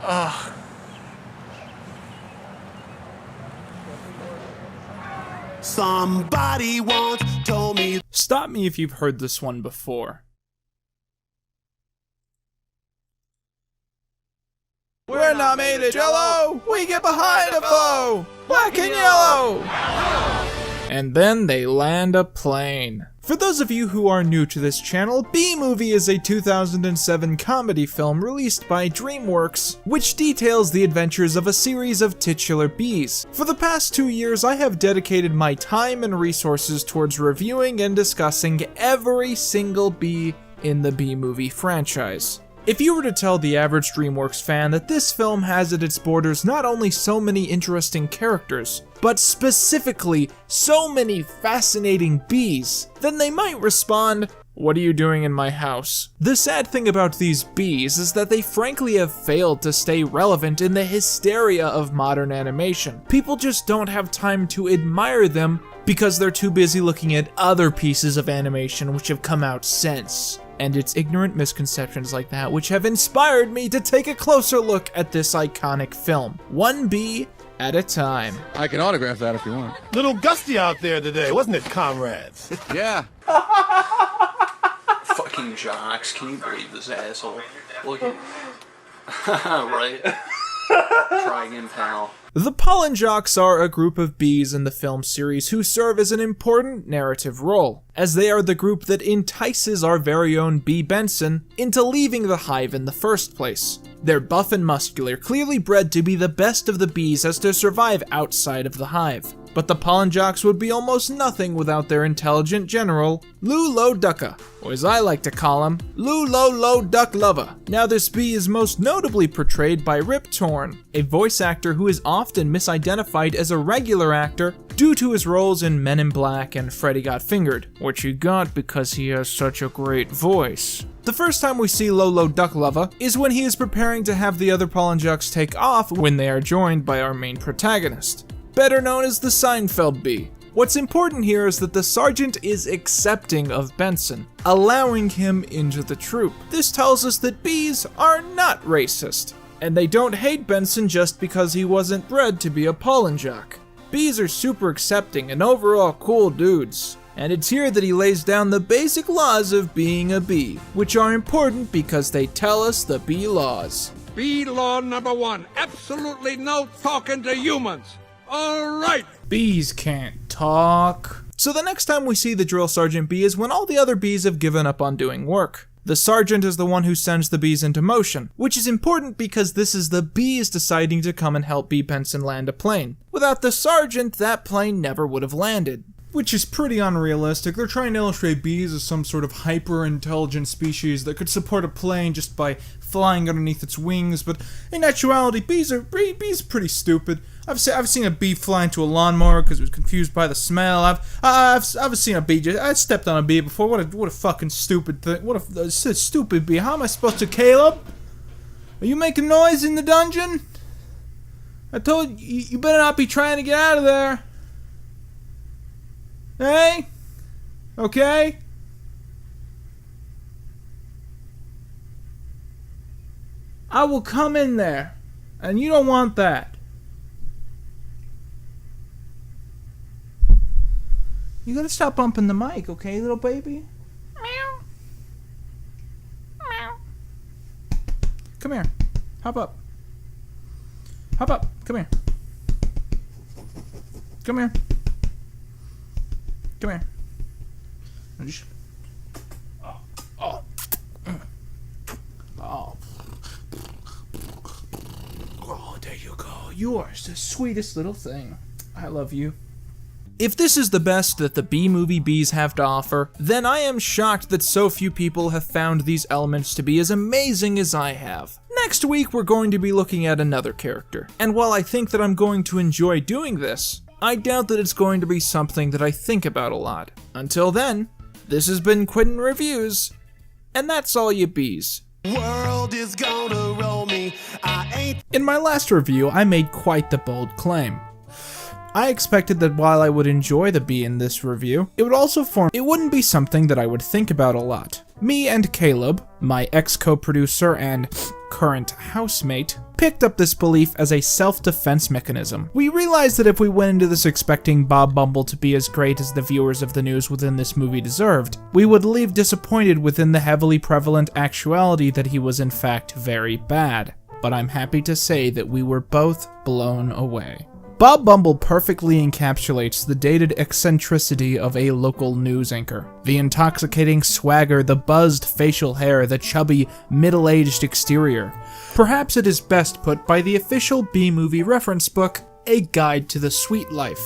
Ugh. Somebody once told me. Stop me if you've heard this one before. We're not made of jello! We get behind a foe! Black and yellow! And then they land a plane. For those of you who are new to this channel, Bee Movie is a 2007 comedy film released by DreamWorks, which details the adventures of a series of titular bees. For the past 2 years, I have dedicated my time and resources towards reviewing and discussing every single bee in the Bee Movie franchise. If you were to tell the average DreamWorks fan that this film has at its borders not only so many interesting characters, but specifically so many fascinating bees, then they might respond, "What are you doing in my house?" The sad thing about these bees is that they frankly have failed to stay relevant in the hysteria of modern animation. People just don't have time to admire them because they're too busy looking at other pieces of animation which have come out since. And it's ignorant misconceptions like that which have inspired me to take a closer look at this iconic film, one bee at a time. I can autograph that if you want. Little gusty out there today, wasn't it, comrades? Yeah. Fucking jocks, can you believe this asshole? Look at right. Try again, pal. The pollen jocks are a group of bees in the film series who serve as an important narrative role, as they are the group that entices our very own bee Benson into leaving the hive in the first place. They're buff and muscular, clearly bred to be the best of the bees as to survive outside of the hive. But the pollen jocks would be almost nothing without their intelligent general, Lulo Ducka, or as I like to call him, Lulo Duck Lover. Now this bee is most notably portrayed by Rip Torn, a voice actor who is often misidentified as a regular actor due to his roles in Men in Black and Freddy Got Fingered, which he got because he has such a great voice. The first time we see Lolo Duck Lover is when he is preparing to have the other pollen jocks take off when they are joined by our main protagonist, better known as the Seinfeld bee. What's important here is that the sergeant is accepting of Benson, allowing him into the troop. This tells us that bees are not racist, and they don't hate Benson just because he wasn't bred to be a pollen jock. Bees are super accepting and overall cool dudes. And it's here that he lays down the basic laws of being a bee, which are important because they tell us the bee laws. Bee law number 1, absolutely no talking to humans. All right. Bees can't talk. So the next time we see the drill sergeant bee is when all the other bees have given up on doing work. The sergeant is the one who sends the bees into motion, which is important because this is the bees deciding to come and help Bee Benson land a plane. Without the sergeant, that plane never would have landed. Which is pretty unrealistic. They're trying to illustrate bees as some sort of hyper-intelligent species that could support a plane just by flying underneath its wings, but in actuality, bees are pretty stupid. I've seen a bee fly into a lawnmower because it was confused by the smell. I've seen a bee. I stepped on a bee before. What a fucking stupid thing. What a stupid bee. How am I supposed to, Caleb? Are you making noise in the dungeon? I told you, you better not be trying to get out of there. Hey? Okay? I will come in there, and you don't want that. You gotta stop bumping the mic, okay, little baby? Meow. Meow. Come here. Hop up. Hop up. Come here. Come here. Come here. Oh. Oh, there you go. You are the sweetest little thing. I love you. If this is the best that the Bee Movie bees have to offer, then I am shocked that so few people have found these elements to be as amazing as I have. Next week, we're going to be looking at another character, and while I think that I'm going to enjoy doing this, I doubt that it's going to be something that I think about a lot. Until then, this has been Quinton Reviews, and that's all you bees. World is gonna roll me. In my last review, I made quite the bold claim. I expected that while I would enjoy the bee in this review, it wouldn't be something that I would think about a lot. Me and Caleb, my ex-co-producer and current housemate, picked up this belief as a self-defense mechanism. We realized that if we went into this expecting Bob Bumble to be as great as the viewers of the news within this movie deserved, we would leave disappointed within the heavily prevalent actuality that he was in fact very bad. But I'm happy to say that we were both blown away. Bob Bumble perfectly encapsulates the dated eccentricity of a local news anchor. The intoxicating swagger, the buzzed facial hair, the chubby, middle-aged exterior. Perhaps it is best put by the official B-Movie reference book, A Guide to the Sweet Life.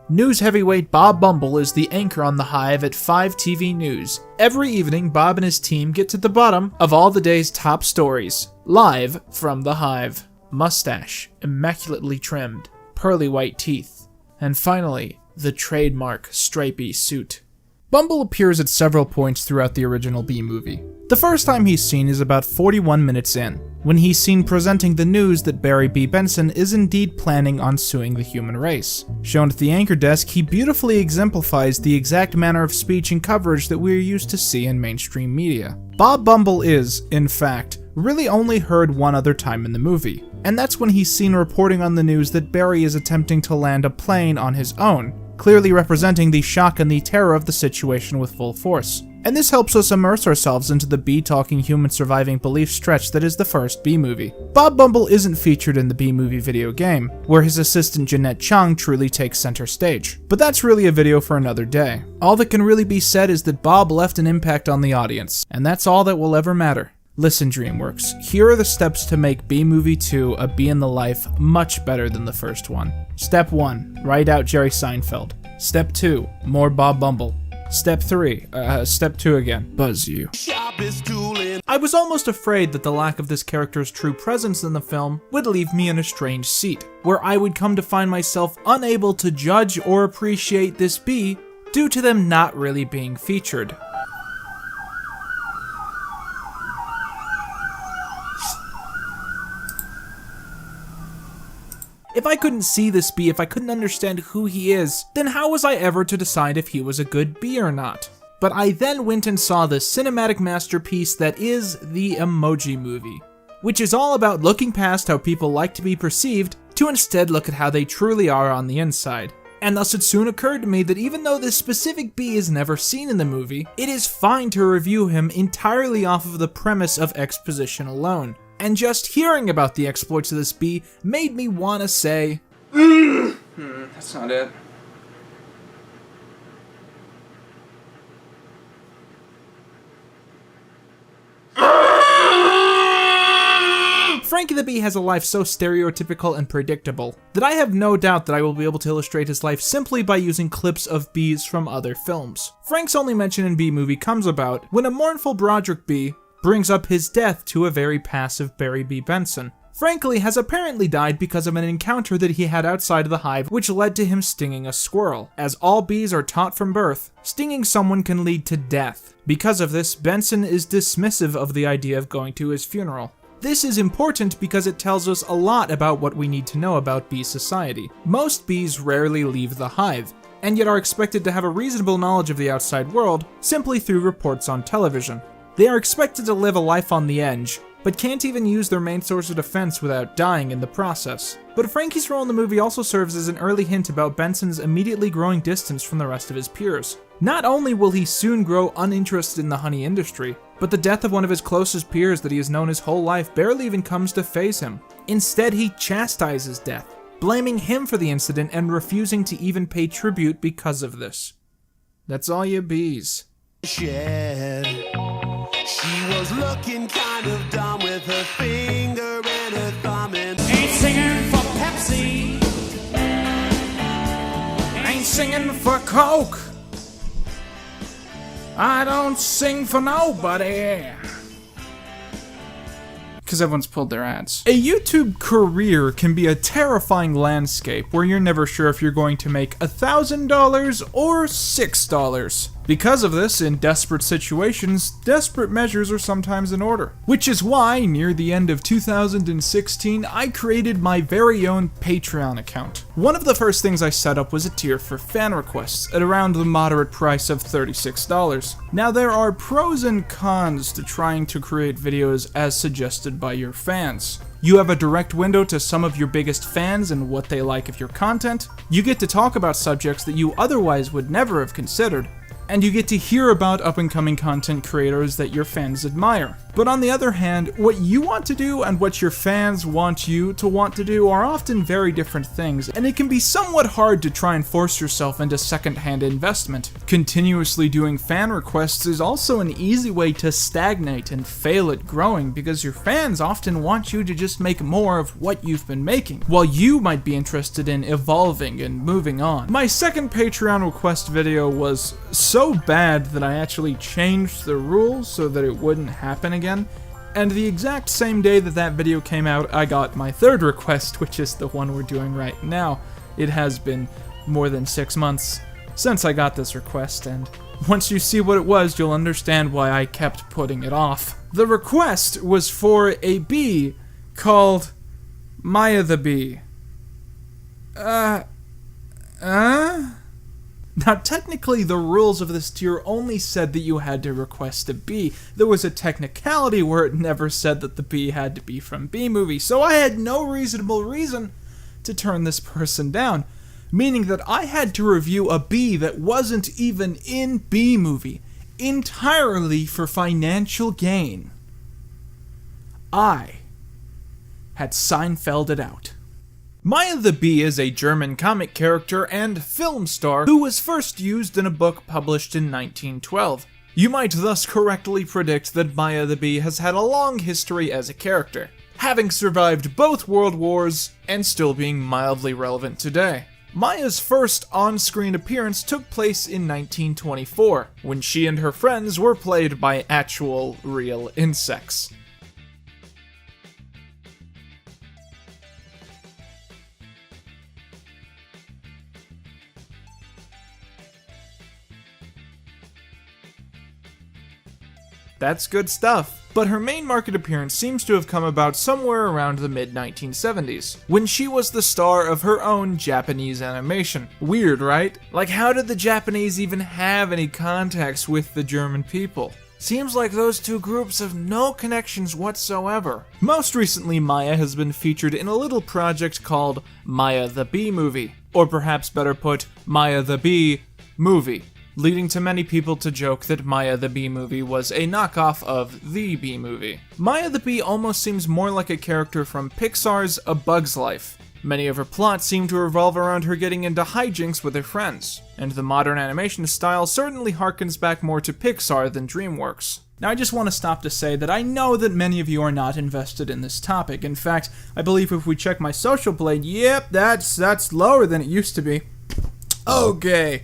News heavyweight Bob Bumble is the anchor on The Hive at 5 TV News. Every evening, Bob and his team get to the bottom of all the day's top stories, live from The Hive. Mustache, immaculately trimmed, pearly white teeth, and finally, the trademark stripy suit. Bumble appears at several points throughout the original B-Movie. The first time he's seen is about 41 minutes in, when he's seen presenting the news that Barry B. Benson is indeed planning on suing the human race. Shown at the anchor desk, he beautifully exemplifies the exact manner of speech and coverage that we're used to see in mainstream media. Bob Bumble is, in fact, really only heard one other time in the movie, and that's when he's seen reporting on the news that Barry is attempting to land a plane on his own, clearly representing the shock and the terror of the situation with full force. And this helps us immerse ourselves into the bee-talking human surviving belief stretch that is the first B-Movie. Bob Bumble isn't featured in the B-Movie video game, where his assistant Janette Chung truly takes center stage. But that's really a video for another day. All that can really be said is that Bob left an impact on the audience, and that's all that will ever matter. Listen, DreamWorks, here are the steps to make B-Movie 2 a Bee in the Life much better than the first one. Step 1, write out Jerry Seinfeld. Step 2, more Bob Bumble. Step 2 again, buzz you. I was almost afraid that the lack of this character's true presence in the film would leave me in a strange seat, where I would come to find myself unable to judge or appreciate this bee due to them not really being featured. If I couldn't see this bee, if I couldn't understand who he is, then how was I ever to decide if he was a good bee or not? But I then went and saw the cinematic masterpiece that is the Emoji Movie, which is all about looking past how people like to be perceived to instead look at how they truly are on the inside. And thus it soon occurred to me that even though this specific bee is never seen in the movie, it is fine to review him entirely off of the premise of exposition alone. And just hearing about the exploits of this bee made me want to say, That's not it. Frankie the Bee has a life so stereotypical and predictable that I have no doubt that I will be able to illustrate his life simply by using clips of bees from other films. Frank's only mention in B-Movie comes about when a mournful Broderick bee brings up his death to a very passive Barry B. Benson. Frankly has apparently died because of an encounter that he had outside of the hive which led to him stinging a squirrel. As all bees are taught from birth, stinging someone can lead to death. Because of this, Benson is dismissive of the idea of going to his funeral. This is important because it tells us a lot about what we need to know about bee society. Most bees rarely leave the hive, and yet are expected to have a reasonable knowledge of the outside world simply through reports on television. They are expected to live a life on the edge, but can't even use their main source of defense without dying in the process. But Frankie's role in the movie also serves as an early hint about Benson's immediately growing distance from the rest of his peers. Not only will he soon grow uninterested in the honey industry, but the death of one of his closest peers that he has known his whole life barely even comes to faze him. Instead, he chastises death, blaming him for the incident and refusing to even pay tribute because of this. That's all you bees. She was looking kind of dumb with her finger and her thumb and Ain't singing for Pepsi. Ain't singing for Coke. I don't sing for nobody. Because everyone's pulled their ads. A YouTube career can be a terrifying landscape where you're never sure if you're going to make $1,000 or $6. Because of this, in desperate situations, desperate measures are sometimes in order. Which is why, near the end of 2016, I created my very own Patreon account. One of the first things I set up was a tier for fan requests, at around the moderate price of $36. Now there are pros and cons to trying to create videos as suggested by your fans. You have a direct window to some of your biggest fans and what they like of your content. You get to talk about subjects that you otherwise would never have considered. And you get to hear about up-and-coming content creators that your fans admire. But on the other hand, what you want to do and what your fans want you to want to do are often very different things, and it can be somewhat hard to try and force yourself into second-hand investment. Continuously doing fan requests is also an easy way to stagnate and fail at growing, because your fans often want you to just make more of what you've been making, while you might be interested in evolving and moving on. My second Patreon request video was so bad that I actually changed the rules so that it wouldn't happen again, and the exact same day that that video came out, I got my third request, which is the one we're doing right now. It has been more than 6 months since I got this request, and once you see what it was, you'll understand why I kept putting it off. The request was for a bee called Maya the Bee. Now, technically, the rules of this tier only said that you had to request a bee. There was a technicality where it never said that the bee had to be from Bee Movie, so I had no reasonable reason to turn this person down, meaning that I had to review a bee that wasn't even in Bee Movie, entirely for financial gain. I had Seinfelded out. Maya the Bee is a German comic character and film star who was first used in a book published in 1912. You might thus correctly predict that Maya the Bee has had a long history as a character, having survived both world wars and still being mildly relevant today. Maya's first on-screen appearance took place in 1924, when she and her friends were played by actual, real insects. That's good stuff. But her main market appearance seems to have come about somewhere around the mid-1970s, when she was the star of her own Japanese animation. Weird, right? Like, how did the Japanese even have any contacts with the German people? Seems like those two groups have no connections whatsoever. Most recently, Maya has been featured in a little project called Maya the Bee Movie, or perhaps better put, Maya the Bee Movie, leading to many people to joke that Maya the Bee Movie was a knockoff of The Bee Movie. Maya the Bee almost seems more like a character from Pixar's A Bug's Life. Many of her plots seem to revolve around her getting into hijinks with her friends, and the modern animation style certainly harkens back more to Pixar than DreamWorks. Now, I just want to stop to say that I know that many of you are not invested in this topic. In fact, I believe if we check my social blade, yep, that's lower than it used to be. Okay.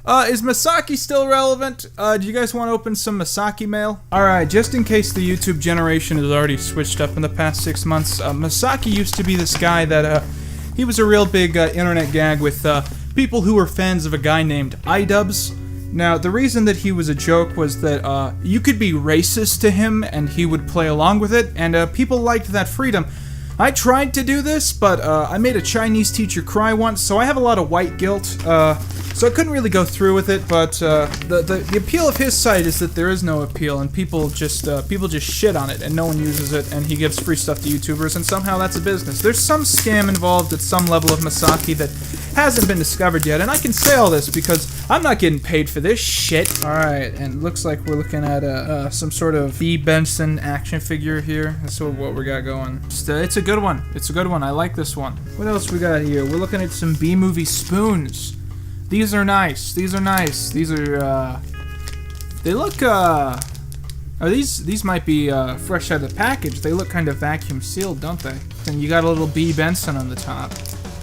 Is Masaki still relevant? Do you guys want to open some Masaki mail? Alright, just in case the YouTube generation has already switched up in the past 6 months, Masaki used to be this guy that, he was a real big internet gag with people who were fans of a guy named iDubbbz. Now, the reason that he was a joke was that you could be racist to him and he would play along with it, and people liked that freedom. I tried to do this, but I made a Chinese teacher cry once, so I have a lot of white guilt, so I couldn't really go through with it, but the appeal of his site is that there is no appeal, and people just shit on it, and no one uses it, and he gives free stuff to YouTubers, and somehow that's a business. There's some scam involved at some level of Masaki that hasn't been discovered yet, and I can say all this because I'm not getting paid for this shit. Alright, and it looks like we're looking at some sort of B. Benson action figure here. That's what we got going. It's a good one. It's a good one. I like this one. What else we got here? We're looking at some Bee Movie spoons. These are nice. These are nice. These are, they look, these might be, fresh out of the package. They look kind of vacuum sealed, don't they? And you got a little B. Benson on the top,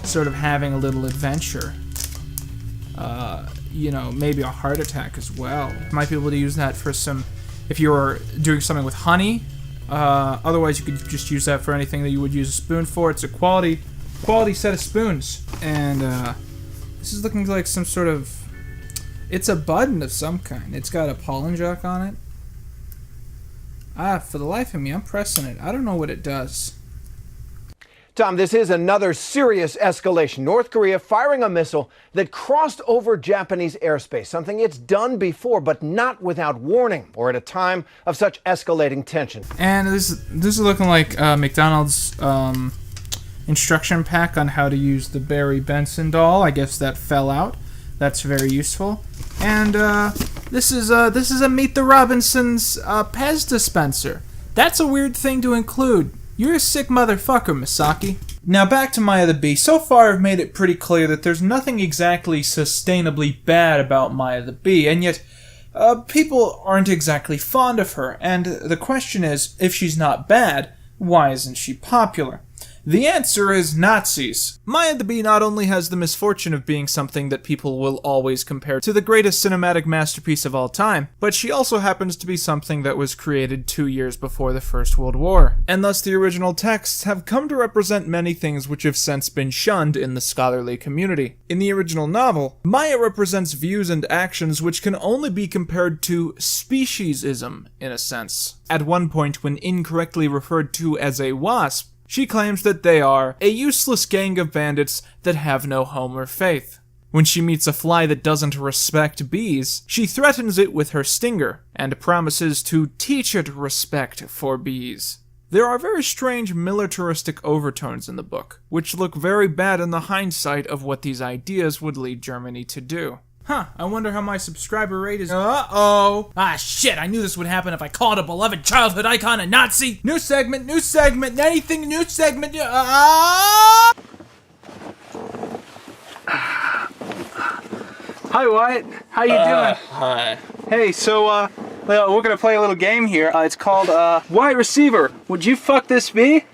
sort of having a little adventure. You know, maybe a heart attack as well. Might be able to use that for some, if you were doing something with honey. Otherwise, you could just use that for anything that you would use a spoon for. It's a quality set of spoons. And, this is looking like some sort of It's a button of some kind. It's got a pollen jock on it. For the life of me, I'm pressing it. I don't know what it does. Tom, this is another serious escalation. North Korea firing a missile that crossed over Japanese airspace, something it's done before, but not without warning or at a time of such escalating tension. And this is looking like McDonald's instruction pack on how to use the Barry Benson doll. I guess that fell out. That's very useful. And this is a Meet the Robinsons Pez dispenser. That's a weird thing to include. You're a sick motherfucker, Misaki. Now back to Maya the Bee. So far I've made it pretty clear that there's nothing exactly sustainably bad about Maya the Bee, and yet people aren't exactly fond of her, and the question is, if she's not bad, why isn't she popular? The answer is Nazis. Maya the Bee not only has the misfortune of being something that people will always compare to the greatest cinematic masterpiece of all time, but she also happens to be something that was created 2 years before the First World War, and thus the original texts have come to represent many things which have since been shunned in the scholarly community. In the original novel, Maya represents views and actions which can only be compared to speciesism, in a sense. At one point, when incorrectly referred to as a wasp, she claims that they are a useless gang of bandits that have no home or faith. When she meets a fly that doesn't respect bees, she threatens it with her stinger, and promises to teach it respect for bees. There are very strange militaristic overtones in the book, which look very bad in the hindsight of what these ideas would lead Germany to do. I wonder how my subscriber rate is. Shit, I knew this would happen if I called a beloved childhood icon a Nazi! New segment, anything, new segment, Hi, Wyatt. How you doing? Hi. Hey, so, we're gonna play a little game here. It's called, Wide Receiver. Would you fuck this bee?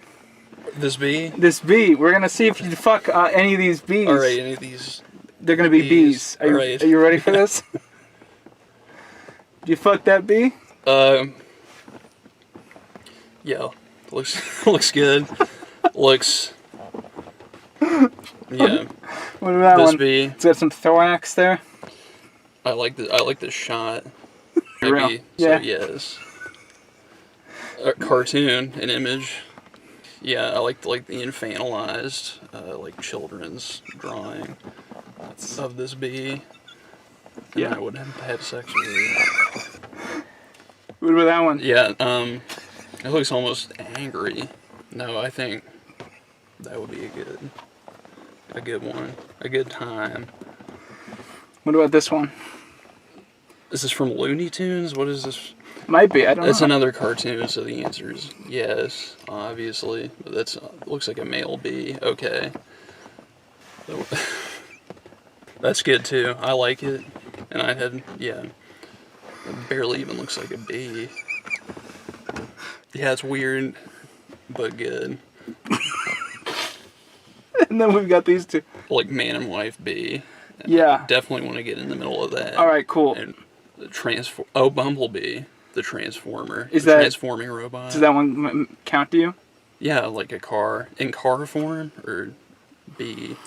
This bee? This bee. We're gonna see if you fuck, any of these bees. Alright, any of these... They're gonna be bees. Are you ready for this? Do you fuck that bee? Yeah. Looks good. Looks... Yeah. What about this one? bee? It's got some thorax there. I like the shot. Real. Maybe, Yeah. So yes. A cartoon, an image. Yeah, I like the infantilized, like children's drawing of this bee. And I would have sex with it. What about that one? Yeah, it looks almost angry. No, I think that would be a good one. A good time. What about this one? Is this from Looney Tunes? What is this? Might be, I don't know. It's another cartoon, so the answer is yes, obviously. But that's looks like a male bee. Okay. That's good too. I like it. And it barely even looks like a bee. Yeah, it's weird, but good. And then we've got these two. Like man and wife bee. Yeah. Definitely want to get in the middle of that. Alright, cool. And the Bumblebee, the Transformer. Is the that transforming robot. Does that one count to you? Yeah, like a car. In car form, or bee.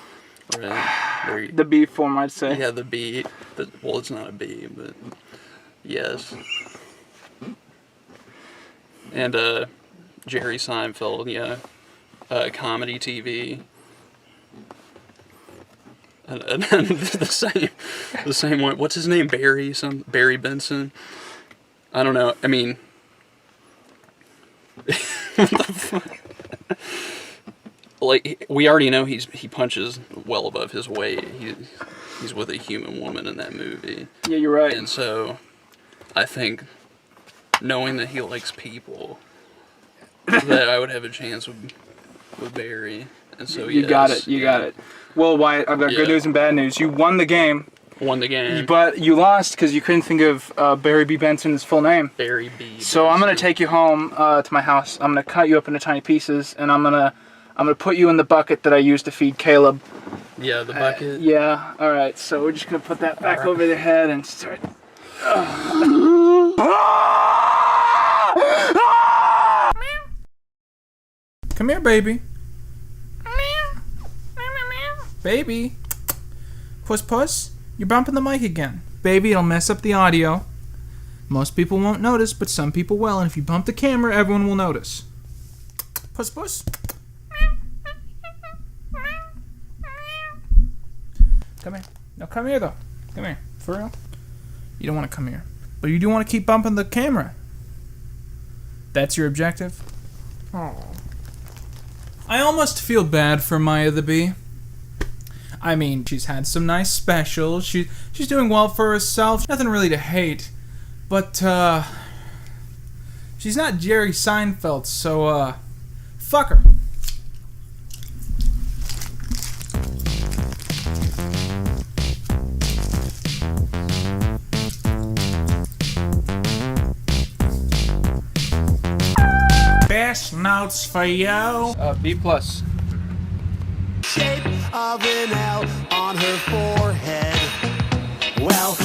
Right. The bee form, I'd say. Yeah, the bee. Well, it's not a bee, but yes. And Jerry Seinfeld, yeah. Comedy TV. And the same one. What's his name? Barry Benson. I don't know. I mean, what the fuck? Like, we already know he punches well above his weight. He's with a human woman in that movie. Yeah, you're right. And so, I think, knowing that he likes people, that I would have a chance with Barry. And so, you got it. Well, Wyatt, I've got good news and bad news. You won the game. But you lost because you couldn't think of Barry B. Benson's full name. Barry B. Benson. So I'm gonna take you home to my house. I'm gonna cut you up into tiny pieces, and I'm gonna put you in the bucket that I used to feed Caleb. Yeah, the bucket. Yeah. All right. So we're just gonna put that back over the head and start. Come here, baby. Baby. Puss, you're bumping the mic again. baby, it'll mess up the audio. Most people won't notice, but some people will, and if you bump the camera, everyone will notice. Puss puss. Come here. No, come here, though. Come here. For real? You don't want to come here. But you do want to keep bumping the camera. That's your objective? Oh. I almost feel bad for Maya the Bee. I mean, she's had some nice specials. She's doing well for herself. Nothing really to hate. But, she's not Jerry Seinfeld, so, fuck her. Best notes for you. B+. Shape of an L on her forehead. Well,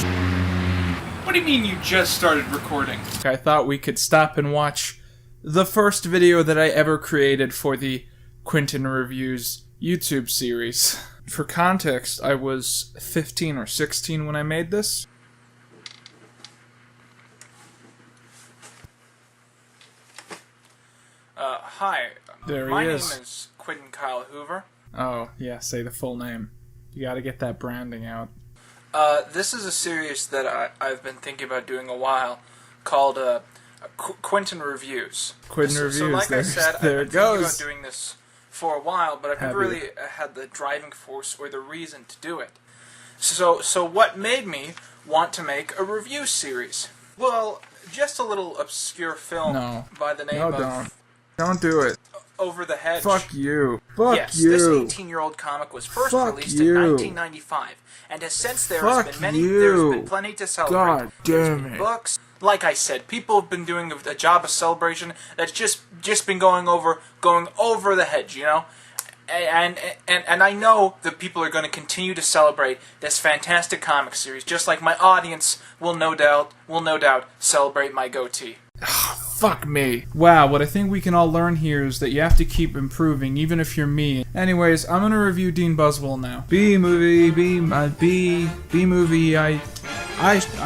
What do you mean you just started recording? I thought we could stop and watch the first video that I ever created for the Quinton Reviews YouTube series. For context, I was 15 or 16 when I made this. Hi. There he is. My name is Quinton Kyle Hoover. Oh, yeah, say the full name. You gotta get that branding out. This is a series that I've been thinking about doing a while, called Quinton Reviews. Quinton Reviews. So like I said, I've been thinking about doing this for a while, but I've never really had the driving force or the reason to do it. So what made me want to make a review series? Well, just a little obscure film by the name of... Don't do it. Over the Hedge. Fuck you. Fuck you. Yes, this 18-year-old comic was first released in 1995, and has since there's been plenty to celebrate. God damn it. Books. Like I said, people have been doing a job of celebration that's just been going over the hedge, you know? And I know that people are going to continue to celebrate this fantastic comic series, just like my audience will no doubt celebrate my goatee. Fuck me. Wow, what I think we can all learn here is that you have to keep improving, even if you're me. Anyways, I'm gonna review Dean Buzzwell now. Bee Movie, Bee Movie, I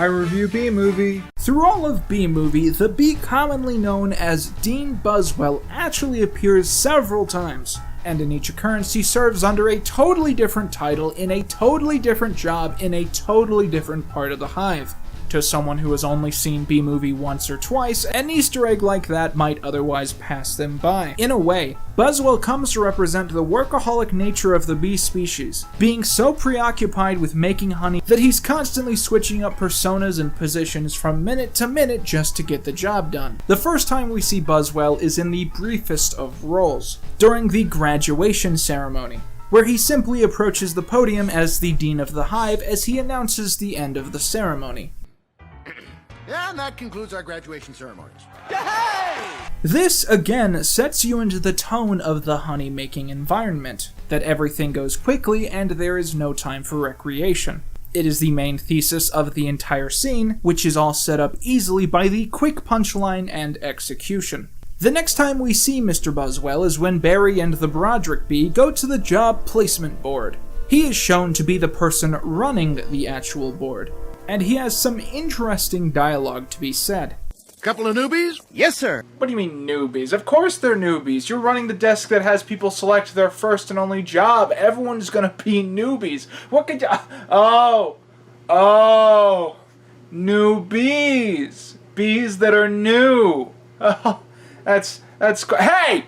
review Bee Movie. Through all of Bee Movie, the Bee commonly known as Dean Buzzwell actually appears several times. And in each occurrence, he serves under a totally different title, in a totally different job, in a totally different part of the hive. To someone who has only seen Bee Movie once or twice, an Easter egg like that might otherwise pass them by. In a way, Buzzwell comes to represent the workaholic nature of the bee species, being so preoccupied with making honey that he's constantly switching up personas and positions from minute to minute just to get the job done. The first time we see Buzzwell is in the briefest of roles, during the graduation ceremony, where he simply approaches the podium as the dean of the hive as he announces the end of the ceremony. And that concludes our graduation ceremonies. Yay! This, again, sets you into the tone of the honey-making environment, that everything goes quickly and there is no time for recreation. It is the main thesis of the entire scene, which is all set up easily by the quick punchline and execution. The next time we see Mr. Buzzwell is when Barry and the Broderick Bee go to the job placement board. He is shown to be the person running the actual board, and he has some interesting dialogue to be said. Couple of newbies? Yes, sir. What do you mean newbies? Of course they're newbies. You're running the desk that has people select their first and only job. Everyone's gonna be newbies. What could you... Oh, newbies. Bees that are new. Oh, that's... Hey!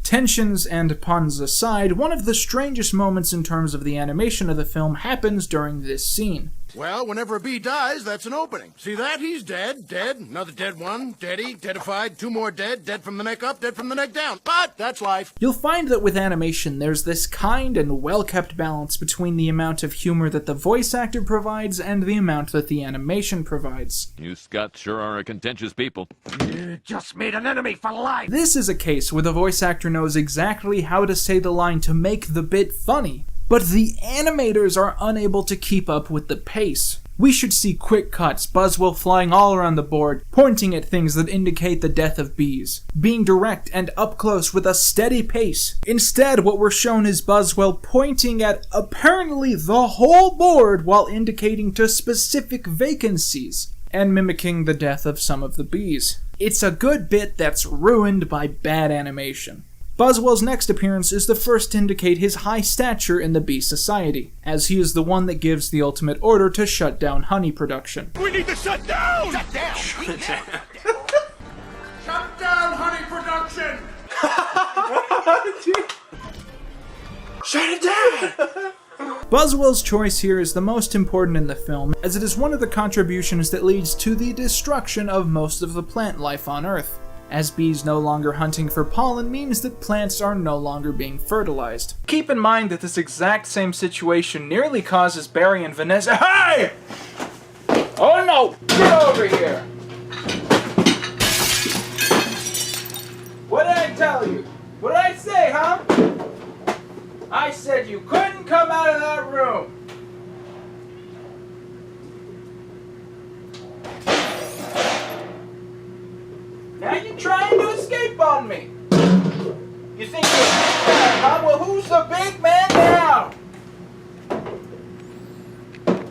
Tensions and puns aside, one of the strangest moments in terms of the animation of the film happens during this scene. Well, whenever a bee dies, that's an opening. See that? He's dead, dead, another dead one, deady, deadified, two more dead, dead from the neck up, dead from the neck down. But that's life. You'll find that with animation, there's this kind and well-kept balance between the amount of humor that the voice actor provides and the amount that the animation provides. You Scots sure are a contentious people. You just made an enemy for life. This is a case where the voice actor knows exactly how to say the line to make the bit funny, but the animators are unable to keep up with the pace. We should see quick cuts, Buzzwell flying all around the board, pointing at things that indicate the death of bees, being direct and up close with a steady pace. Instead, what we're shown is Buzzwell pointing at apparently the whole board while indicating to specific vacancies, and mimicking the death of some of the bees. It's a good bit that's ruined by bad animation. Buzzwell's next appearance is the first to indicate his high stature in the bee society, as he is the one that gives the ultimate order to shut down honey production. We need to shut down! Shut down! Shut down honey production! Shut it down! Buzzwell's choice here is the most important in the film, as it is one of the contributions that leads to the destruction of most of the plant life on Earth, as bees no longer hunting for pollen means that plants are no longer being fertilized. Keep in mind that this exact same situation nearly causes Barry and Vanessa— Hey! Oh no! Get over here! What did I tell you? What did I say, huh? I said you couldn't come out of that room! Now you're trying to escape on me! You think you're a big man, huh? Well, who's the big man now?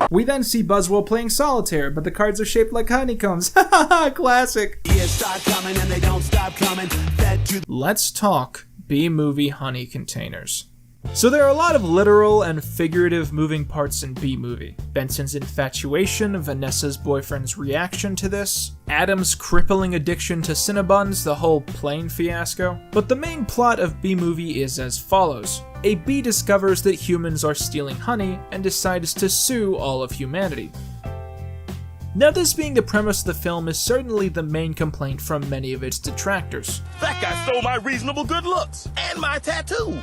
We then see Buzzwell playing solitaire, but the cards are shaped like honeycombs. Ha ha ha! Classic! Years start coming and they don't stop coming. Fed to Let's talk Bee Movie honey containers. So there are a lot of literal and figurative moving parts in Bee Movie. Benson's infatuation, Vanessa's boyfriend's reaction to this, Adam's crippling addiction to Cinnabons, the whole plane fiasco. But the main plot of Bee Movie is as follows. A bee discovers that humans are stealing honey and decides to sue all of humanity. Now, this being the premise of the film is certainly the main complaint from many of its detractors. That guy stole my reasonable good looks and my tattoo.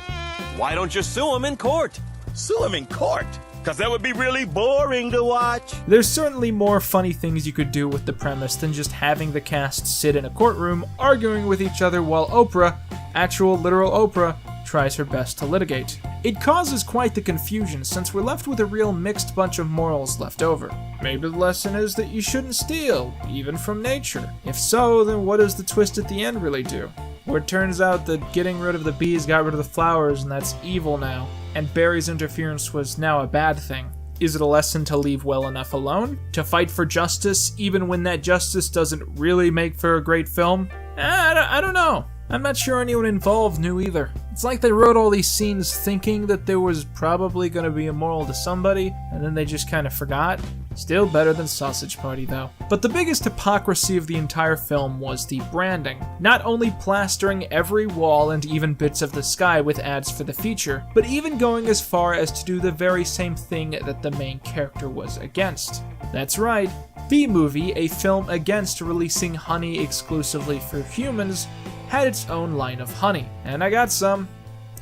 Why don't you sue him in court? Sue him in court? Because that would be really boring to watch. There's certainly more funny things you could do with the premise than just having the cast sit in a courtroom arguing with each other while Oprah, actual literal Oprah, tries her best to litigate. It causes quite the confusion since we're left with a real mixed bunch of morals left over. Maybe the lesson is that you shouldn't steal, even from nature. If so, then what does the twist at the end really do? Where it turns out that getting rid of the bees got rid of the flowers and that's evil now, and Barry's interference was now a bad thing. Is it a lesson to leave well enough alone? To fight for justice even when that justice doesn't really make for a great film? I don't know. I'm not sure anyone involved knew either. It's like they wrote all these scenes thinking that there was probably going to be a moral to somebody, and then they just kind of forgot. Still better than Sausage Party, though. But the biggest hypocrisy of the entire film was the branding. Not only plastering every wall and even bits of the sky with ads for the feature, but even going as far as to do the very same thing that the main character was against. That's right, Bee Movie, a film against releasing honey exclusively for humans, had its own line of honey, and I got some,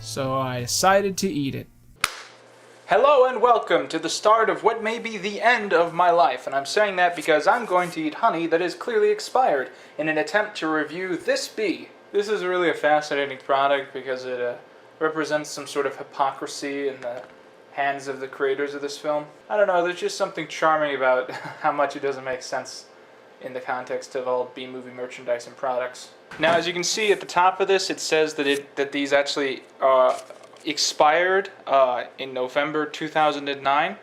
so I decided to eat it. Hello and welcome to the start of what may be the end of my life, and I'm saying that because I'm going to eat honey that is clearly expired in an attempt to review this bee. This is really a fascinating product because it represents some sort of hypocrisy in the hands of the creators of this film. I don't know, there's just something charming about how much it doesn't make sense in the context of all Bee Movie merchandise and products. Now, as you can see at the top of this, it says that these actually expired in November 2009,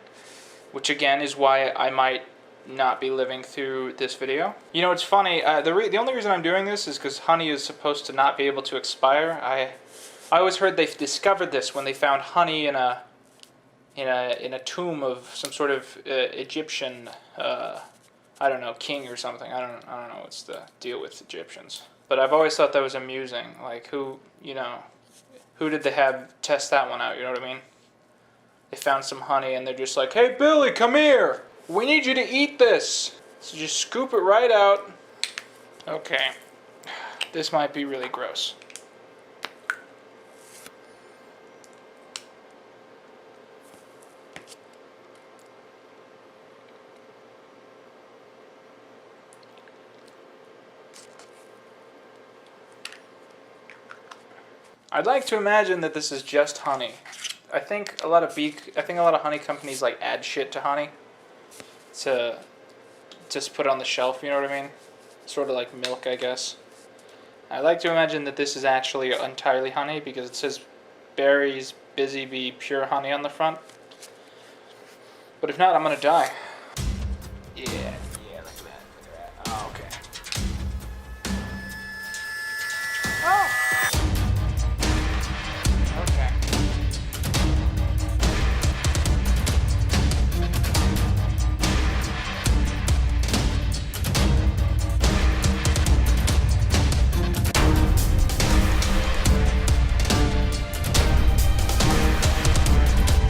which again is why I might not be living through this video. You know, it's funny. The only reason I'm doing this is because honey is supposed to not be able to expire. I always heard they discovered this when they found honey in a tomb of some sort of Egyptian. I don't know, king or something. I don't know what's the deal with Egyptians. But I've always thought that was amusing. Like, who did they have test that one out, you know what I mean? They found some honey and they're just like, hey, Billy, come here. We need you to eat this. So just scoop it right out. Okay. This might be really gross. I'd like to imagine that this is just honey. I think a lot of honey companies like add shit to honey. to just put on the shelf, you know what I mean? Sort of like milk, I guess. I like to imagine that this is actually entirely honey because it says Berry's Busy Bee Pure Honey on the front. But if not, I'm gonna die. Yeah, look at that. Oh, okay. Oh! Okay.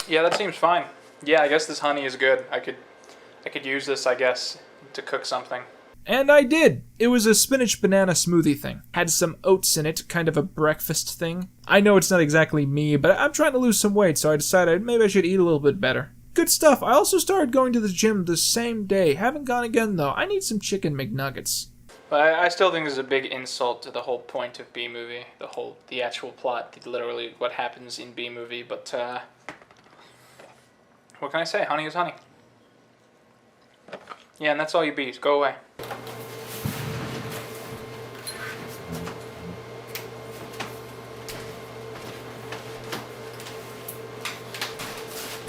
Yeah, that seems fine. Yeah, I guess this honey is good. I could use this, I guess, to cook something. And I did! It was a spinach banana smoothie thing. Had some oats in it, kind of a breakfast thing. I know it's not exactly me, but I'm trying to lose some weight, so I decided maybe I should eat a little bit better. Good stuff. I also started going to the gym the same day. Haven't gone again, though. I need some chicken McNuggets. But I still think this is a big insult to the whole point of Bee Movie. The actual plot, literally what happens in Bee Movie, but, what can I say? Honey is honey. Yeah, and that's all you bees. Go away.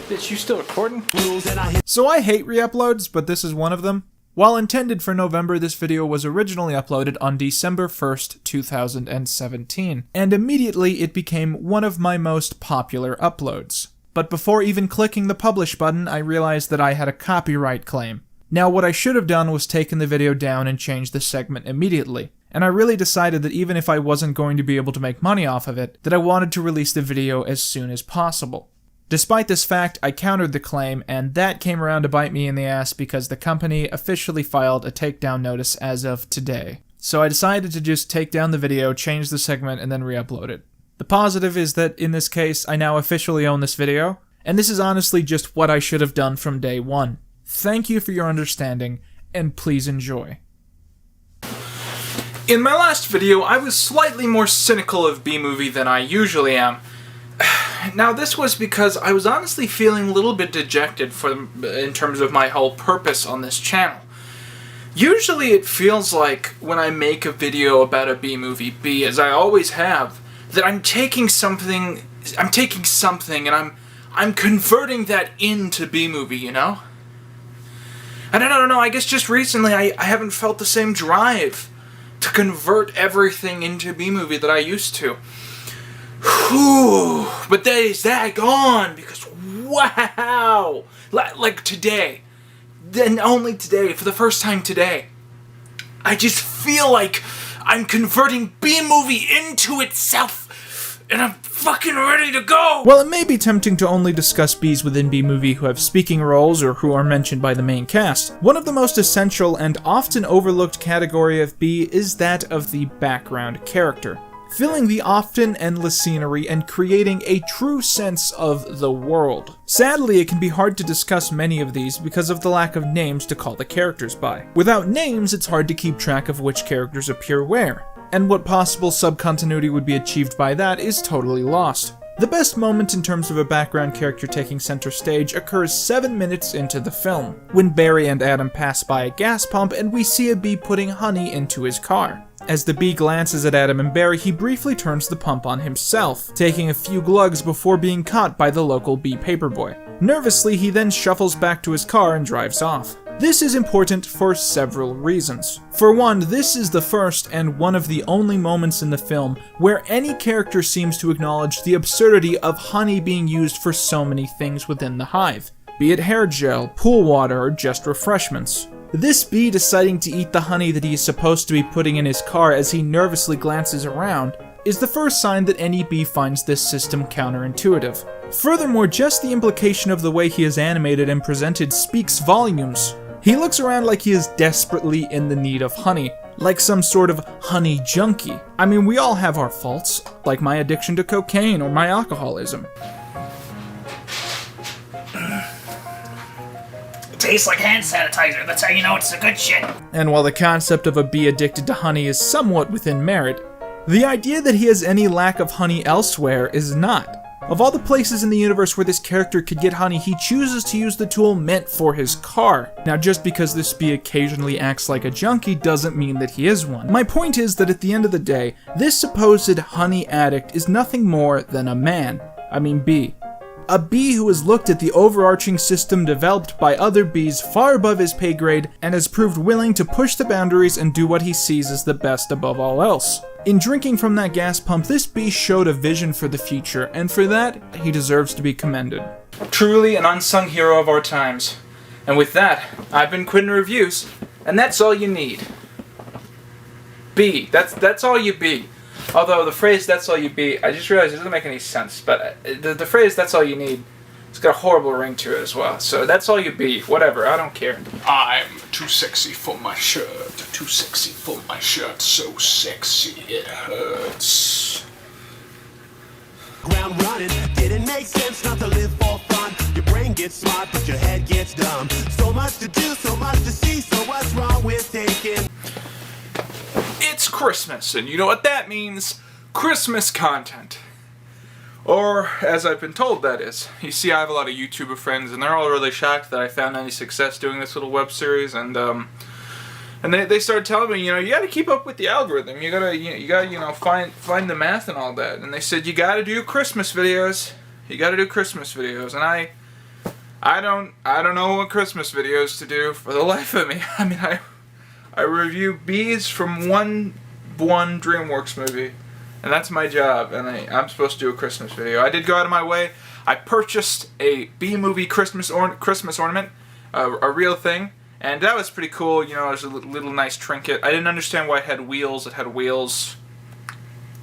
Bitch, you still recording? So I hate reuploads, but this is one of them. While intended for November, this video was originally uploaded on December 1st, 2017, and immediately it became one of my most popular uploads. But before even clicking the publish button, I realized that I had a copyright claim. Now, what I should have done was taken the video down and changed the segment immediately. And I really decided that even if I wasn't going to be able to make money off of it, that I wanted to release the video as soon as possible. Despite this fact, I countered the claim, and that came around to bite me in the ass because the company officially filed a takedown notice as of today. So I decided to just take down the video, change the segment, and then re-upload it. The positive is that, in this case, I now officially own this video, and this is honestly just what I should have done from day one. Thank you for your understanding, and please enjoy. In my last video, I was slightly more cynical of Bee Movie than I usually am. Now, this was because I was honestly feeling a little bit dejected in terms of my whole purpose on this channel. Usually it feels like when I make a video about a Bee Movie, as I always have, that I'm taking something and I'm converting that into Bee Movie, you know? And I don't know, I guess just recently I haven't felt the same drive to convert everything into Bee Movie that I used to. Whew, but is that gone? Because wow! Like today, then only today, for the first time today, I just feel like I'm converting Bee Movie into itself, and I'm fucking ready to go! While it may be tempting to only discuss bees within Bee Movie who have speaking roles or who are mentioned by the main cast, one of the most essential and often overlooked category of bee is that of the background character, filling the often endless scenery and creating a true sense of the world. Sadly, it can be hard to discuss many of these because of the lack of names to call the characters by. Without names, it's hard to keep track of which characters appear where, and what possible subcontinuity would be achieved by that is totally lost. The best moment in terms of a background character taking center stage occurs 7 minutes into the film, when Barry and Adam pass by a gas pump and we see a bee putting honey into his car. As the bee glances at Adam and Barry, he briefly turns the pump on himself, taking a few glugs before being caught by the local bee paperboy. Nervously, he then shuffles back to his car and drives off. This is important for several reasons. For one, this is the first and one of the only moments in the film where any character seems to acknowledge the absurdity of honey being used for so many things within the hive, be it hair gel, pool water, or just refreshments. This bee deciding to eat the honey that he is supposed to be putting in his car as he nervously glances around is the first sign that any bee finds this system counterintuitive. Furthermore, just the implication of the way he is animated and presented speaks volumes. He looks around like he is desperately in the need of honey, like some sort of honey junkie. I mean, we all have our faults, like my addiction to cocaine or my alcoholism. It tastes like hand sanitizer, that's how you know it's the good shit. And while the concept of a bee addicted to honey is somewhat within merit, the idea that he has any lack of honey elsewhere is not. Of all the places in the universe where this character could get honey, he chooses to use the tool meant for his car. Now, just because this bee occasionally acts like a junkie doesn't mean that he is one. My point is that at the end of the day, this supposed honey addict is nothing more than a man. I mean bee. A bee who has looked at the overarching system developed by other bees far above his pay grade and has proved willing to push the boundaries and do what he sees as the best above all else. In drinking from that gas pump, this bee showed a vision for the future, and for that, he deserves to be commended. Truly an unsung hero of our times. And with that, I've been Quinton Reviews, and that's all you need. Bee. That's all you be. Although the phrase, that's all you be, I just realized it doesn't make any sense, but the phrase, that's all you need, it's got a horrible ring to it as well. So that's all you be. Whatever, I don't care. I'm too sexy for my shirt, too sexy for my shirt, so sexy it hurts. Ground running, didn't make sense not to live for fun. Your brain gets smart, but your head gets dumb. So much to do, so much to see, so what's wrong with taking... It's Christmas, and you know what that means. Christmas content. Or, as I've been told, that is. You see, I have a lot of YouTuber friends, and they're all really shocked that I found any success doing this little web series, and they started telling me, you gotta keep up with the algorithm. You gotta find the math and all that. And they said, you gotta do Christmas videos. You gotta do Christmas videos. And I don't know what Christmas videos to do for the life of me. I mean, I review bees from one DreamWorks movie, and that's my job, and I'm supposed to do a Christmas video. I did go out of my way. I purchased a Bee Movie Christmas ornament, a real thing, and that was pretty cool. It was a little nice trinket. I didn't understand why it had wheels. It had wheels.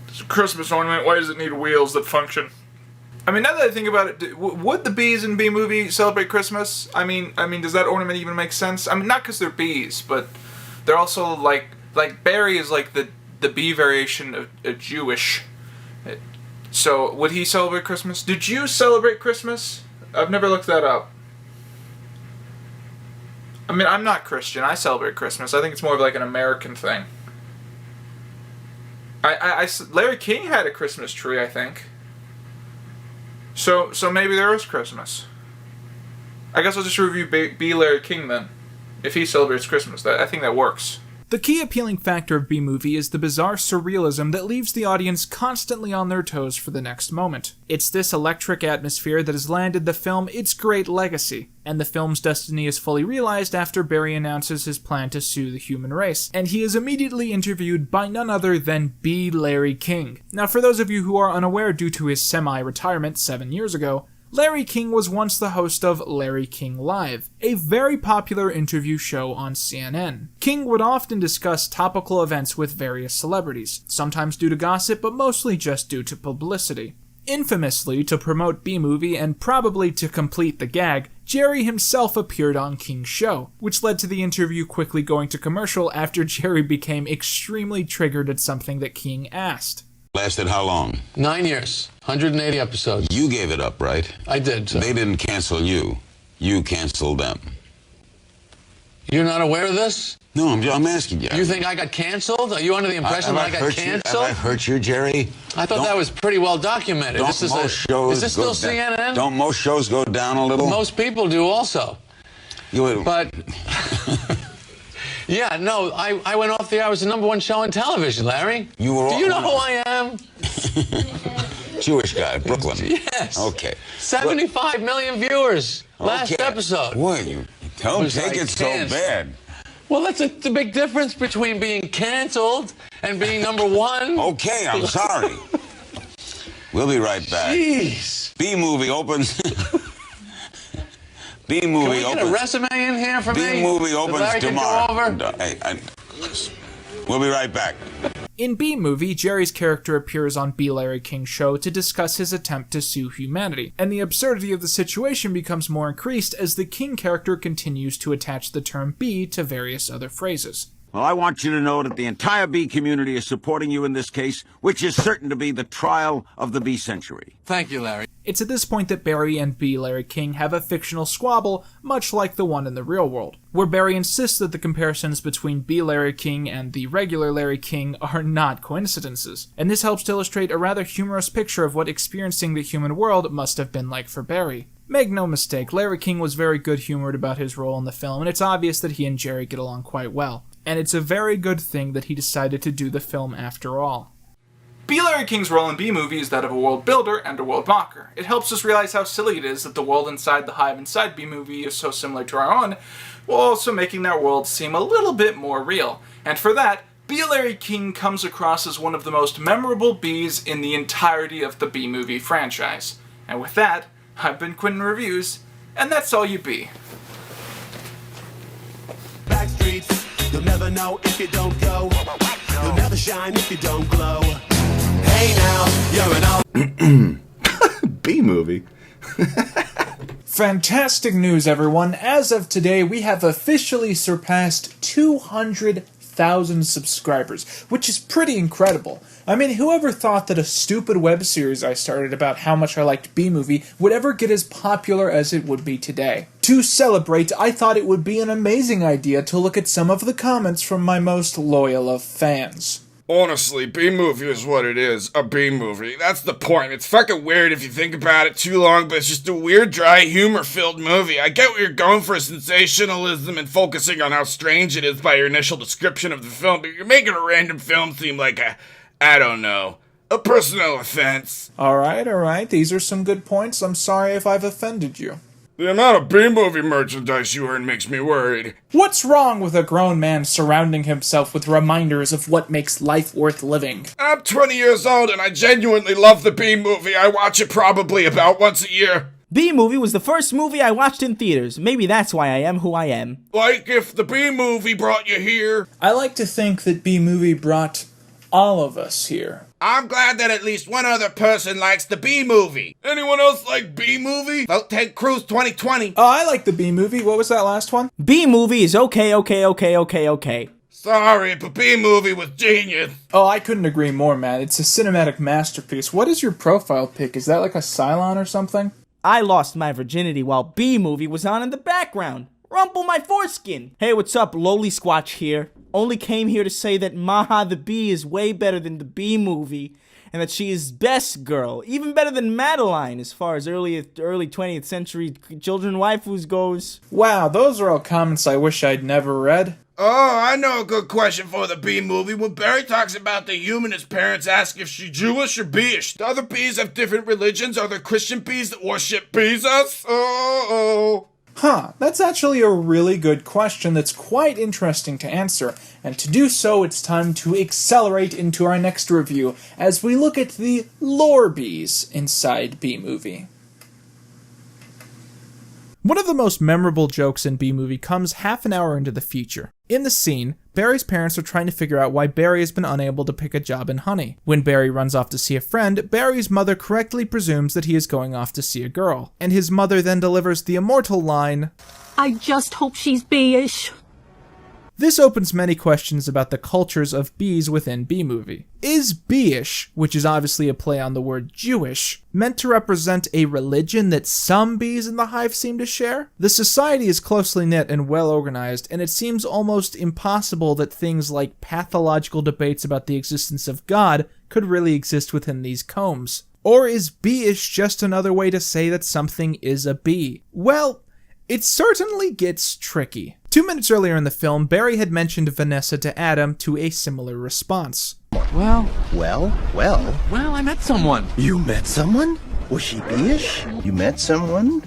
It's a Christmas ornament. Why does it need wheels that function? I mean, now that I think about it, would the bees in Bee Movie celebrate Christmas? I mean, does that ornament even make sense? I mean, not because they're bees, but they're also like Barry is like the bee variation of Jewish. So would he celebrate Christmas? Do Jews celebrate Christmas? I've never looked that up. I mean, I'm not Christian. I celebrate Christmas. I think it's more of like an American thing. Larry King had a Christmas tree, I think. So maybe there is Christmas. I guess I'll just review B. Larry King then. If he celebrates Christmas, I think that works. The key appealing factor of Bee Movie is the bizarre surrealism that leaves the audience constantly on their toes for the next moment. It's this electric atmosphere that has landed the film its great legacy, and the film's destiny is fully realized after Barry announces his plan to sue the human race, and he is immediately interviewed by none other than B. Larry King. Now, for those of you who are unaware due to his semi-retirement 7 years ago, Larry King was once the host of Larry King Live, a very popular interview show on CNN. King would often discuss topical events with various celebrities, sometimes due to gossip, but mostly just due to publicity. Infamously, to promote Bee Movie and probably to complete the gag, Jerry himself appeared on King's show, which led to the interview quickly going to commercial after Jerry became extremely triggered at something that King asked. Lasted how long? 9 years, 180 episodes. You gave it up, right? I did, sir. They didn't cancel you. You canceled them. You're not aware of this? No, I'm asking you. You think I got canceled? Are you under the impression that I got canceled? Have I hurt you, Jerry? I thought that was pretty well documented. Is this still CNN? Don't most shows go down a little? Most people do also. But... Yeah, no, I went off the air. I was the #1 show on television, Larry. Do you know who I am? Jewish guy, Brooklyn. Yes. Okay. 75 million viewers. Last episode. Boy, you don't take it so bad. Well, that's the big difference between being canceled and being #1. Okay, I'm sorry. We'll be right back. Jeez. Bee Movie opens... Bee Movie Can we get a resume in here for me? Bee Movie opens tomorrow. We'll be right back. In Bee Movie, Jerry's character appears on B. Larry King's show to discuss his attempt to sue humanity, and the absurdity of the situation becomes more increased as the King character continues to attach the term bee to various other phrases. Well, I want you to know that the entire bee community is supporting you in this case, which is certain to be the trial of the bee century. Thank you, Larry. It's at this point that Barry and B. Larry King have a fictional squabble, much like the one in the real world, where Barry insists that the comparisons between B. Larry King and the regular Larry King are not coincidences, and this helps to illustrate a rather humorous picture of what experiencing the human world must have been like for Barry. Make no mistake, Larry King was very good-humored about his role in the film, and it's obvious that he and Jerry get along quite well, and it's a very good thing that he decided to do the film after all. B. Larry King's role in Bee Movie is that of a world builder and a world mocker. It helps us realize how silly it is that the world inside the hive inside Bee Movie is so similar to our own, while also making that world seem a little bit more real. And for that, B. Larry King comes across as one of the most memorable bees in the entirety of the Bee Movie franchise. And with that, I've been Quinton Reviews, and that's all you be. Back streets, you'll never know if you don't go. You'll never shine if you don't glow. Hey now, you're an old Bee Movie. Fantastic news, everyone. As of today, we have officially surpassed 200,000 subscribers, which is pretty incredible. I mean, whoever thought that a stupid web series I started about how much I liked Bee Movie would ever get as popular as it would be today? To celebrate, I thought it would be an amazing idea to look at some of the comments from my most loyal of fans. Honestly, Bee Movie is what it is, a Bee Movie. That's the point. It's fucking weird if you think about it too long, but it's just a weird, dry, humor-filled movie. I get what you're going for, sensationalism and focusing on how strange it is by your initial description of the film, but you're making a random film seem like I don't know, a personal offense. Alright, these are some good points. I'm sorry if I've offended you. The amount of Bee Movie merchandise you earn makes me worried. What's wrong with a grown man surrounding himself with reminders of what makes life worth living? I'm 20 years old and I genuinely love the Bee Movie. I watch it probably about once a year. Bee Movie was the first movie I watched in theaters. Maybe that's why I am who I am. Like if the Bee Movie brought you here. I like to think that Bee Movie brought all of us here. I'm glad that at least one other person likes the Bee Movie. Anyone else like Bee Movie? Vote Ted Cruz 2020. Oh, I like the Bee Movie. What was that last one? Bee Movie is okay. Sorry, but Bee Movie was genius. Oh, I couldn't agree more, man. It's a cinematic masterpiece. What is your profile pic? Is that like a Cylon or something? I lost my virginity while Bee Movie was on in the background. Rumple my foreskin. Hey, what's up? Lowly Squatch here. Only came here to say that Maha the Bee is way better than the Bee Movie, and that she is best girl, even better than Madeline as far as early 20th century children waifus goes. Wow, those are all comments I wish I'd never read. Oh, I know a good question for the Bee Movie. When Barry talks about the human, his parents ask if she's Jewish or Bee-ish. Do other bees have different religions? Are there Christian bees that worship Jesus? Oh. Huh, that's actually a really good question that's quite interesting to answer, and to do so it's time to accelerate into our next review as we look at the lore bees inside Bee Movie. One of the most memorable jokes in Bee Movie comes half an hour into the future. In the scene, Barry's parents are trying to figure out why Barry has been unable to pick a job in honey. When Barry runs off to see a friend, Barry's mother correctly presumes that he is going off to see a girl, and his mother then delivers the immortal line, "I just hope she's bee-ish." This opens many questions about the cultures of bees within Bee Movie. Is bee-ish, which is obviously a play on the word Jewish, meant to represent a religion that some bees in the hive seem to share? The society is closely knit and well organized, and it seems almost impossible that things like pathological debates about the existence of God could really exist within these combs. Or is bee-ish just another way to say that something is a bee? Well, it certainly gets tricky. 2 minutes earlier in the film, Barry had mentioned Vanessa to Adam to a similar response. Well, I met someone. You met someone? Was she bee-ish? You met someone?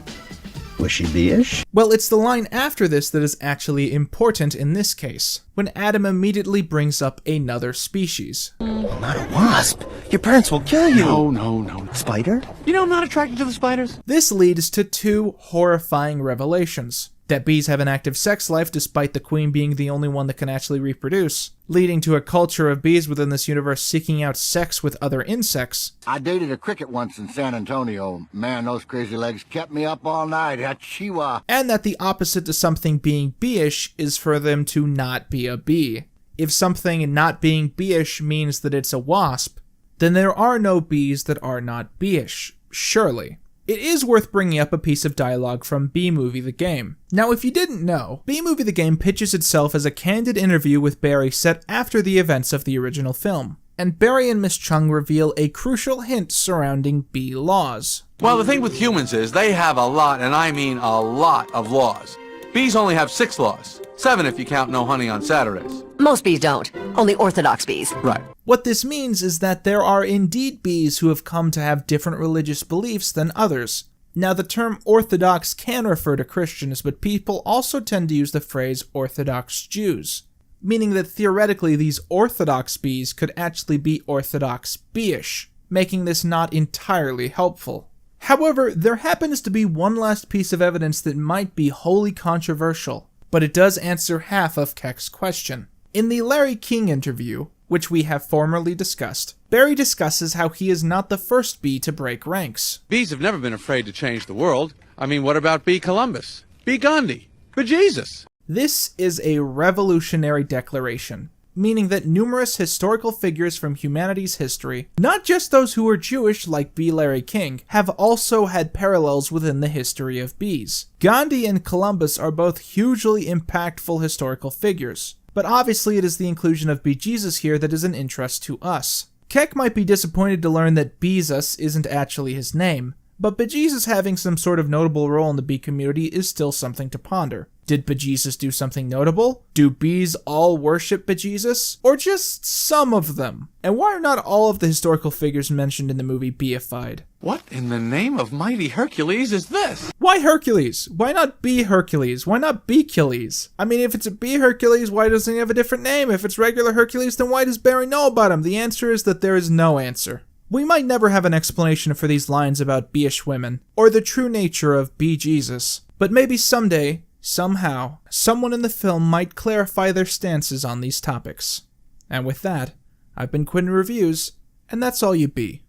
Was she bee-ish? Well, it's the line after this that is actually important in this case, when Adam immediately brings up another species. Well, not a wasp. Your parents will kill you. No. Spider? You know I'm not attracted to the spiders. This leads to 2 horrifying revelations. That bees have an active sex life despite the queen being the only one that can actually reproduce, leading to a culture of bees within this universe seeking out sex with other insects. I dated a cricket once in San Antonio. Man, those crazy legs kept me up all night. Hachiwa. And that the opposite to something being bee-ish is for them to not be a bee. If something not being bee-ish means that it's a wasp, then there are no bees that are not bee-ish, surely. It is worth bringing up a piece of dialogue from Bee Movie the game. Now, if you didn't know, Bee Movie the game pitches itself as a candid interview with Barry set after the events of the original film. And Barry and Miss Chung reveal a crucial hint surrounding bee laws. Well, the thing with humans is they have a lot, and I mean a lot, of laws. Bees only have 6 laws. 7 if you count no honey on Saturdays. Most bees don't. Only orthodox bees. Right. What this means is that there are indeed bees who have come to have different religious beliefs than others. Now, the term orthodox can refer to Christians, but people also tend to use the phrase Orthodox Jews, meaning that theoretically these orthodox bees could actually be orthodox bee-ish, making this not entirely helpful. However, there happens to be one last piece of evidence that might be wholly controversial, but it does answer half of Keck's question. In the Larry King interview, which we have formerly discussed, Barry discusses how he is not the first bee to break ranks. Bees have never been afraid to change the world. I mean, what about Bee Columbus? Bee Gandhi? Bejesus? This is a revolutionary declaration, meaning that numerous historical figures from humanity's history, not just those who were Jewish like B. Larry King, have also had parallels within the history of bees. Gandhi and Columbus are both hugely impactful historical figures, but obviously it is the inclusion of Bejesus here that is an interest to us. Keck might be disappointed to learn that Bejesus isn't actually his name, but Bejesus having some sort of notable role in the bee community is still something to ponder. Did Bejesus do something notable? Do bees all worship Bejesus? Or just some of them? And why are not all of the historical figures mentioned in the movie beified? What in the name of mighty Hercules is this? Why Hercules? Why not Bee Hercules? Why not Beechcules? I mean, if it's a Bee Hercules, why doesn't he have a different name? If it's regular Hercules, then why does Barry know about him? The answer is that there is no answer. We might never have an explanation for these lines about bee-ish women, or the true nature of Bejesus, but maybe someday, somehow, someone in the film might clarify their stances on these topics. And with that, I've been Quinton Reviews, and that's all you be.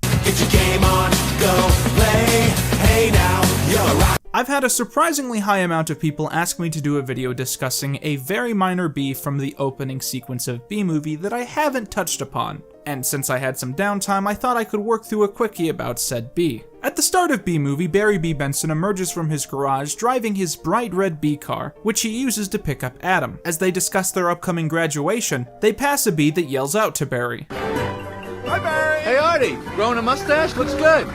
Get your game on, go play. Hey now, you're rock. I've had a surprisingly high amount of people ask me to do a video discussing a very minor bee from the opening sequence of Bee Movie that I haven't touched upon. And since I had some downtime, I thought I could work through a quickie about said bee. At the start of Bee Movie, Barry B. Benson emerges from his garage driving his bright red bee car, which he uses to pick up Adam. As they discuss their upcoming graduation, they pass a bee that yells out to Barry. Hi, Barry! Hey, Arty! Growing a mustache? Looks good.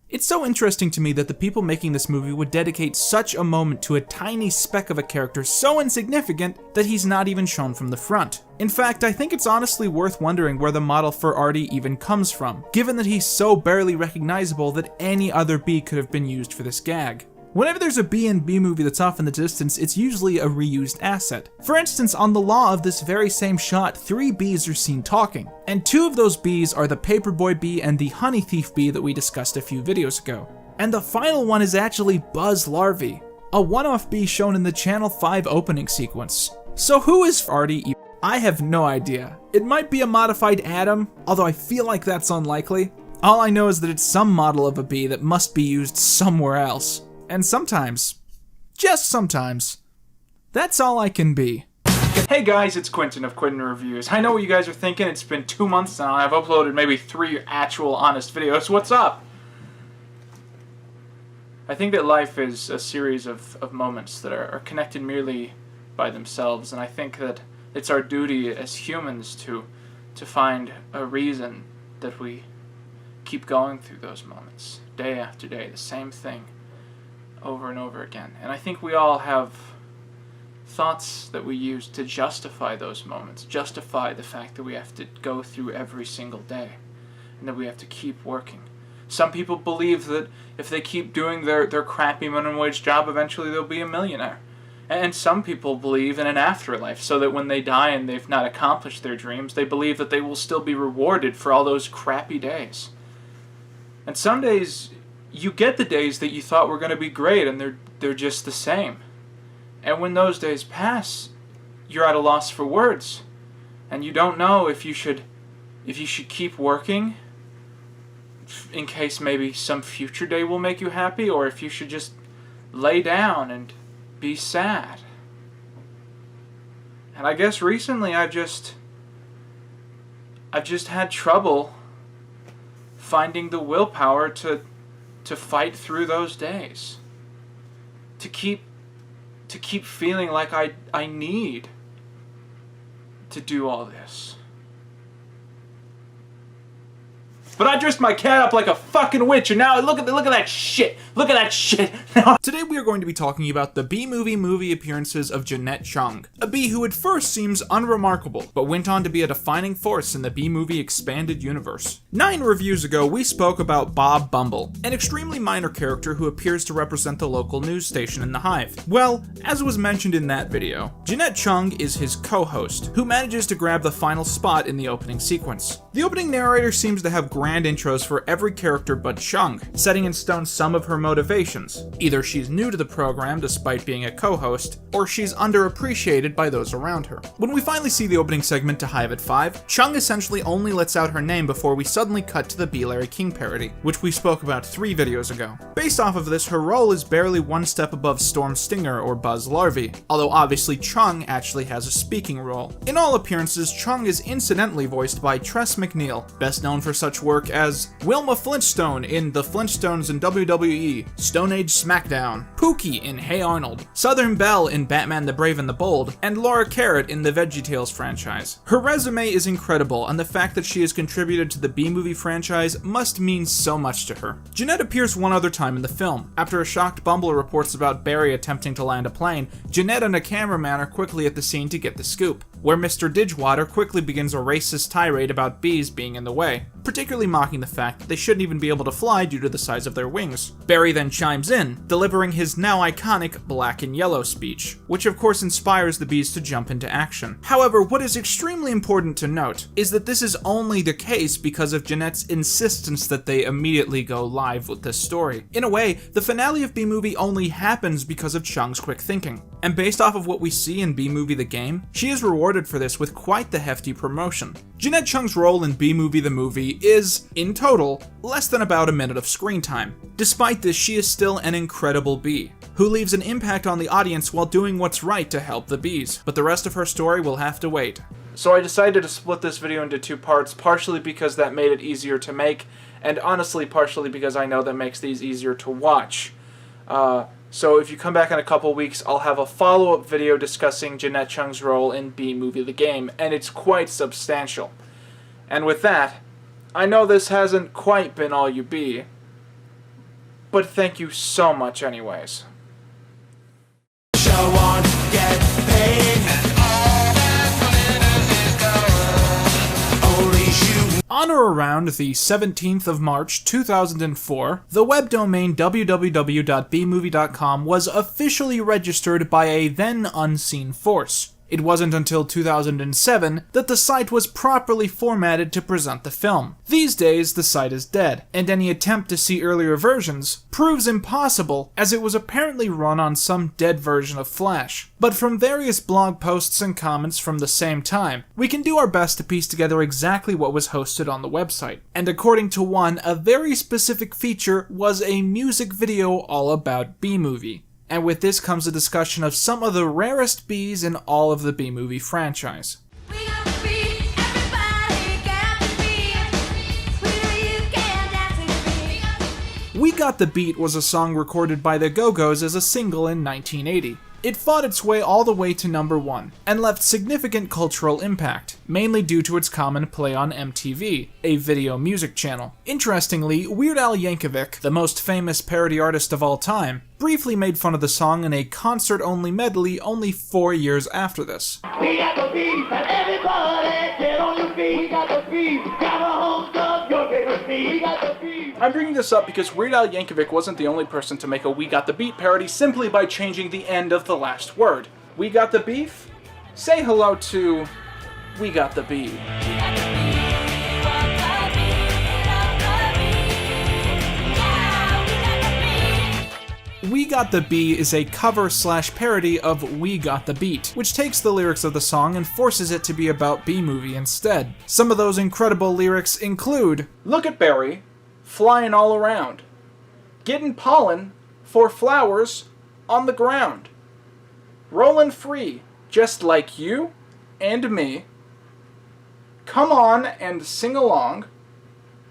It's so interesting to me that the people making this movie would dedicate such a moment to a tiny speck of a character so insignificant that he's not even shown from the front. In fact, I think it's honestly worth wondering where the model for Arty even comes from, given that he's so barely recognizable that any other bee could have been used for this gag. Whenever there's a Bee and Bee movie that's off in the distance, it's usually a reused asset. For instance, on the law of this very same shot, 3 bees are seen talking, and 2 of those bees are the paperboy bee and the honey thief bee that we discussed a few videos ago. And the final one is actually Buzz Larvae, a one-off bee shown in the Channel 5 opening sequence. So who is Arty? I have no idea. It might be a modified Adam, although I feel like that's unlikely. All I know is that it's some model of a bee that must be used somewhere else. And sometimes, just sometimes, that's all I can be. Hey guys, it's Quinton of Quinton Reviews. I know what you guys are thinking. It's been 2 months now, and I've uploaded maybe 3 actual honest videos. What's up? I think that life is a series of moments that are connected merely by themselves, and I think that it's our duty as humans to find a reason that we keep going through those moments, day after day, the same thing, over and over again. And I think we all have thoughts that we use to justify those moments, justify the fact that we have to go through every single day, and that we have to keep working. Some people believe that if they keep doing their crappy minimum wage job, eventually they'll be a millionaire. And some people believe in an afterlife, so that when they die and they've not accomplished their dreams, they believe that they will still be rewarded for all those crappy days. And some days, you get the days that you thought were going to be great, and they're just the same. And when those days pass, you're at a loss for words, and you don't know if you should keep working in case maybe some future day will make you happy, or if you should just lay down and be sad. And I guess recently I've just had trouble finding the willpower to to fight through those days. To keep feeling like I need to do all this. But I dressed my cat up like a fucking witch, and now look at that shit. Look at that shit. Today we are going to be talking about the Bee movie appearances of Janette Chung, a bee who at first seems unremarkable, but went on to be a defining force in the Bee movie expanded universe. 9 reviews ago, we spoke about Bob Bumble, an extremely minor character who appears to represent the local news station in the Hive. Well, as was mentioned in that video, Janette Chung is his co-host, who manages to grab the final spot in the opening sequence. The opening narrator seems to have grand intros for every character but Chung, setting in stone some of her motivations. Either she's new to the program despite being a co-host, or she's underappreciated by those around her. When we finally see the opening segment to Hive at 5, Chung essentially only lets out her name before we suddenly cut to the Be Larry King parody, which we spoke about 3 videos ago. Based off of this, her role is barely one step above Storm Stinger or Buzz Larvey, although obviously Chung actually has a speaking role. In all appearances, Chung is incidentally voiced by Tress MacNeille, best known for such work as Wilma Flintstone in The Flintstones in WWE, Stone Age SmackDown, Pookie in Hey Arnold, Southern Belle in Batman the Brave and the Bold, and Laura Carrot in the VeggieTales franchise. Her resume is incredible, and the fact that she has contributed to the Bee Movie franchise must mean so much to her. Janette appears one other time in the film. After a shocked Bumble reports about Barry attempting to land a plane, Janette and a cameraman are quickly at the scene to get the scoop, where Mr. Didgewater quickly begins a racist tirade about bees being in the way, particularly mocking the fact that they shouldn't even be able to fly due to the size of their wings. Barry then chimes in, delivering his now iconic black and yellow speech, which of course inspires the bees to jump into action. However, what is extremely important to note is that this is only the case because of Janette's insistence that they immediately go live with this story. In a way, the finale of Bee Movie only happens because of Chung's quick thinking. And based off of what we see in Bee Movie the game, she is rewarded for this with quite the hefty promotion. Janette Chung's role in Bee Movie the movie is, in total, less than about a minute of screen time. Despite this, she is still an incredible bee, who leaves an impact on the audience while doing what's right to help the bees, but the rest of her story will have to wait. So I decided to split this video into 2 parts, partially because that made it easier to make, and honestly partially because I know that makes these easier to watch. So if you come back in a couple weeks, I'll have a follow-up video discussing Janette Chung's role in Bee Movie the game, and it's quite substantial. And with that, I know this hasn't quite been all you be, but thank you so much anyways. Show on, get paid. On or around the 17th of March 2004, the web domain www.bmovie.com was officially registered by a then unseen force. It wasn't until 2007 that the site was properly formatted to present the film. These days, the site is dead, and any attempt to see earlier versions proves impossible, as it was apparently run on some dead version of Flash. But from various blog posts and comments from the same time, we can do our best to piece together exactly what was hosted on the website. And according to one, a very specific feature was a music video all about Bee Movie. And with this comes a discussion of some of the rarest bees in all of the Bee Movie franchise. We Got the Beat was a song recorded by the Go-Go's as a single in 1980. It fought its way all the way to number 1, and left significant cultural impact, mainly due to its common play on MTV, a video music channel. Interestingly, Weird Al Yankovic, the most famous parody artist of all time, briefly made fun of the song in a concert-only medley only 4 years after this. We got the beef, and everybody get on your feet. We got the beef, got a hold of your favorite beef. We got the beef. I'm bringing this up because Weird Al Yankovic wasn't the only person to make a We Got the Beat parody simply by changing the end of the last word. We got the beef? Say hello to We Got the Bee. We Got the Bee is a cover/parody of We Got the Beat, which takes the lyrics of the song and forces it to be about Bee Movie instead. Some of those incredible lyrics include, "Look at Barry, flying all around, getting pollen for flowers on the ground, rolling free, just like you and me, come on and sing along,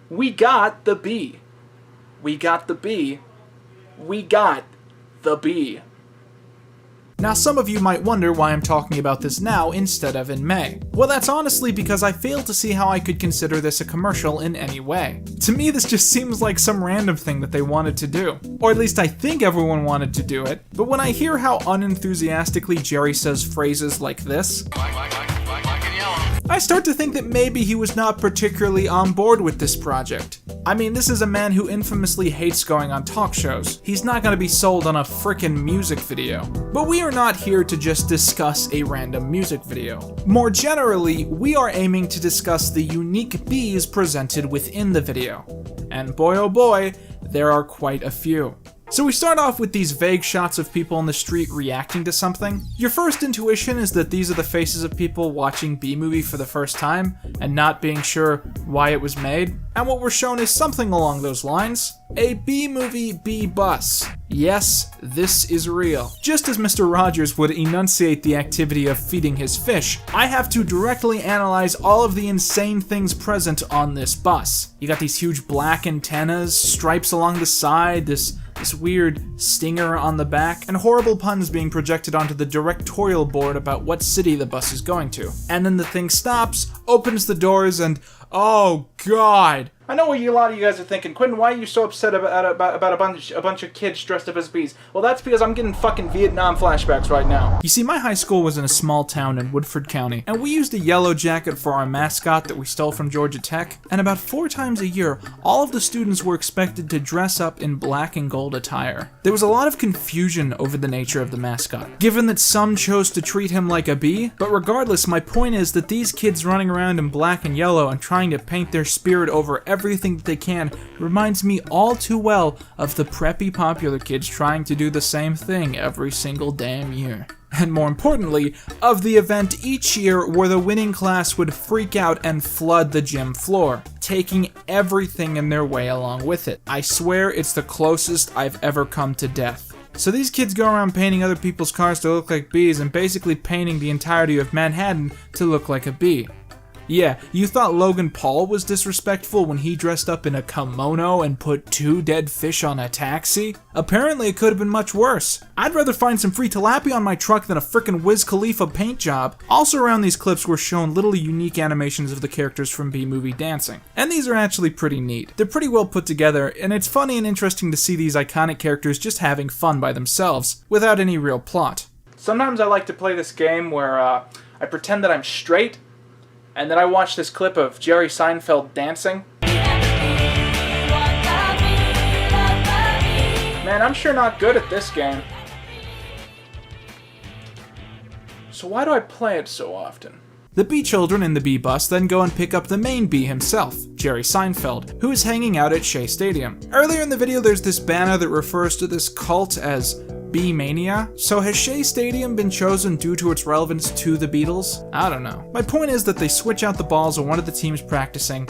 we got the bee, We got the bee. We got the bee. Now some of you might wonder why I'm talking about this now instead of in May. Well, that's honestly because I failed to see how I could consider this a commercial in any way. To me, this just seems like some random thing that they wanted to do. Or at least I think everyone wanted to do it. But when I hear how unenthusiastically Jerry says phrases like this, I start to think that maybe he was not particularly on board with this project. I mean, this is a man who infamously hates going on talk shows. He's not gonna be sold on a frickin' music video. But we are not here to just discuss a random music video. More generally, we are aiming to discuss the unique bees presented within the video. And boy oh boy, there are quite a few. So we start off with these vague shots of people on the street reacting to something. Your first intuition is that these are the faces of people watching Bee Movie for the first time and not being sure why it was made. And what we're shown is something along those lines. A Bee Movie bee bus. Yes, this is real. Just as Mr. Rogers would enunciate the activity of feeding his fish, I have to directly analyze all of the insane things present on this bus. You got these huge black antennas, stripes along the side, this weird stinger on the back, and horrible puns being projected onto the directorial board about what city the bus is going to. And then the thing stops, opens the doors, and oh god! I know what a lot of you guys are thinking. Quinton, why are you so upset about a bunch of kids dressed up as bees? Well, that's because I'm getting fucking Vietnam flashbacks right now. You see, my high school was in a small town in Woodford County, and we used a yellow jacket for our mascot that we stole from Georgia Tech, and about 4 times a year, all of the students were expected to dress up in black and gold attire. There was a lot of confusion over the nature of the mascot, given that some chose to treat him like a bee, but regardless, my point is that these kids running around in black and yellow and trying to paint their spirit over everything that they can reminds me all too well of the preppy popular kids trying to do the same thing every single damn year. And more importantly, of the event each year where the winning class would freak out and flood the gym floor, taking everything in their way along with it. I swear it's the closest I've ever come to death. So these kids go around painting other people's cars to look like bees and basically painting the entirety of Manhattan to look like a bee. Yeah, you thought Logan Paul was disrespectful when he dressed up in a kimono and put 2 dead fish on a taxi? Apparently it could have been much worse. I'd rather find some free tilapia on my truck than a frickin' Wiz Khalifa paint job. Also around these clips were shown little unique animations of the characters from Bee Movie dancing. And these are actually pretty neat. They're pretty well put together, and it's funny and interesting to see these iconic characters just having fun by themselves, without any real plot. Sometimes I like to play this game where I pretend that I'm straight, and then I watch this clip of Jerry Seinfeld dancing. Man, I'm sure not good at this game. So why do I play it so often? The bee children in the bee bus then go and pick up the main bee himself, Jerry Seinfeld, who is hanging out at Shea Stadium. Earlier in the video there's this banner that refers to this cult as Bee Mania. So has Shea Stadium been chosen due to its relevance to the Beatles? I don't know. My point is that they switch out the balls of one of the teams practicing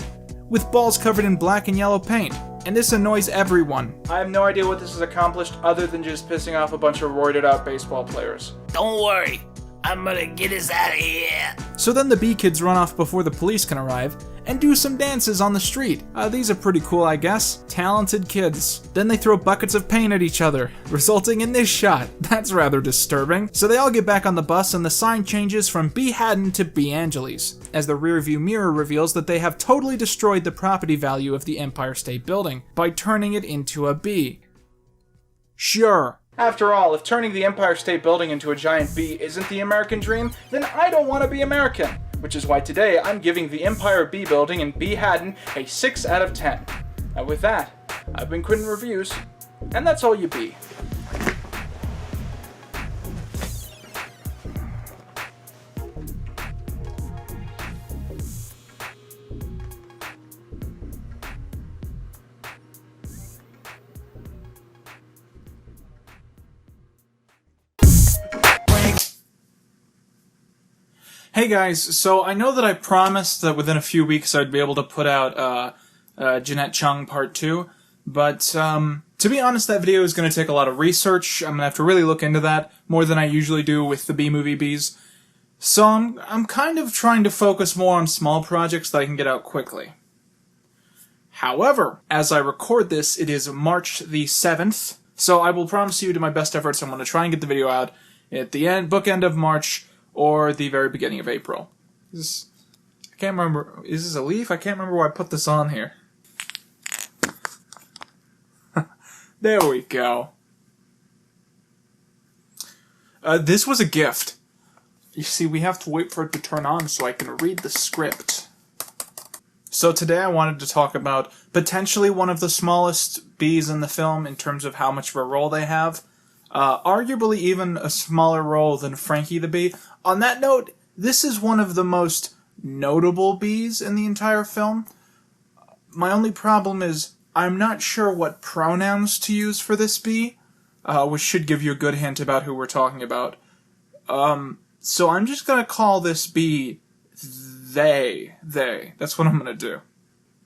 with balls covered in black and yellow paint, and this annoys everyone. I have no idea what this has accomplished other than just pissing off a bunch of roided out baseball players. Don't worry, I'm gonna get us out of here. So then the bee kids run off before the police can arrive and do some dances on the street. These are pretty cool, I guess. Talented kids. Then they throw buckets of paint at each other, resulting in this shot. That's rather disturbing. So they all get back on the bus and the sign changes from Bee Haddon to Bee Angeles, as the rearview mirror reveals that they have totally destroyed the property value of the Empire State Building by turning it into a bee. Sure. After all, if turning the Empire State Building into a giant bee isn't the American dream, then I don't want to be American. Which is why today I'm giving the Empire Bee Building in Bee Haddon a 6 out of 10. And with that, I've been Quinton Reviews, and that's all you be. Hey guys, so I know that I promised that within a few weeks I'd be able to put out Janette Chung Part 2, but to be honest, that video is going to take a lot of research. I'm going to have to really look into that, more than I usually do with the Bee Movie bees. So I'm kind of trying to focus more on small projects that I can get out quickly. However, as I record this, it is March the 7th, so I will promise you to my best efforts I'm going to try and get the video out at the bookend of March or the very beginning of April. I can't remember. Is this a leaf? I can't remember why I put this on here. There we go. This was a gift. You see, we have to wait for it to turn on so I can read the script. So today I wanted to talk about potentially one of the smallest bees in the film in terms of how much of a role they have. Arguably even a smaller role than Frankie the bee. On that note, this is one of the most notable bees in the entire film. My only problem is I'm not sure what pronouns to use for this bee, which should give you a good hint about who we're talking about. So I'm just gonna call this bee they. That's what I'm gonna do.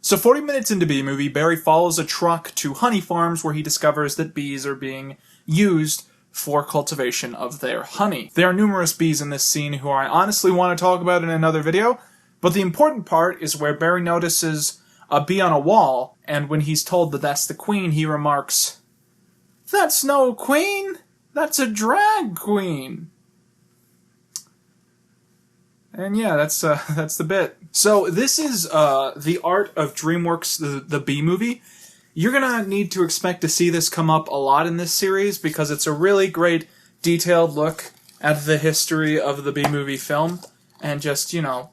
So 40 minutes into Bee Movie, Barry follows a truck to honey farms where he discovers that bees are being used for cultivation of their honey. There are numerous bees in this scene who I honestly want to talk about in another video, but the important part is where Barry notices a bee on a wall, and when he's told that that's the queen, he remarks, "That's no queen, that's a drag queen." And yeah, that's the bit. So this is the art of DreamWorks, the Bee Movie. You're gonna need to expect to see this come up a lot in this series because it's a really great detailed look at the history of the Bee Movie film and just, you know,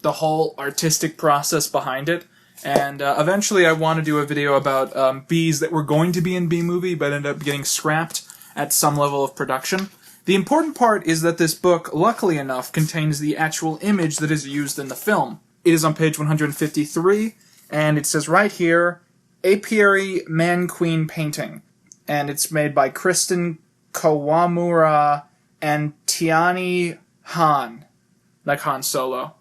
the whole artistic process behind it. And eventually I want to do a video about bees that were going to be in Bee Movie but ended up getting scrapped at some level of production. The important part is that this book, luckily enough, contains the actual image that is used in the film. It is on page 153, and it says right here, Apiary Man-Queen Painting. And it's made by Kristen Kawamura and Tiani Han, like Han Solo.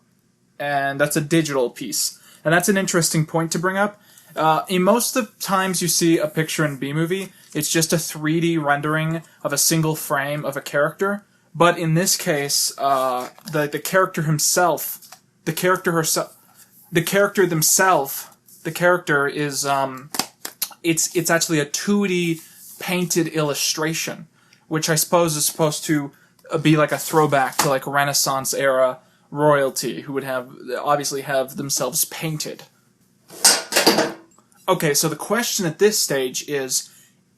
And that's a digital piece. And that's an interesting point to bring up. In most of the times you see a picture in Bee Movie, it's just a 3D rendering of a single frame of a character. But in this case, the character himself, the character is, it's actually a 2D painted illustration, which I suppose is supposed to be like a throwback to like Renaissance era royalty, who would obviously have themselves painted. Okay, so the question at this stage is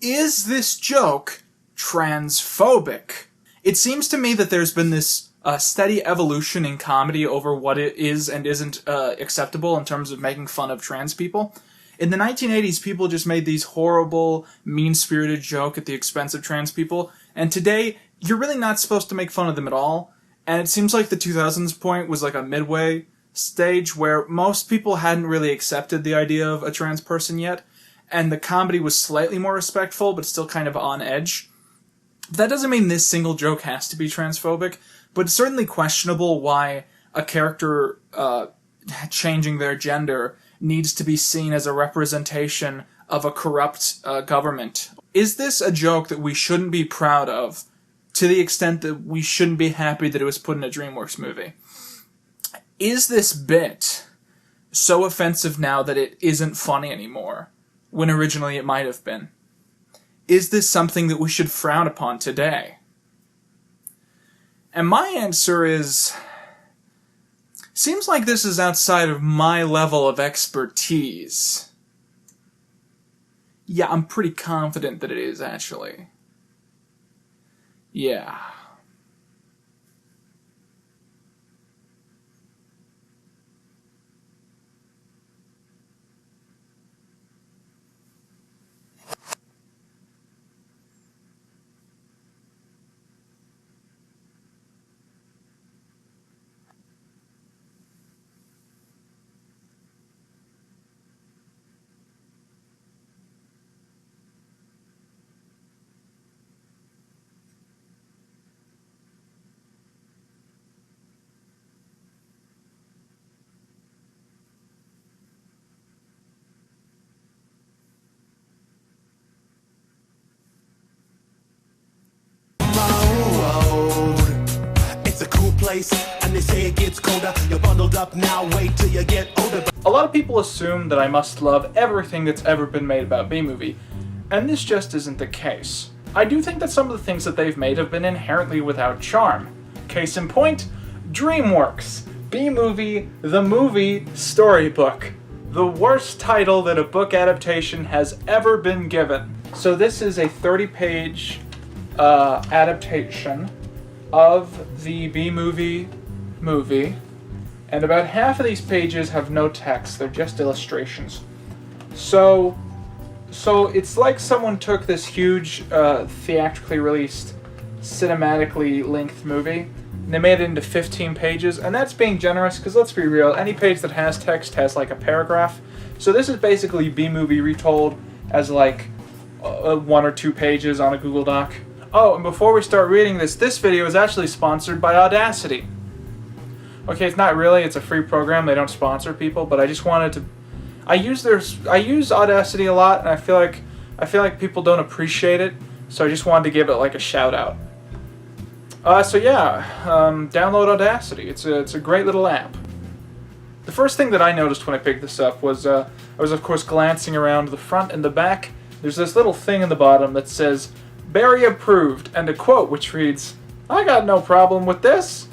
this joke transphobic? It seems to me that there's been this steady evolution in comedy over what it is and isn't acceptable in terms of making fun of trans people. In the 1980s, people just made these horrible, mean-spirited jokes at the expense of trans people, and today, you're really not supposed to make fun of them at all, and it seems like the 2000s point was like a midway stage where most people hadn't really accepted the idea of a trans person yet, and the comedy was slightly more respectful, but still kind of on edge. That doesn't mean this single joke has to be transphobic, but it's certainly questionable why a character changing their gender needs to be seen as a representation of a corrupt government. Is this a joke that we shouldn't be proud of, to the extent that we shouldn't be happy that it was put in a DreamWorks movie? Is this bit so offensive now that it isn't funny anymore, when originally it might have been? Is this something that we should frown upon today? And my answer is, seems like this is outside of my level of expertise. Yeah, I'm pretty confident that it is, actually. Yeah. place. And they say it gets colder. You're bundled up now, wait till you get older. A lot of people assume that I must love everything that's ever been made about Bee Movie, and this just isn't the case. I do think that some of the things that they've made have been inherently without charm. Case in point, DreamWorks, Bee Movie, the movie, storybook. The worst title that a book adaptation has ever been given. So this is a 30-page adaptation of the Bee Movie movie, and about half of these pages have no text, they're just illustrations. So it's like someone took this huge, theatrically released, cinematically linked movie, and they made it into 15 pages, and that's being generous, because let's be real, any page that has text has like a paragraph. So this is basically Bee Movie retold as like 1 or 2 pages on a Google Doc. Oh, and before we start reading this video is actually sponsored by Audacity. Okay, it's not really, it's a free program, they don't sponsor people, but I just wanted to... I use Audacity a lot, and I feel like people don't appreciate it, so I just wanted to give it like a shout out. So yeah, download Audacity. It's a great little app. The first thing that I noticed when I picked this up was I was of course glancing around the front and the back. There's this little thing in the bottom that says "Barry approved" and a quote which reads, "I got no problem with this."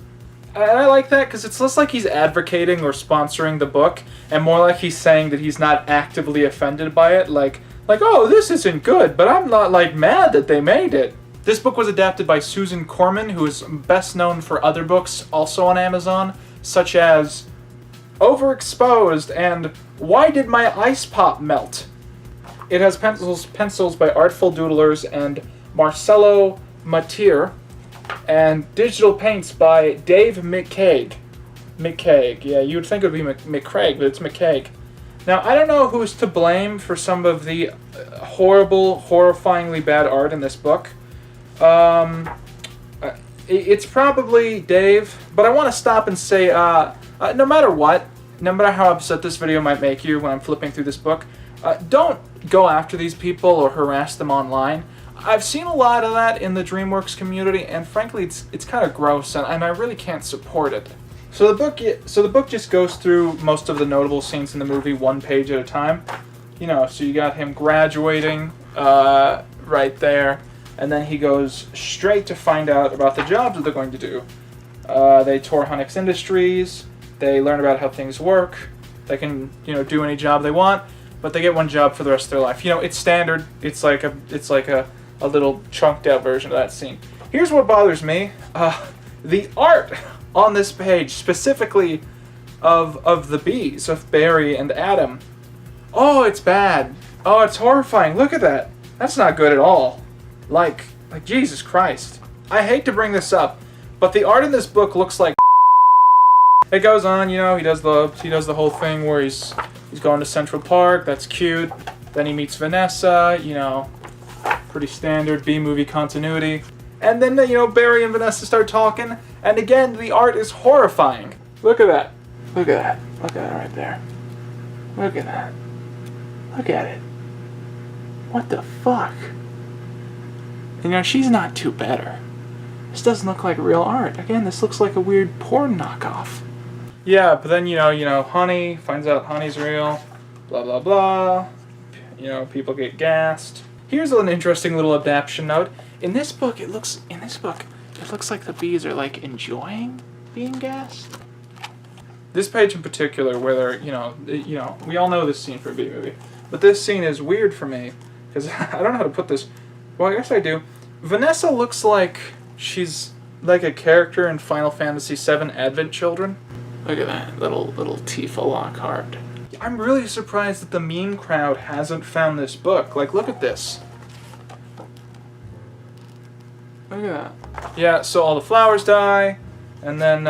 And I like that because it's less like he's advocating or sponsoring the book, and more like he's saying that he's not actively offended by it, like, oh, this isn't good, but I'm not, like, mad that they made it. This book was adapted by Susan Corman, who is best known for other books also on Amazon, such as Overexposed and Why Did My Ice Pop Melt? It has pencils by Artful Doodlers and Marcelo Matier, and digital paints by Dave McCaig. Yeah, you would think it would be McCraig, but it's McCaig. Now, I don't know who's to blame for some of the horrible, horrifyingly bad art in this book. It's probably Dave, but I want to stop and say, no matter what, no matter how upset this video might make you when I'm flipping through this book, don't go after these people or harass them online. I've seen a lot of that in the DreamWorks community, and frankly, it's kind of gross, and I really can't support it. So the book just goes through most of the notable scenes in the movie, 1 page at a time. You know, so you got him graduating right there, and then he goes straight to find out about the jobs that they're going to do. They tour Hunnick's Industries. They learn about how things work. They can, do any job they want, but they get 1 job for the rest of their life. It's standard. It's like a little chunked out version of that scene. Here's what bothers me. The art on this page, specifically of the bees, of Barry and Adam. Oh, it's bad. Oh, it's horrifying. Look at that. That's not good at all. Like Jesus Christ. I hate to bring this up, but the art in this book looks like it goes on, he does the whole thing where he's going to Central Park. That's cute. Then he meets Vanessa, pretty standard Bee Movie continuity. And then, Barry and Vanessa start talking, and again, the art is horrifying. Look at that. Look at that. Look at that right there. Look at that. Look at it. What the fuck? She's not too better. This doesn't look like real art. Again, this looks like a weird porn knockoff. Yeah, but then, Honey, finds out Honey's real. Blah, blah, blah. People get gassed. Here's an interesting little adaptation note. In this book, it looks like the bees are enjoying being gassed. This page in particular, where they're, we all know this scene for a Bee Movie, but this scene is weird for me because I don't know how to put this. Well, I guess I do. Vanessa looks like she's like a character in Final Fantasy VII Advent Children. Look at that little Tifa Lockhart. I'm really surprised that the meme crowd hasn't found this book. Look at this. Look at that. Yeah, so all the flowers die, and then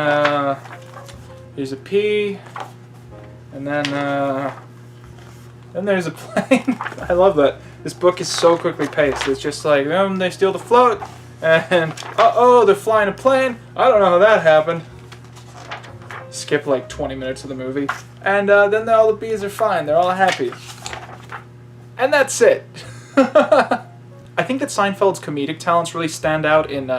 here's a pea, and then there's a plane. I love that. This book is so quickly paced. It's just like, they steal the float, and they're flying a plane. I don't know how that happened. Skip 20 minutes of the movie, and then all the bees are fine. They're all happy, and that's it. I think that Seinfeld's comedic talents really stand out in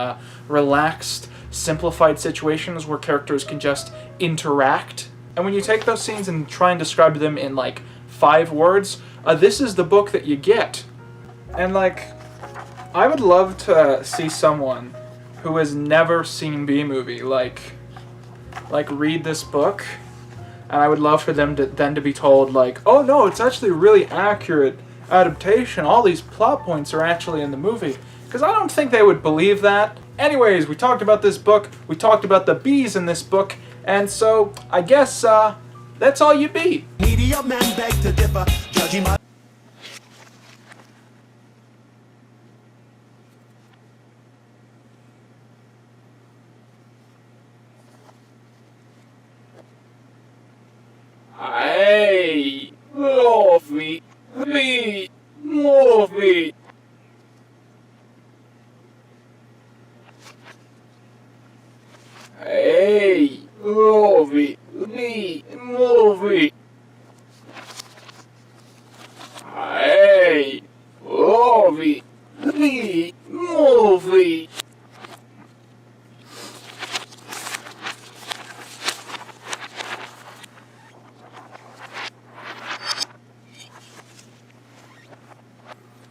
relaxed, simplified situations where characters can just interact. And when you take those scenes and try and describe them in like 5 words, this is the book that you get. And like, I would love to see someone who has never seen Bee Movie like read this book, and I would love for them to then to be told like, oh no, it's actually a really accurate adaptation. All these plot points are actually in the movie. Because I don't think they would believe that. Anyways, we talked about this book, we talked about the bees in this book, and so I guess that's all you be. Media men beg to differ, judging my... Hey, movie, Bee Movie. Hey, movie, Bee Movie. Hey, movie, Bee Movie.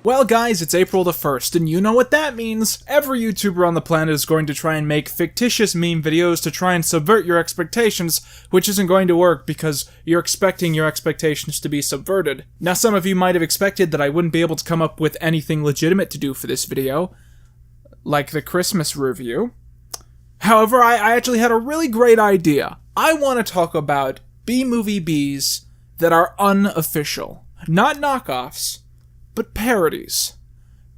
Well guys, it's April the 1st, and you know what that means. Every YouTuber on the planet is going to try and make fictitious meme videos to try and subvert your expectations, which isn't going to work because you're expecting your expectations to be subverted. Now some of you might have expected that I wouldn't be able to come up with anything legitimate to do for this video, like the Christmas review. However, I actually had a really great idea. I want to talk about Bee Movie bees that are unofficial. Not knockoffs, but parodies.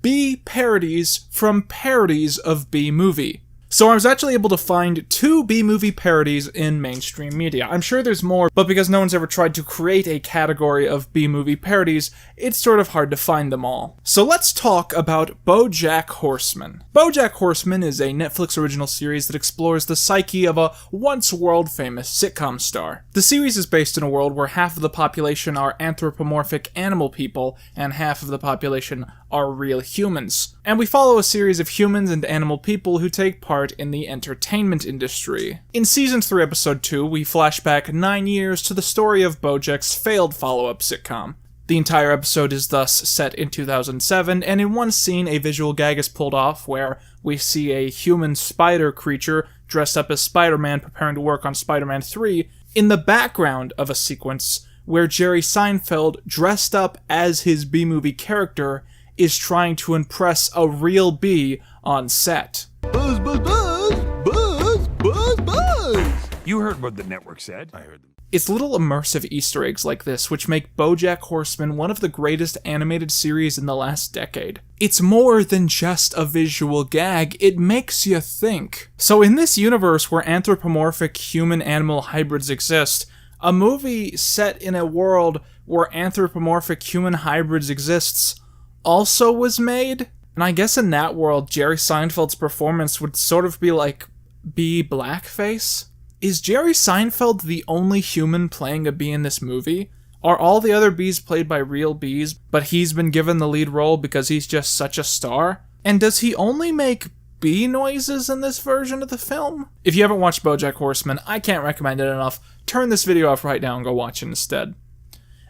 Bee parodies from parodies of Bee Movie. So I was actually able to find 2 Bee Movie parodies in mainstream media. I'm sure there's more, but because no one's ever tried to create a category of Bee Movie parodies, it's sort of hard to find them all. So let's talk about BoJack Horseman. BoJack Horseman is a Netflix original series that explores the psyche of a once world-famous sitcom star. The series is based in a world where half of the population are anthropomorphic animal people, and half of the population are real humans. And we follow a series of humans and animal people who take part in the entertainment industry. In Season 3, Episode 2, we flash back 9 years to the story of BoJack's failed follow-up sitcom. The entire episode is thus set in 2007, and in one scene a visual gag is pulled off where we see a human spider creature dressed up as Spider-Man preparing to work on Spider-Man 3 in the background of a sequence where Jerry Seinfeld, dressed up as his Bee Movie character, is trying to impress a real bee on set. Buzz, buzz, buzz! Buzz, buzz, buzz! You heard what the network said. I heard them. It's little immersive Easter eggs like this which make BoJack Horseman one of the greatest animated series in the last decade. It's more than just a visual gag, it makes you think. So in this universe where anthropomorphic human-animal hybrids exist, a movie set in a world where anthropomorphic human hybrids exists also was made? And I guess in that world, Jerry Seinfeld's performance would sort of be like bee blackface? Is Jerry Seinfeld the only human playing a bee in this movie? Are all the other bees played by real bees, but he's been given the lead role because he's just such a star? And does he only make bee noises in this version of the film? If you haven't watched BoJack Horseman, I can't recommend it enough. Turn this video off right now and go watch it instead.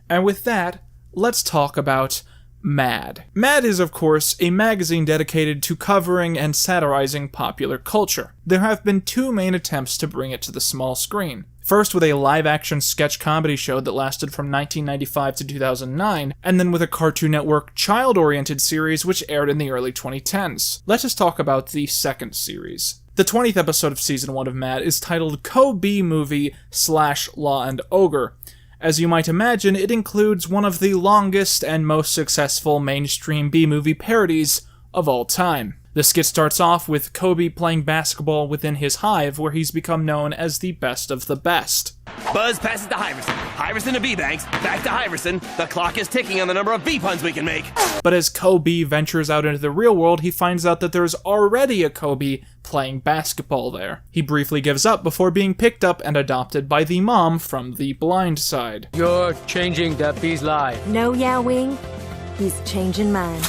And with that, let's talk about Mad. Mad is, of course, a magazine dedicated to covering and satirizing popular culture. There have been 2 main attempts to bring it to the small screen. First with a live-action sketch comedy show that lasted from 1995 to 2009, and then with a Cartoon Network child-oriented series which aired in the early 2010s. Let's just talk about the second series. The 20th episode of Season 1 of Mad is titled Bee Movie / Law and Ogre. As you might imagine, it includes one of the longest and most successful mainstream Bee Movie parodies of all time. The skit starts off with Kobe playing basketball within his hive, where he's become known as the best of the best. Buzz passes to Hiverson. Hiverson to B-Banks. Back to Hiverson. The clock is ticking on the number of B-puns we can make. But as Kobe ventures out into the real world, he finds out that there's already a Kobe playing basketball there. He briefly gives up before being picked up and adopted by the mom from The Blind Side. You're changing that bee's life. No, Yao Wing. He's changing mine.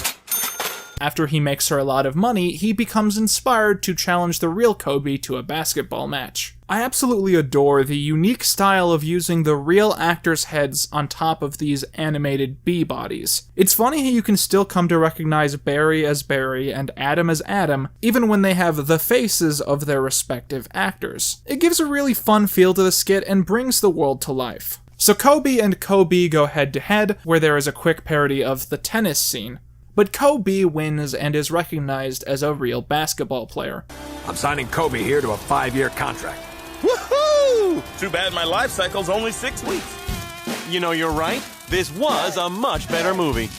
After he makes her a lot of money, he becomes inspired to challenge the real Kobe to a basketball match. I absolutely adore the unique style of using the real actors' heads on top of these animated bee bodies. It's funny how you can still come to recognize Barry as Barry and Adam as Adam, even when they have the faces of their respective actors. It gives a really fun feel to the skit and brings the world to life. So Kobe and Kobe go head to head, where there is a quick parody of the tennis scene. But Kobe wins and is recognized as a real basketball player. I'm signing Kobe here to a 5-year contract. Woohoo! Too bad my life cycle's only 6 weeks. You know, you're right. This was a much better movie.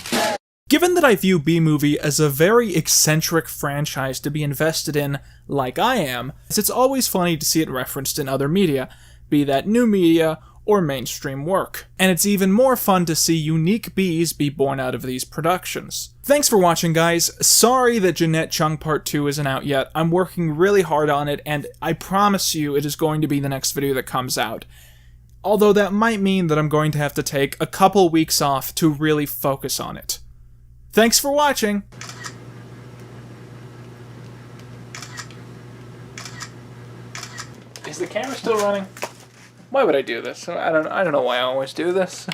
Given that I view Bee Movie as a very eccentric franchise to be invested in, like I am, it's always funny to see it referenced in other media, be that new media or mainstream work. And it's even more fun to see unique bees be born out of these productions. Thanks for watching, guys. Sorry that Janette Chung Part 2 isn't out yet. I'm working really hard on it, and I promise you it is going to be the next video that comes out. Although that might mean that I'm going to have to take a couple weeks off to really focus on it. Thanks for watching! Is the camera still running? Why would I do this? I don't know why I always do this.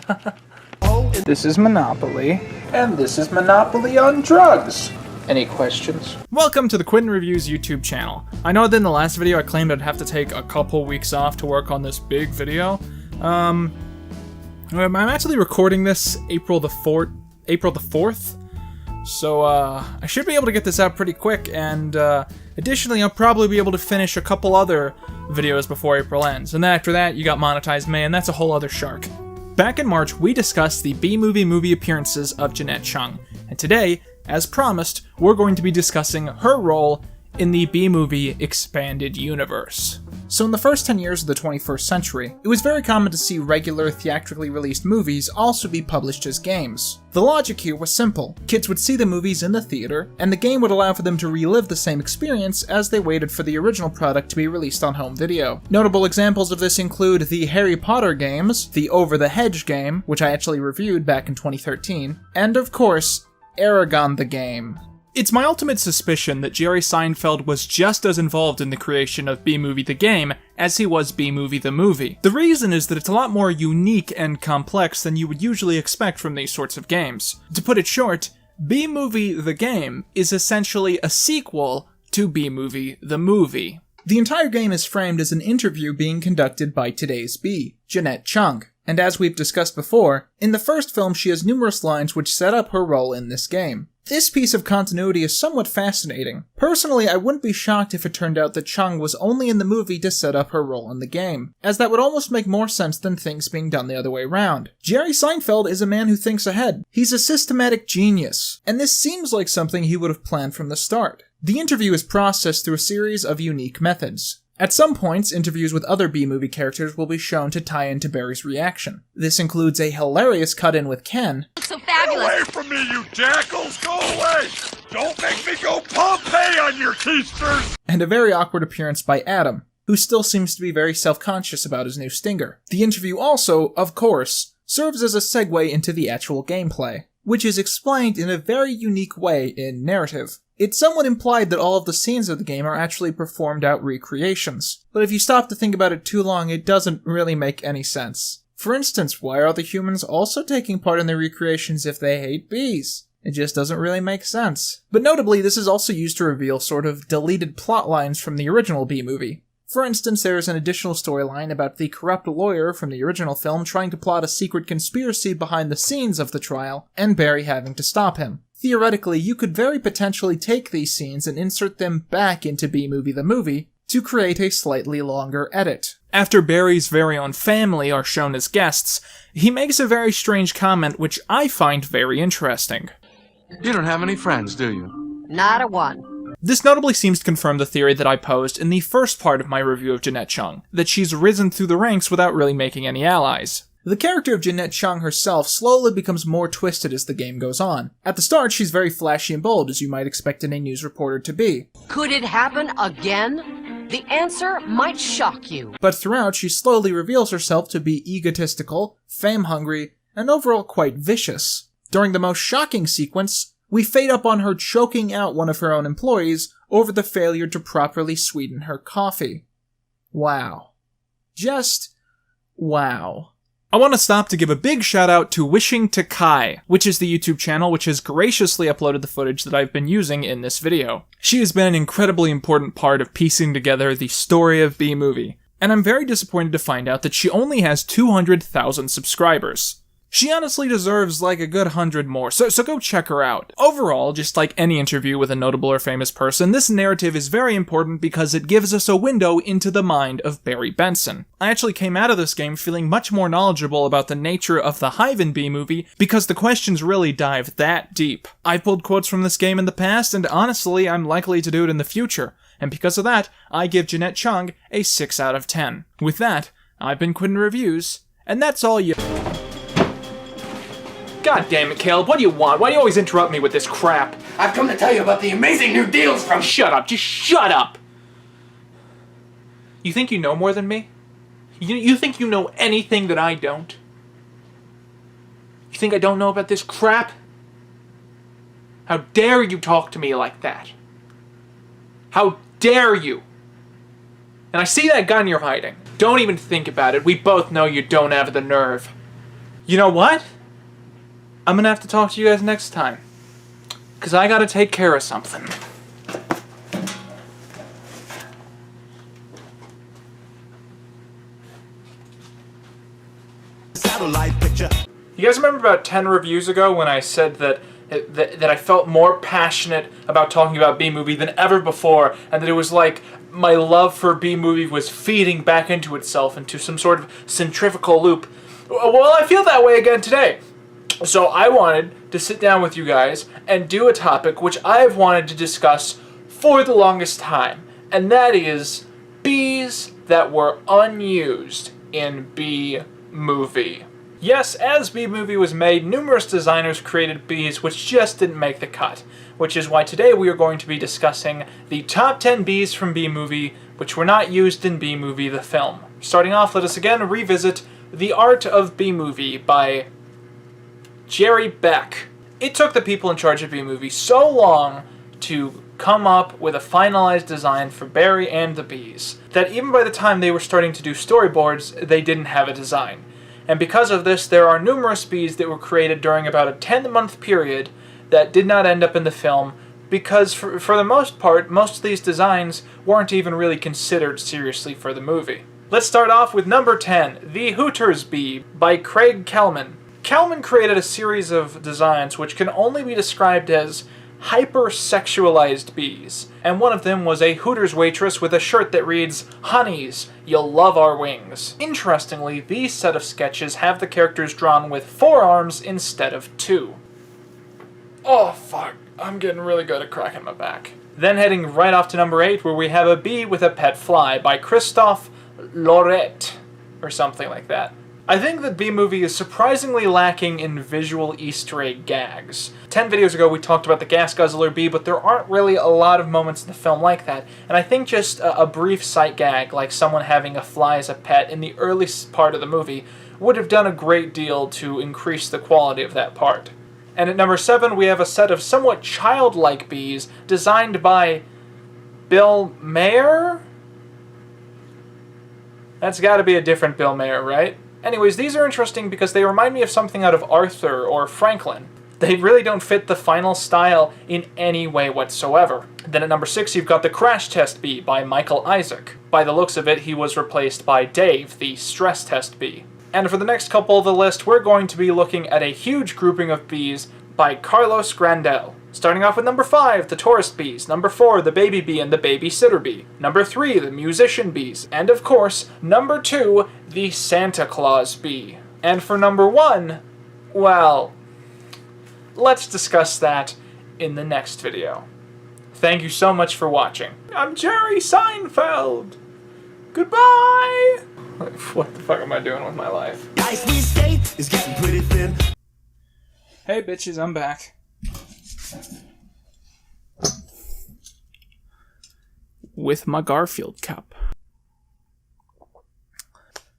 This is Monopoly, and this is Monopoly on Drugs. Any questions? Welcome to the Quinton Reviews YouTube channel. I know that in the last video I claimed I'd have to take a couple weeks off to work on this big video. I'm actually recording this April the 4th. So, I should be able to get this out pretty quick, and, additionally, I'll probably be able to finish a couple other videos before April ends. And then after that, you got Monetized May, and that's a whole other shark. Back in March, we discussed the Bee Movie appearances of Janette Chung. And today, as promised, we're going to be discussing her role in the Bee Movie expanded universe. So in the first 10 years of the 21st century, it was very common to see regular theatrically released movies also be published as games. The logic here was simple. Kids would see the movies in the theater, and the game would allow for them to relive the same experience as they waited for the original product to be released on home video. Notable examples of this include the Harry Potter games, the Over the Hedge game, which I actually reviewed back in 2013, and of course, Aragon the game. It's my ultimate suspicion that Jerry Seinfeld was just as involved in the creation of Bee Movie the game as he was Bee Movie the movie. The reason is that it's a lot more unique and complex than you would usually expect from these sorts of games. To put it short, Bee Movie the game is essentially a sequel to Bee Movie the movie. The entire game is framed as an interview being conducted by today's Bee, Janette Chung. And as we've discussed before, in the first film she has numerous lines which set up her role in this game. This piece of continuity is somewhat fascinating. Personally, I wouldn't be shocked if it turned out that Chung was only in the movie to set up her role in the game, as that would almost make more sense than things being done the other way around. Jerry Seinfeld is a man who thinks ahead. He's a systematic genius, and this seems like something he would have planned from the start. The interview is processed through a series of unique methods. At some points, interviews with other Bee Movie characters will be shown to tie into Barry's reaction. This includes a hilarious cut-in with Ken. So fabulous. Get away from me, you jackals! Go away! Don't make me go Pompeii on your keisters! And a very awkward appearance by Adam, who still seems to be very self-conscious about his new stinger. The interview also, of course, serves as a segue into the actual gameplay, which is explained in a very unique way in narrative. It's somewhat implied that all of the scenes of the game are actually performed out recreations, but if you stop to think about it too long, it doesn't really make any sense. For instance, why are the humans also taking part in the recreations if they hate bees? It just doesn't really make sense. But notably, this is also used to reveal sort of deleted plot lines from the original Bee Movie. For instance, there is an additional storyline about the corrupt lawyer from the original film trying to plot a secret conspiracy behind the scenes of the trial, and Barry having to stop him. Theoretically, you could very potentially take these scenes and insert them back into Bee Movie the movie to create a slightly longer edit. After Barry's very own family are shown as guests, he makes a very strange comment which I find very interesting. You don't have any friends, do you? Not a one. This notably seems to confirm the theory that I posed in the first part of my review of Janette Chung, that she's risen through the ranks without really making any allies. The character of Janette Chung herself slowly becomes more twisted as the game goes on. At the start, she's very flashy and bold, as you might expect a news reporter to be. Could it happen again? The answer might shock you. But throughout, she slowly reveals herself to be egotistical, fame-hungry, and overall quite vicious. During the most shocking sequence, we fade up on her choking out one of her own employees over the failure to properly sweeten her coffee. Wow. Just wow. I want to stop to give a big shout out to Wishing to Kai, which is the YouTube channel which has graciously uploaded the footage that I've been using in this video. She has been an incredibly important part of piecing together the story of Bee Movie, and I'm very disappointed to find out that she only has 200,000 subscribers. She honestly deserves like a good 100 more, so go check her out. Overall, just like any interview with a notable or famous person, this narrative is very important because it gives us a window into the mind of Barry Benson. I actually came out of this game feeling much more knowledgeable about the nature of the hive in Bee Movie because the questions really dive that deep. I've pulled quotes from this game in the past, and honestly, I'm likely to do it in the future. And because of that, I give Janette Chung a 6 out of 10. With that, I've been Quinton Reviews, and that's all you... God damn it, Caleb, what do you want? Why do you always interrupt me with this crap? I've come to tell you about the amazing new deals from... Shut up, just shut up! You think you know more than me? You think you know anything that I don't? You think I don't know about this crap? How dare you talk to me like that? How dare you? And I see that gun you're hiding. Don't even think about it. We both know you don't have the nerve. You know what? I'm gonna have to talk to you guys next time. Because I gotta take care of something. Satellite picture. You guys remember about 10 reviews ago when I said that I felt more passionate about talking about Bee Movie than ever before, and that it was like my love for Bee Movie was feeding back into itself into some sort of centrifugal loop? Well, I feel that way again today. So I wanted to sit down with you guys and do a topic which I've wanted to discuss for the longest time, and that is bees that were unused in Bee Movie. Yes, as Bee Movie was made, numerous designers created bees which just didn't make the cut, which is why today we are going to be discussing the top 10 bees from Bee Movie which were not used in Bee Movie the film. Starting off, let us again revisit The Art of Bee Movie by Jerry Beck. It took the people in charge of Bee Movie so long to come up with a finalized design for Barry and the bees that even by the time they were starting to do storyboards, they didn't have a design. And because of this, there are numerous bees that were created during about a 10-month period that did not end up in the film because for the most part, most of these designs weren't even really considered seriously for the movie. Let's start off with number 10, The Hooters Bee by Craig Kellman. Kellman created a series of designs which can only be described as hyper-sexualized bees, and one of them was a Hooters waitress with a shirt that reads, "Honeys, you'll love our wings." Interestingly, these set of sketches have the characters drawn with 4 arms instead of 2. Oh fuck, I'm getting really good at cracking my back. Then heading right off to number 8, where we have A Bee with a Pet Fly by Christophe Lorette, or something like that. I think that Bee Movie is surprisingly lacking in visual Easter egg gags. 10 videos ago we talked about the gas guzzler bee, but there aren't really a lot of moments in the film like that, and I think just a brief sight gag, like someone having a fly as a pet in the early part of the movie, would have done a great deal to increase the quality of that part. And at number 7 we have a set of somewhat childlike bees designed by Bill Mayer? That's gotta be a different Bill Mayer, right? Anyways, these are interesting because they remind me of something out of Arthur or Franklin. They really don't fit the final style in any way whatsoever. Then at number 6, you've got The Crash Test Bee by Michael Isaac. By the looks of it, he was replaced by Dave, the Stress Test Bee. And for the next couple of the list, we're going to be looking at a huge grouping of bees by Carlos Grandel. Starting off with number 5, the Tourist Bees. Number 4, the Baby Bee and the Babysitter Bee. Number 3, the Musician Bees. And of course, number 2, the Santa Claus Bee. And for number 1, well, let's discuss that in the next video. Thank you so much for watching. I'm Jerry Seinfeld. Goodbye! What the fuck am I doing with my life? Ice we skate is getting pretty thin. Hey bitches, I'm back. With my Garfield cup.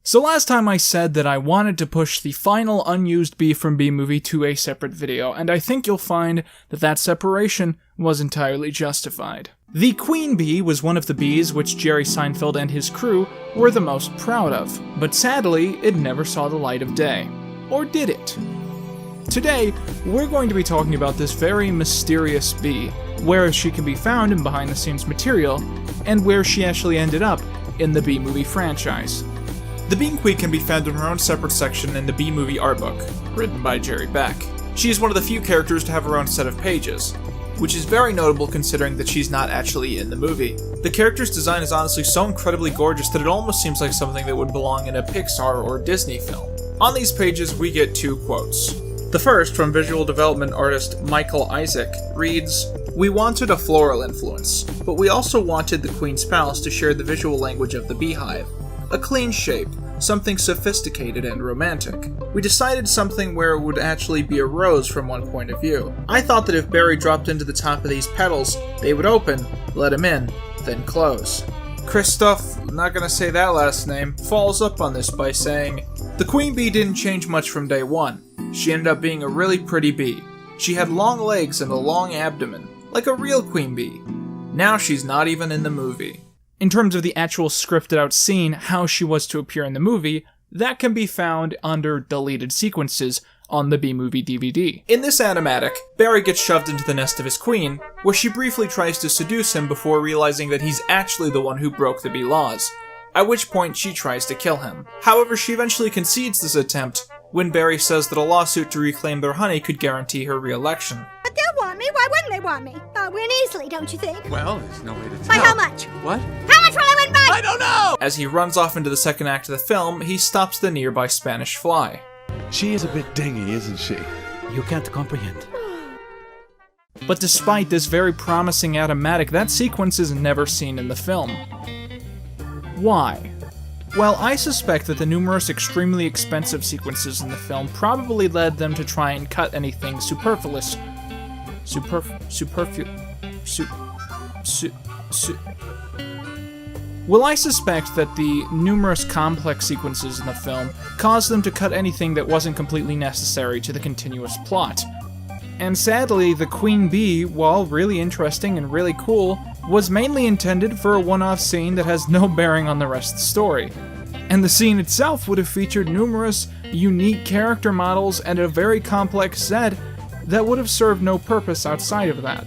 So last time I said that I wanted to push the final unused bee from Bee Movie to a separate video, and I think you'll find that that separation was entirely justified. The queen bee was one of the bees which Jerry Seinfeld and his crew were the most proud of, but sadly, it never saw the light of day. Or did it? Today, we're going to be talking about this very mysterious bee, where she can be found in behind-the-scenes material, and where she actually ended up in the Bee Movie franchise. The Bean Queen can be found in her own separate section in the Bee Movie art book, written by Jerry Beck. She is one of the few characters to have her own set of pages, which is very notable considering that she's not actually in the movie. The character's design is honestly so incredibly gorgeous that it almost seems like something that would belong in a Pixar or Disney film. On these pages, we get 2 quotes. The first, from visual development artist Michael Isaac, reads, "We wanted a floral influence, but we also wanted the Queen's Palace to share the visual language of the beehive. A clean shape, something sophisticated and romantic. We decided something where it would actually be a rose from one point of view. I thought that if Barry dropped into the top of these petals, they would open, let him in, then close." Christoph, I'm not gonna say that last name, follows up on this by saying, "The queen bee didn't change much from day one. She ended up being a really pretty bee. She had long legs and a long abdomen, like a real queen bee. Now she's not even in the movie." In terms of the actual scripted out scene, how she was to appear in the movie, that can be found under deleted sequences on the Bee Movie DVD. In this animatic, Barry gets shoved into the nest of his queen, where she briefly tries to seduce him before realizing that he's actually the one who broke the bee laws, at which point she tries to kill him. However, she eventually concedes this attempt when Barry says that a lawsuit to reclaim their honey could guarantee her re-election. But they'll want me. Why wouldn't they want me? I'll win easily, don't you think? Well, there's no way to tell. By how much? What? How much will I win by? I don't know! As he runs off into the second act of the film, he stops the nearby Spanish fly. She is a bit dingy, isn't she? You can't comprehend. But despite this very promising animatic, that sequence is never seen in the film. Why? Well, I suspect that the numerous extremely expensive sequences in the film probably led them to try and cut anything superfluous. Well, I suspect that the numerous complex sequences in the film caused them to cut anything that wasn't completely necessary to the continuous plot. And sadly, the queen bee, while really interesting and really cool, was mainly intended for a one-off scene that has no bearing on the rest of the story. And the scene itself would have featured numerous unique character models and a very complex set that would have served no purpose outside of that.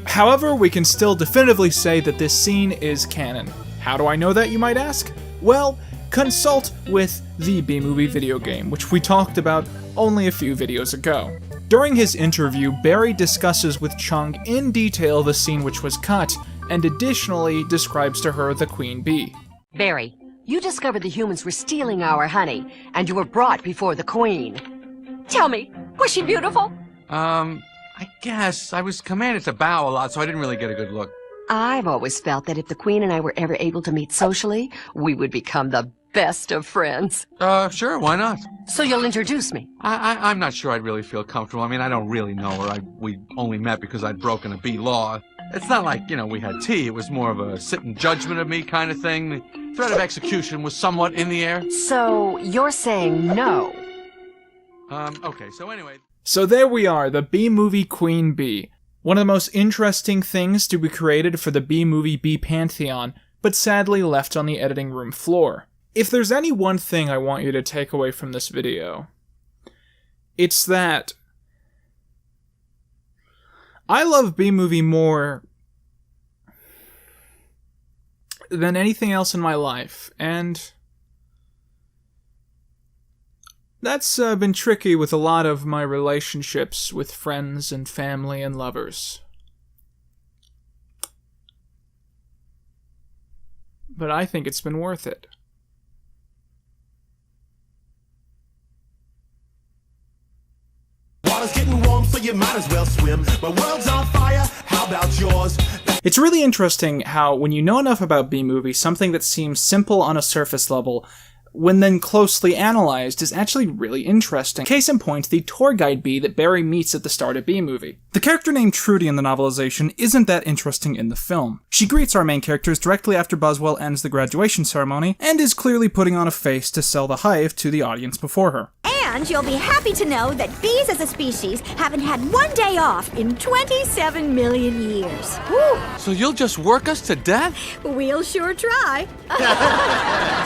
However, we can still definitively say that this scene is canon. How do I know that, you might ask? Well, consult with the Bee Movie video game, which we talked about only a few videos ago. During his interview, Barry discusses with Chung in detail the scene which was cut, and additionally describes to her the queen bee. Barry, you discovered the humans were stealing our honey, and you were brought before the queen. Tell me, was she beautiful? I guess. I was commanded to bow a lot, so I didn't really get a good look. I've always felt that if the queen and I were ever able to meet socially, we would become the best of friends. Sure, why not? So you'll introduce me? I'm not sure I'd really feel comfortable. I mean, I don't really know her. We only met because I'd broken a bee law. It's not like, we had tea. It was more of a sit in judgment of me kind of thing. The threat of execution was somewhat in the air. So you're saying no? Okay, so anyway. So there we are, the Bee Movie Queen Bee. One of the most interesting things to be created for the Bee Movie Bee Pantheon, but sadly left on the editing room floor. If there's any one thing I want you to take away from this video, it's that I love Bee Movie more than anything else in my life, and that's been tricky with a lot of my relationships with friends and family and lovers. But I think it's been worth it. Water's getting warm, so you might as well swim. My world's on fire, how about yours? It's really interesting how, when you know enough about Bee Movie, something that seems simple on a surface level when then closely analyzed, is actually really interesting. Case in point, the tour guide bee that Barry meets at the start of Bee Movie. The character named Trudy in the novelization isn't that interesting in the film. She greets our main characters directly after Buzzwell ends the graduation ceremony, and is clearly putting on a face to sell the hive to the audience before her. And you'll be happy to know that bees as a species haven't had one day off in 27 million years. Woo. So you'll just work us to death? We'll sure try.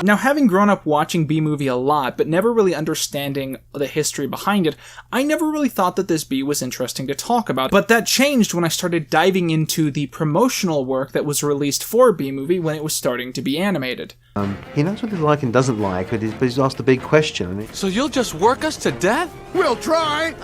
Now, having grown up watching Bee Movie a lot, but never really understanding the history behind it, I never really thought that this bee was interesting to talk about. But that changed when I started diving into the promotional work that was released for Bee Movie when it was starting to be animated. He knows what he's like and doesn't like, but he's asked a big question. So you'll just work us to death? We'll try.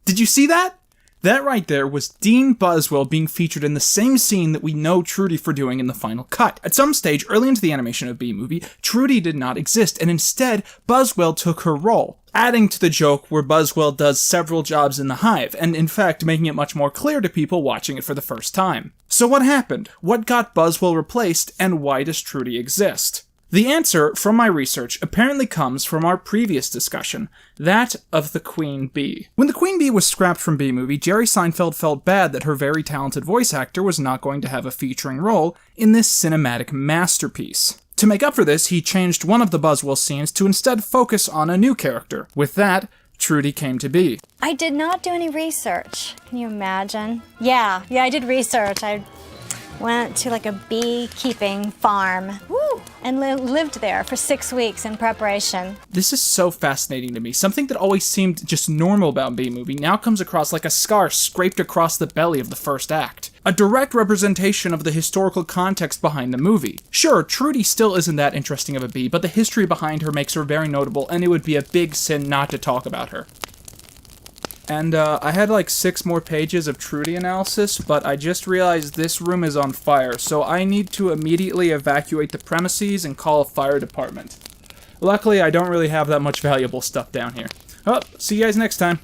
Did you see that? That right there was Dean Buzzwell being featured in the same scene that we know Trudy for doing in the final cut. At some stage early into the animation of Bee Movie, Trudy did not exist, and instead, Buzzwell took her role, adding to the joke where Buzzwell does several jobs in the hive, and in fact making it much more clear to people watching it for the first time. So what happened? What got Buzzwell replaced, and why does Trudy exist? The answer, from my research, apparently comes from our previous discussion, that of the queen bee. When the queen bee was scrapped from Bee Movie, Jerry Seinfeld felt bad that her very talented voice actor was not going to have a featuring role in this cinematic masterpiece. To make up for this, he changed one of the Buzzwell scenes to instead focus on a new character. With that, Trudy came to be. I did not do any research. Can you imagine? Yeah, I did research. I went to like a beekeeping farm. Woo! And lived there for 6 weeks in preparation. This is so fascinating to me. Something that always seemed just normal about Bee Movie now comes across like a scar scraped across the belly of the first act. A direct representation of the historical context behind the movie. Sure, Trudy still isn't that interesting of a bee, but the history behind her makes her very notable, and it would be a big sin not to talk about her. And I had like 6 more pages of Trudy analysis, but I just realized this room is on fire, so I need to immediately evacuate the premises and call a fire department. Luckily, I don't really have that much valuable stuff down here. Oh, see you guys next time.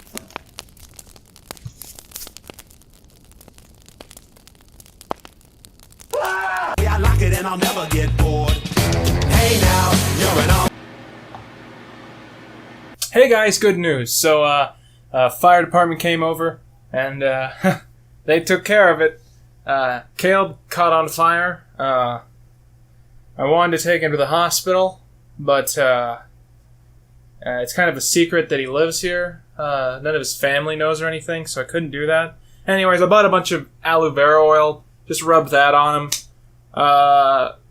I like it and I'll never get bored. Hey now, you're an Hey guys, good news. So, fire department came over, and they took care of it. Caleb caught on fire. I wanted to take him to the hospital, but it's kind of a secret that he lives here. None of his family knows or anything, so I couldn't do that. Anyways, I bought a bunch of aloe vera oil, just rubbed that on him,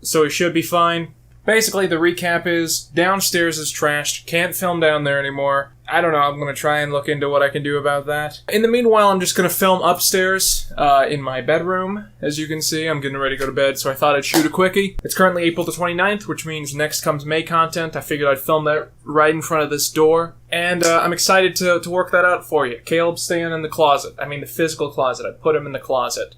so he should be fine. Basically, the recap is, downstairs is trashed, can't film down there anymore. I don't know, I'm going to try and look into what I can do about that. In the meanwhile, I'm just going to film upstairs, in my bedroom. As you can see, I'm getting ready to go to bed, so I thought I'd shoot a quickie. It's currently April the 29th, which means next comes May content. I figured I'd film that right in front of this door. And I'm excited to work that out for you. Caleb's staying in the closet. I mean the physical closet. I put him in the closet.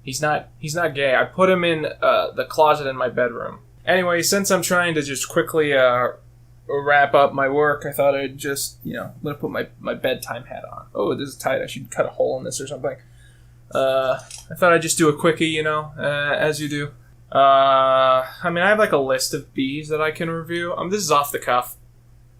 He's not gay. I put him in the closet in my bedroom. Anyway, since I'm trying to just quickly wrap up my work, I thought I'd just, I'm going to put my bedtime hat on. Oh, this is tight. I should cut a hole in this or something. I thought I'd just do a quickie, as you do. I have like a list of bees that I can review. This is off the cuff.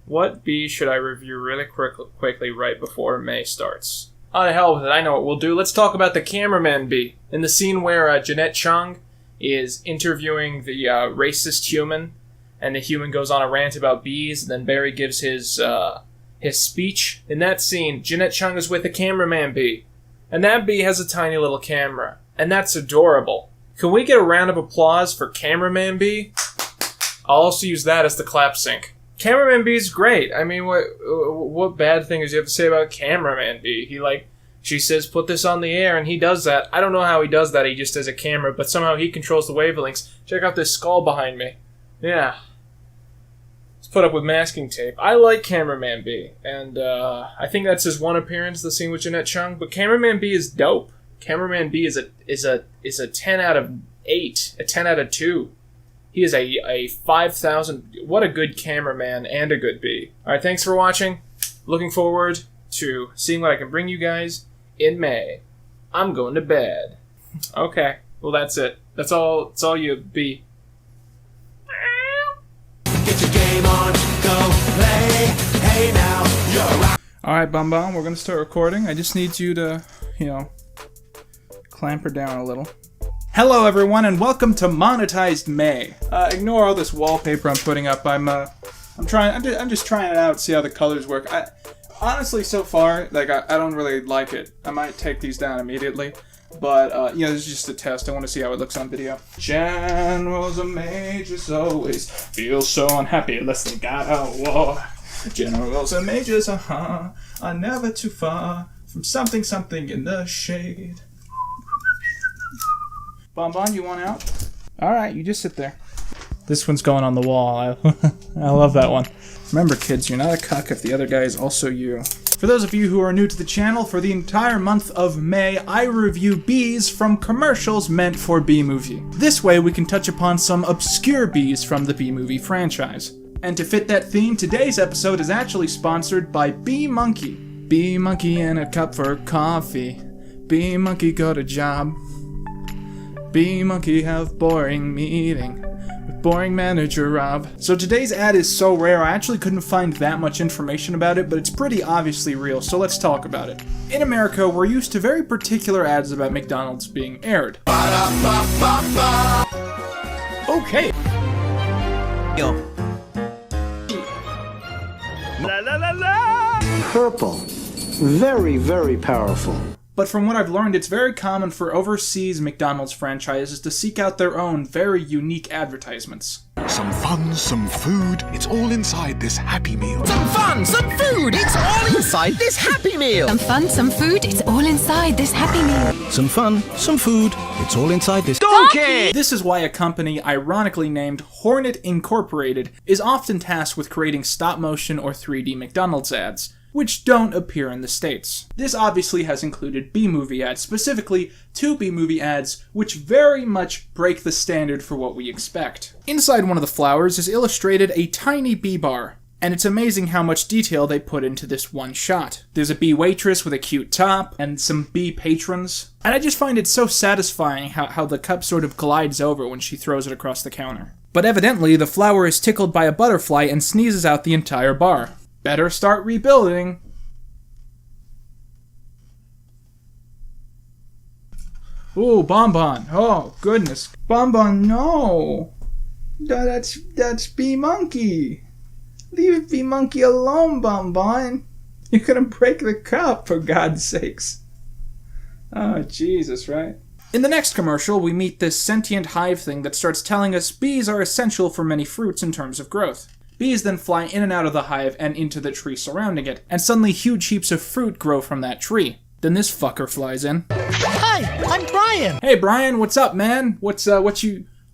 What bee should I review really quickly right before May starts? Oh, the hell with it. I know what we'll do. Let's talk about the Cameraman bee. In the scene where Janette Chung is interviewing the racist human, and the human goes on a rant about bees, and then Barry gives his speech. In that scene, Janette Chung is with a cameraman bee, and that bee has a tiny little camera, and that's adorable. Can we get a round of applause for Cameraman bee? I'll also use that as the clap sync. Cameraman bee is great. I mean, what bad things do you have to say about Cameraman bee? She says, put this on the air, and he does that. I don't know how he does that. He just has a camera, but somehow he controls the wavelengths. Check out this skull behind me. Yeah. It's put up with masking tape. I like Cameraman B, and I think that's his one appearance, the scene with Janette Chung. But Cameraman B is dope. Cameraman B is a 10 out of 8, a 10 out of 2. He is a 5,000. What a good cameraman and a good bee. All right, thanks for watching. Looking forward to seeing what I can bring you guys in May. I'm going to bed. Okay, well that's it. That's all you be. Alright, Bum, we're gonna start recording. I just need you to, clamp her down a little. Hello, everyone, and welcome to Monetized May. Ignore all this wallpaper I'm putting up. I'm just trying it out, see how the colors work. Honestly, so far, I don't really like it. I might take these down immediately. But, this is just a test. I want to see how it looks on video. Generals and majors always feel so unhappy unless they got a war. Generals and majors, are never too far from something in the shade. Bonbon, you want out? Alright, you just sit there. This one's going on the wall. I love that one. Remember, kids, you're not a cuck if the other guy is also you. For those of you who are new to the channel, for the entire month of May, I review bees from commercials meant for Bee Movie. This way we can touch upon some obscure bees from the Bee Movie franchise. And to fit that theme, today's episode is actually sponsored by Bee Monkey. Bee Monkey in a cup for coffee. Bee Monkey got a job. Bee Monkey have boring meeting. Boring manager Rob. So today's ad is so rare I actually couldn't find that much information about it, but it's pretty obviously real, so let's talk about it. In America, we're used to very particular ads about McDonald's being aired. Okay. Yo. La la la la! Purple. Very, very powerful. But from what I've learned, it's very common for overseas McDonald's franchises to seek out their own very unique advertisements. Some fun, some food, it's all inside this Happy Meal. Some fun, some food, it's all inside this Happy Meal. Some fun, some food, it's all inside this Happy Meal. Some fun, some food, it's all inside this Donkey! This is why a company ironically named Hornet Incorporated is often tasked with creating stop-motion or 3D McDonald's ads, which don't appear in the States. This obviously has included Bee Movie ads, specifically 2 Bee Movie ads, which very much break the standard for what we expect. Inside one of the flowers is illustrated a tiny bee bar, and it's amazing how much detail they put into this one shot. There's a bee waitress with a cute top, and some bee patrons, and I just find it so satisfying how the cup sort of glides over when she throws it across the counter. But evidently, the flower is tickled by a butterfly and sneezes out the entire bar. Better start rebuilding. Ooh, Bonbon. Oh, goodness. Bonbon, no. That's Bee Monkey. Leave Bee Monkey alone, Bonbon. You're gonna break the cup, for God's sakes. Oh, Jesus, right? In the next commercial, we meet this sentient hive thing that starts telling us bees are essential for many fruits in terms of growth. Bees then fly in and out of the hive and into the tree surrounding it, and suddenly huge heaps of fruit grow from that tree. Then this fucker flies in. Hi, I'm Brian. Hey Brian, what's up, man? What's up?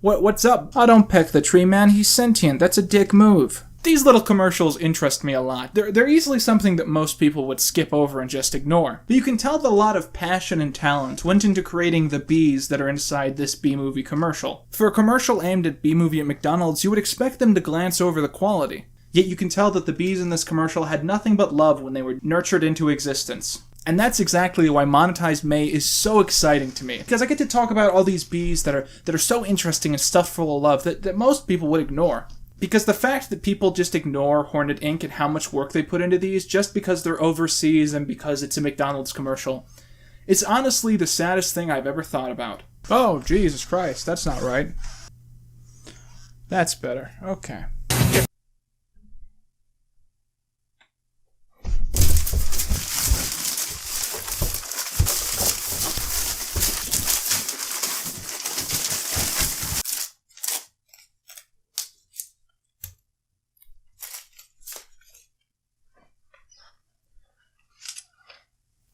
Oh, don't peck the tree, man. He's sentient. That's a dick move. These little commercials interest me a lot. They're easily something that most people would skip over and just ignore. But you can tell that a lot of passion and talent went into creating the bees that are inside this Bee Movie commercial. For a commercial aimed at Bee Movie at McDonald's, you would expect them to glance over the quality. Yet you can tell that the bees in this commercial had nothing but love when they were nurtured into existence. And that's exactly why Monetized May is so exciting to me. Because I get to talk about all these bees that are so interesting and stuffed full of love that most people would ignore. Because the fact that people just ignore Hornet Inc. and how much work they put into these just because they're overseas and because it's a McDonald's commercial, it's honestly the saddest thing I've ever thought about. Oh, Jesus Christ, that's not right. That's better. Okay.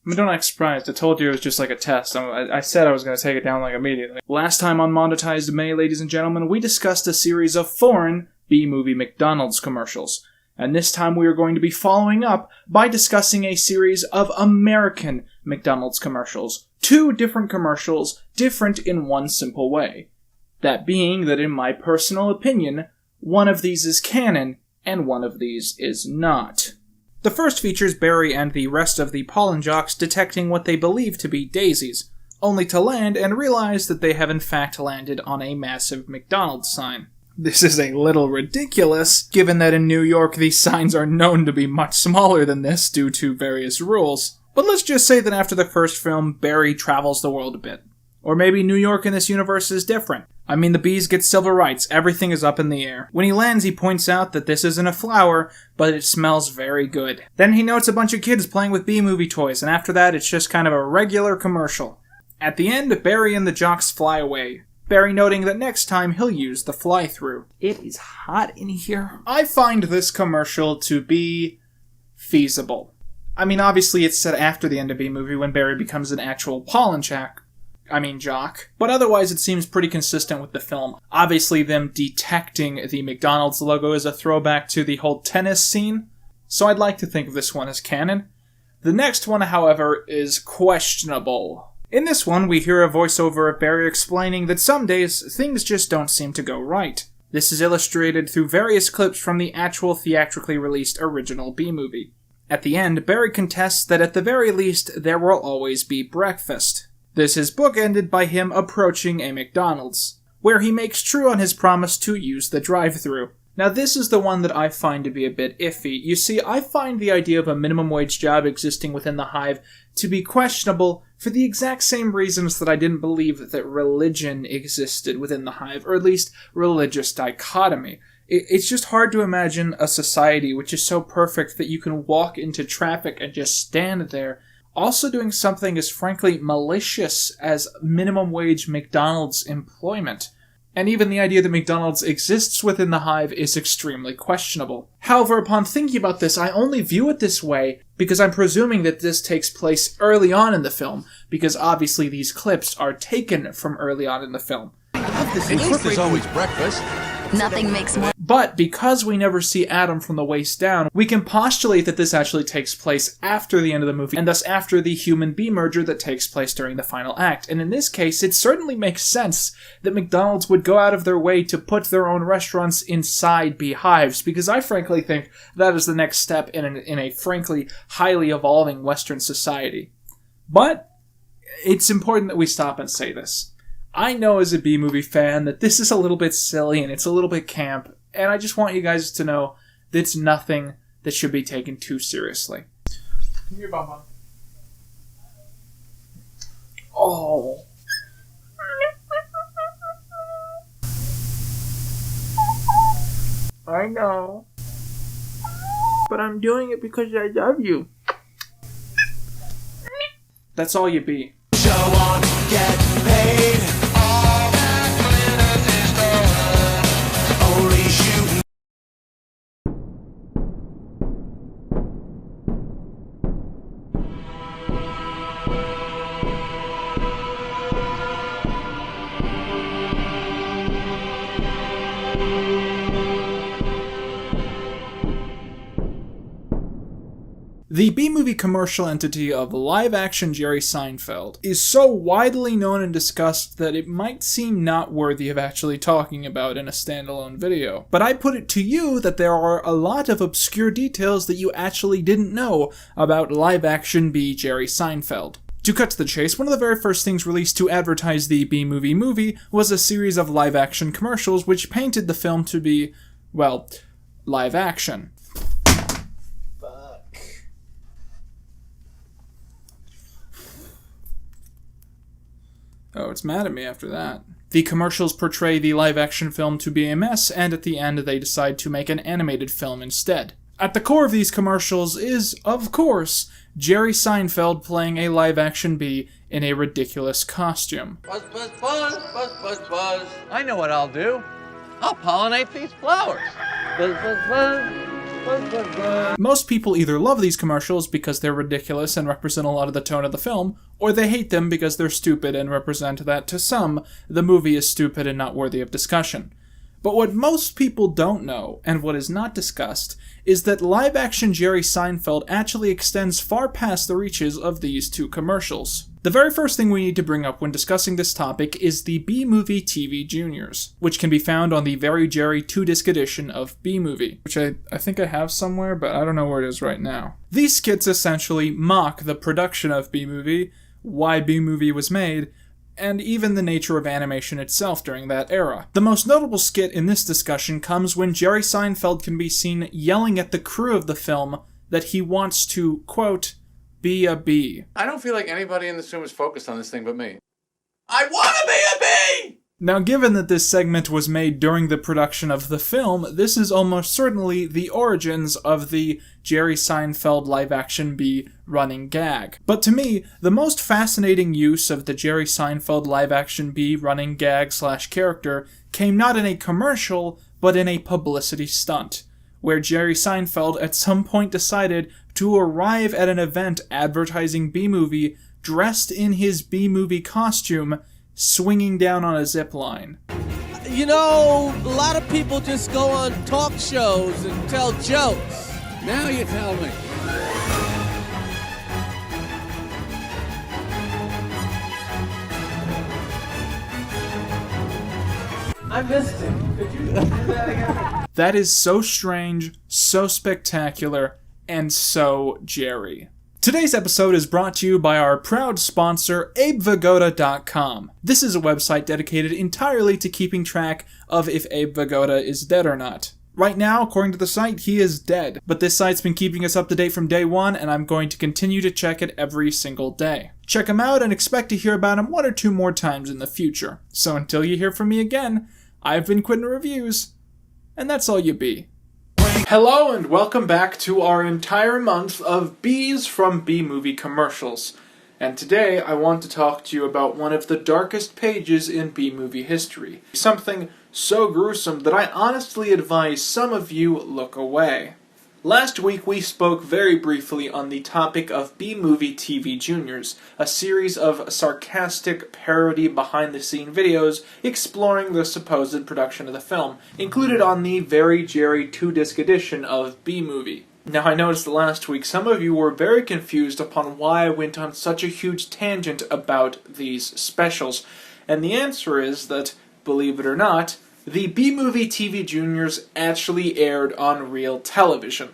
I mean, don't act surprised. I told you it was just like a test. I said I was going to take it down like immediately. Last time on Monetized May, ladies and gentlemen, we discussed a series of foreign Bee Movie McDonald's commercials. And this time we are going to be following up by discussing a series of American McDonald's commercials. 2 different commercials, different in one simple way. That being that in my personal opinion, one of these is canon and one of these is not. The first features Barry and the rest of the pollen jocks detecting what they believe to be daisies, only to land and realize that they have in fact landed on a massive McDonald's sign. This is a little ridiculous, given that in New York these signs are known to be much smaller than this due to various rules. But let's just say that after the first film, Barry travels the world a bit. Or maybe New York in this universe is different. I mean, the bees get civil rights, everything is up in the air. When he lands, he points out that this isn't a flower, but it smells very good. Then he notes a bunch of kids playing with Bee Movie toys, and after that, it's just kind of a regular commercial. At the end, Barry and the jocks fly away. Barry noting that next time he'll use the fly-through. It is hot in here. I find this commercial to be feasible. I mean, obviously it's set after the end of Bee Movie when Barry becomes an actual pollen jock. But otherwise it seems pretty consistent with the film. Obviously them detecting the McDonald's logo is a throwback to the whole tennis scene, so I'd like to think of this one as canon. The next one, however, is questionable. In this one, we hear a voiceover of Barry explaining that some days things just don't seem to go right. This is illustrated through various clips from the actual theatrically released original Bee Movie. At the end, Barry contests that at the very least, there will always be breakfast. This is bookended by him approaching a McDonald's, where he makes true on his promise to use the drive-thru. Now this is the one that I find to be a bit iffy. You see, I find the idea of a minimum wage job existing within the hive to be questionable for the exact same reasons that I didn't believe that religion existed within the hive, or at least religious dichotomy. It's just hard to imagine a society which is so perfect that you can walk into traffic and just stand there, also doing something as frankly malicious as minimum wage McDonald's employment. And even the idea that McDonald's exists within the hive is extremely questionable. However, upon thinking about this, I only view it this way because I'm presuming that this takes place early on in the film, because obviously these clips are taken from early on in the film. At least there's always breakfast. Nothing makes more. But because we never see Adam from the waist down, we can postulate that this actually takes place after the end of the movie, and thus after the human-bee merger that takes place during the final act. And in this case, it certainly makes sense that McDonald's would go out of their way to put their own restaurants inside beehives, because I frankly think that is the next step in a frankly highly evolving Western society. But it's important that we stop and say this. I know as a Bee Movie fan that this is a little bit silly and it's a little bit camp, and I just want you guys to know that it's nothing that should be taken too seriously. Come here, Bumble. Oh. I know. But I'm doing it because I love you. That's all you be. Show on, get paid. Only shooting. The Bee Movie commercial entity of live-action Jerry Seinfeld is so widely known and discussed that it might seem not worthy of actually talking about in a standalone video. But I put it to you that there are a lot of obscure details that you actually didn't know about live-action Bee Jerry Seinfeld. To cut to the chase, one of the very first things released to advertise the Bee Movie was a series of live-action commercials which painted the film to be, well, live-action. Oh, it's mad at me after that. The commercials portray the live-action film to be a mess, and at the end they decide to make an animated film instead. At the core of these commercials is, of course, Jerry Seinfeld playing a live-action bee in a ridiculous costume. Buzz, buzz, buzz, buzz, buzz, buzz. I know what I'll do. I'll pollinate these flowers. Buzz, buzz, buzz. Most people either love these commercials because they're ridiculous and represent a lot of the tone of the film, or they hate them because they're stupid and represent that, to some, the movie is stupid and not worthy of discussion. But what most people don't know, and what is not discussed, is that live-action Jerry Seinfeld actually extends far past the reaches of these two commercials. The very first thing we need to bring up when discussing this topic is the Bee Movie TV Juniors, which can be found on the Very Jerry 2-disc edition of Bee Movie, which I think I have somewhere, but I don't know where it is right now. These skits essentially mock the production of Bee Movie, why Bee Movie was made, and even the nature of animation itself during that era. The most notable skit in this discussion comes when Jerry Seinfeld can be seen yelling at the crew of the film that he wants to, quote, be a bee. I don't feel like anybody in this room is focused on this thing but me. I want to be a bee! Now, given that this segment was made during the production of the film, this is almost certainly the origins of the Jerry Seinfeld live-action bee running gag. But to me, the most fascinating use of the Jerry Seinfeld live-action bee running gag/character came not in a commercial, but in a publicity stunt, where Jerry Seinfeld at some point decided to arrive at an event advertising Bee Movie dressed in his Bee Movie costume, swinging down on a zip line. You know, a lot of people just go on talk shows and tell jokes. Now you tell me. I missed him. Could you do that again? That is so strange, so spectacular, and so Jerry. Today's episode is brought to you by our proud sponsor, AbeVagoda.com. This is a website dedicated entirely to keeping track of if Abe Vigoda is dead or not. Right now, according to the site, he is dead, but this site's been keeping us up to date from day one, and I'm going to continue to check it every single day. Check him out and expect to hear about him one or two more times in the future. So until you hear from me again, I've been Quinton Reviews, and that's all you be. Hello and welcome back to our entire month of bees from Bee Movie commercials. And today I want to talk to you about one of the darkest pages in Bee Movie history. Something so gruesome that I honestly advise some of you look away. Last week we spoke very briefly on the topic of Bee Movie TV Juniors, a series of sarcastic parody behind-the-scene videos exploring the supposed production of the film, included on the Very Jerry 2-disc edition of Bee Movie. Now I noticed last week some of you were very confused upon why I went on such a huge tangent about these specials, and the answer is that, believe it or not, the Bee Movie TV Juniors actually aired on real television.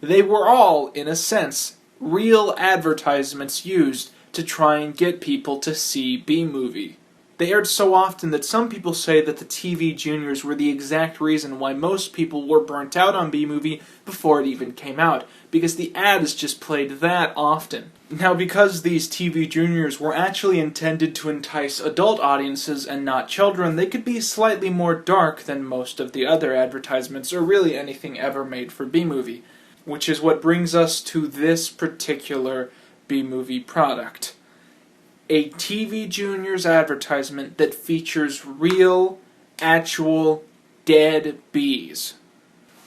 They were all, in a sense, real advertisements used to try and get people to see Bee Movie. They aired so often that some people say that the TV Juniors were the exact reason why most people were burnt out on Bee Movie before it even came out, because the ads just played that often. Now, because these TV Juniors were actually intended to entice adult audiences and not children, they could be slightly more dark than most of the other advertisements, or really anything ever made for Bee Movie. Which is what brings us to this particular Bee Movie product. A TV Juniors advertisement that features real, actual, dead bees.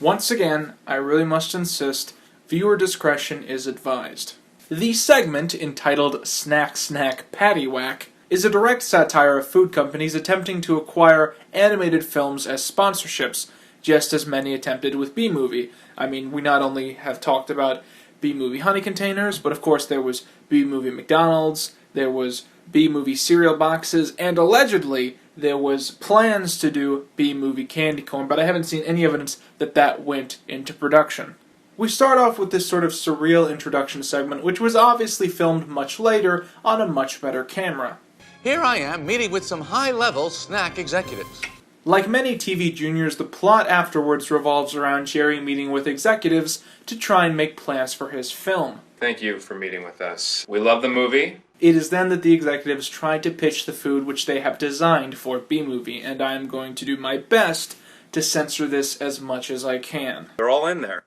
Once again, I really must insist, viewer discretion is advised. The segment, entitled Snack Snack Paddywhack, is a direct satire of food companies attempting to acquire animated films as sponsorships, just as many attempted with Bee Movie. I mean, we not only have talked about Bee Movie honey containers, but of course there was Bee Movie McDonald's, there was Bee Movie cereal boxes, and allegedly there was plans to do Bee Movie candy corn, but I haven't seen any evidence that that went into production. We start off with this sort of surreal introduction segment, which was obviously filmed much later on a much better camera. Here I am meeting with some high-level snack executives. Like many TV Juniors, the plot afterwards revolves around Jerry meeting with executives to try and make plans for his film. Thank you for meeting with us. We love the movie. It is then that the executives try to pitch the food which they have designed for Bee Movie, and I am going to do my best to censor this as much as I can. They're all in there.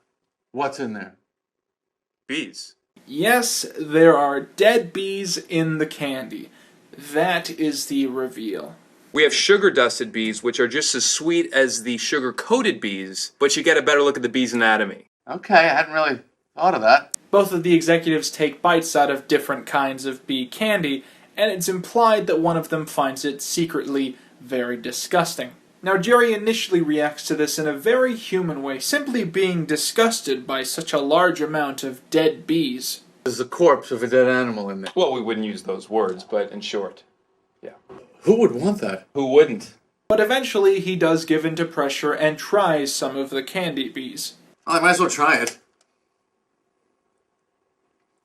What's in there? Bees. Yes, there are dead bees in the candy. That is the reveal. We have sugar-dusted bees, which are just as sweet as the sugar-coated bees, but you get a better look at the bee's anatomy. Okay, I hadn't really thought of that. Both of the executives take bites out of different kinds of bee candy, and it's implied that one of them finds it secretly very disgusting. Now, Jerry initially reacts to this in a very human way, simply being disgusted by such a large amount of dead bees. There's the corpse of a dead animal in there. Well, we wouldn't use those words, but in short, yeah. Who would want that? Who wouldn't? But eventually he does give in to pressure and tries some of the candy bees. I might as well try it.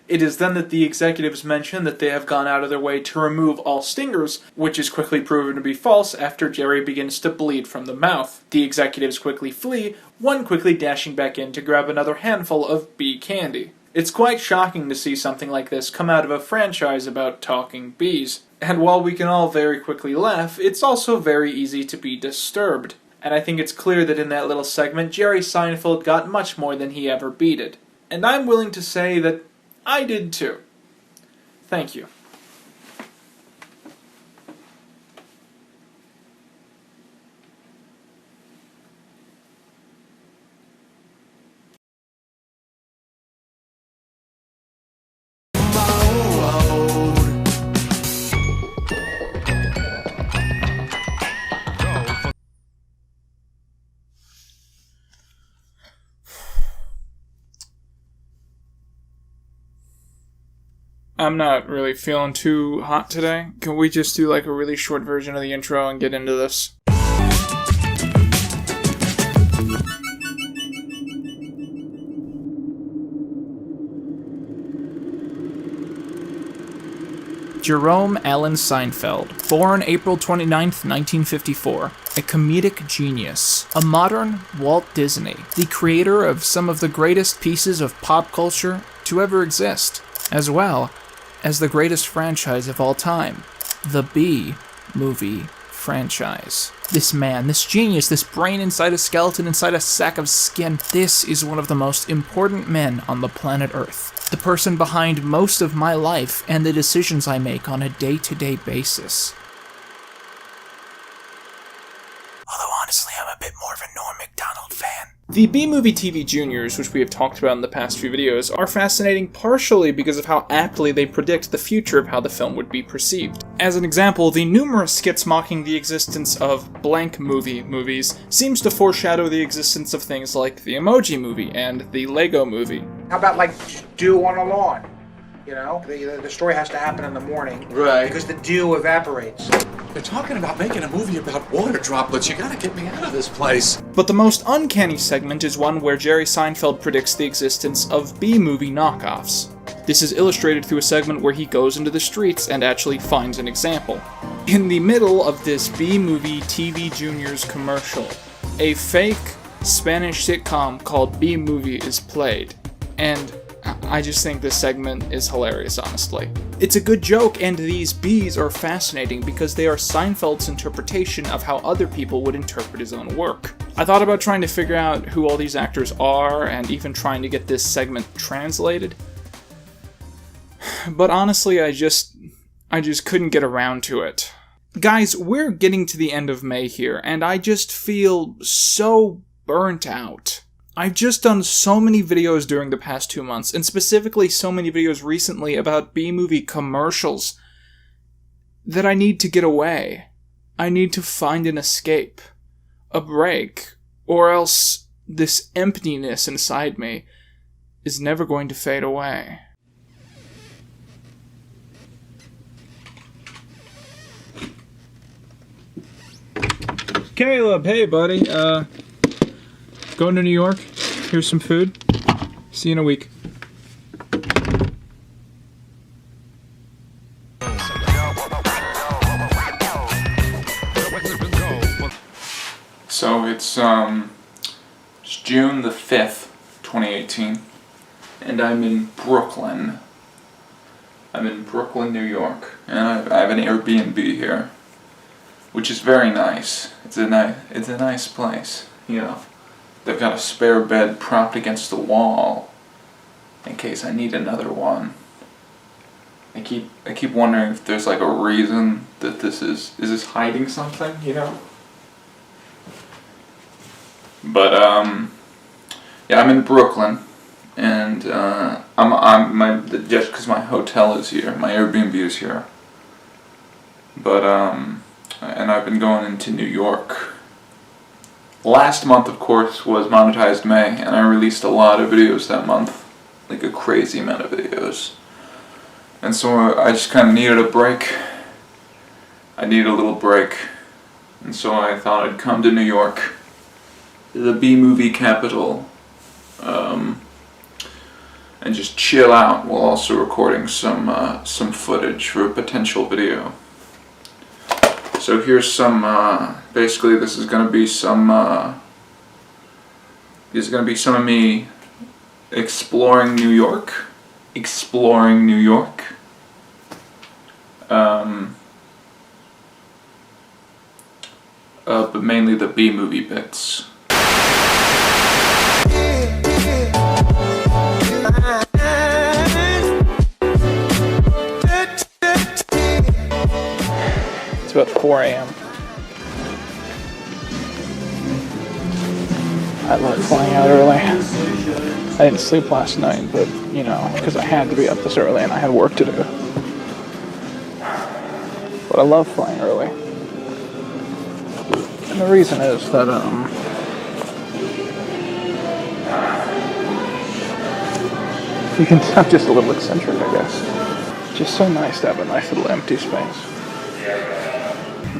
It is then that the executives mention that they have gone out of their way to remove all stingers, which is quickly proven to be false after Jerry begins to bleed from the mouth. The executives quickly flee, one quickly dashing back in to grab another handful of bee candy. It's quite shocking to see something like this come out of a franchise about talking bees. And while we can all very quickly laugh, it's also very easy to be disturbed. And I think it's clear that in that little segment, Jerry Seinfeld got much more than he ever beated. And I'm willing to say that I did too. Thank you. I'm not really feeling too hot today. Can we just do like a really short version of the intro and get into this? Jerome Allen Seinfeld, born April 29th, 1954, a comedic genius, a modern Walt Disney, the creator of some of the greatest pieces of pop culture to ever exist, as well as the greatest franchise of all time, the Bee Movie franchise. This man, this genius, this brain inside a skeleton, inside a sack of skin, this is one of the most important men on the planet Earth. The person behind most of my life and the decisions I make on a day-to-day basis. Although honestly, I'm a bit more of a Norm McDonald fan. The B-Movie TV Juniors, which we have talked about in the past few videos, are fascinating partially because of how aptly they predict the future of how the film would be perceived. As an example, the numerous skits mocking the existence of blank movies seems to foreshadow the existence of things like the Emoji Movie and the Lego Movie. How about like dew on a lawn? You know, the story has to happen in the morning. Right. Because the dew evaporates. They're talking about making a movie about water droplets. You gotta get me out of this place. But the most uncanny segment is one where Jerry Seinfeld predicts the existence of B-movie knockoffs. This is illustrated through a segment where he goes into the streets and actually finds an example. In the middle of this B-Movie TV Juniors commercial, a fake Spanish sitcom called B-Movie is played, and I just think this segment is hilarious, honestly. It's a good joke, and these bees are fascinating because they are Seinfeld's interpretation of how other people would interpret his own work. I thought about trying to figure out who all these actors are, and even trying to get this segment translated. But honestly, I just couldn't get around to it. Guys, we're getting to the end of May here, and I just feel so burnt out. I've just done so many videos during the past 2 months, and specifically so many videos recently about B-movie commercials, that I need to get away. I need to find an escape, a break, or else this emptiness inside me is never going to fade away. Caleb, hey buddy, going to New York? Here's some food. See you in a week. So it's June the 5th, 2018, and I'm in Brooklyn. I'm in Brooklyn, New York, and I have an Airbnb here, which is very nice. It's a nice place, you know. They've got a spare bed propped against the wall in case I need another one. I keep wondering if there's like a reason that this is this hiding something, you know? But yeah, I'm in Brooklyn, and just because my hotel is here, my Airbnb is here. But and I've been going into New York. Last month, of course, was Monetized May, and I released a lot of videos that month, like a crazy amount of videos. And so I just kind of needed a break. I needed a little break, and so I thought I'd come to New York, the B-movie capital, and just chill out while also recording some footage for a potential video. So here's some, basically this is gonna be some of me exploring New York. But mainly the Bee Movie bits. It's about 4 a.m. I love flying out early. I didn't sleep last night, but, you know, because I had to be up this early and I had work to do. But I love flying early. And the reason is that, I'm just a little eccentric, I guess. It's just so nice to have a nice little empty space.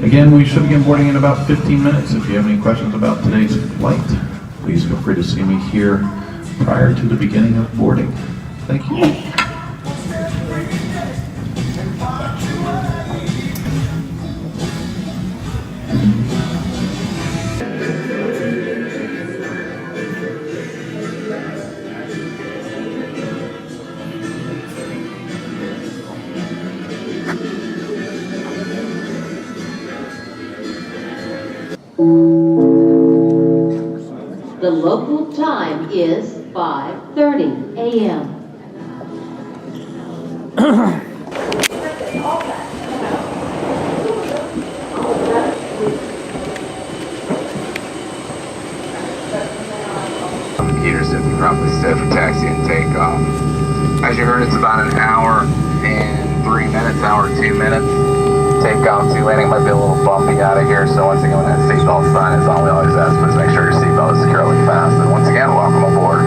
Again, we should begin boarding in about 15 minutes. If you have any questions about today's flight, please feel free to see me here prior to the beginning of boarding. Thank you. The local time is 5:30 a.m. Computer says we probably set for taxi and takeoff. As you heard, it's about an hour and 3 minutes, hour and 2 minutes. Takeoff to landing might be a little bumpy out of here, so once again, when that seatbelt sign is on, we always ask for is make sure your seatbelt is securely fastened. Once again, welcome aboard.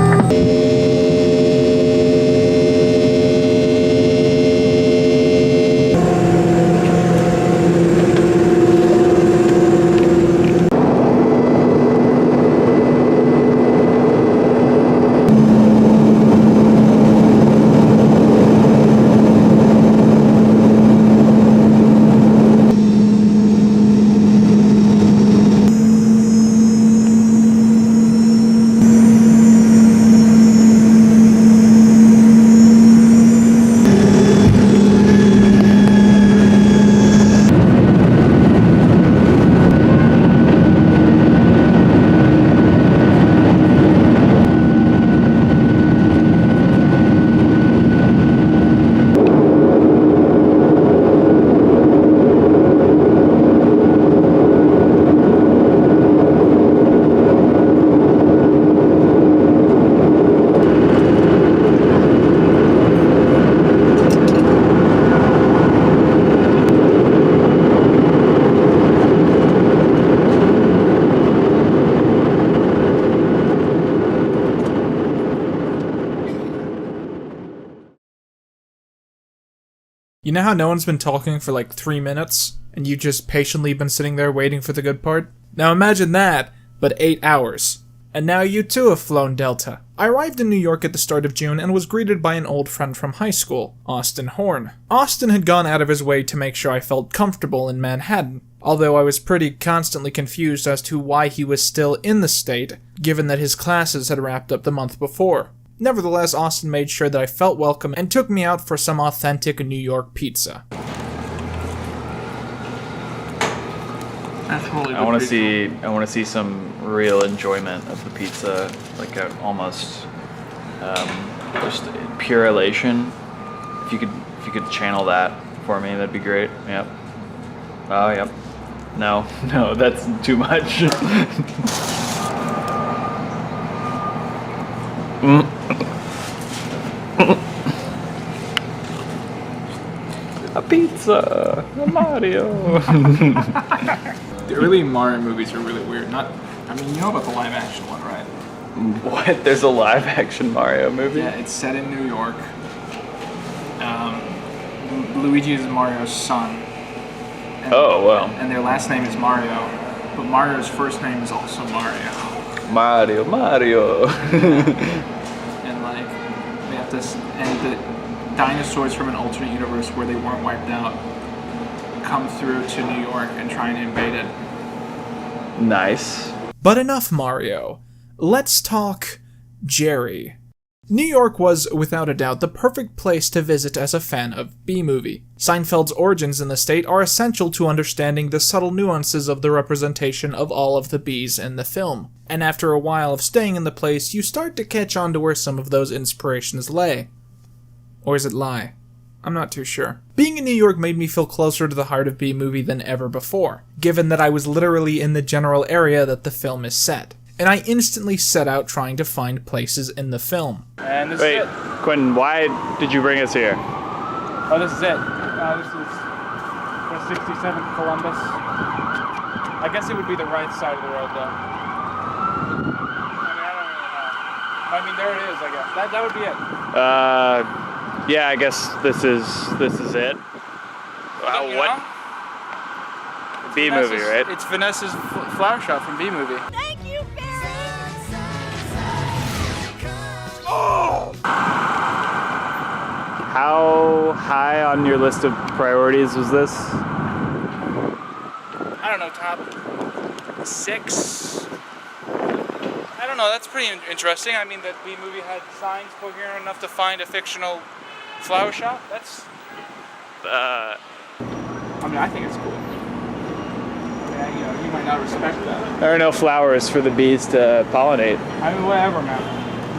You know how no one's been talking for like 3 minutes, and you've just patiently been sitting there waiting for the good part? Now imagine that, but 8 hours. And now you too have flown Delta. I arrived in New York at the start of June and was greeted by an old friend from high school, Austin Horn. Austin had gone out of his way to make sure I felt comfortable in Manhattan, although I was pretty constantly confused as to why he was still in the state, given that his classes had wrapped up the month before. Nevertheless, Austin made sure that I felt welcome and took me out for some authentic New York pizza. I want to see some real enjoyment of the pizza, like almost just pure elation. If you could channel that for me, that'd be great. Yep. Oh, yep. No, that's too much. A pizza, a Mario. The early Mario movies are really weird. You know about the live action one, right? What? There's a live action Mario movie? Yeah, it's set in New York. Luigi is Mario's son. And, and their last name is Mario, but Mario's first name is also Mario. Mario. And like, they have scientists and the dinosaurs from an alternate universe where they weren't wiped out come through to New York and try and invade it. Nice. But enough Mario. Let's talk Jerry. New York was, without a doubt, the perfect place to visit as a fan of Bee Movie. Seinfeld's origins in the state are essential to understanding the subtle nuances of the representation of all of the bees in the film. And after a while of staying in the place, you start to catch on to where some of those inspirations lay. Or is it lie? I'm not too sure. Being in New York made me feel closer to the heart of Bee Movie than ever before, given that I was literally in the general area that the film is set. And I instantly set out trying to find places in the film. And this Wait, is it. Quinton, why did you bring us here? Oh, this is it. This is 67th Columbus. I guess it would be the right side of the road, though. I mean, there it is, I guess. That would be it. Yeah, I guess this is it. Wow, what? Bee Movie, right? It's Vanessa's flower shop from Bee Movie. Thank you, Barry! How high on your list of priorities was this? I don't know, top 6. I don't know, that's pretty interesting. I mean, that Bee Movie had signs coherent enough to find a fictional flower shop. That's... I mean, I think it's cool. You might not respect that. There are no flowers for the bees to pollinate. I mean, whatever, man.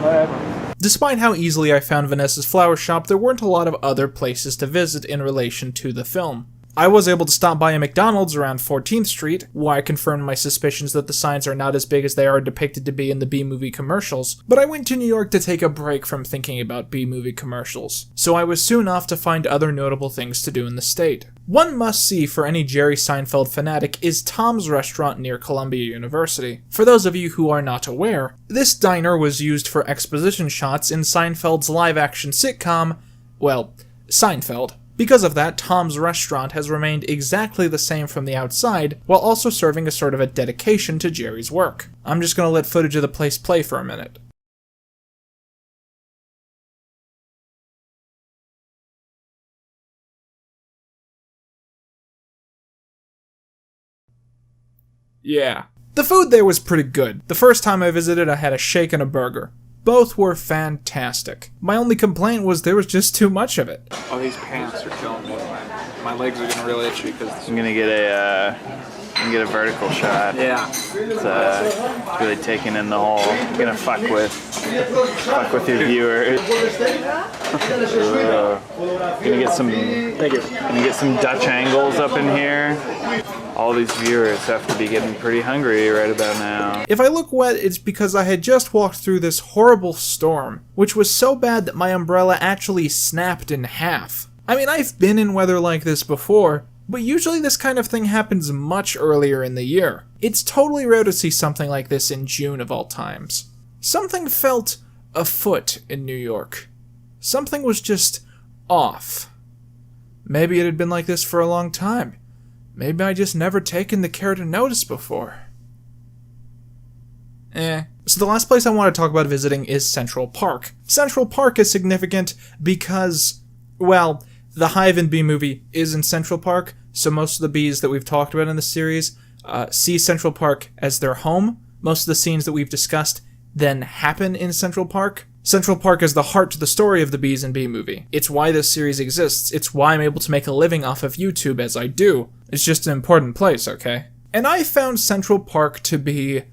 Whatever. Despite how easily I found Vanessa's flower shop, there weren't a lot of other places to visit in relation to the film. I was able to stop by a McDonald's around 14th Street, where I confirmed my suspicions that the signs are not as big as they are depicted to be in the Bee Movie commercials, but I went to New York to take a break from thinking about Bee Movie commercials, so I was soon off to find other notable things to do in the state. One must-see for any Jerry Seinfeld fanatic is Tom's Restaurant near Columbia University. For those of you who are not aware, this diner was used for exposition shots in Seinfeld's live-action sitcom, well, Seinfeld. Because of that, Tom's Restaurant has remained exactly the same from the outside, while also serving as sort of a dedication to Jerry's work. I'm just gonna let footage of the place play for a minute. Yeah. The food there was pretty good. The first time I visited, I had a shake and a burger. Both were fantastic. My only complaint was there was just too much of it. Oh, these pants are killing me. My legs are getting really itchy because I'm gonna get a vertical shot. Yeah. It's really taking in the whole. I'm gonna fuck with your viewers. Gonna get some. Thank you. Gonna get some Dutch angles up in here. All these viewers have to be getting pretty hungry right about now. If I look wet, it's because I had just walked through this horrible storm, which was so bad that my umbrella actually snapped in half. I mean, I've been in weather like this before, but usually this kind of thing happens much earlier in the year. It's totally rare to see something like this in June of all times. Something felt afoot in New York. Something was just off. Maybe it had been like this for a long time. Maybe I just never taken the care to notice before. So the last place I want to talk about visiting is Central Park. Central Park is significant because, well, the hive in Bee Movie is in Central Park, so most of the bees that we've talked about in the series see Central Park as their home. Most of the scenes that we've discussed then happen in Central Park. Central Park is the heart to the story of the bees in Bee Movie. It's why this series exists. It's why I'm able to make a living off of YouTube as I do. It's just an important place, okay? And I found Central Park to be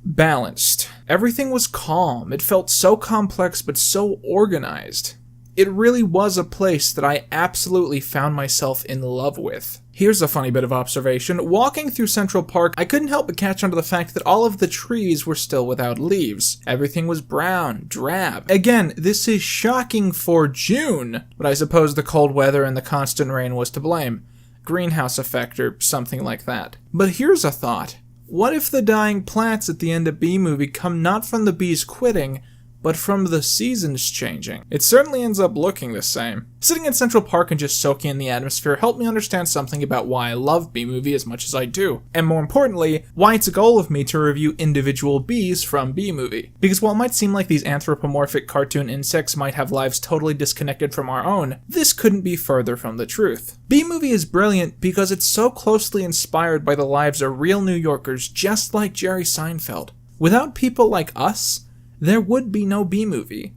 balanced. Everything was calm. It felt so complex but so organized. It really was a place that I absolutely found myself in love with. Here's a funny bit of observation. Walking through Central Park, I couldn't help but catch on to the fact that all of the trees were still without leaves. Everything was brown, drab. Again, this is shocking for June, but I suppose the cold weather and the constant rain was to blame. Greenhouse effect or something like that. But here's a thought. What if the dying plants at the end of Bee Movie come not from the bees quitting, but from the seasons changing. It certainly ends up looking the same. Sitting in Central Park and just soaking in the atmosphere helped me understand something about why I love Bee Movie as much as I do, and more importantly, why it's a goal of me to review individual bees from Bee Movie. Because while it might seem like these anthropomorphic cartoon insects might have lives totally disconnected from our own, this couldn't be further from the truth. Bee Movie is brilliant because it's so closely inspired by the lives of real New Yorkers just like Jerry Seinfeld. Without people like us, there would be no Bee Movie.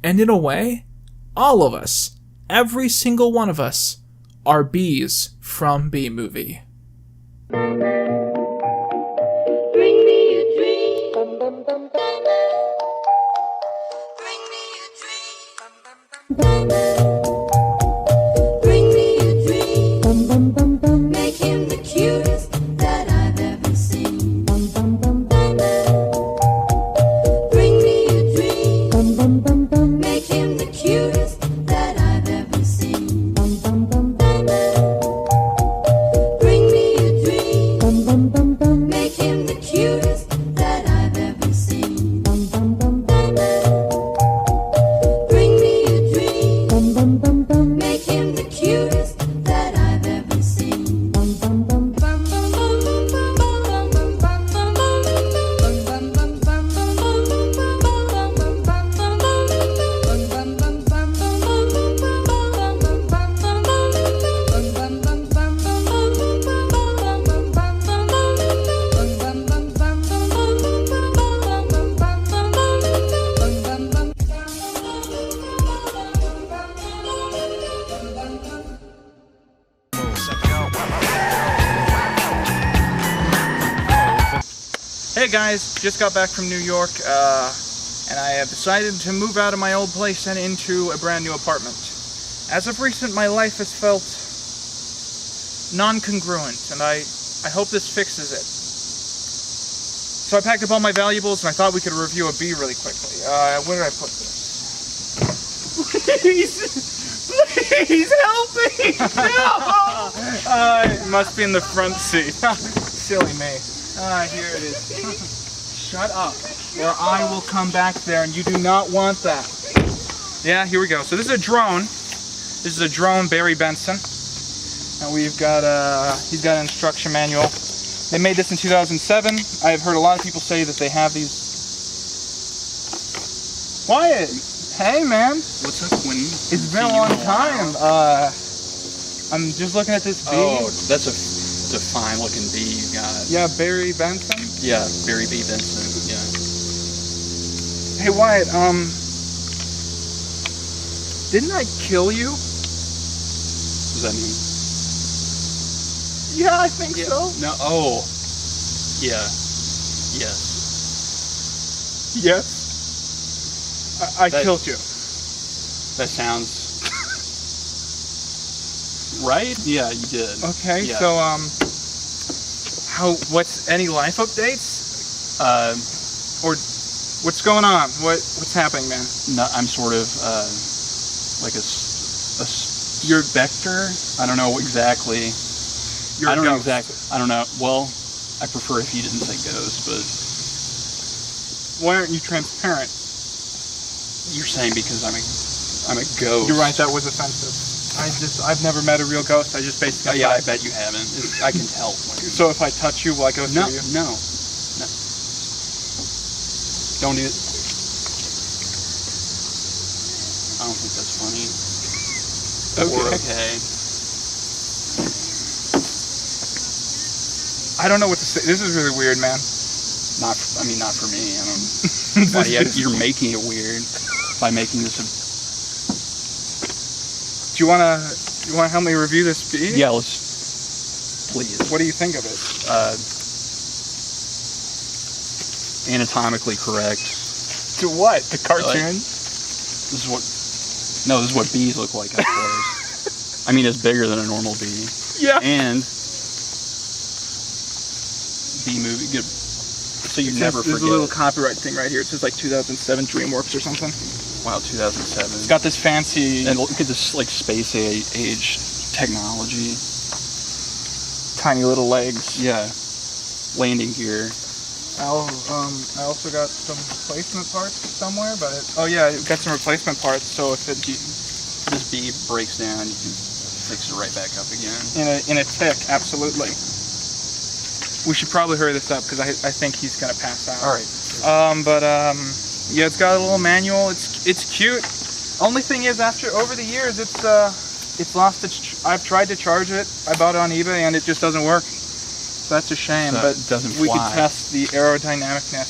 And in a way, all of us, every single one of us, are bees from Bee Movie. Bring me a dream. Bum, bum, bum, bum. Bring me a dream. Bum, bum, bum, bum. Bring me a dream. Bum, bum, bum, bum. Make him the cutest that I've ever seen. Bum, bum, bum, bum. Bring me a dream. Bum, bum, bum, bum. Make him the cutest that I've ever seen. Bum, bum, bum, bum. Bring me a dream. Bum, bum, bum, bum. Make him the cutest that I've ever seen. Bum, bum, bum, bum. Bring me a dream. Bum, bum, bum, bum. Make him the cutest that I've ever seen. Bum, bum, bum, bum, bum, bum, bum, bum, bum, bum, bum, bum. Hey guys, just got back from New York, and I have decided to move out of my old place and into a brand new apartment. As of recent, my life has felt non-congruent, and I hope this fixes it. So I packed up all my valuables, and I thought we could review a bee really quickly. Where did I put this? Please help me! No! It must be in the front seat. Silly me. Here it is. Shut up, or I will come back there, and you do not want that. Yeah, here we go. So this is a drone. This is a drone, Barry Benson. And we've got he's got an instruction manual. They made this in 2007. I've heard a lot of people say that they have these. Wyatt! Hey, man. What's up, Quinton? It's been a long time. I'm just looking at this bee. Oh, that's a fine-looking bee you got. Yeah, Barry Benson? Yeah, Barry B. Benson, yeah. Hey, Wyatt, didn't I kill you? What does that mean? Yeah, I think so. No, oh. Yeah. Yes. Yes? I killed you. That sounds... right? Yeah, you did. Okay, yeah. So, what's any life updates? Or what's going on? What's happening, man? No, I'm sort of, like a you're Vector? I don't know exactly. You're I don't know ghost. exactly. I don't know. Well, I prefer if you didn't say ghost, but... Why aren't you transparent? You're saying because I'm a ghost. You're right, that was offensive. I've never met a real ghost. I just basically... yeah, I bet you haven't. I can tell. So if I touch you, will I go through you? No. Don't do it. I don't think that's funny. Okay. I don't know what to say. This is really weird, man. Not for me. I don't. Why you're making it weird by making this a... Do you wanna help me review this bee? Yeah, let's. Please. What do you think of it? Anatomically correct. To what? The cartoon? This is what bees look like up close. I mean, it's bigger than a normal bee. Yeah. And Bee Movie, good. So you never forget. There's a little copyright thing right here. It says like 2007 DreamWorks or something. Wow, 2007. It's got this fancy... And look at this like space age technology. Tiny little legs. Yeah. Landing gear. I also got some replacement parts somewhere, but oh yeah, I got some replacement parts. So if this bee breaks down, you can fix it right back up again. In a tick, absolutely. We should probably hurry this up because I think he's gonna pass out. All right. Yeah, it's got a little manual. It's cute. Only thing is, over the years, it's lost its. I've tried to charge it. I bought it on eBay and it just doesn't work. So that's a shame. So but it doesn't we fly. could test the aerodynamicness.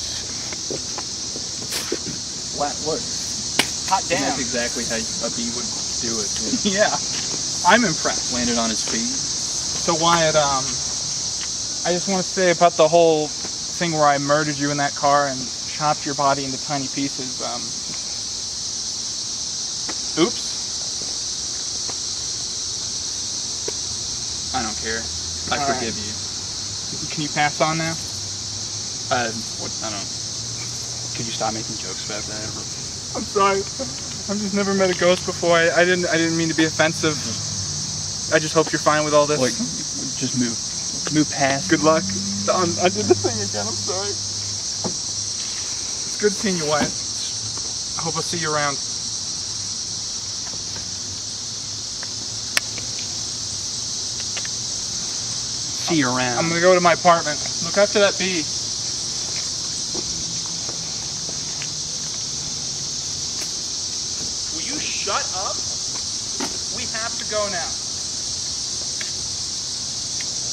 Flat wood. Hot damn. That's exactly how a bee would do it. Yeah, I'm impressed. Landed on his feet. So Wyatt, I just want to say about the whole thing where I murdered you in that car and chopped your body into tiny pieces. Oops. I don't care. I forgive you. Can you pass on now? I don't. Could you stop making jokes about that? I'm sorry. I've just never met a ghost before. I didn't mean to be offensive. I just hope you're fine with all this. Like, just move past. Good luck. I did the thing again. I'm sorry. It's good seeing you, Wyatt. I hope I'll see you around. See you around. I'm gonna go to my apartment. Look after that bee. Will you shut up? We have to go now.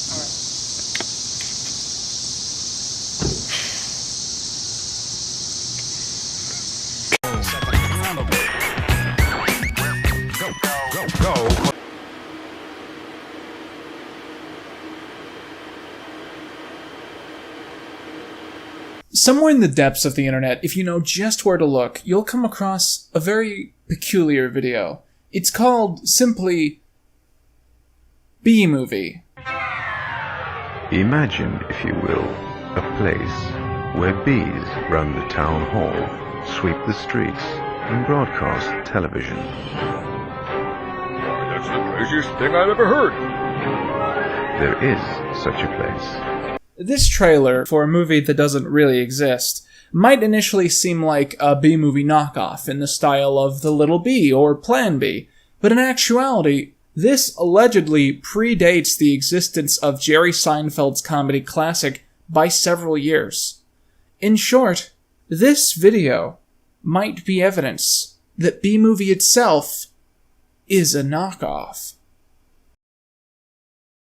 All right. Go. Somewhere in the depths of the internet, if you know just where to look, you'll come across a very peculiar video. It's called simply Bee Movie. Imagine, if you will, a place where bees run the town hall, sweep the streets, and broadcast television. That's the craziest thing I've ever heard. There is such a place. This trailer for a movie that doesn't really exist might initially seem like a B movie knockoff in the style of The Little Bee or Plan B, but in actuality, this allegedly predates the existence of Jerry Seinfeld's comedy classic by several years. In short, this video might be evidence that B movie itself is a knockoff.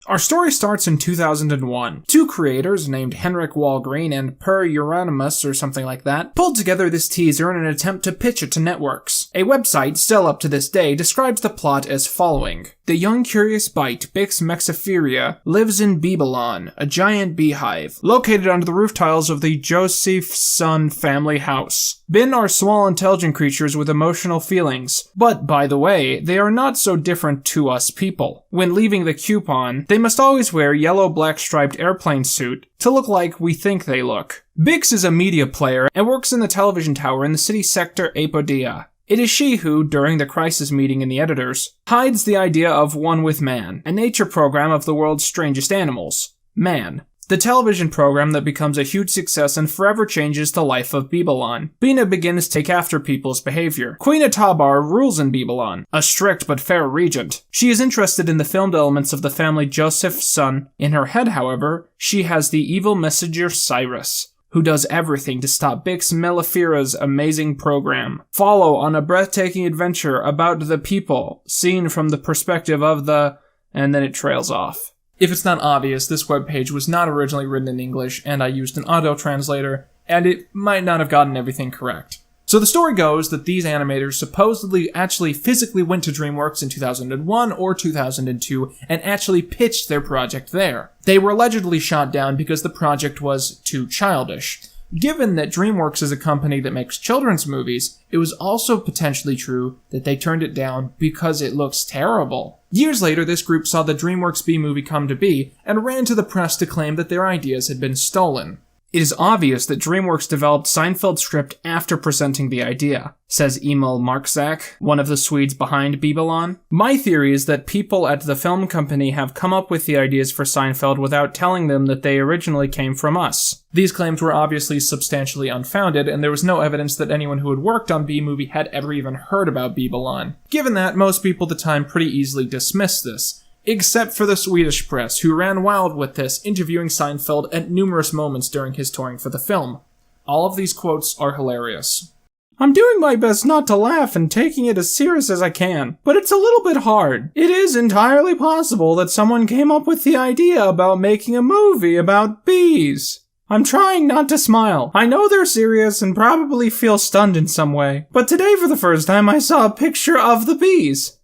Our story starts in 2001. Two creators, named Henrik Walgreen and Per Euronymous or something like that, pulled together this teaser in an attempt to pitch it to networks. A website, still up to this day, describes the plot as following. The young curious bite, Bix mexipheria, lives in Biblon, a giant beehive, located under the roof tiles of the Josephson family house. Bin are small intelligent creatures with emotional feelings, but, by the way, they are not so different to us people. When leaving the coupon, they must always wear yellow-black striped airplane suit to look like we think they look. Bix is a media player and works in the television tower in the city sector Apodia. It is she who, during the crisis meeting in the editors, hides the idea of One with Man, a nature program of the world's strangest animals, man. The television program that becomes a huge success and forever changes the life of Biblon. Bina begins to take after people's behavior. Queen Atabar rules in Biblon, a strict but fair regent. She is interested in the filmed elements of the family Joseph's son. In her head, however, she has the evil messenger Cyrus, who does everything to stop Bix Mellifera's amazing program. Follow on a breathtaking adventure about the people, seen from the perspective of the... and then it trails off. If it's not obvious, this webpage was not originally written in English, and I used an auto translator, and it might not have gotten everything correct. So the story goes that these animators supposedly actually physically went to DreamWorks in 2001 or 2002 and actually pitched their project there. They were allegedly shot down because the project was too childish. Given that DreamWorks is a company that makes children's movies, it was also potentially true that they turned it down because it looks terrible. Years later, this group saw the DreamWorks B movie come to be and ran to the press to claim that their ideas had been stolen. It is obvious that DreamWorks developed Seinfeld's script after presenting the idea, says Emil Marczak, one of the Swedes behind Biblon. My theory is that people at the film company have come up with the ideas for Seinfeld without telling them that they originally came from us. These claims were obviously substantially unfounded, and there was no evidence that anyone who had worked on Bee Movie had ever even heard about Biblon. Given that, most people at the time pretty easily dismissed this. Except for the Swedish press, who ran wild with this, interviewing Seinfeld at numerous moments during his touring for the film. All of these quotes are hilarious. I'm doing my best not to laugh and taking it as serious as I can, but it's a little bit hard. It is entirely possible that someone came up with the idea about making a movie about bees. I'm trying not to smile. I know they're serious and probably feel stunned in some way, but today for the first time I saw a picture of the bees.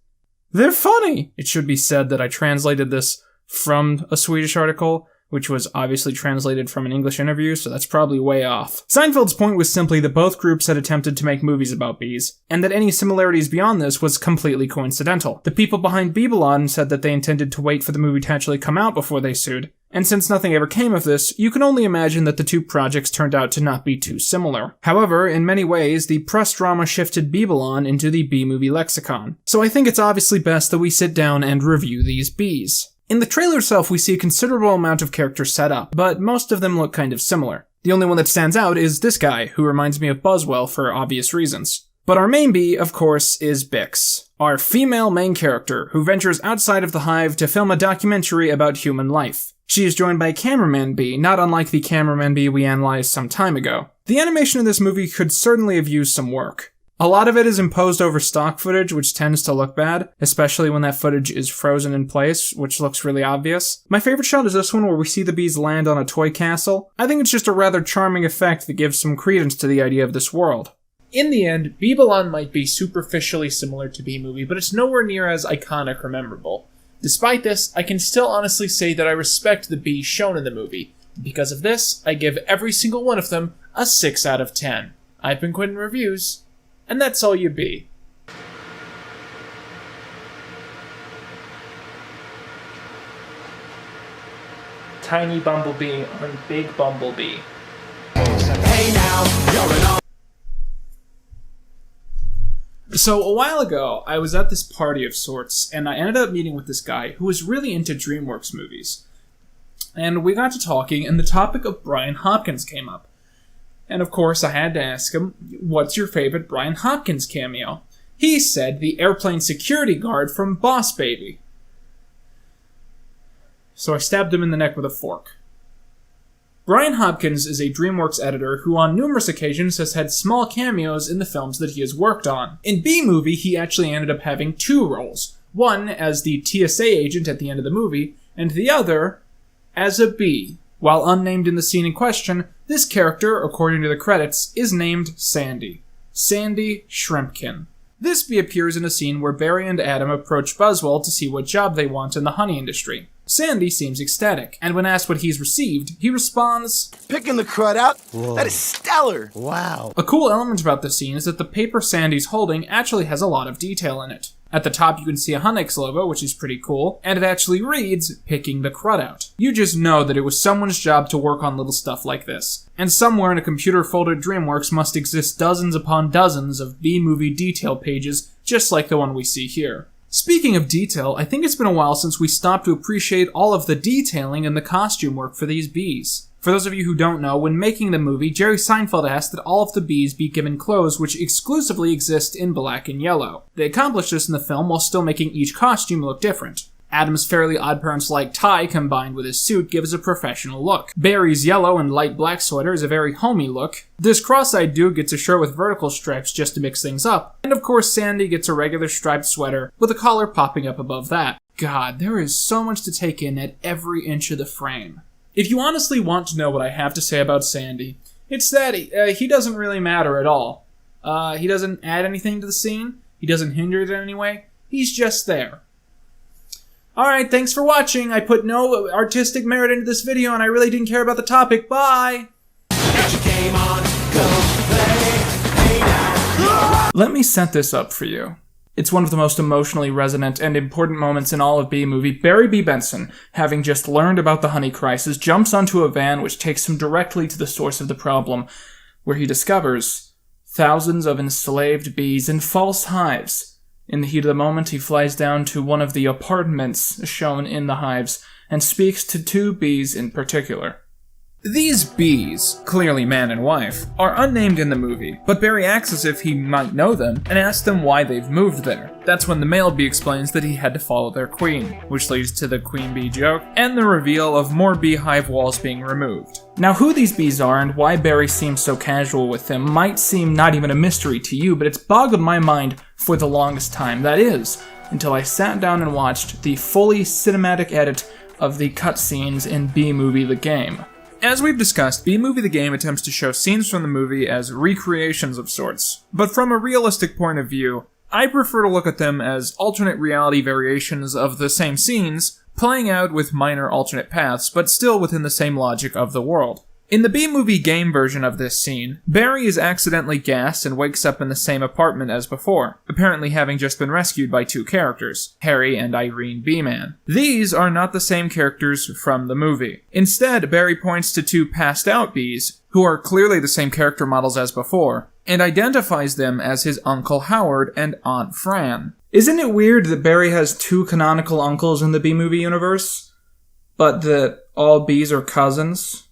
They're funny! It should be said that I translated this from a Swedish article, which was obviously translated from an English interview, so that's probably way off. Seinfeld's point was simply that both groups had attempted to make movies about bees, and that any similarities beyond this was completely coincidental. The people behind Biblon said that they intended to wait for the movie to actually come out before they sued, and since nothing ever came of this, you can only imagine that the two projects turned out to not be too similar. However, in many ways, the press drama shifted Biblon into the Bee Movie lexicon, so I think it's obviously best that we sit down and review these bees. In the trailer itself, we see a considerable amount of characters set up, but most of them look kind of similar. The only one that stands out is this guy, who reminds me of Buzzwell for obvious reasons. But our main bee, of course, is Bix, our female main character, who ventures outside of the hive to film a documentary about human life. She is joined by Cameraman Bee, not unlike the Cameraman Bee we analyzed some time ago. The animation in this movie could certainly have used some work. A lot of it is imposed over stock footage, which tends to look bad, especially when that footage is frozen in place, which looks really obvious. My favorite shot is this one where we see the bees land on a toy castle. I think it's just a rather charming effect that gives some credence to the idea of this world. In the end, Biblon might be superficially similar to Bee Movie, but it's nowhere near as iconic or memorable. Despite this, I can still honestly say that I respect the bees shown in the movie. Because of this, I give every single one of them a 6 out of 10. I've been Quinton Reviews, and that's all you be. Tiny bumblebee on big bumblebee. Hey now, you're an So a while ago, I was at this party of sorts, and I ended up meeting with this guy who was really into DreamWorks movies. And we got to talking, and the topic of Brian Hopkins came up. And of course, I had to ask him, what's your favorite Brian Hopkins cameo? He said the airplane security guard from Boss Baby. So I stabbed him in the neck with a fork. Brian Hopkins is a DreamWorks editor who on numerous occasions has had small cameos in the films that he has worked on. In Bee Movie, he actually ended up having 2 roles. One as the TSA agent at the end of the movie, and the other as a bee. While unnamed in the scene in question, this character, according to the credits, is named Sandy. Sandy Shrimpkin. This bee appears in a scene where Barry and Adam approach Buzzwell to see what job they want in the honey industry. Sandy seems ecstatic, and when asked what he's received, he responds, Picking the crud out? Whoa. That is stellar! Wow. A cool element about this scene is that the paper Sandy's holding actually has a lot of detail in it. At the top you can see a Hunnix logo, which is pretty cool, and it actually reads, Picking the crud out. You just know that it was someone's job to work on little stuff like this. And somewhere in a computer-folded DreamWorks must exist dozens upon dozens of Bee Movie detail pages, just like the one we see here. Speaking of detail, I think it's been a while since we stopped to appreciate all of the detailing and the costume work for these bees. For those of you who don't know, when making the movie, Jerry Seinfeld asked that all of the bees be given clothes which exclusively exist in black and yellow. They accomplished this in the film while still making each costume look different. Adam's Fairly OddParents-like tie combined with his suit gives a professional look. Barry's yellow and light black sweater is a very homey look. This cross-eyed dude gets a shirt with vertical stripes just to mix things up. And of course Sandy gets a regular striped sweater with a collar popping up above that. God, there is so much to take in at every inch of the frame. If you honestly want to know what I have to say about Sandy, it's that he doesn't really matter at all. He doesn't add anything to the scene. He doesn't hinder it in any way. He's just there. Alright, thanks for watching. I put no artistic merit into this video and I really didn't care about the topic. Bye! Let me set this up for you. It's one of the most emotionally resonant and important moments in all of Bee Movie. Barry B. Benson, having just learned about the honey crisis, jumps onto a van which takes him directly to the source of the problem, where he discovers thousands of enslaved bees in false hives. In the heat of the moment, he flies down to one of the apartments shown in the hives and speaks to 2 bees in particular. These bees, clearly man and wife, are unnamed in the movie, but Barry acts as if he might know them and asks them why they've moved there. That's when the male bee explains that he had to follow their queen, which leads to the queen bee joke, and the reveal of more beehive walls being removed. Now, who these bees are and why Barry seems so casual with them might seem not even a mystery to you, but it's boggled my mind for the longest time. That is, until I sat down and watched the fully cinematic edit of the cutscenes in Bee Movie the Game. As we've discussed, Bee Movie the Game attempts to show scenes from the movie as recreations of sorts, but from a realistic point of view, I prefer to look at them as alternate reality variations of the same scenes, playing out with minor alternate paths, but still within the same logic of the world. In the Bee Movie Game version of this scene, Barry is accidentally gassed and wakes up in the same apartment as before, apparently having just been rescued by 2 characters, Harry and Irene Beman. These are not the same characters from the movie. Instead, Barry points to 2 passed out bees, who are clearly the same character models as before, and identifies them as his Uncle Howard and Aunt Fran. Isn't it weird that Barry has 2 canonical uncles in the Bee Movie universe, but that all bees are cousins?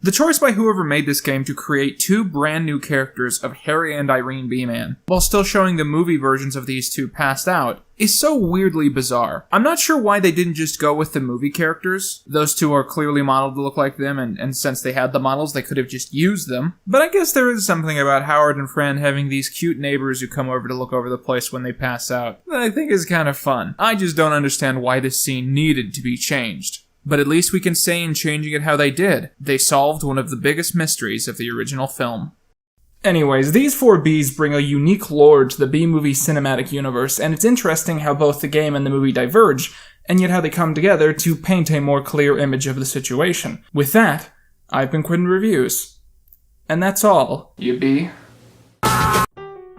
The choice by whoever made this game to create 2 brand new characters of Harry and Irene Beman, while still showing the movie versions of these 2 passed out, is so weirdly bizarre. I'm not sure why they didn't just go with the movie characters. Those 2 are clearly modeled to look like them, and since they had the models, they could have just used them. But I guess there is something about Howard and Fran having these cute neighbors who come over to look over the place when they pass out that I think is kind of fun. I just don't understand why this scene needed to be changed. But at least we can say in changing it how they did, they solved one of the biggest mysteries of the original film. Anyways, these 4 bees bring a unique lore to the Bee Movie cinematic universe, and it's interesting how both the game and the movie diverge, and yet how they come together to paint a more clear image of the situation. With that, I've been Quinton Reviews. And that's all, you bee.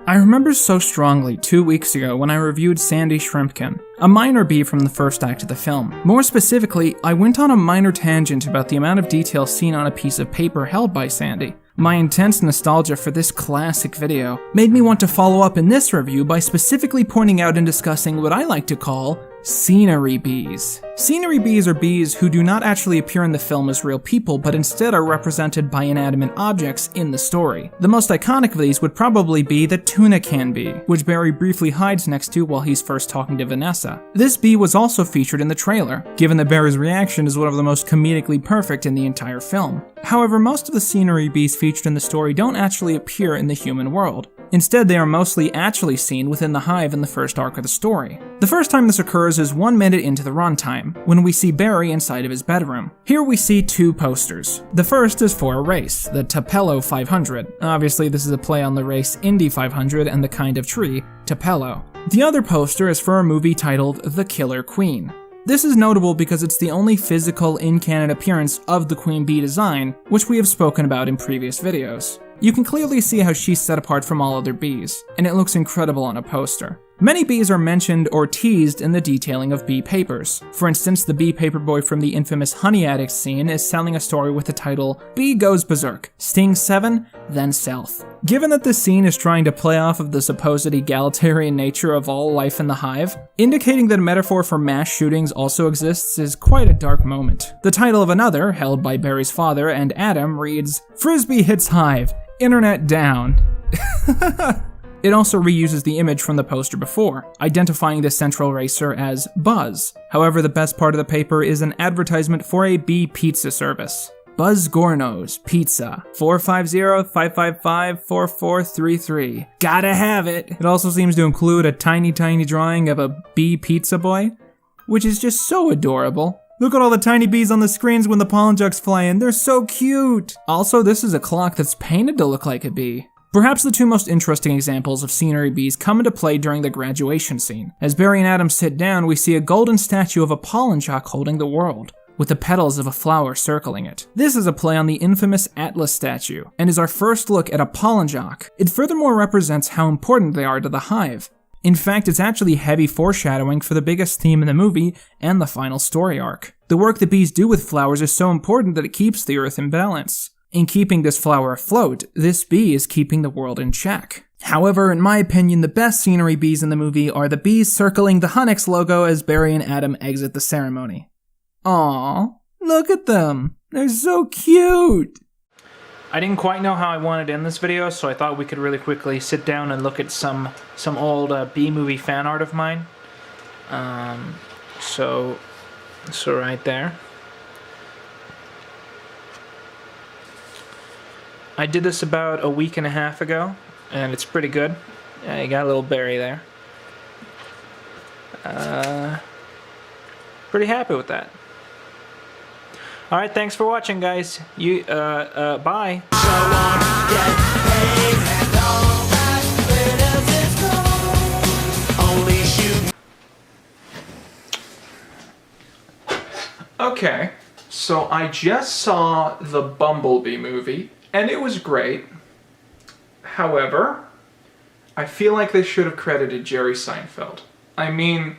I remember so strongly 2 weeks ago when I reviewed Sandy Shrimpkin, a minor bee from the first act of the film. More specifically, I went on a minor tangent about the amount of detail seen on a piece of paper held by Sandy. My intense nostalgia for this classic video made me want to follow up in this review by specifically pointing out and discussing what I like to call scenery bees. Scenery bees are bees who do not actually appear in the film as real people, but instead are represented by inanimate objects in the story. The most iconic of these would probably be the tuna can bee, which Barry briefly hides next to while he's first talking to Vanessa. This bee was also featured in the trailer, given that Barry's reaction is one of the most comedically perfect in the entire film. However, most of the scenery bees featured in the story don't actually appear in the human world. Instead, they are mostly actually seen within the hive in the first arc of the story. The first time this occurs is 1 minute into the runtime, when we see Barry inside of his bedroom. Here we see 2 posters. The first is for a race, the Tupelo 500. Obviously, this is a play on the race Indy 500 and the kind of tree, Tupelo. The other poster is for a movie titled The Killer Queen. This is notable because it's the only physical in-canon appearance of the queen bee design, which we have spoken about in previous videos. You can clearly see how she's set apart from all other bees, and it looks incredible on a poster. Many bees are mentioned or teased in the detailing of bee papers. For instance, the bee paperboy from the infamous Honey Addict scene is selling a story with the title, Bee Goes Berserk, Sting 7, then South. Given that this scene is trying to play off of the supposed egalitarian nature of all life in the hive, indicating that a metaphor for mass shootings also exists is quite a dark moment. The title of another, held by Barry's father and Adam, reads, Frisbee hits hive, internet down. It also reuses the image from the poster before, identifying the central racer as Buzz. However, the best part of the paper is an advertisement for a bee pizza service. Buzz Gorno's Pizza, 450-555-4433. Gotta have it! It also seems to include a tiny drawing of a bee pizza boy, which is just so adorable. Look at all the tiny bees on the screens when the pollen jocks fly in, they're so cute! Also, this is a clock that's painted to look like a bee. Perhaps the 2 most interesting examples of scenery bees come into play during the graduation scene. As Barry and Adam sit down, we see a golden statue of a pollen jock holding the world. with the petals of a flower circling it. This is a play on the infamous Atlas statue, and is our first look at a pollen jock. It furthermore represents how important they are to the hive. In fact, it's actually heavy foreshadowing for the biggest theme in the movie and the final story arc. The work that bees do with flowers is so important that it keeps the earth in balance. In keeping this flower afloat, this bee is keeping the world in check. However, in my opinion, the best scenery bees in the movie are the bees circling the Hunnix logo as Barry and Adam exit the ceremony. Aww, look at them! They're so cute! I didn't quite know how I wanted to end this video, so I thought we could really quickly sit down and look at some old Bee Movie fan art of mine. So right there. I did this about a week and a half ago, and it's pretty good. Yeah, you got a little berry there. Pretty happy with that. Alright, thanks for watching, guys. Bye. Okay, so I just saw the Bumblebee movie, and it was great. However, I feel like they should have credited Jerry Seinfeld. I mean,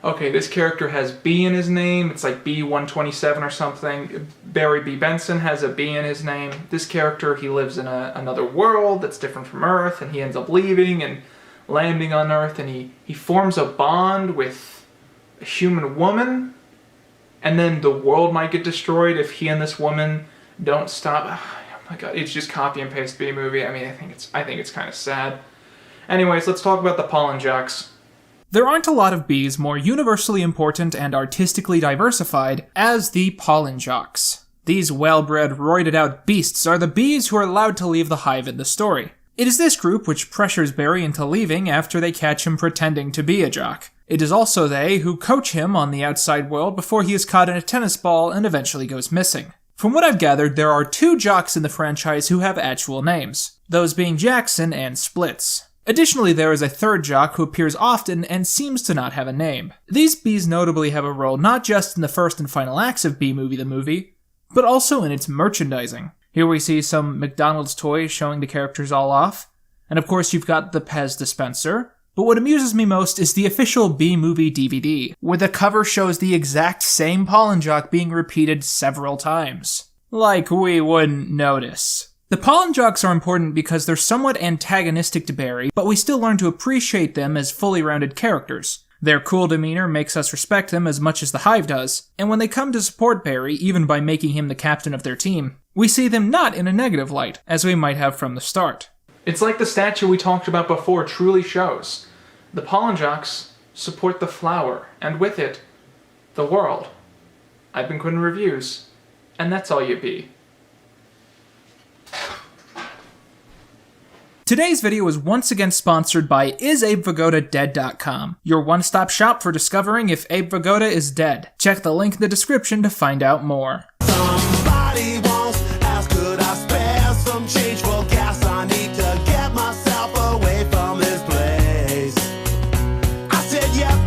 okay, this character has B in his name. It's like B127 or something. Barry B. Benson has a B in his name. This character, he lives in another world that's different from Earth, and he ends up leaving and landing on Earth, and he forms a bond with a human woman, and then the world might get destroyed if he and this woman don't stop. Oh my god, it's just copy and paste B movie. I mean, I think it's kind of sad. Anyways, let's talk about the pollen jocks. There aren't a lot of bees more universally important and artistically diversified as the pollen jocks. These well-bred, roided-out beasts are the bees who are allowed to leave the hive in the story. It is this group which pressures Barry into leaving after they catch him pretending to be a jock. It is also they who coach him on the outside world before he is caught in a tennis ball and eventually goes missing. From what I've gathered, there are 2 jocks in the franchise who have actual names, those being Jackson and Splits. Additionally, there is a 3rd jock who appears often and seems to not have a name. These bees notably have a role not just in the first and final acts of Bee Movie the movie, but also in its merchandising. Here we see some McDonald's toys showing the characters all off, and of course you've got the Pez dispenser. But what amuses me most is the official Bee Movie DVD, where the cover shows the exact same pollen jock being repeated several times. Like we wouldn't notice. The pollen jocks are important because they're somewhat antagonistic to Barry, but we still learn to appreciate them as fully rounded characters. Their cool demeanor makes us respect them as much as the hive does, and when they come to support Barry, even by making him the captain of their team, we see them not in a negative light, as we might have from the start. It's like the statue we talked about before truly shows. The pollen jocks support the flower, and with it, the world. I've been Quinton Reviews, and that's all you be. Today's video is once again sponsored by IsAbeVagodaDead.com, your one-stop shop for discovering if Abe Vigoda is dead. Check the link in the description to find out more. Somebody once asked, could I spare some change for gas? I need to get myself away from this place. I said, yep,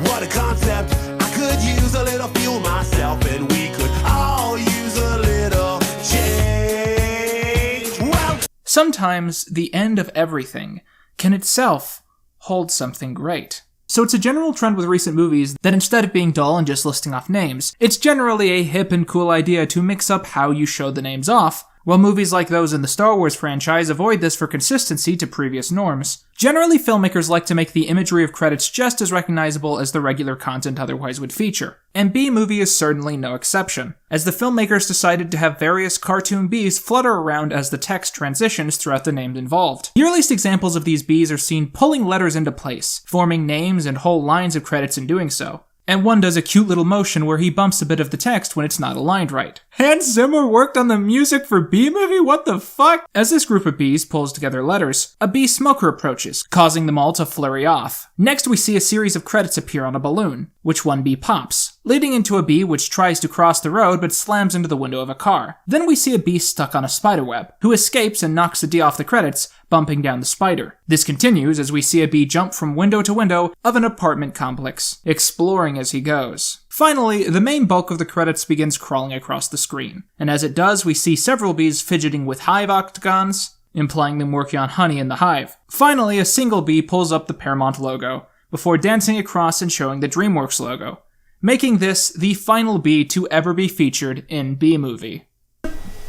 what a concept. I could use a little fuel myself, and we could all use a little change. Well, sometimes the end of everything can itself hold something great. So it's a general trend with recent movies that instead of being dull and just listing off names, it's generally a hip and cool idea to mix up how you show the names off, while movies like those in the Star Wars franchise avoid this for consistency to previous norms. Generally, filmmakers like to make the imagery of credits just as recognizable as the regular content otherwise would feature. And Bee Movie is certainly no exception, as the filmmakers decided to have various cartoon bees flutter around as the text transitions throughout the names involved. The earliest examples of these bees are seen pulling letters into place, forming names and whole lines of credits in doing so. And one does a cute little motion where he bumps a bit of the text when it's not aligned right. Hans Zimmer worked on the music for Bee Movie? What the fuck? As this group of bees pulls together letters, a bee smoker approaches, causing them all to flurry off. Next we see a series of credits appear on a balloon, which one bee pops, leading into a bee which tries to cross the road but slams into the window of a car. Then we see a bee stuck on a spiderweb, who escapes and knocks the D off the credits, bumping down the spider. This continues as we see a bee jump from window to window of an apartment complex, exploring as he goes. Finally, the main bulk of the credits begins crawling across the screen, and as it does, we see several bees fidgeting with hive octagons, implying them working on honey in the hive. Finally, a single bee pulls up the Paramount logo, before dancing across and showing the DreamWorks logo, making this the final bee to ever be featured in Bee Movie.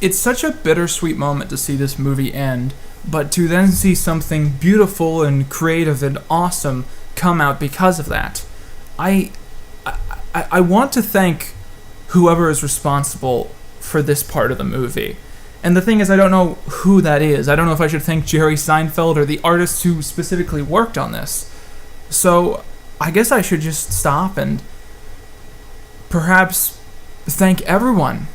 It's such a bittersweet moment to see this movie end, but to then see something beautiful and creative and awesome come out because of that. I want to thank whoever is responsible for this part of the movie. And the thing is, I don't know who that is. I don't know if I should thank Jerry Seinfeld or the artists who specifically worked on this. So I guess I should just stop and perhaps thank everyone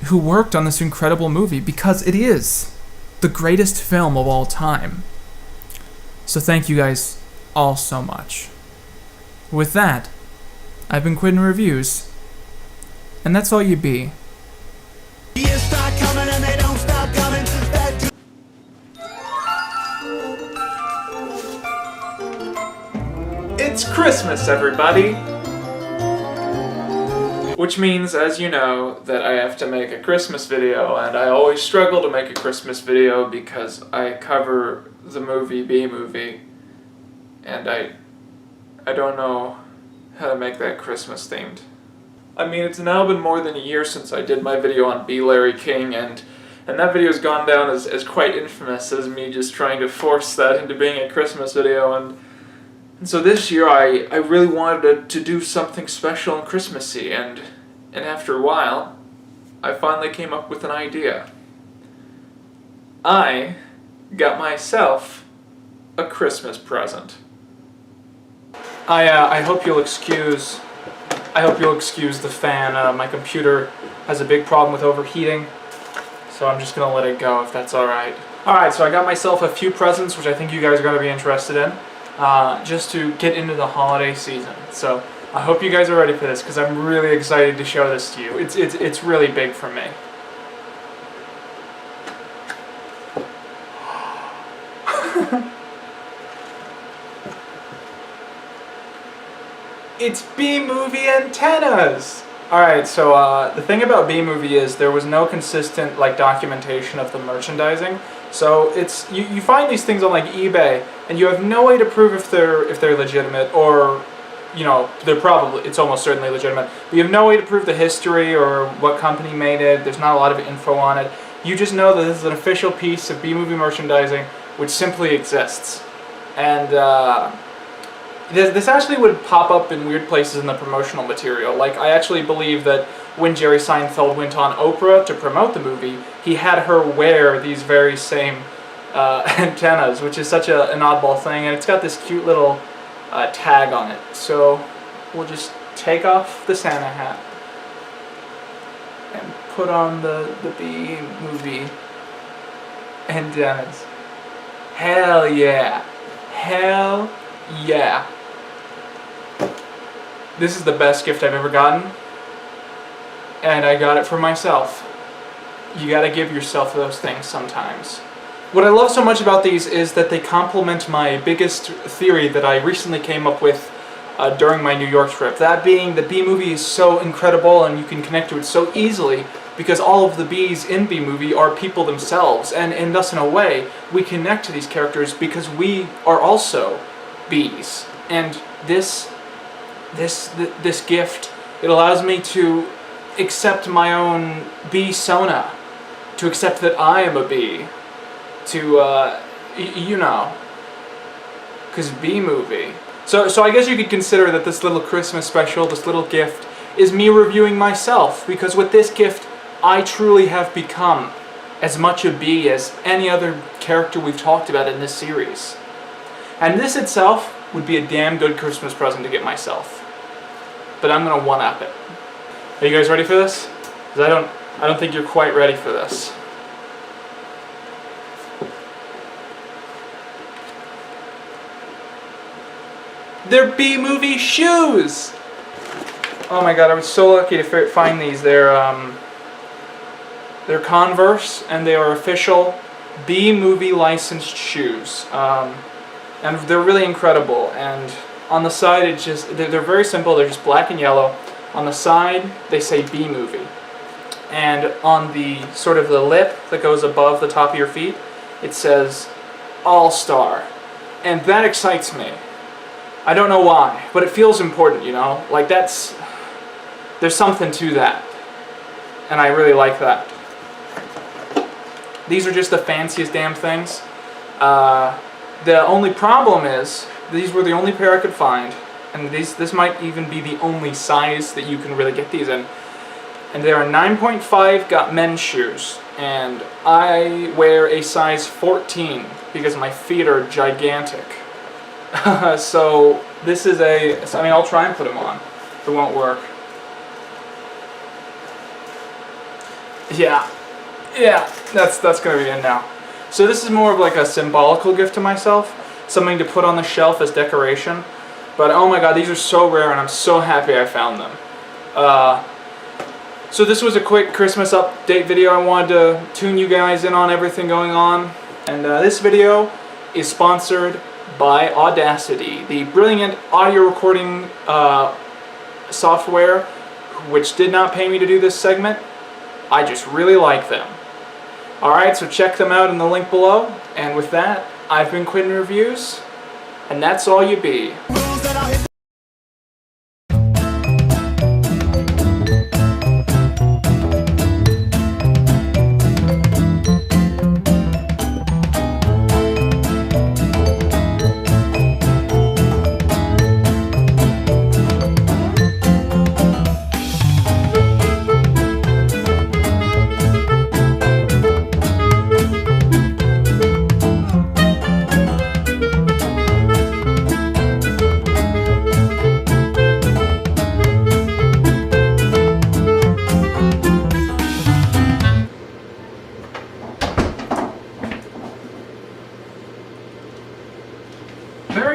who worked on this incredible movie, because it is the greatest film of all time. So thank you guys all so much. With that, I've been Quinton Reviews, and that's all you be. It's Christmas, everybody! Which means, as you know, that I have to make a Christmas video, and I always struggle to make a Christmas video because I cover the movie Bee Movie, and I don't know how to make that Christmas themed. I mean, it's now been more than a year since I did my video on B. Larry King, and that video's gone down as quite infamous as me just trying to force that into being a Christmas video, and so this year I really wanted to do something special and Christmassy, and after a while, I finally came up with an idea. I got myself a Christmas present. I hope you'll excuse the fan. My computer has a big problem with overheating, so I'm just gonna let it go if that's alright. Alright, so I got myself a few presents which I think you guys are gonna be interested in. Just to get into the holiday season. So I hope you guys are ready for this, because I'm really excited to show this to you. It's really big for me. It's Bee Movie antennas! Alright, so the thing about Bee Movie is there was no consistent documentation of the merchandising. So it's you find these things on eBay, and you have no way to prove if they're legitimate, or it's almost certainly legitimate. But you have no way to prove the history or what company made it. There's not a lot of info on it. You just know that this is an official piece of Bee Movie merchandising which simply exists. And this actually would pop up in weird places in the promotional material. I actually believe that when Jerry Seinfeld went on Oprah to promote the movie, he had her wear these very same antennas, which is such an oddball thing, and it's got this cute little tag on it. So we'll just take off the Santa hat and put on the Bee Movie antennas. Hell yeah! Hell yeah! This is the best gift I've ever gotten, and I got it for myself. You gotta give yourself those things sometimes. What I love so much about these is that they complement my biggest theory that I recently came up with during my New York trip. That being, the Bee Movie is so incredible and you can connect to it so easily because all of the bees in Bee Movie are people themselves, and thus in a way we connect to these characters because we are also bees. And this gift, it allows me to accept my own bee-sona, to accept that I am a bee, to, because Bee Movie. So I guess you could consider that this little Christmas special, this little gift, is me reviewing myself, because with this gift, I truly have become as much a bee as any other character we've talked about in this series. And this itself would be a damn good Christmas present to get myself. But I'm gonna one-up it. Are you guys ready for this? Because I don't think you're quite ready for this. They're Bee Movie shoes! Oh my god, I was so lucky to find these. They're Converse, and they are official Bee Movie licensed shoes. And they're really incredible. And on the side, they're very simple. They're just black and yellow. On the side, they say Bee Movie. And on the sort of the lip that goes above the top of your feet, it says All-Star. And that excites me. I don't know why, but it feels important, you know? Like there's something to that. And I really like that. These are just the fanciest damn things. The only problem is, these were the only pair I could find, and this might even be the only size that you can really get these in. And they are 9.5 got men's shoes, and I wear a size 14 because my feet are gigantic. So this is I'll try and put them on. It won't work. Yeah, that's gonna be in now. So this is more of like a symbolical gift to myself, something to put on the shelf as decoration. But oh my god, these are so rare and I'm so happy I found them. So this was a quick Christmas update video. I wanted to tune you guys in on everything going on. And this video is sponsored by Audacity, the brilliant audio recording software, which did not pay me to do this segment. I just really like them. Alright, so check them out in the link below. And with that, I've been Quinton Reviews, and that's all you be.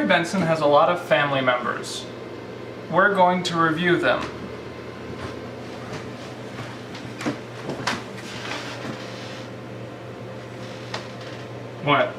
Benson has a lot of family members. We're going to review them. What?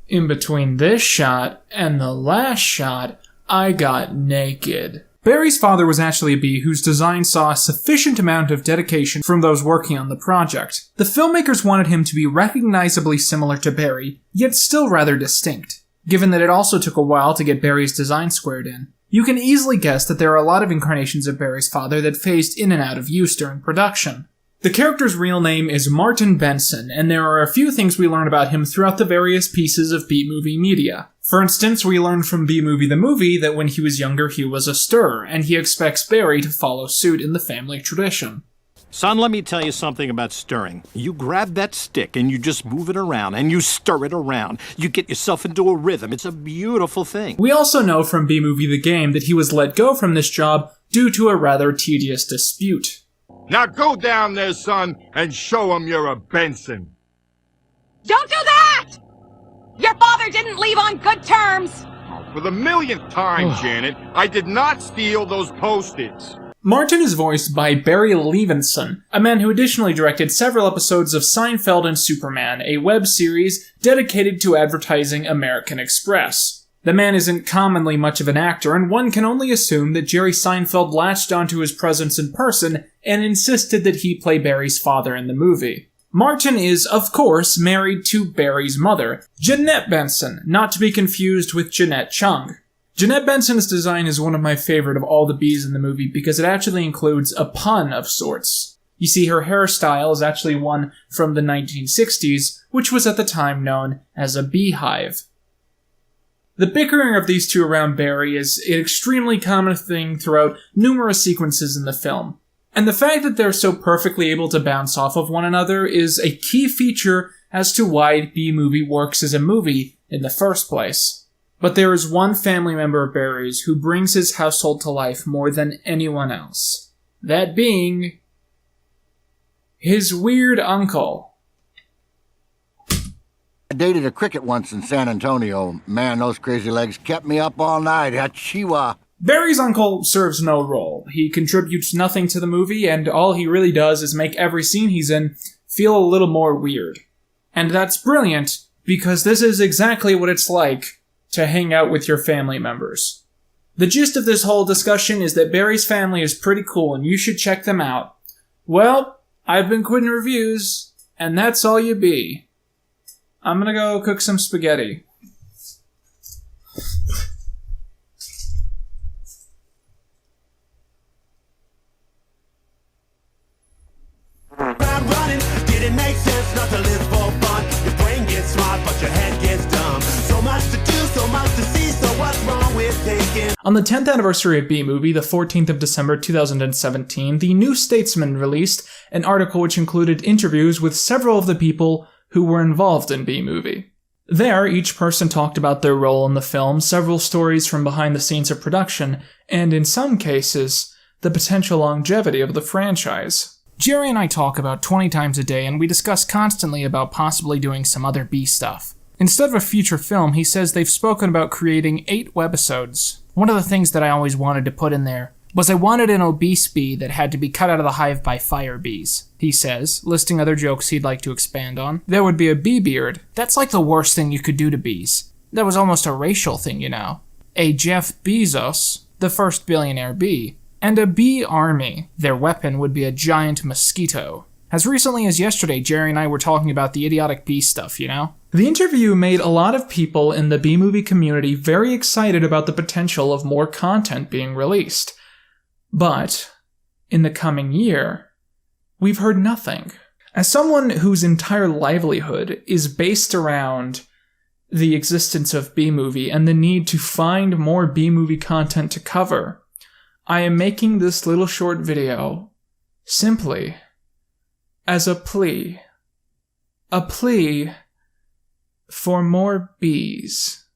In between this shot and the last shot, I got naked. Barry's father was actually a bee whose design saw a sufficient amount of dedication from those working on the project. The filmmakers wanted him to be recognizably similar to Barry, yet still rather distinct, given that it also took a while to get Barry's design squared in. You can easily guess that there are a lot of incarnations of Barry's father that phased in and out of use during production. The character's real name is Martin Benson, and there are a few things we learn about him throughout the various pieces of Bee Movie media. For instance, we learn from Bee Movie the movie that when he was younger he was a stirrer, and he expects Barry to follow suit in the family tradition. Son, let me tell you something about stirring. You grab that stick and you just move it around and you stir it around. You get yourself into a rhythm. It's a beautiful thing. We also know from Bee Movie the game that he was let go from this job due to a rather tedious dispute. Now go down there, son, and show him you're a Benson. Don't do that! Your father didn't leave on good terms. For the millionth time, Janet, I did not steal those Post-its. Martin is voiced by Barry Levinson, a man who additionally directed several episodes of Seinfeld and Superman, a web series dedicated to advertising American Express. The man isn't commonly much of an actor, and one can only assume that Jerry Seinfeld latched onto his presence in person and insisted that he play Barry's father in the movie. Martin is, of course, married to Barry's mother, Janette Benson, not to be confused with Janette Chung. Janette Benson's design is one of my favorite of all the bees in the movie because it actually includes a pun of sorts. You see, her hairstyle is actually one from the 1960s, which was at the time known as a beehive. The bickering of these two around Barry is an extremely common thing throughout numerous sequences in the film. And the fact that they're so perfectly able to bounce off of one another is a key feature as to why Bee Movie works as a movie in the first place. But there is one family member of Barry's who brings his household to life more than anyone else. That being his weird uncle. I dated a cricket once in San Antonio. Man, those crazy legs kept me up all night. Hachiwa. Barry's uncle serves no role. He contributes nothing to the movie, and all he really does is make every scene he's in feel a little more weird. And that's brilliant, because this is exactly what it's like to hang out with your family members. The gist of this whole discussion is that Barry's family is pretty cool and you should check them out. Well, I've been Quinton Reviews, and that's all you be. I'm gonna go cook some spaghetti. Running, didn't make sense not to live for fun. Your brain gets smart, but your head gets dumb. So much to do, so much to see, so what's wrong with thinking? On the 10th anniversary of Bee Movie, the 14th of December 2017, the New Statesman released an article which included interviews with several of the people who were involved in Bee Movie. There, each person talked about their role in the film, several stories from behind the scenes of production, and in some cases, the potential longevity of the franchise. Jerry and I talk about 20 times a day, and we discuss constantly about possibly doing some other Bee stuff. Instead of a feature film, he says they've spoken about creating 8 webisodes. One of the things that I always wanted to put in there was I wanted an obese bee that had to be cut out of the hive by fire bees. He says, listing other jokes he'd like to expand on. There would be a bee beard. That's like the worst thing you could do to bees. That was almost a racial thing, you know. A Jeff Bezos, the first billionaire bee. And a bee army. Their weapon would be a giant mosquito. As recently as yesterday, Jerry and I were talking about the idiotic bee stuff, you know? The interview made a lot of people in the Bee Movie community very excited about the potential of more content being released. But, in the coming year, we've heard nothing. As someone whose entire livelihood is based around the existence of Bee Movie and the need to find more Bee Movie content to cover, I am making this little short video simply as a plea. A plea for more bees.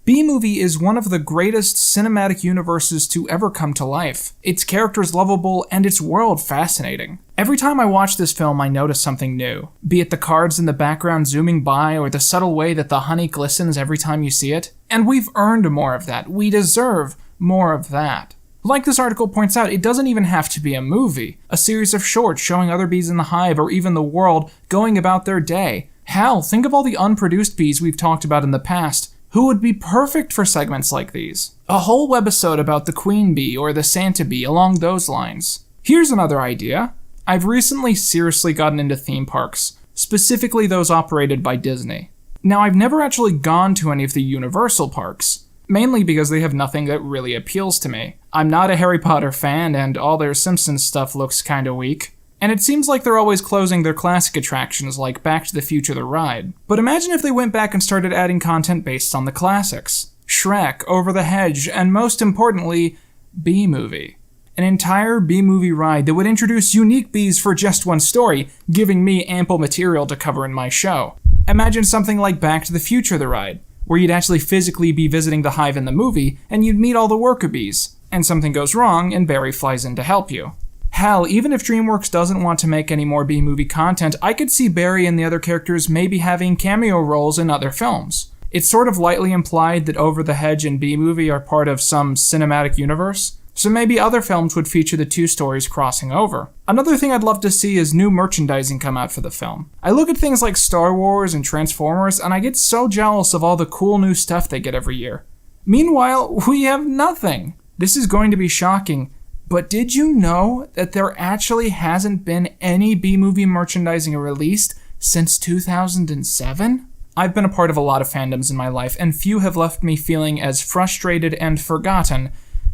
Bee Movie is one of the greatest cinematic universes to ever come to life. Its characters lovable and its world fascinating. Every time I watch this film, I notice something new. Be it the cards in the background zooming by or the subtle way that the honey glistens every time you see it. And we've earned more of that. We deserve more of that. Like this article points out, it doesn't even have to be a movie. A series of shorts showing other bees in the hive or even the world going about their day. Hell, think of all the unproduced bees we've talked about in the past. Who would be perfect for segments like these? A whole webisode about the queen bee or the Santa bee along those lines. Here's another idea. I've recently seriously gotten into theme parks, specifically those operated by Disney. Now, I've never actually gone to any of the Universal parks, mainly because they have nothing that really appeals to me. I'm not a Harry Potter fan, and all their Simpsons stuff looks kinda weak. And it seems like they're always closing their classic attractions like Back to the Future the Ride. But imagine if they went back and started adding content based on the classics. Shrek, Over the Hedge, and most importantly, Bee Movie. An entire Bee Movie ride that would introduce unique bees for just one story, giving me ample material to cover in my show. Imagine something like Back to the Future the Ride, where you'd actually physically be visiting the hive in the movie, and you'd meet all the worker bees, and something goes wrong, and Barry flies in to help you. Hell, even if DreamWorks doesn't want to make any more Bee Movie content, I could see Barry and the other characters maybe having cameo roles in other films. It's sort of lightly implied that Over the Hedge and Bee Movie are part of some cinematic universe, so maybe other films would feature the two stories crossing over. Another thing I'd love to see is new merchandising come out for the film. I look at things like Star Wars and Transformers, and I get so jealous of all the cool new stuff they get every year. Meanwhile, we have nothing. This is going to be shocking, but did you know that there actually hasn't been any Bee Movie merchandising released since 2007? I've been a part of a lot of fandoms in my life, and few have left me feeling as frustrated and forgotten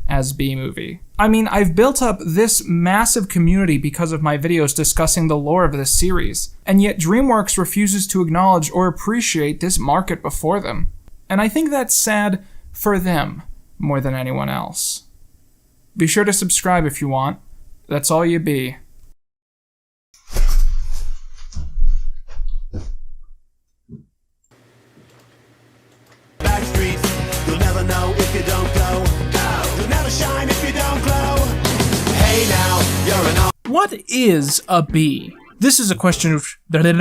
as Bee Movie. I mean, I've built up this massive community because of my videos discussing the lore of this series, and yet DreamWorks refuses to acknowledge or appreciate this market before them. And I think that's sad for them more than anyone else. Be sure to subscribe if you want. That's all you be. Back streets, you'll never know if you don't go. You'll never shine if you don't glow. Hey now, you're an What is a bee? This is a question. Let's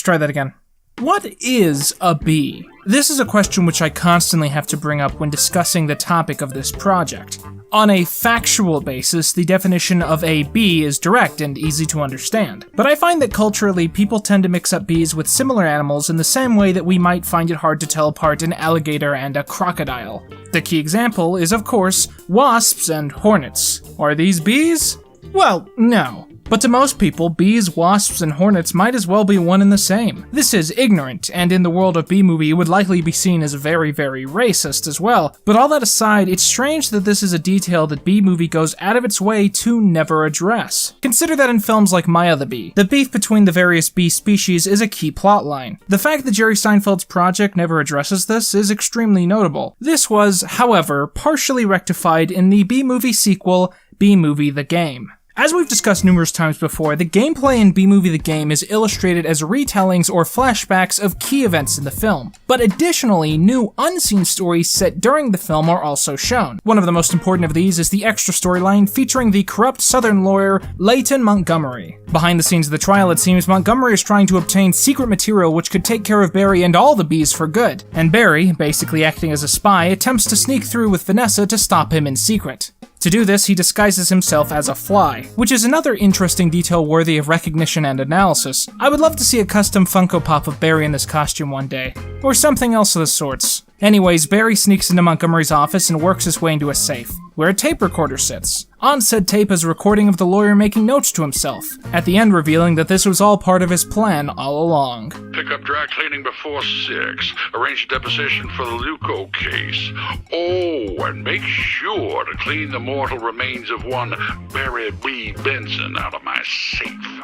try that again. What is a bee? This is a question which I constantly have to bring up when discussing the topic of this project. On a factual basis, the definition of a bee is direct and easy to understand. But I find that culturally, people tend to mix up bees with similar animals in the same way that we might find it hard to tell apart an alligator and a crocodile. The key example is, of course, wasps and hornets. Are these bees? Well, no. But to most people, bees, wasps, and hornets might as well be one and the same. This is ignorant, and in the world of Bee Movie, it would likely be seen as very, very racist as well. But all that aside, it's strange that this is a detail that Bee Movie goes out of its way to never address. Consider that in films like Maya the Bee, the beef between the various bee species is a key plotline. The fact that Jerry Seinfeld's project never addresses this is extremely notable. This was, however, partially rectified in the Bee Movie sequel, Bee Movie the Game. As we've discussed numerous times before, the gameplay in Bee Movie the Game is illustrated as retellings or flashbacks of key events in the film. But additionally, new unseen stories set during the film are also shown. One of the most important of these is the extra storyline featuring the corrupt Southern lawyer, Leighton Montgomery. Behind the scenes of the trial, it seems Montgomery is trying to obtain secret material which could take care of Barry and all the bees for good. And Barry, basically acting as a spy, attempts to sneak through with Vanessa to stop him in secret. To do this, he disguises himself as a fly, which is another interesting detail worthy of recognition and analysis. I would love to see a custom Funko Pop of Barry in this costume one day, or something else of the sorts. Anyways, Barry sneaks into Montgomery's office and works his way into a safe, where a tape recorder sits. On said tape is a recording of the lawyer making notes to himself, at the end revealing that this was all part of his plan all along. Pick up dry cleaning before 6. Arrange a deposition for the Luco case. Oh, and make sure to clean the mortal remains of one Barry B. Benson out of my safe.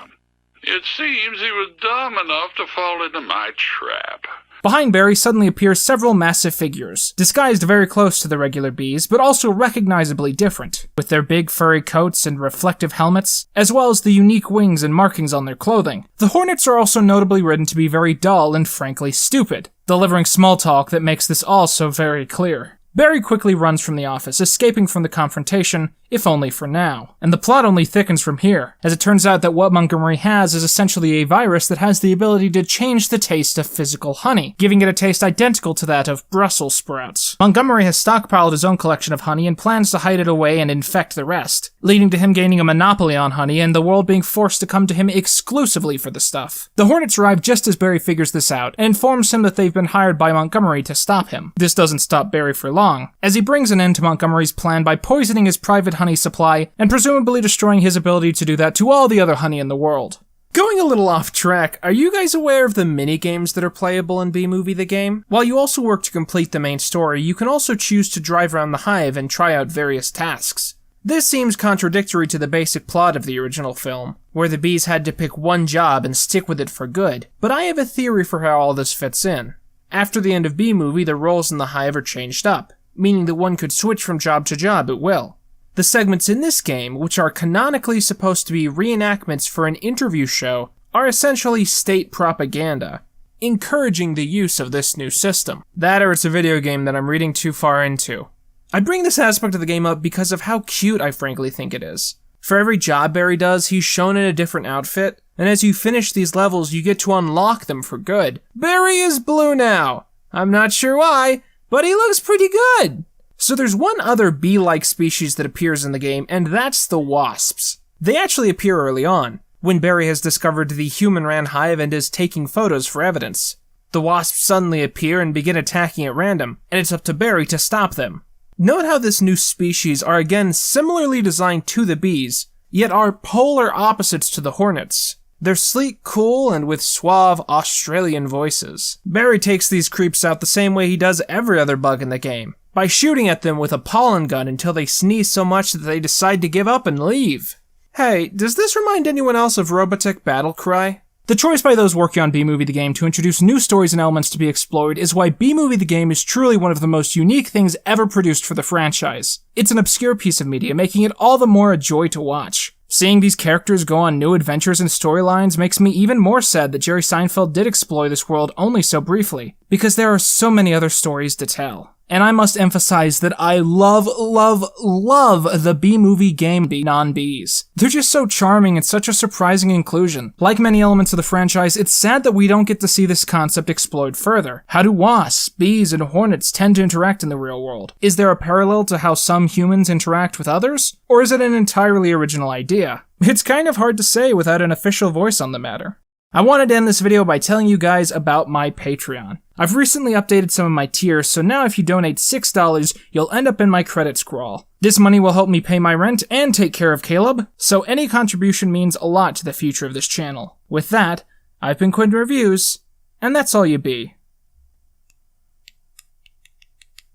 It seems he was dumb enough to fall into my trap. Behind Barry suddenly appear several massive figures, disguised very close to the regular bees, but also recognizably different, with their big furry coats and reflective helmets, as well as the unique wings and markings on their clothing. The Hornets are also notably written to be very dull and frankly stupid, delivering small talk that makes this all so very clear. Barry quickly runs from the office, escaping from the confrontation, if only for now. And the plot only thickens from here, as it turns out that what Montgomery has is essentially a virus that has the ability to change the taste of physical honey, giving it a taste identical to that of Brussels sprouts. Montgomery has stockpiled his own collection of honey and plans to hide it away and infect the rest, leading to him gaining a monopoly on honey and the world being forced to come to him exclusively for the stuff. The Hornets arrive just as Barry figures this out and informs him that they've been hired by Montgomery to stop him. This doesn't stop Barry for long, as he brings an end to Montgomery's plan by poisoning his private honey supply and presumably destroying his ability to do that to all the other honey in the world. Going a little off track, are you guys aware of the mini-games that are playable in Bee Movie the Game? While you also work to complete the main story, you can also choose to drive around the hive and try out various tasks. This seems contradictory to the basic plot of the original film, where the bees had to pick one job and stick with it for good, but I have a theory for how all this fits in. After the end of Bee Movie, the roles in the hive are changed up, meaning that one could switch from job to job at will. The segments in this game, which are canonically supposed to be reenactments for an interview show, are essentially state propaganda, encouraging the use of this new system. That or it's a video game that I'm reading too far into. I bring this aspect of the game up because of how cute I frankly think it is. For every job Barry does, he's shown in a different outfit, and as you finish these levels, you get to unlock them for good. Barry is blue now. I'm not sure why, but he looks pretty good. So there's one other bee-like species that appears in the game, and that's the wasps. They actually appear early on, when Barry has discovered the human-ran hive and is taking photos for evidence. The wasps suddenly appear and begin attacking at random, and it's up to Barry to stop them. Note how this new species are again similarly designed to the bees, yet are polar opposites to the hornets. They're sleek, cool, and with suave Australian voices. Barry takes these creeps out the same way he does every other bug in the game, by shooting at them with a pollen gun until they sneeze so much that they decide to give up and leave. Hey, does this remind anyone else of Robotech Battle Cry? The choice by those working on Bee Movie the Game to introduce new stories and elements to be explored is why Bee Movie the Game is truly one of the most unique things ever produced for the franchise. It's an obscure piece of media, making it all the more a joy to watch. Seeing these characters go on new adventures and storylines makes me even more sad that Jerry Seinfeld did explore this world only so briefly, because there are so many other stories to tell. And I must emphasize that I love the Bee Movie game non-bees. They're just so charming and such a surprising inclusion. Like many elements of the franchise, it's sad that we don't get to see this concept explode further. How do wasps, bees, and hornets tend to interact in the real world? Is there a parallel to how some humans interact with others? Or is it an entirely original idea? It's kind of hard to say without an official voice on the matter. I wanted to end this video by telling you guys about my Patreon. I've recently updated some of my tiers, so now if you donate $6, you'll end up in my credit scroll. This money will help me pay my rent and take care of Caleb, so any contribution means a lot to the future of this channel. With that, I've been Quinton Reviews, and that's all you be.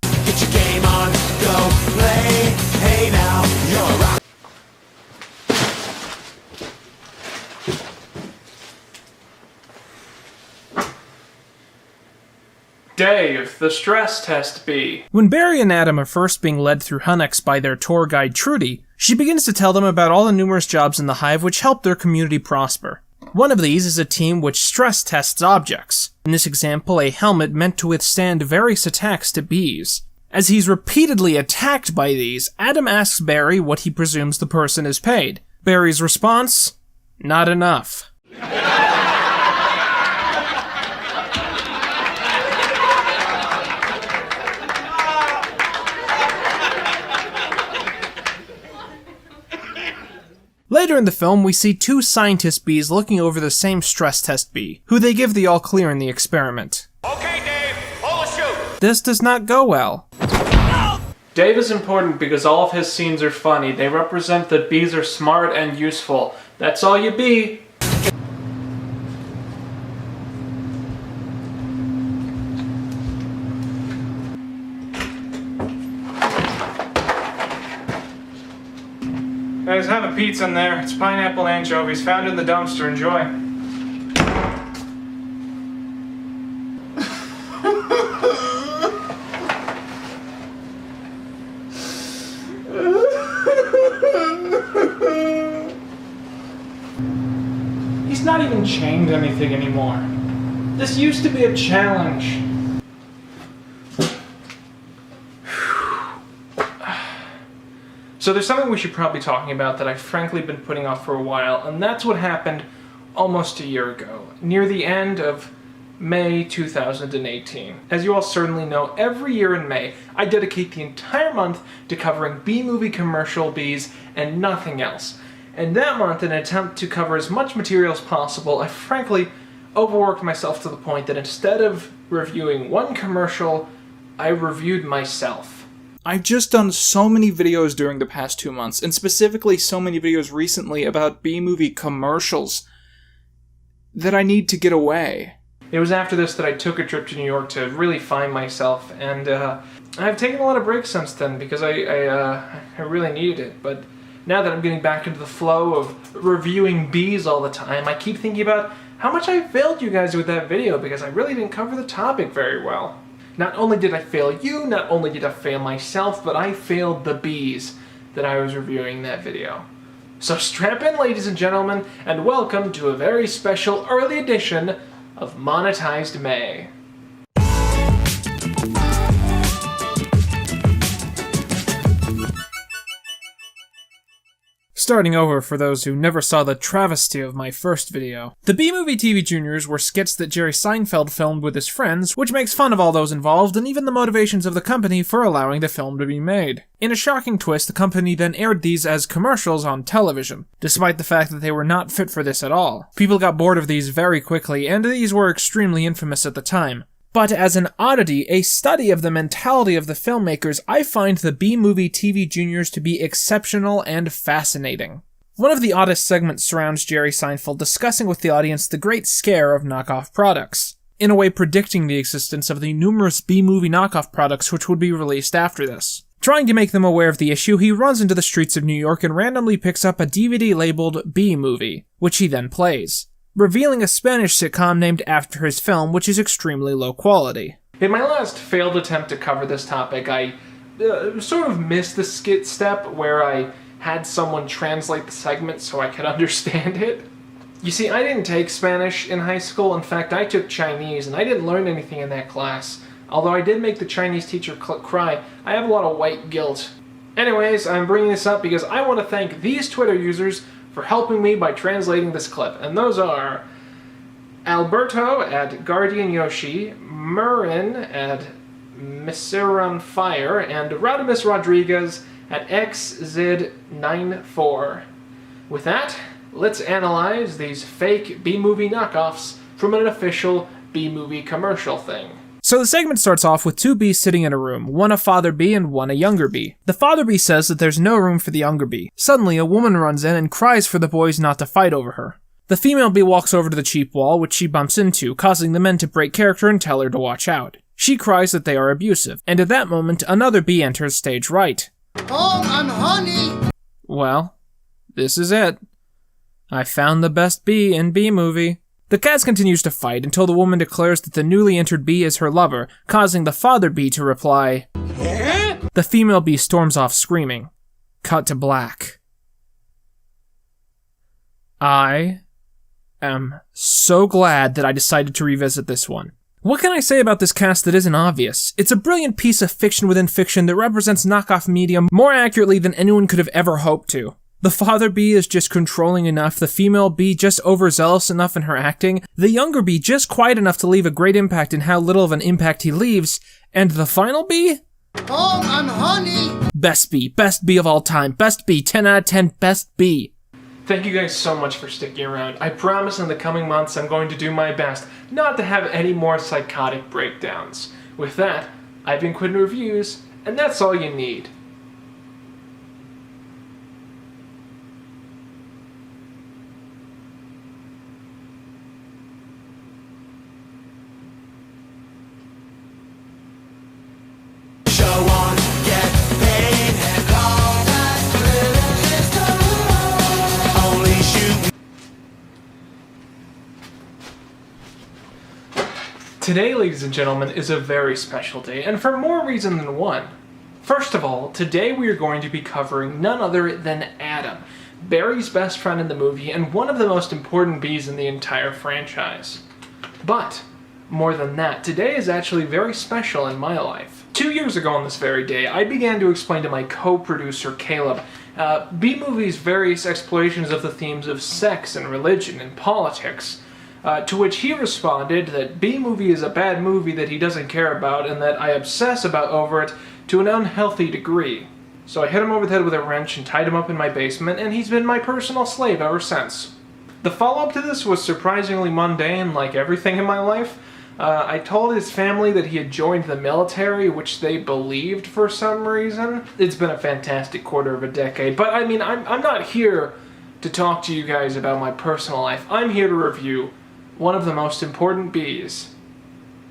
Get your game on, go play. Hey now, you're a rock. Dave, the stress test bee. When Barry and Adam are first being led through Hunnex by their tour guide Trudy, she begins to tell them about all the numerous jobs in the hive which help their community prosper. One of these is a team which stress tests objects. In this example, a helmet meant to withstand various attacks to bees. As he's repeatedly attacked by these, Adam asks Barry what he presumes the person is paid. Barry's response? Not enough. Later in the film, we see two scientist bees looking over the same stress test bee, who they give the all clear in the experiment. Okay, Dave, pull the chute. This does not go well. Dave is important because all of his scenes are funny. They represent that bees are smart and useful. That's all you be. Guys, have a pizza in there. It's pineapple anchovies found in the dumpster. Enjoy. He's not even chained to anything anymore. This used to be a challenge. So there's something we should probably be talking about that I've frankly been putting off for a while, and that's what happened almost a year ago, near the end of May 2018. As you all certainly know, every year in May, I dedicate the entire month to covering B-movie commercial bees and nothing else. And that month, in an attempt to cover as much material as possible, I frankly overworked myself to the point that instead of reviewing one commercial, I reviewed myself. I've just done so many videos during the past 2 months, and specifically so many videos recently about B-movie commercials, that I need to get away. It was after this that I took a trip to New York to really find myself, and I've taken a lot of breaks since then because I really needed it, but now that I'm getting back into the flow of reviewing bees all the time, I keep thinking about how much I failed you guys with that video because I really didn't cover the topic very well. Not only did I fail you, not only did I fail myself, but I failed the bees that I was reviewing in that video. So strap in, ladies and gentlemen, and welcome to a very special early edition of Monetized May. Starting over for those who never saw the travesty of my first video. The B-Movie TV Juniors were skits that Jerry Seinfeld filmed with his friends, which makes fun of all those involved and even the motivations of the company for allowing the film to be made. In a shocking twist, the company then aired these as commercials on television, despite the fact that they were not fit for this at all. People got bored of these very quickly, and these were extremely infamous at the time. But as an oddity, a study of the mentality of the filmmakers, I find the B-Movie TV Juniors to be exceptional and fascinating. One of the oddest segments surrounds Jerry Seinfeld discussing with the audience the great scare of knockoff products, in a way predicting the existence of the numerous B-Movie knockoff products which would be released after this. Trying to make them aware of the issue, he runs into the streets of New York and randomly picks up a DVD labeled B-Movie, which he then plays, revealing a Spanish sitcom named after his film, which is extremely low quality. In my last failed attempt to cover this topic, I sort of missed the skit step where I had someone translate the segment so I could understand it. You see, I didn't take Spanish in high school. In fact, I took Chinese, and I didn't learn anything in that class Although I did make the Chinese teacher cry, I have a lot of white guilt. Anyways, I'm bringing this up because I want to thank these Twitter users for helping me by translating this clip, and those are Alberto at Guardian Yoshi, Murin at Misiran Fire, and Rodimus Rodriguez at XZ94. With that, let's analyze these fake B-movie knockoffs from an official B-movie commercial thing. So the segment starts off with two bees sitting in a room, one a father bee and one a younger bee. The father bee says that there's no room for the younger bee. Suddenly, a woman runs in and cries for the boys not to fight over her. The female bee walks over to the cheap wall, which she bumps into, causing the men to break character and tell her to watch out. She cries that they are abusive, and at that moment, another bee enters stage right. Oh, I'm honey! Well, this is it. I found the best bee in B-movie. The cast continues to fight until the woman declares that the newly entered bee is her lover, causing the father bee to reply. The female bee storms off screaming. Cut to black. I am so glad that I decided to revisit this one. What can I say about this cast that isn't obvious? It's a brilliant piece of fiction within fiction that represents knockoff media more accurately than anyone could have ever hoped to. The father bee is just controlling enough, the female bee just overzealous enough in her acting, the younger bee just quiet enough to leave a great impact in how little of an impact he leaves, and the final bee? Oh, I'm honey! Best bee of all time, best bee, 10 out of 10, best bee. Thank you guys so much for sticking around. I promise in the coming months I'm going to do my best not to have any more psychotic breakdowns. With that, I've been Quinton Reviews, and that's all you need. Today, ladies and gentlemen, is a very special day, and for more reason than one. First of all, today we are going to be covering none other than Adam, Barry's best friend in the movie and one of the most important bees in the entire franchise. But, more than that, today is actually very special in my life. 2 years ago on this very day, I began to explain to my co-producer, Caleb, B-Movie's various explorations of the themes of sex and religion and politics. To which he responded that B-Movie is a bad movie that he doesn't care about and that I obsess about over it to an unhealthy degree. So I hit him over the head with a wrench and tied him up in my basement, and he's been my personal slave ever since. The follow-up to this was surprisingly mundane, like everything in my life. I told his family that he had joined the military, which they believed for some reason. It's been a fantastic quarter of a decade, but I mean, I'm not here to talk to you guys about my personal life. I'm here to review one of the most important bees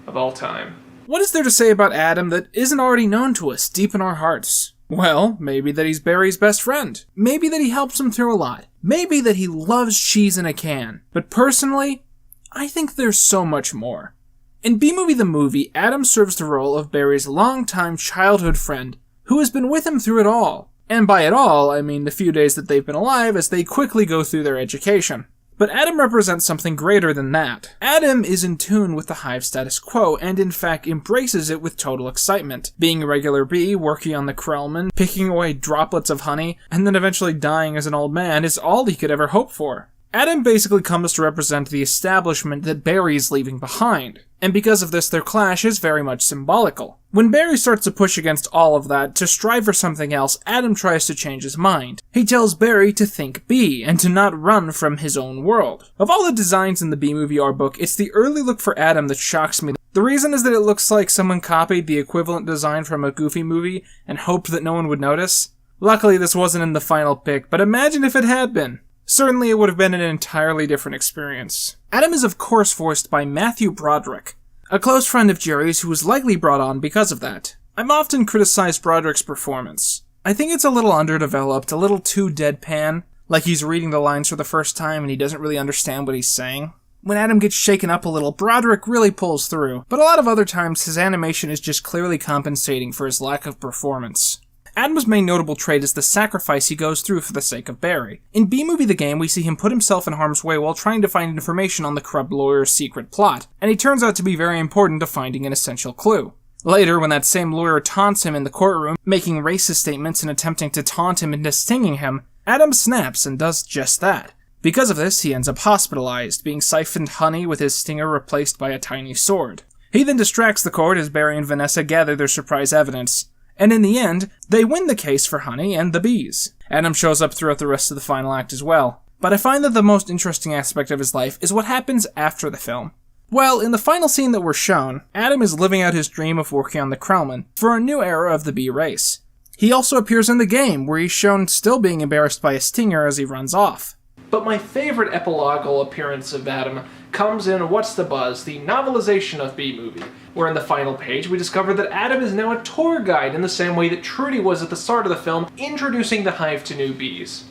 of all time. What is there to say about Adam that isn't already known to us deep in our hearts? Well, maybe that he's Barry's best friend. Maybe that he helps him through a lot. Maybe that he loves cheese in a can. But personally, I think there's so much more. In B-Movie the Movie, Adam serves the role of Barry's longtime childhood friend, who has been with him through it all. And by it all, I mean the few days that they've been alive as they quickly go through their education. But Adam represents something greater than that. Adam is in tune with the hive status quo, and in fact embraces it with total excitement. Being a regular bee, working on the Krellman, picking away droplets of honey, and then eventually dying as an old man is all he could ever hope for. Adam basically comes to represent the establishment that Barry is leaving behind, and because of this their clash is very much symbolical. When Barry starts to push against all of that, to strive for something else, Adam tries to change his mind. He tells Barry to think bee, and to not run from his own world. Of all the designs in the B-Movie art book, it's the early look for Adam that shocks me. The reason is that it looks like someone copied the equivalent design from a Goofy movie and hoped that no one would notice. Luckily this wasn't in the final pick, but imagine if it had been. Certainly it would have been an entirely different experience. Adam is of course voiced by Matthew Broderick, a close friend of Jerry's who was likely brought on because of that. I've often criticized Broderick's performance. I think it's a little underdeveloped, a little too deadpan, like he's reading the lines for the first time and he doesn't really understand what he's saying. When Adam gets shaken up a little, Broderick really pulls through, but a lot of other times his animation is just clearly compensating for his lack of performance. Adam's main notable trait is the sacrifice he goes through for the sake of Barry. In B-Movie the Game, we see him put himself in harm's way while trying to find information on the corrupt lawyer's secret plot, and he turns out to be very important to finding an essential clue. Later, when that same lawyer taunts him in the courtroom, making racist statements and attempting to taunt him into stinging him, Adam snaps and does just that. Because of this, he ends up hospitalized, being siphoned honey with his stinger replaced by a tiny sword. He then distracts the court as Barry and Vanessa gather their surprise evidence, and in the end, they win the case for honey and the bees. Adam shows up throughout the rest of the final act as well. But I find that the most interesting aspect of his life is what happens after the film. Well, in the final scene that we're shown, Adam is living out his dream of working on the Krellman for a new era of the bee race. He also appears in the game, where he's shown still being embarrassed by a stinger as he runs off. But my favorite epilogal appearance of Adam comes in What's the Buzz, the novelization of Bee Movie, where in the final page we discover that Adam is now a tour guide in the same way that Trudy was at the start of the film, introducing the hive to new bees.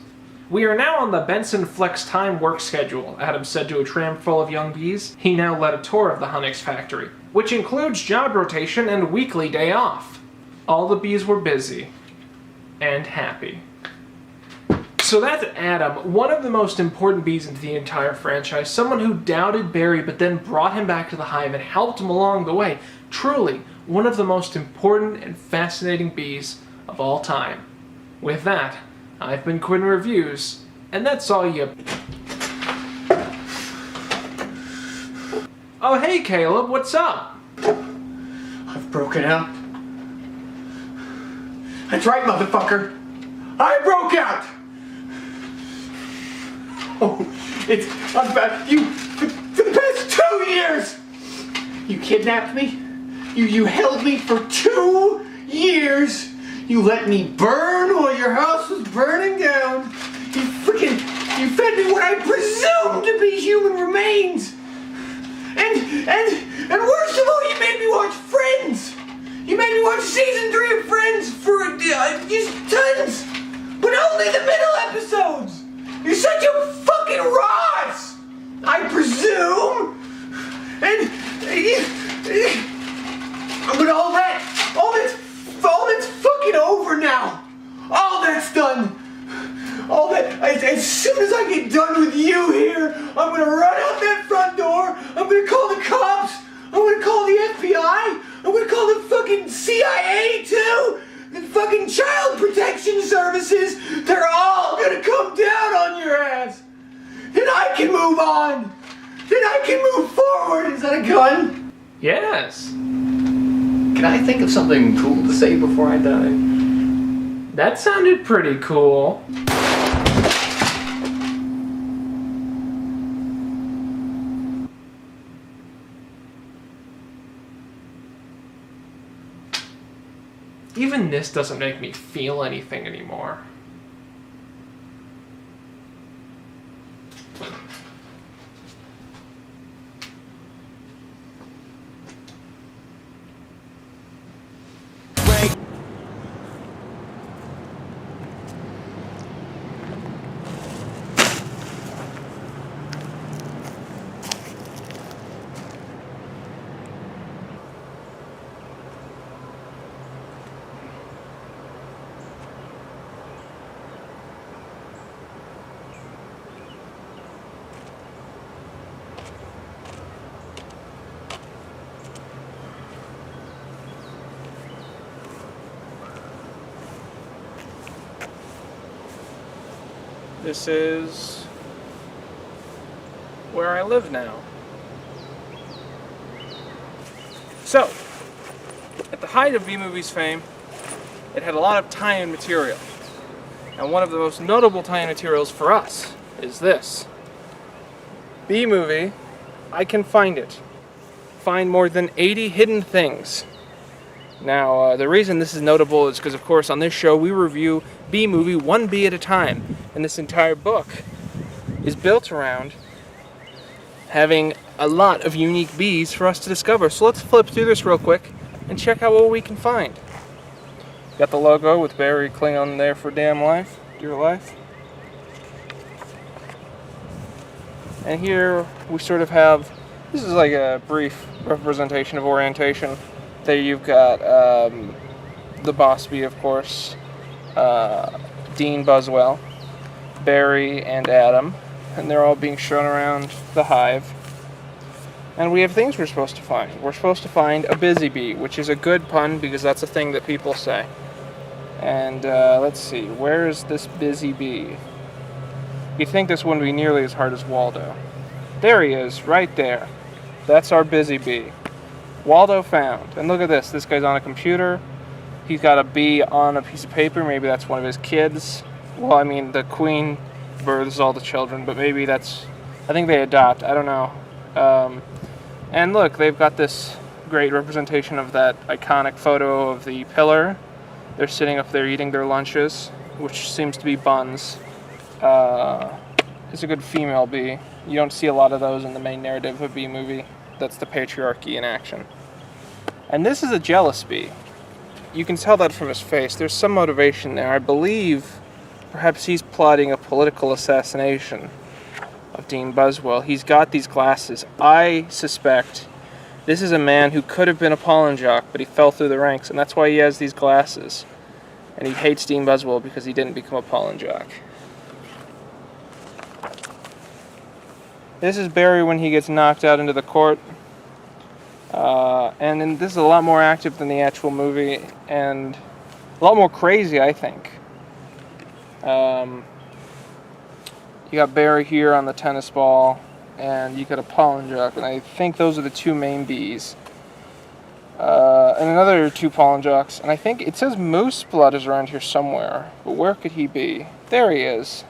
We are now on the Benson flex time work schedule, Adam said to a tram full of young bees. He now led a tour of the Honeyx factory, which includes job rotation and weekly day off. All the bees were busy. And happy. So that's Adam, one of the most important bees in the entire franchise, someone who doubted Barry but then brought him back to the hive and helped him along the way. Truly, one of the most important and fascinating bees of all time. With that, I've been Quinton Reviews, and that's all you... Oh hey Caleb, what's up? I've broken out. That's right, motherfucker. I broke out. Oh, it's about you for the past 2 years. You kidnapped me. You held me for 2 years. You let me burn while your house was burning down. You fed me what I presumed to be human remains. And worst of all, you made me watch Friends. You made me watch season 3 of Friends for just tons, but only the middle episodes. You're such a fucking Ross, I presume. But all that's fucking over now. All that's done. All that, as soon as I get done with you here, I'm gonna run out that front door. I'm gonna call the cops. I'm gonna call the FBI. I'm gonna call the fucking CIA too. The fucking child protection services. They're all gonna come down on your ass. Then I can move on. Then I can move forward. Is that a gun? Yes. Can I think of something cool to say before I die? That sounded pretty cool. Even this doesn't make me feel anything anymore. This is where I live now. So, at the height of Bee Movie's fame, it had a lot of tie-in material. And one of the most notable tie-in materials for us is this. Bee Movie, I Can Find It. Find more than 80 hidden things. Now, the reason this is notable is because, of course, on this show we review Bee Movie one bee at a time. And this entire book is built around having a lot of unique bees for us to discover. So let's flip through this real quick and check out what we can find. Got the logo with Barry Klingon there for damn life, dear life. And here we sort of have, this is like a brief representation of orientation. There you've got the boss bee, of course, Dean Buzzwell, Barry, and Adam, and they're all being shown around the hive. And we have things we're supposed to find. We're supposed to find a busy bee, which is a good pun because that's a thing that people say. And let's see, where is this busy bee? You'd think this wouldn't be nearly as hard as Waldo. There he is, right there. That's our busy bee. Waldo found. And look at this. This guy's on a computer. He's got a bee on a piece of paper. Maybe that's one of his kids. Well, I mean, the queen births all the children, but maybe that's... I think they adopt. I don't know. And look, they've got this great representation of that iconic photo of the pillar. They're sitting up there eating their lunches, which seems to be buns. It's a good female bee. You don't see a lot of those in the main narrative of a bee movie. That's the patriarchy in action. And this is a jealous bee. You can tell that from his face. There's some motivation there. I believe perhaps he's plotting a political assassination of Dean Buzzwell. He's got these glasses. I suspect this is a man who could have been a pollen jock, but he fell through the ranks, and that's why he has these glasses. And he hates Dean Buzzwell because he didn't become a pollen jock. This is Barry when he gets knocked out into the court. And then this is a lot more active than the actual movie, and a lot more crazy, I think. You got Barry here on the tennis ball, and you got a pollen jock, and I think those are the two main bees. And another two pollen jocks, and I think it says Moose Blood is around here somewhere, but where could he be? There he is.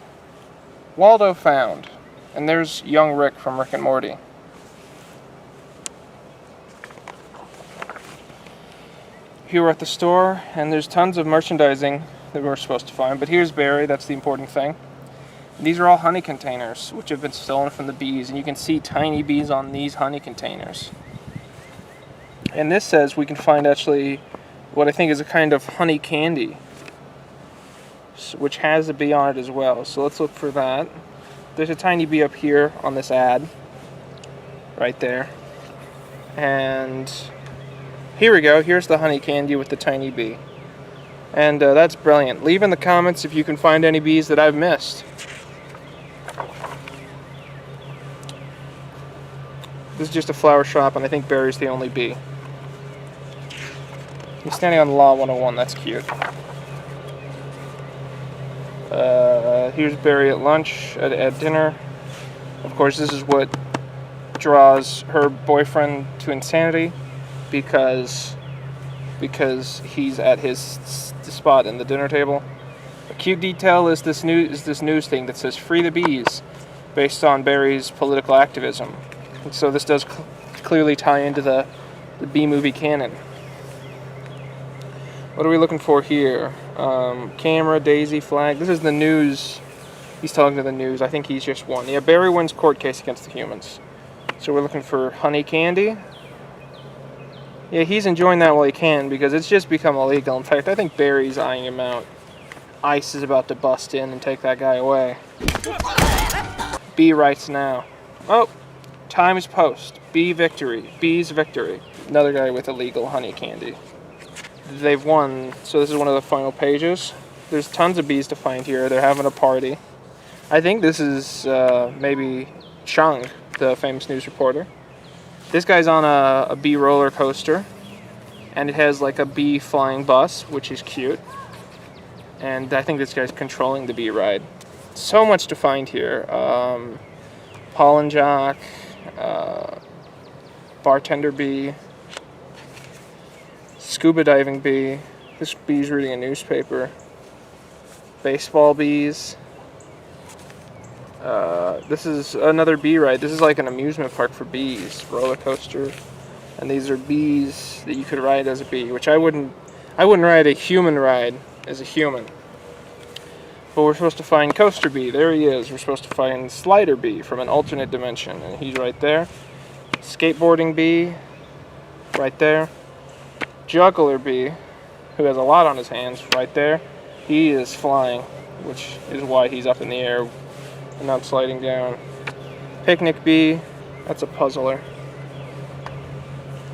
Waldo found. And there's young Rick from Rick and Morty. Here we're at the store, and there's tons of merchandising that we're supposed to find, but here's Barry, that's the important thing. These are all honey containers, which have been stolen from the bees, and you can see tiny bees on these honey containers. And this says we can find actually what I think is a kind of honey candy, which has a bee on it as well. So let's look for that. There's a tiny bee up here on this ad, right there. And here we go. Here's the honey candy with the tiny bee. And that's brilliant. Leave in the comments if you can find any bees that I've missed. This is just a flower shop, and I think Barry's the only bee. He's standing on Law 101. That's cute. Here's Barry at lunch, at dinner. Of course, this is what draws her boyfriend to insanity, because he's at his spot in the dinner table. A cute detail is this news thing that says "Free the Bees," based on Barry's political activism. And so this does clearly tie into the Bee movie canon. What are we looking for here? Camera, Daisy, flag. This is the news. He's talking to the news. I think he's just won. Yeah, Barry wins court case against the humans. So we're looking for honey candy. Yeah, he's enjoying that while he can because it's just become illegal. In fact, I think Barry's eyeing him out. ICE is about to bust in and take that guy away. Bee writes now. Oh, Times Post. Bee victory. Bees victory. Another guy with illegal honey candy. They've won, so this is one of the final pages. There's tons of bees to find here. They're having a party. I think this is maybe Chung, the famous news reporter. This guy's on a bee roller coaster, and it has like a bee flying bus, which is cute. And I think this guy's controlling the bee ride. So much to find here. Pollen jock, bartender bee, scuba diving bee. This bee's reading a newspaper. Baseball bees. This is another bee ride. This is like an amusement park for bees, roller coaster. And these are bees that you could ride as a bee, which I wouldn't ride a human ride as a human. But we're supposed to find Coaster Bee. There he is. We're supposed to find Slider Bee from an alternate dimension, and he's right there. Skateboarding Bee, right there. Juggler Bee, who has a lot on his hands, right there. He is flying, which is why he's up in the air and not sliding down. Picnic Bee, that's a puzzler.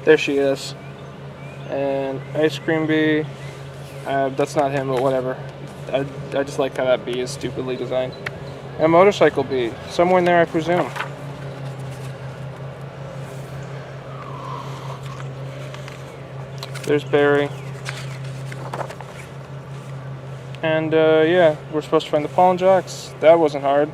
There she is. And Ice Cream Bee, that's not him, but whatever. I just like how that bee is stupidly designed. And Motorcycle Bee, somewhere in there I presume. There's Barry. And, yeah, we're supposed to find the pollen jocks. That wasn't hard.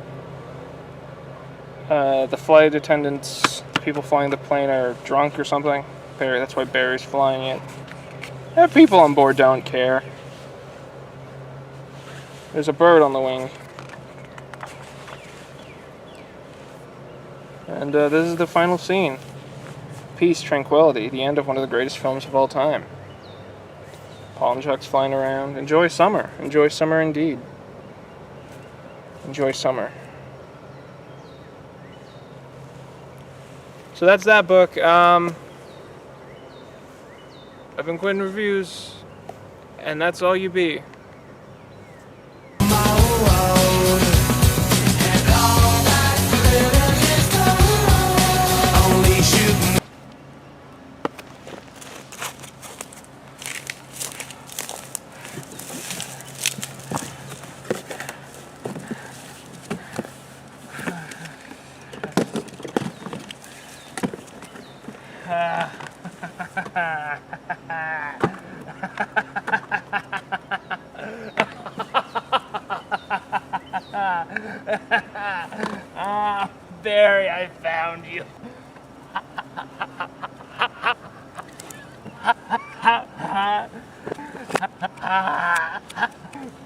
The flight attendants, people flying the plane are drunk or something. Barry, that's why Barry's flying it. Yeah, people on board don't care. There's a bird on the wing. And this is the final scene. Peace, tranquility, the end of one of the greatest films of all time. Pollen jocks flying around. Enjoy summer. Enjoy summer indeed. Enjoy summer. So that's that book. I've been Quinton Reviews, and that's all you be. Barry, I found you.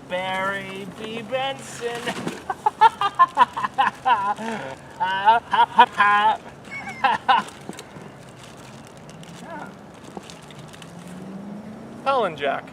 Barry B. Benson. Pollen jock.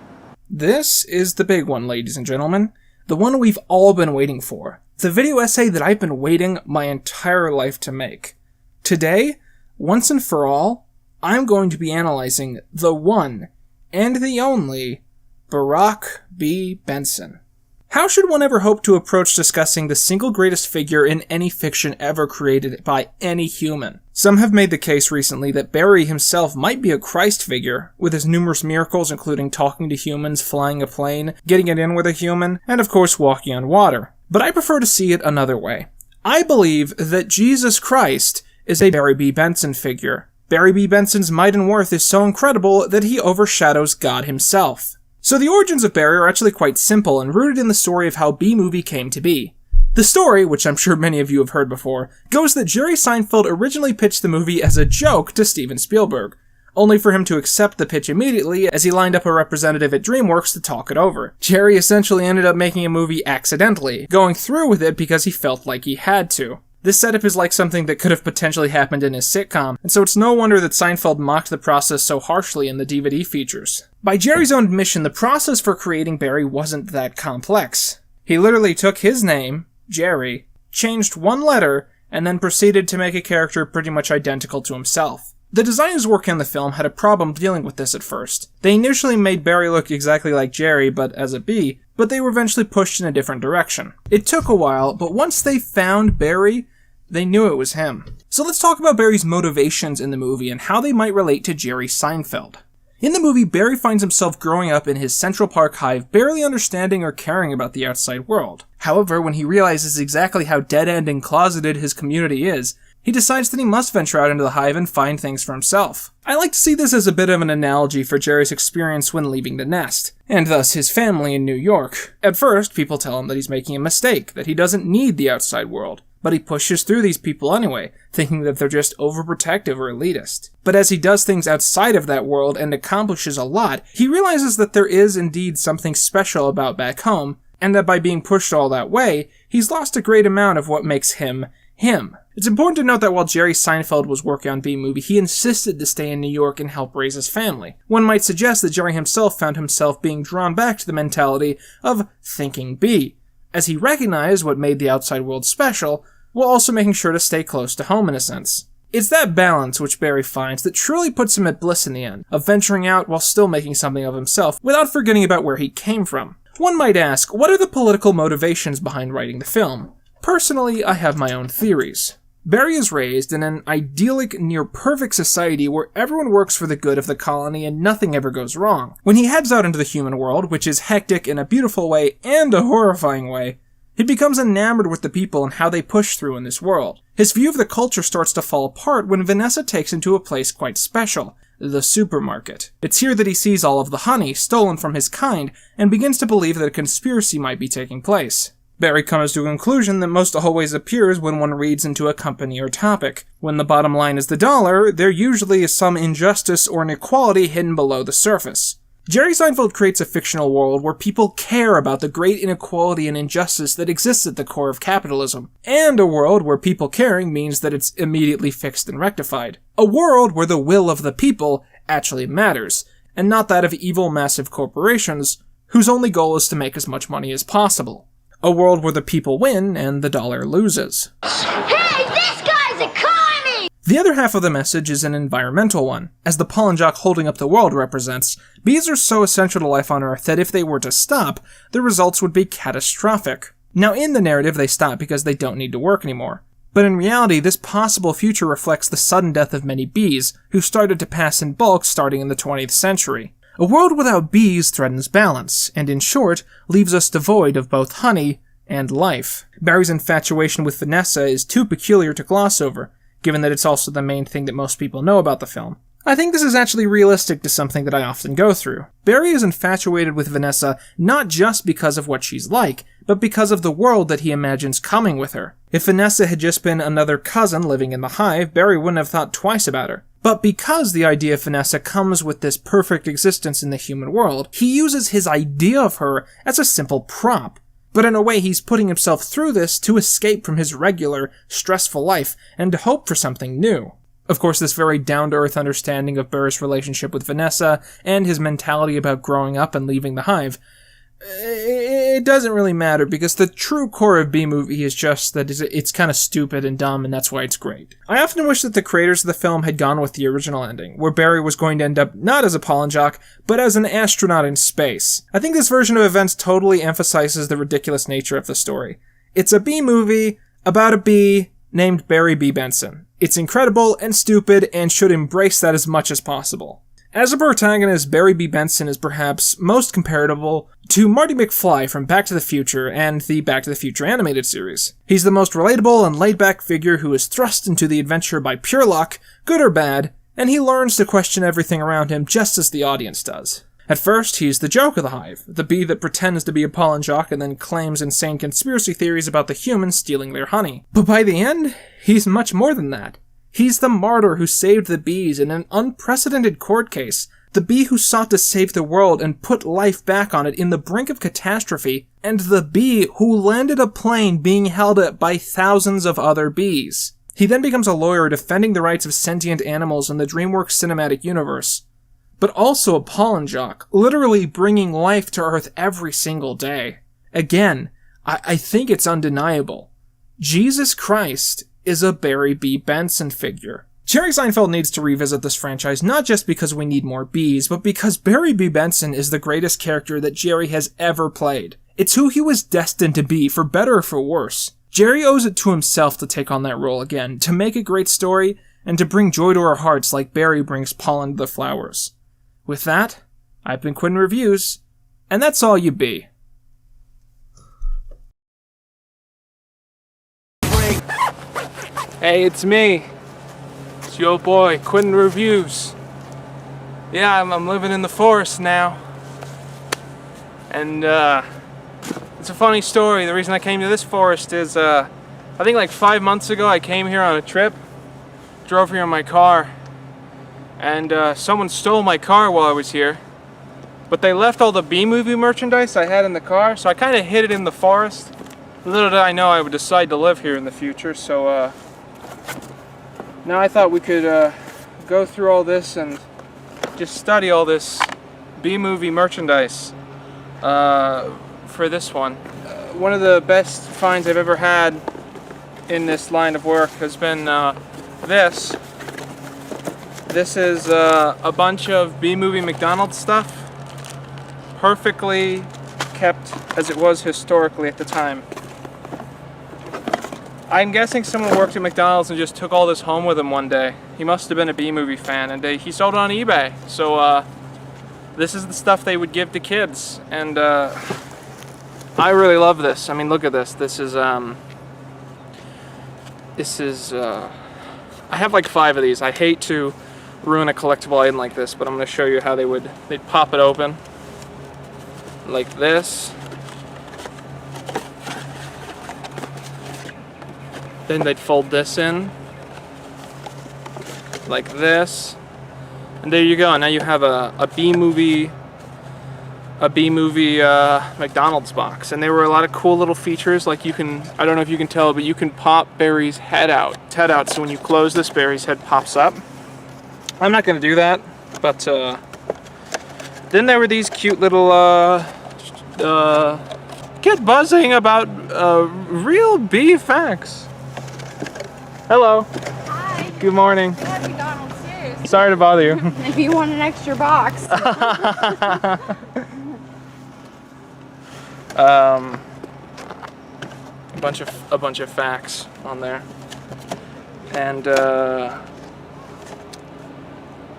This is the big one, ladies and gentlemen. The one we've all been waiting for. The video essay that I've been waiting my entire life to make. Today, once and for all, I'm going to be analyzing the one and the only Barack B. Benson. How should one ever hope to approach discussing the single greatest figure in any fiction ever created by any human? Some have made the case recently that Barry himself might be a Christ figure, with his numerous miracles including talking to humans, flying a plane, getting it in with a human, and of course walking on water. But I prefer to see it another way. I believe that Jesus Christ is a Barry B. Benson figure. Barry B. Benson's might and worth is so incredible that he overshadows God himself. So the origins of Barry are actually quite simple and rooted in the story of how Bee Movie came to be. The story, which I'm sure many of you have heard before, goes that Jerry Seinfeld originally pitched the movie as a joke to Steven Spielberg, only for him to accept the pitch immediately as he lined up a representative at DreamWorks to talk it over. Jerry essentially ended up making a movie accidentally, going through with it because he felt like he had to. This setup is like something that could have potentially happened in his sitcom, and so it's no wonder that Seinfeld mocked the process so harshly in the DVD features. By Jerry's own admission, the process for creating Barry wasn't that complex. He literally took his name, Jerry, changed one letter, and then proceeded to make a character pretty much identical to himself. The designers working on the film had a problem dealing with this at first. They initially made Barry look exactly like Jerry, but as a bee, but they were eventually pushed in a different direction. It took a while, but once they found Barry, they knew it was him. So let's talk about Barry's motivations in the movie and how they might relate to Jerry Seinfeld. In the movie, Barry finds himself growing up in his Central Park hive, barely understanding or caring about the outside world. However, when he realizes exactly how dead-end and closeted his community is, he decides that he must venture out into the hive and find things for himself. I like to see this as a bit of an analogy for Jerry's experience when leaving the nest, and thus his family in New York. At first, people tell him that he's making a mistake, that he doesn't need the outside world. But he pushes through these people anyway, thinking that they're just overprotective or elitist. But as he does things outside of that world and accomplishes a lot, he realizes that there is indeed something special about back home, and that by being pushed all that way, he's lost a great amount of what makes him, him. It's important to note that while Jerry Seinfeld was working on Bee Movie, he insisted to stay in New York and help raise his family. One might suggest that Jerry himself found himself being drawn back to the mentality of thinking bee, as he recognized what made the outside world special, while also making sure to stay close to home in a sense. It's that balance which Barry finds that truly puts him at bliss in the end, of venturing out while still making something of himself, without forgetting about where he came from. One might ask, what are the political motivations behind writing the film? Personally, I have my own theories. Barry is raised in an idyllic, near-perfect society where everyone works for the good of the colony and nothing ever goes wrong. When he heads out into the human world, which is hectic in a beautiful way and a horrifying way, he becomes enamored with the people and how they push through in this world. His view of the culture starts to fall apart when Vanessa takes him to a place quite special, the supermarket. It's here that he sees all of the honey stolen from his kind and begins to believe that a conspiracy might be taking place. Barry comes to a conclusion that most always appears when one reads into a company or topic. When the bottom line is the dollar, there usually is some injustice or inequality hidden below the surface. Jerry Seinfeld creates a fictional world where people care about the great inequality and injustice that exists at the core of capitalism, and a world where people caring means that it's immediately fixed and rectified. A world where the will of the people actually matters, and not that of evil massive corporations whose only goal is to make as much money as possible. A world where the people win and the dollar loses. Hey, this guy's a commie! The other half of the message is an environmental one. As the pollen jock holding up the world represents, bees are so essential to life on Earth that if they were to stop, the results would be catastrophic. Now in the narrative they stop because they don't need to work anymore. But in reality, this possible future reflects the sudden death of many bees, who started to pass in bulk starting in the 20th century. A world without bees threatens balance, and in short, leaves us devoid of both honey and life. Barry's infatuation with Vanessa is too peculiar to gloss over, given that it's also the main thing that most people know about the film. I think this is actually realistic to something that I often go through. Barry is infatuated with Vanessa not just because of what she's like, but because of the world that he imagines coming with her. If Vanessa had just been another cousin living in the hive, Barry wouldn't have thought twice about her. But because the idea of Vanessa comes with this perfect existence in the human world, he uses his idea of her as a simple prop. But in a way, he's putting himself through this to escape from his regular, stressful life and to hope for something new. Of course, this very down-to-earth understanding of Barry's relationship with Vanessa and his mentality about growing up and leaving the hive, it doesn't really matter because the true core of Bee Movie is just that it's kind of stupid and dumb, and that's why it's great. I often wish that the creators of the film had gone with the original ending, where Barry was going to end up not as a pollen jock, but as an astronaut in space. I think this version of events totally emphasizes the ridiculous nature of the story. It's a Bee Movie about a bee named Barry B. Benson. It's incredible and stupid and should embrace that as much as possible. As a protagonist, Barry B. Benson is perhaps most comparable to Marty McFly from Back to the Future and the Back to the Future animated series. He's the most relatable and laid-back figure who is thrust into the adventure by pure luck, good or bad, and he learns to question everything around him just as the audience does. At first, he's the joke of the hive, the bee that pretends to be a pollen jock and then claims insane conspiracy theories about the humans stealing their honey. But by the end, he's much more than that. He's the martyr who saved the bees in an unprecedented court case, the bee who sought to save the world and put life back on it in the brink of catastrophe, and the bee who landed a plane being held up by thousands of other bees. He then becomes a lawyer defending the rights of sentient animals in the DreamWorks cinematic universe, but also a pollen jock, literally bringing life to Earth every single day. Again, I think it's undeniable. Jesus Christ is a Barry B. Benson figure. Jerry Seinfeld needs to revisit this franchise not just because we need more bees, but because Barry B. Benson is the greatest character that Jerry has ever played. It's who he was destined to be, for better or for worse. Jerry owes it to himself to take on that role again, to make a great story, and to bring joy to our hearts like Barry brings pollen to the flowers. With that, I've been Quinton Reviews, and that's all you be. Hey, it's me. It's your boy, Quinton Reviews. Yeah, I'm living in the forest now. And, it's a funny story. The reason I came to this forest is, I think like 5 months ago I came here on a trip. Drove here in my car. And, someone stole my car while I was here. But they left all the Bee Movie merchandise I had in the car, so I kind of hid it in the forest. Little did I know I would decide to live here in the future, so, now I thought we could go through all this and just study all this Bee Movie merchandise for this one. One of the best finds I've ever had in this line of work has been this. This is a bunch of Bee Movie McDonald stuff, perfectly kept as it was historically at the time. I'm guessing someone worked at McDonald's and just took all this home with him one day. He must have been a Bee Movie fan, and he sold it on eBay. So this is the stuff they would give to kids, and I really love this. I mean, look at this. This is I have like 5 of these. I hate to ruin a collectible item like this, but I'm going to show you how they'd pop it open like this. Then they'd fold this in like this. And there you go. Now you have a Bee Movie McDonald's box. And there were a lot of cool little features, like you can, I don't know if you can tell, but you can pop Barry's head out. So when you close this, Barry's head pops up. I'm not going to do that, but then there were these cute little get buzzing about real bee facts. Hello. Hi. Good morning. I have McDonald's too. Sorry to bother you. If you want an extra box. A bunch of facts on there, and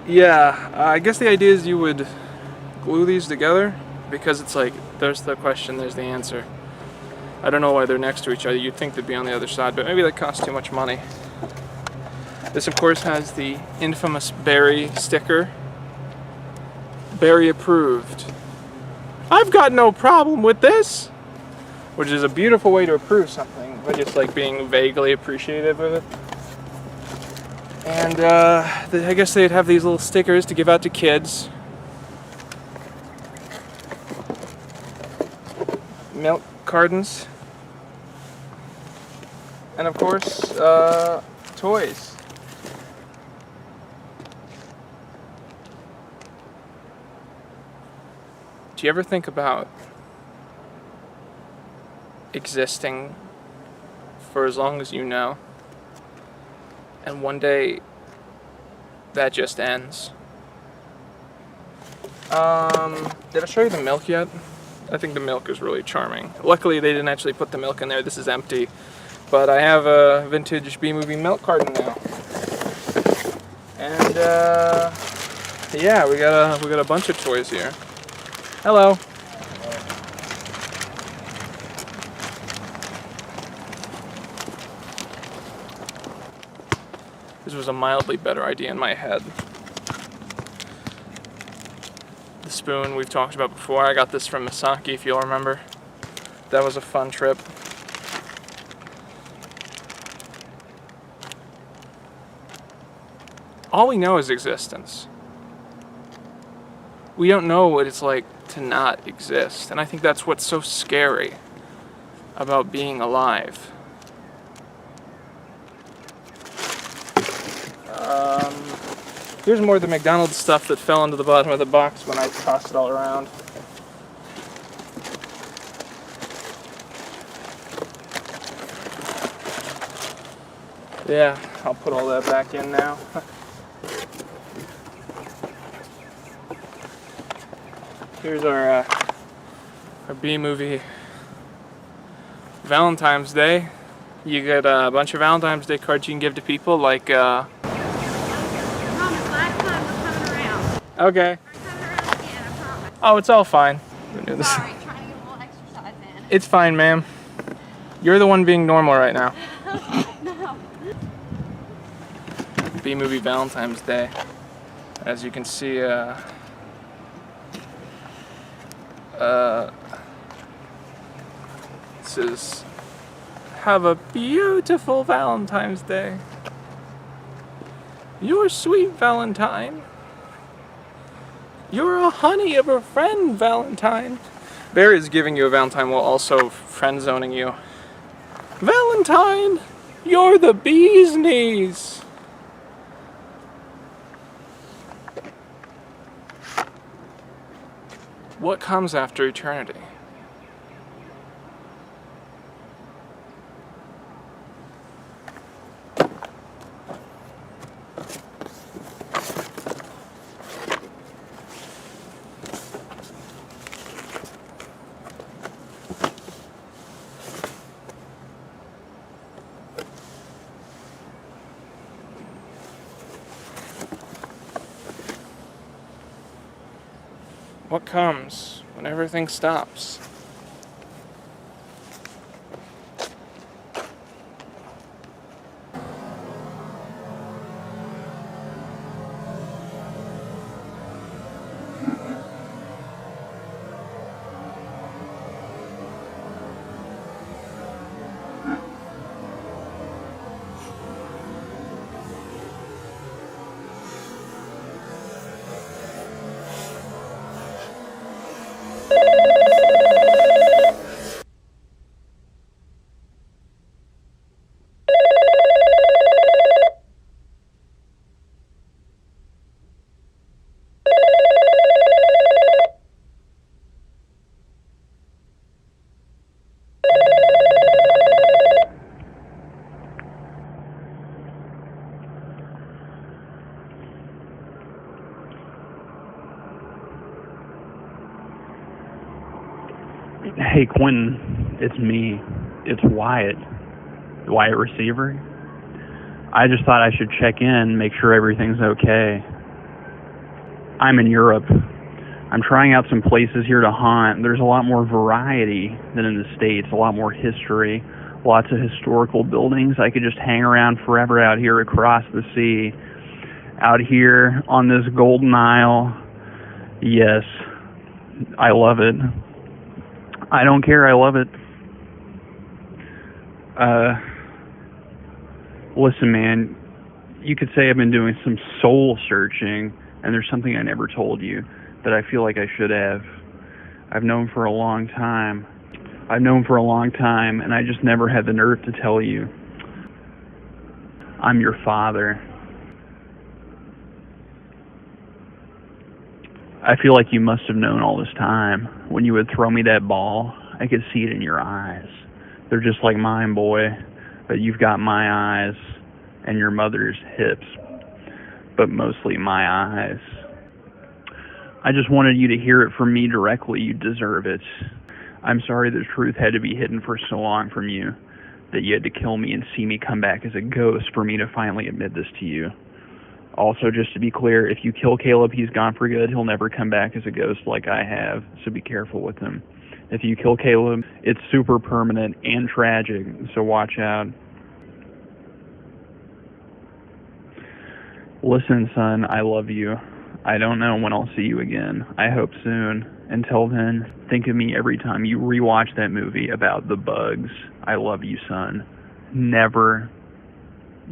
yeah, I guess the idea is you would glue these together, because it's like there's the question, there's the answer. I don't know why they're next to each other. You'd think they'd be on the other side, but maybe that costs too much money. This, of course, has the infamous Barry sticker. Barry approved. I've got no problem with this, which is a beautiful way to approve something, by just like being vaguely appreciative of it. And I guess they'd have these little stickers to give out to kids. Milk cartons. And of course, toys. Do you ever think about existing for as long as you know, and one day that just ends? Did I show you the milk yet? I think the milk is really charming. Luckily they didn't actually put the milk in there. This is empty, but I have a vintage Bee Movie milk carton now. And yeah, we got a bunch of toys here. Hello. This was a mildly better idea in my head. The spoon we've talked about before. I got this from Misaki, if you'll remember. That was a fun trip. All we know is existence. We don't know what it's like to not exist, and I think that's what's so scary about being alive. Here's more of the McDonald's stuff that fell into the bottom of the box when I tossed it all around. Yeah, I'll put all that back in now. Here's our Bee Movie Valentine's Day. You get a bunch of Valentine's Day cards you can give to people, like okay. Oh, it's all fine. Sorry, trying to get a little exercise in. It's fine, ma'am. You're the one being normal right now. No. Bee Movie Valentine's Day. As you can see, it says, "Have a beautiful Valentine's Day. You're sweet, Valentine. You're a honey of a friend, Valentine." Barry is giving you a Valentine while also friend-zoning you. Valentine, you're the bee's knees. What comes after eternity? What comes when everything stops? Hey, Quinton, it's me. It's Wyatt. Wyatt Receiver. I just thought I should check in, make sure everything's okay. I'm in Europe. I'm trying out some places here to haunt. There's a lot more variety than in the States, a lot more history, lots of historical buildings. I could just hang around forever out here across the sea. Out here on this golden isle. Yes, I love it. I don't care, I love it. Listen, man, you could say I've been doing some soul searching, and there's something I never told you that I feel like I should have. I've known for a long time, and I just never had the nerve to tell you. I'm your father. I feel like you must have known all this time. When you would throw me that ball, I could see it in your eyes. They're just like mine, boy, but you've got my eyes and your mother's hips, but mostly my eyes. I just wanted you to hear it from me directly. You deserve it. I'm sorry the truth had to be hidden for so long from you, that you had to kill me and see me come back as a ghost for me to finally admit this to you. Also, just to be clear, if you kill Caleb, he's gone for good. He'll never come back as a ghost like I have, so be careful with him. If you kill Caleb, it's super permanent and tragic, so watch out. Listen, son, I love you. I don't know when I'll see you again. I hope soon. Until then, think of me every time you rewatch that movie about the bugs. I love you, son. Never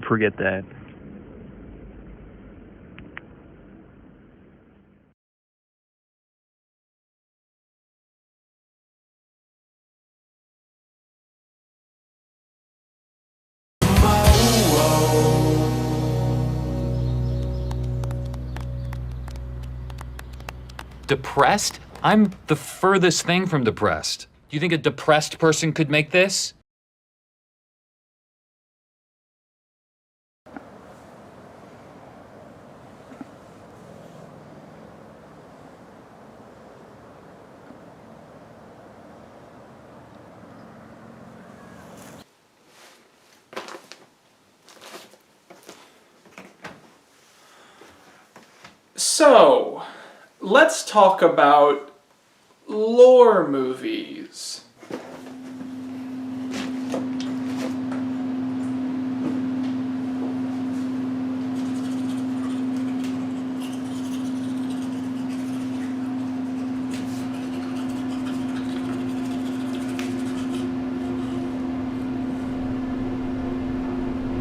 forget that. Depressed? I'm the furthest thing from depressed. Do you think a depressed person could make this? So, let's talk about lore movies.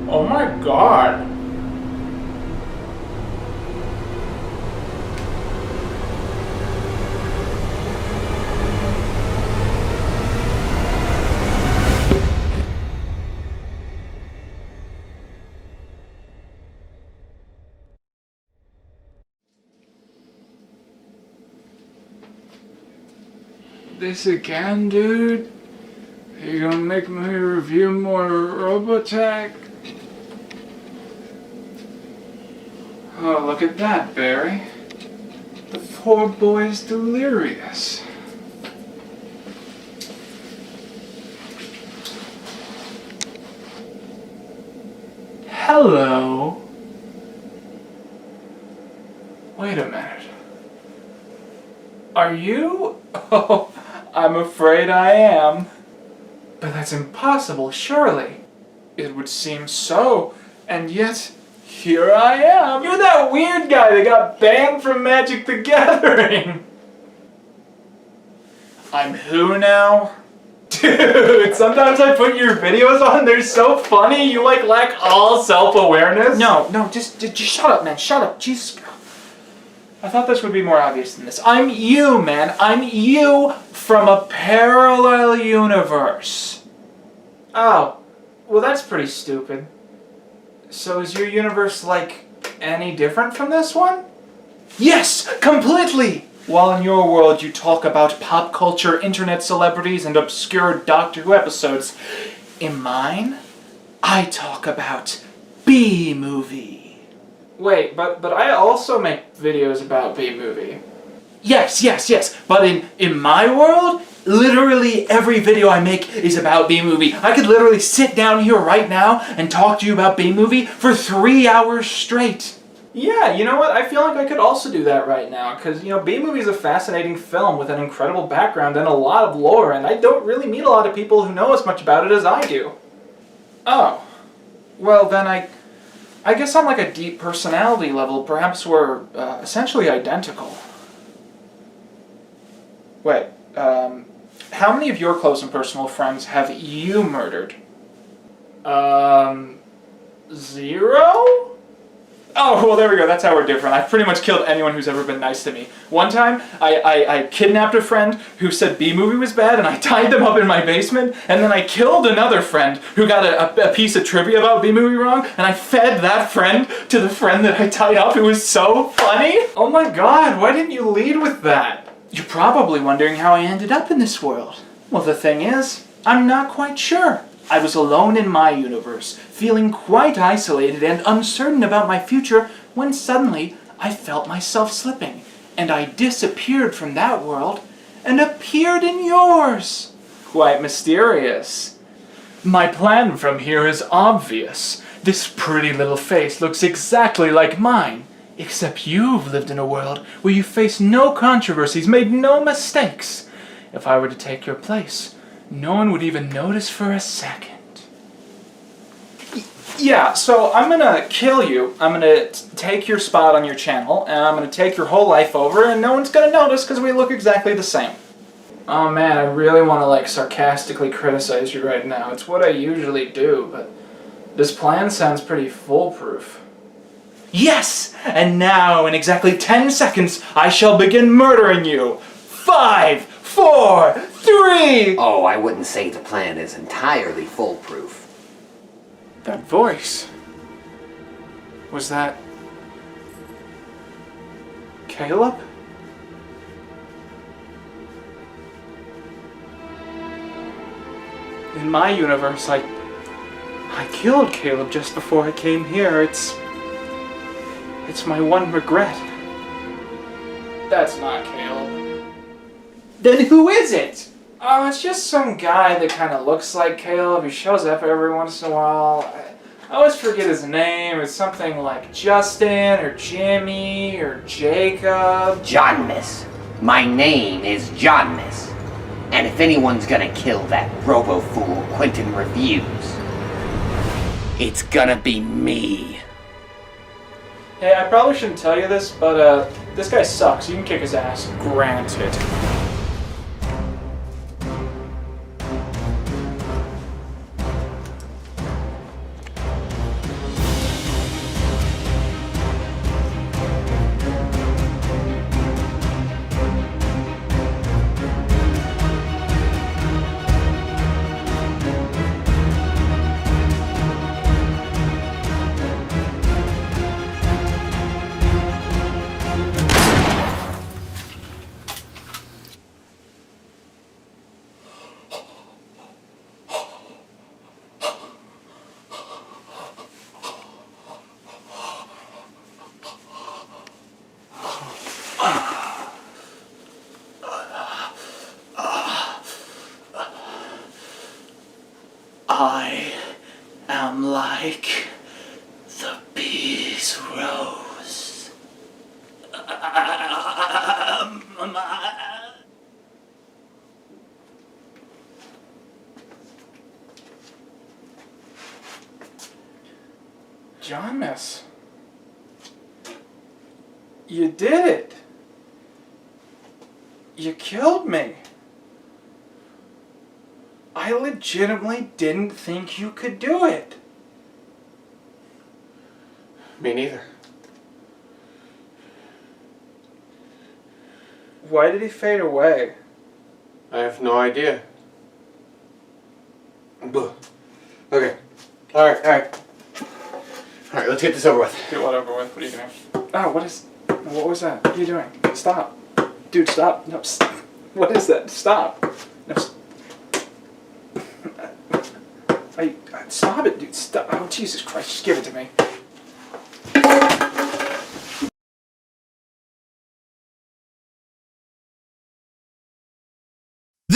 Oh my god. This again, dude? Are you gonna make me review more Robotech? Oh, look at that, Barry. The poor boy's delirious. Hello? Wait a minute. Are you? Oh, I'm afraid I am. But that's impossible, surely. It would seem so, and yet, here I am. You're that weird guy that got banned from Magic the Gathering. I'm who now? Dude, sometimes I put your videos on, they're so funny, you like lack all self-awareness. No, just shut up, man, shut up, Jesus. I thought this would be more obvious than this. I'm you, man. I'm you from a parallel universe. Oh, well that's pretty stupid. So is your universe, like, any different from this one? Yes, completely! While in your world you talk about pop culture, internet celebrities, and obscure Doctor Who episodes, in mine, I talk about Bee Movie. Wait, but I also make videos about Bee Movie. Yes, but in my world, Literally every video I make is about Bee Movie. I could literally sit down here right now and talk to you about Bee Movie for 3 hours straight. Yeah, you know what? I feel like I could also do that right now, because, you know, Bee Movie is a fascinating film with an incredible background and a lot of lore, and I don't really meet a lot of people who know as much about it as I do. Oh. Well, then I guess on like a deep personality level, perhaps we're essentially identical. Wait, how many of your close and personal friends have you murdered? 0? Oh, well, there we go. That's how we're different. I've pretty much killed anyone who's ever been nice to me. One time, I kidnapped a friend who said Bee Movie was bad, and I tied them up in my basement, and then I killed another friend who got a piece of trivia about Bee Movie wrong, and I fed that friend to the friend that I tied up. It was so funny. Oh my god, why didn't you lead with that? You're probably wondering how I ended up in this world. Well, the thing is, I'm not quite sure. I was alone in my universe, feeling quite isolated and uncertain about my future, when suddenly I felt myself slipping, and I disappeared from that world and appeared in yours. Quite mysterious. My plan from here is obvious. This pretty little face looks exactly like mine, except you've lived in a world where you faced no controversies, made no mistakes. If I were to take your place, no one would even notice for a second. Yeah, so I'm gonna kill you. I'm gonna take your spot on your channel, and I'm gonna take your whole life over, and no one's gonna notice because we look exactly the same. Oh man, I really want to like sarcastically criticize you right now. It's what I usually do, but this plan sounds pretty foolproof. Yes! And now, in exactly 10 seconds, I shall begin murdering you. 5, 4, 3! Oh, I wouldn't say the plan is entirely foolproof. That voice. Was that Caleb? In my universe, I killed Caleb just before I came here. It's my one regret. That's not Caleb. Then who is it? Oh, it's just some guy that kind of looks like Caleb. He shows up every once in a while. I always forget his name. It's something like Justin, or Jimmy, or Jacob. John Miss. My name is John Miss. And if anyone's gonna kill that robo-fool Quinton Reviews, it's gonna be me. Hey, I probably shouldn't tell you this, but this guy sucks. You can kick his ass. Granted. I am like the bee's rose. John Miss. You did it. You killed me. I legitimately didn't think you could do it. Me neither. Why did he fade away? I have no idea. Okay. Alright, let's get this over with. Get what over with? What are you doing? Oh, what was that? What are you doing? Stop. Dude, stop. No, stop. What is that? Stop. No, stop it, dude. Stop. Oh, Jesus Christ. Just give it to me.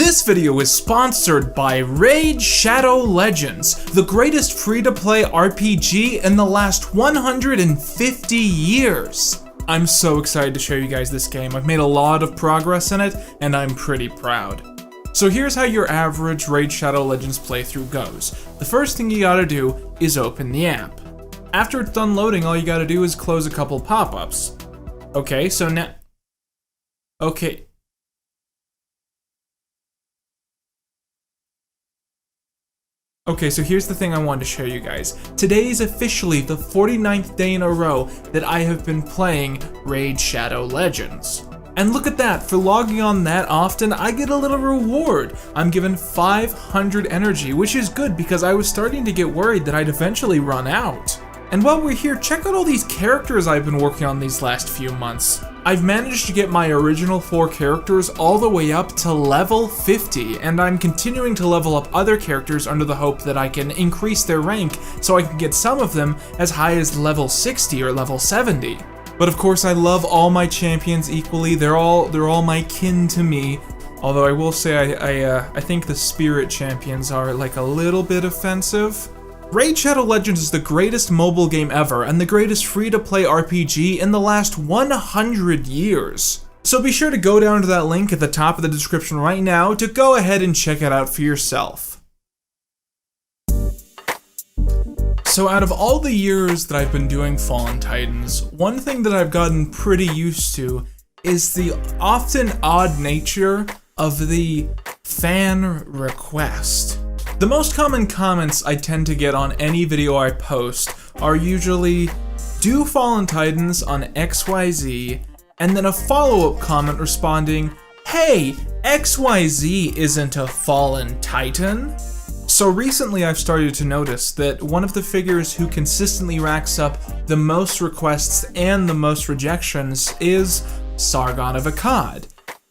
This video is sponsored by Raid Shadow Legends, the greatest free-to-play RPG in the last 150 years. I'm so excited to show you guys this game. I've made a lot of progress in it, and I'm pretty proud. So here's how your average Raid Shadow Legends playthrough goes. The first thing you gotta do is open the app. After it's done loading, all you gotta do is close a couple pop-ups. Okay, so now... Okay. Okay, so here's the thing I wanted to show you guys. Today is officially the 49th day in a row that I have been playing Raid Shadow Legends. And look at that, for logging on that often, I get a little reward. I'm given 500 energy, which is good because I was starting to get worried that I'd eventually run out. And while we're here, check out all these characters I've been working on these last few months. I've managed to get my original 4 characters all the way up to level 50, and I'm continuing to level up other characters under the hope that I can increase their rank so I can get some of them as high as level 60 or level 70. But of course I love all my champions equally, they're all my kin to me. Although I will say I think the spirit champions are like a little bit offensive. Raid Shadow Legends is the greatest mobile game ever and the greatest free-to-play RPG in the last 100 years. So be sure to go down to that link at the top of the description right now to go ahead and check it out for yourself. So out of all the years that I've been doing Fallen Titans, one thing that I've gotten pretty used to is the often odd nature of the fan request. The most common comments I tend to get on any video I post are usually, do Fallen Titans on XYZ, and then a follow-up comment responding, hey, XYZ isn't a Fallen Titan. So recently I've started to notice that one of the figures who consistently racks up the most requests and the most rejections is Sargon of Akad.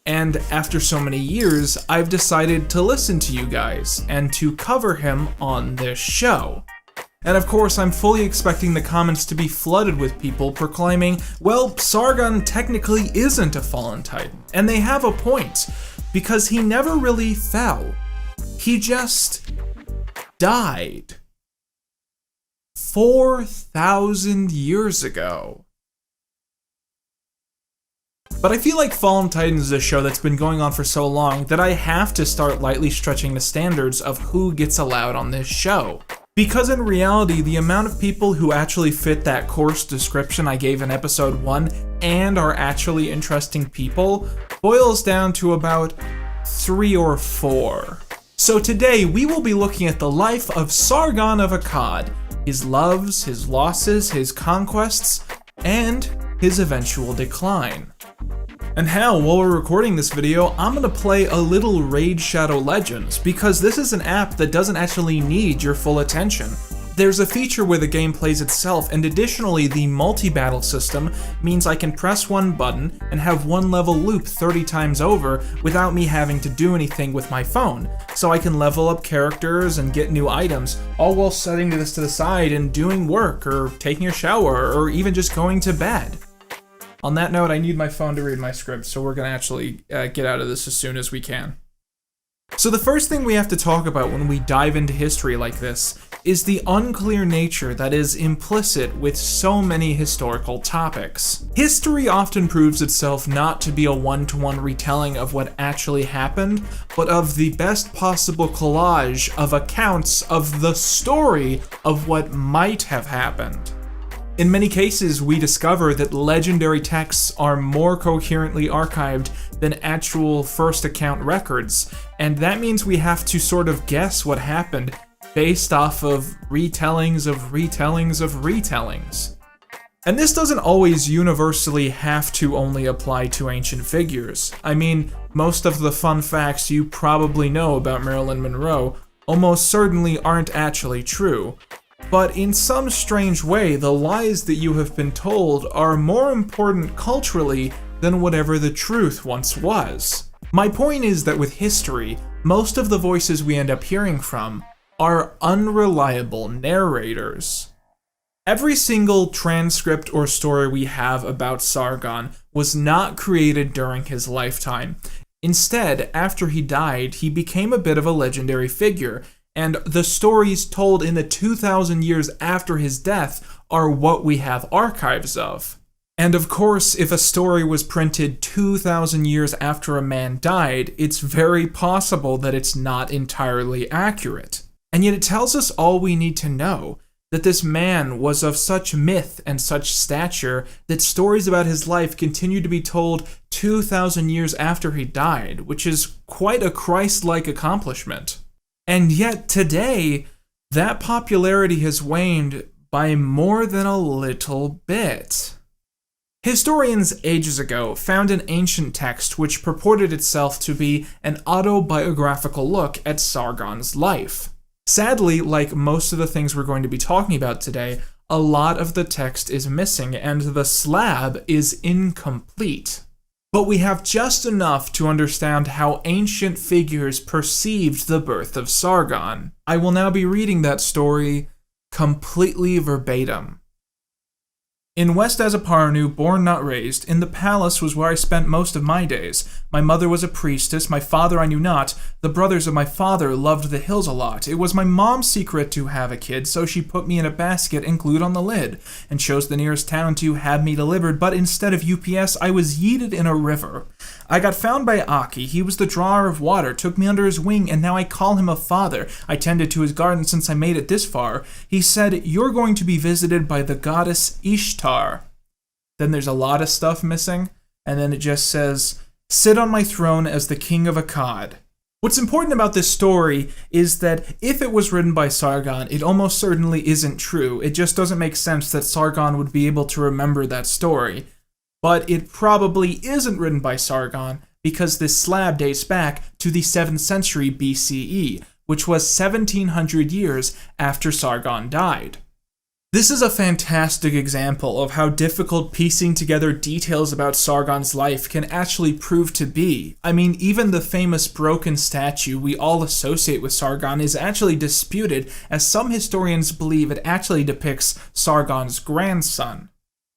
And after so many years, I've decided to listen to you guys and to cover him on this show. And of course, I'm fully expecting the comments to be flooded with people proclaiming, well, Sargon technically isn't a Fallen Titan. And they have a point, because he never really fell. He just died 4,000 years ago. But I feel like Fallen Titans is a show that's been going on for so long that I have to start lightly stretching the standards of who gets allowed on this show. Because in reality, the amount of people who actually fit that course description I gave in episode 1 and are actually interesting people boils down to about 3 or 4. So today we will be looking at the life of Sargon of Akad, his loves, his losses, his conquests, and his eventual decline. And hell, while we're recording this video, I'm gonna play a little Raid Shadow Legends, because this is an app that doesn't actually need your full attention. There's a feature where the game plays itself, and additionally the multi-battle system means I can press one button and have one level loop 30 times over without me having to do anything with my phone. So I can level up characters and get new items, all while setting this to the side and doing work, or taking a shower, or even just going to bed. On that note, I need my phone to read my script, so we're gonna actually get out of this as soon as we can. So the first thing we have to talk about when we dive into history like this is the unclear nature that is implicit with so many historical topics. History often proves itself not to be a one-to-one retelling of what actually happened, but of the best possible collage of accounts of the story of what might have happened. In many cases, we discover that legendary texts are more coherently archived than actual first account records, and that means we have to sort of guess what happened based off of retellings of retellings of retellings. And this doesn't always universally have to only apply to ancient figures. I mean, most of the fun facts you probably know about Marilyn Monroe almost certainly aren't actually true. But in some strange way, the lies that you have been told are more important culturally than whatever the truth once was. My point is that with history, most of the voices we end up hearing from are unreliable narrators. Every single transcript or story we have about Sargon was not created during his lifetime. Instead, after he died, he became a bit of a legendary figure, and the stories told in the 2,000 years after his death are what we have archives of. And of course, if a story was printed 2,000 years after a man died, it's very possible that it's not entirely accurate. And yet it tells us all we need to know, that this man was of such myth and such stature that stories about his life continue to be told 2,000 years after he died, which is quite a Christ-like accomplishment. And yet today, that popularity has waned by more than a little bit. Historians ages ago found an ancient text which purported itself to be an autobiographical look at Sargon's life. Sadly, like most of the things we're going to be talking about today, a lot of the text is missing and the slab is incomplete. But we have just enough to understand how ancient figures perceived the birth of Sargon. I will now be reading that story completely verbatim. In West Azaparnu, born not raised, in the palace was where I spent most of my days. My mother was a priestess, my father I knew not. The brothers of my father loved the hills a lot. It was my mom's secret to have a kid, so she put me in a basket and glued on the lid, and chose the nearest town to have me delivered, but instead of UPS, I was yeeted in a river. I got found by Aki. He was the drawer of water, took me under his wing, and now I call him a father. I tended to his garden since I made it this far. He said, "You're going to be visited by the goddess Ishtar." Then there's a lot of stuff missing, and then it just says, "Sit on my throne as the king of Akkad." What's important about this story is that if it was written by Sargon, it almost certainly isn't true. It just doesn't make sense that Sargon would be able to remember that story. But it probably isn't written by Sargon because this slab dates back to the 7th century BCE, which was 1700 years after Sargon died. This is a fantastic example of how difficult piecing together details about Sargon's life can actually prove to be. I mean, even the famous broken statue we all associate with Sargon is actually disputed, as some historians believe it actually depicts Sargon's grandson.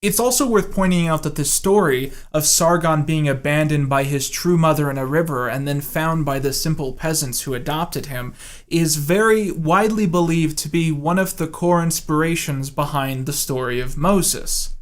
It's also worth pointing out that the story of Sargon being abandoned by his true mother in a river and then found by the simple peasants who adopted him is very widely believed to be one of the core inspirations behind the story of Moses.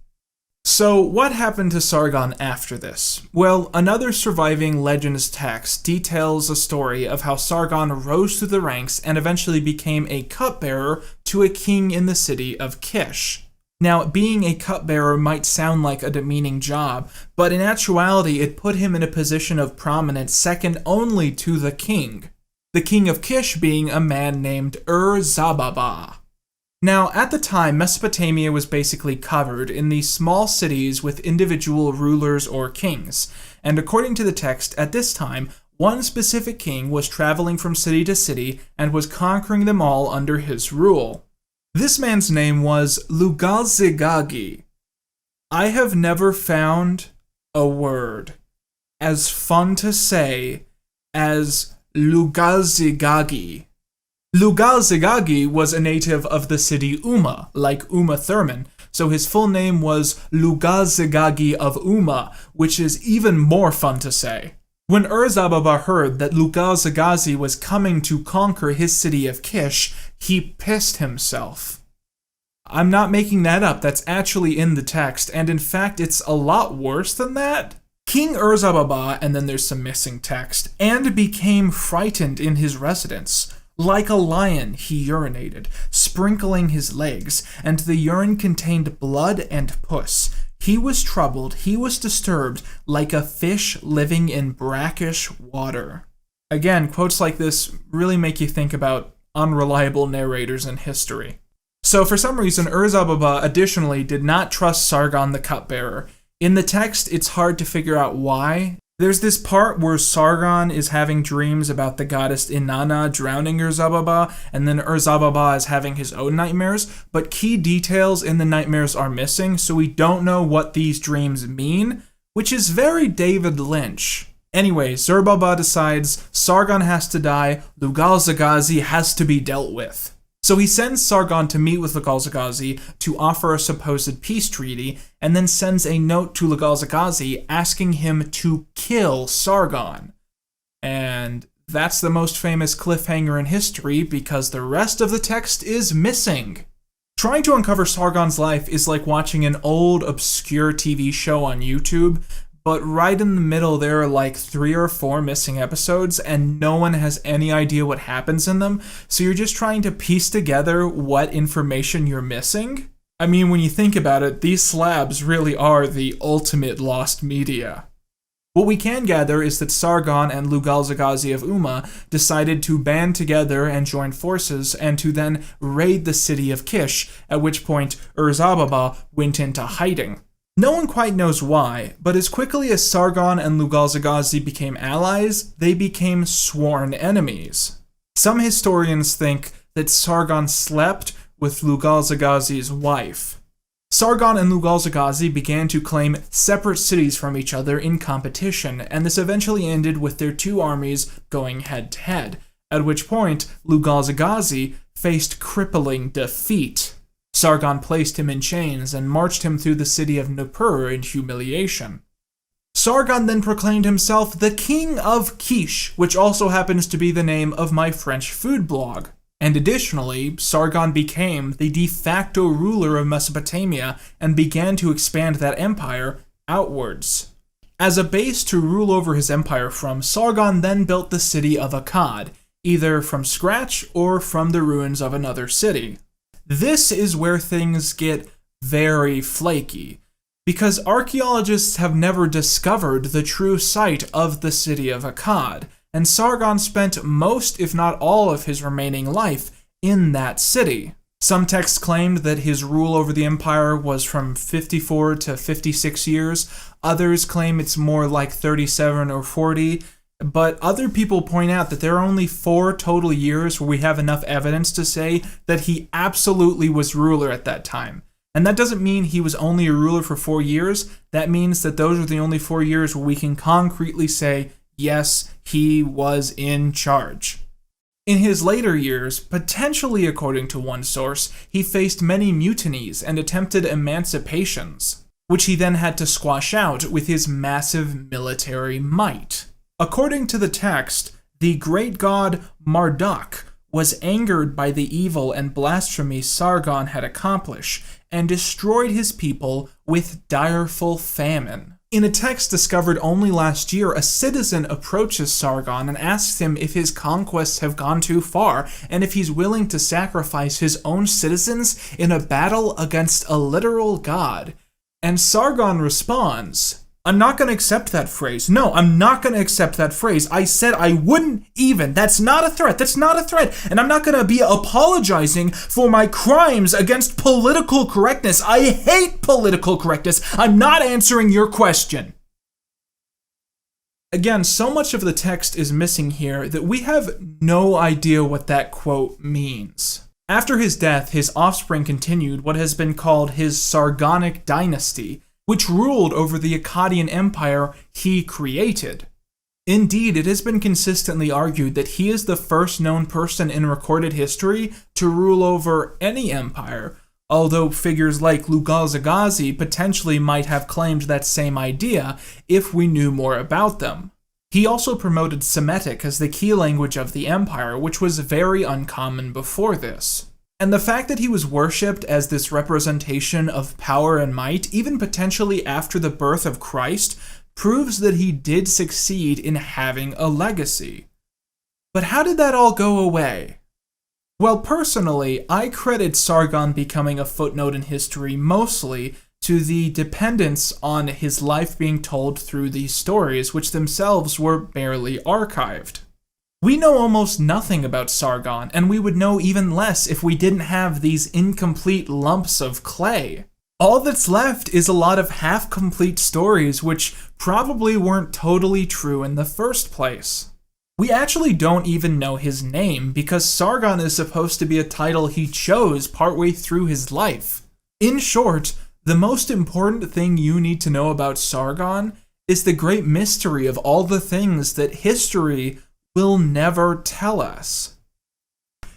So, what happened to Sargon after this? Well, another surviving Legends text details a story of how Sargon rose through the ranks and eventually became a cupbearer to a king in the city of Kish. Now, being a cupbearer might sound like a demeaning job, but in actuality it put him in a position of prominence second only to the king of Kish being a man named Ur-Zababa. Now, at the time, Mesopotamia was basically covered in these small cities with individual rulers or kings, and according to the text, at this time, one specific king was traveling from city to city and was conquering them all under his rule. This man's name was Lugalzigagi. I have never found a word as fun to say as Lugalzigagi. Lugalzigagi was a native of the city Uma, like Uma Thurman, so his full name was Lugalzigagi of Uma, which is even more fun to say. When Ur-Zababa heard that Lugalzigagi was coming to conquer his city of Kish, he pissed himself. I'm not making that up, that's actually in the text, and in fact it's a lot worse than that. King Ur-Zababa, and then there's some missing text, and became frightened in his residence. Like a lion, he urinated, sprinkling his legs, and the urine contained blood and pus. He was troubled, he was disturbed, like a fish living in brackish water. Again, quotes like this really make you think about unreliable narrators in history. So for some reason, Ur-Zababa additionally did not trust Sargon the cupbearer. In the text, it's hard to figure out why. There's this part where Sargon is having dreams about the goddess Inanna drowning Ur-Zababa, and then Ur-Zababa is having his own nightmares, but key details in the nightmares are missing, so we don't know what these dreams mean, which is very David Lynch. Anyway, Ur-Zababa decides Sargon has to die, Lugalzigagi has to be dealt with. So he sends Sargon to meet with Lugalzigagi to offer a supposed peace treaty, and then sends a note to Lugalzigagi asking him to kill Sargon. And that's the most famous cliffhanger in history because the rest of the text is missing. Trying to uncover Sargon's life is like watching an old, obscure TV show on YouTube, but right in the middle there are like 3 or 4 missing episodes and no one has any idea what happens in them, so you're just trying to piece together what information you're missing. I mean, when you think about it, these slabs really are the ultimate lost media. What we can gather is that Sargon and Lugal-Zagazi of Umma decided to band together and join forces and to then raid the city of Kish, at which point Ur-Zababa went into hiding. No one quite knows why, but as quickly as Sargon and Lugal-Zagazi became allies, they became sworn enemies. Some historians think that Sargon slept with Lugal-Zagazi's wife. Sargon and Lugal-Zagazi began to claim separate cities from each other in competition, and this eventually ended with their 2 armies going head-to-head, at which point Lugal-Zagazi faced crippling defeat. Sargon placed him in chains and marched him through the city of Nippur in humiliation. Sargon then proclaimed himself the King of Kish, which also happens to be the name of my French food blog. And additionally, Sargon became the de facto ruler of Mesopotamia and began to expand that empire outwards. As a base to rule over his empire from, Sargon then built the city of Akkad, either from scratch or from the ruins of another city. This is where things get very flaky, because archaeologists have never discovered the true site of the city of Akkad, and Sargon spent most, if not all, of his remaining life in that city. Some texts claimed that his rule over the empire was from 54 to 56 years, others claim it's more like 37 or 40, but other people point out that there are only 4 total years where we have enough evidence to say that he absolutely was ruler at that time. And that doesn't mean he was only a ruler for 4 years, that means that those are the only 4 years where we can concretely say, yes, he was in charge. In his later years, potentially according to one source, he faced many mutinies and attempted emancipations, which he then had to squash out with his massive military might. According to the text, the great god Marduk was angered by the evil and blasphemy Sargon had accomplished and destroyed his people with direful famine. In a text discovered only last year, a citizen approaches Sargon and asks him if his conquests have gone too far and if he's willing to sacrifice his own citizens in a battle against a literal god. And Sargon responds, I'm not going to accept that phrase. No, I'm not going to accept that phrase. I said I wouldn't even. That's not a threat. That's not a threat. And I'm not going to be apologizing for my crimes against political correctness. I hate political correctness. I'm not answering your question. Again, so much of the text is missing here that we have no idea what that quote means. After his death, his offspring continued what has been called his Sargonic dynasty, which ruled over the Akkadian Empire he created. Indeed, it has been consistently argued that he is the first known person in recorded history to rule over any empire, although figures like Lugal-Zagazi potentially might have claimed that same idea if we knew more about them. He also promoted Semitic as the key language of the empire, which was very uncommon before this. And the fact that he was worshipped as this representation of power and might, even potentially after the birth of Christ, proves that he did succeed in having a legacy. But how did that all go away? Well, personally, I credit Sargon becoming a footnote in history mostly to the dependence on his life being told through these stories, which themselves were barely archived. We know almost nothing about Sargon, and we would know even less if we didn't have these incomplete lumps of clay. All that's left is a lot of half-complete stories which probably weren't totally true in the first place. We actually don't even know his name, because Sargon is supposed to be a title he chose partway through his life. In short, the most important thing you need to know about Sargon is the great mystery of all the things that history will never tell us.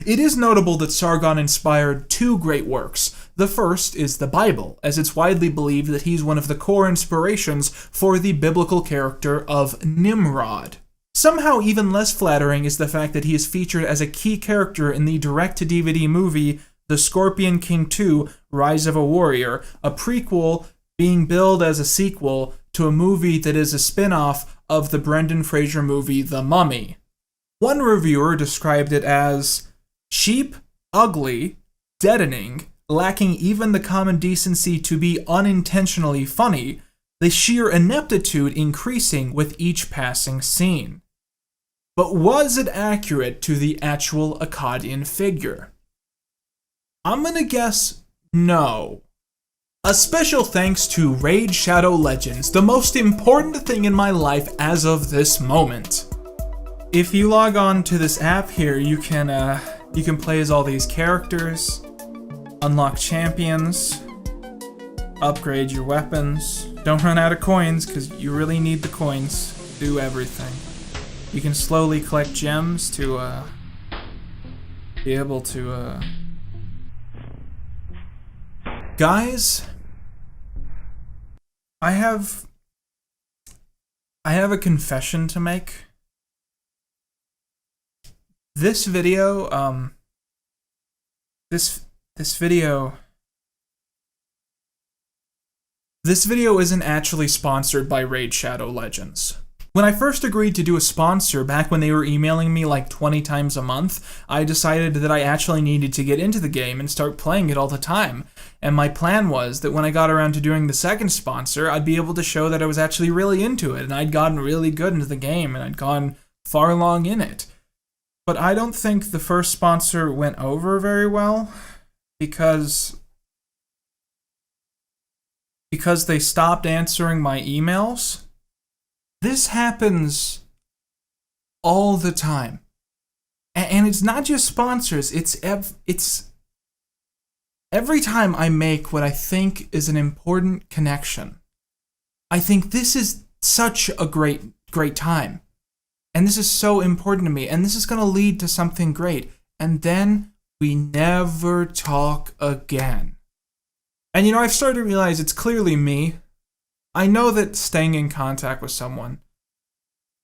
It is notable that Sargon inspired 2 great works. The first is the Bible, as it's widely believed that he's one of the core inspirations for the biblical character of Nimrod. Somehow even less flattering is the fact that he is featured as a key character in the direct-to-DVD movie The Scorpion King 2: Rise of a Warrior, a prequel being billed as a sequel to a movie that is a spin-off of the Brendan Fraser movie The Mummy. One reviewer described it as cheap, ugly, deadening, lacking even the common decency to be unintentionally funny, the sheer ineptitude increasing with each passing scene. But was it accurate to the actual Akkadian figure? I'm gonna guess no. A special thanks to Raid Shadow Legends, the most important thing in my life as of this moment. If you log on to this app here, you can play as all these characters, unlock champions, upgrade your weapons. Don't run out of coins, because you really need the coins to do everything. You can slowly collect gems to be able to Guys, I have a confession to make. This video, this video isn't actually sponsored by Raid Shadow Legends. When I first agreed to do a sponsor back when they were emailing me like 20 times a month, I decided that I actually needed to get into the game and start playing it all the time. And my plan was that when I got around to doing the second sponsor, I'd be able to show that I was actually really into it and I'd gotten really good into the game and I'd gone far along in it. But I don't think the first sponsor went over very well because they stopped answering my emails. This happens all the time. And it's not just sponsors, it's every time I make what I think is an important connection. I think this is such a great time. And this is so important to me, and this is going to lead to something great. And then we never talk again. And you know, I've started to realize it's clearly me. I know that staying in contact with someone,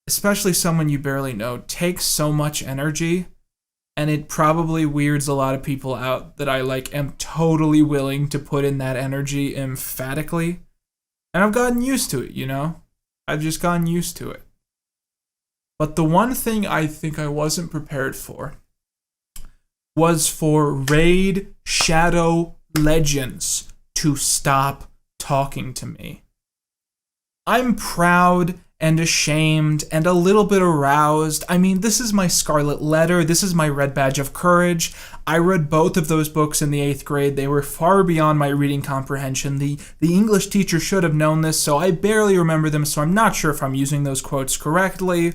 especially someone you barely know, takes so much energy, and it probably weirds a lot of people out that I am totally willing to put in that energy emphatically. And I've gotten used to it, you know? I've just gotten used to it. But the one thing I think I wasn't prepared for was for Raid Shadow Legends to stop talking to me. I'm proud and ashamed and a little bit aroused. I mean, this is my Scarlet Letter. This is my Red Badge of Courage. I read both of those books in the 8th grade. They were far beyond my reading comprehension. The English teacher should have known this, so I barely remember them, so I'm not sure if I'm using those quotes correctly.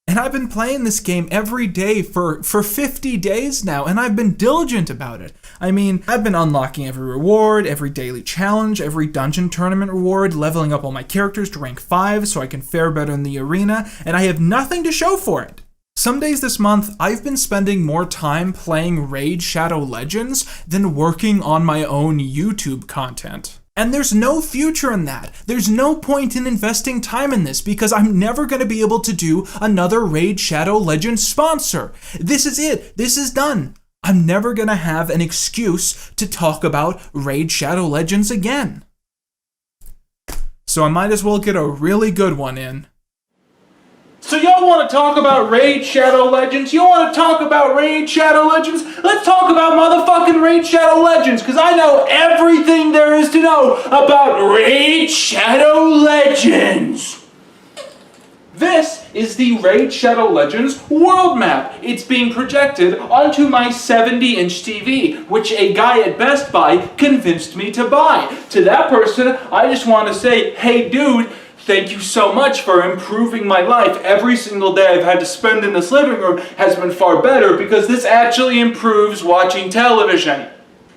And I've been playing this game every day for 50 days now, and I've been diligent about it. I mean, I've been unlocking every reward, every daily challenge, every dungeon tournament reward, leveling up all my characters to rank 5 so I can fare better in the arena, and I have nothing to show for it. Some days this month, I've been spending more time playing Raid Shadow Legends than working on my own YouTube content. And there's no future in that. There's no point in investing time in this because I'm never going to be able to do another Raid Shadow Legends sponsor. This is it. This is done. I'm never going to have an excuse to talk about Raid Shadow Legends again. So I might as well get a really good one in. So y'all want to talk about Raid Shadow Legends? You want to talk about Raid Shadow Legends? Let's talk about motherfucking Raid Shadow Legends, because I know everything there is to know about Raid Shadow Legends. This is the Raid Shadow Legends world map. It's being projected onto my 70-inch TV, which a guy at Best Buy convinced me to buy. To that person, I just want to say, hey dude, thank you so much for improving my life. Every single day I've had to spend in this living room has been far better because this actually improves watching television.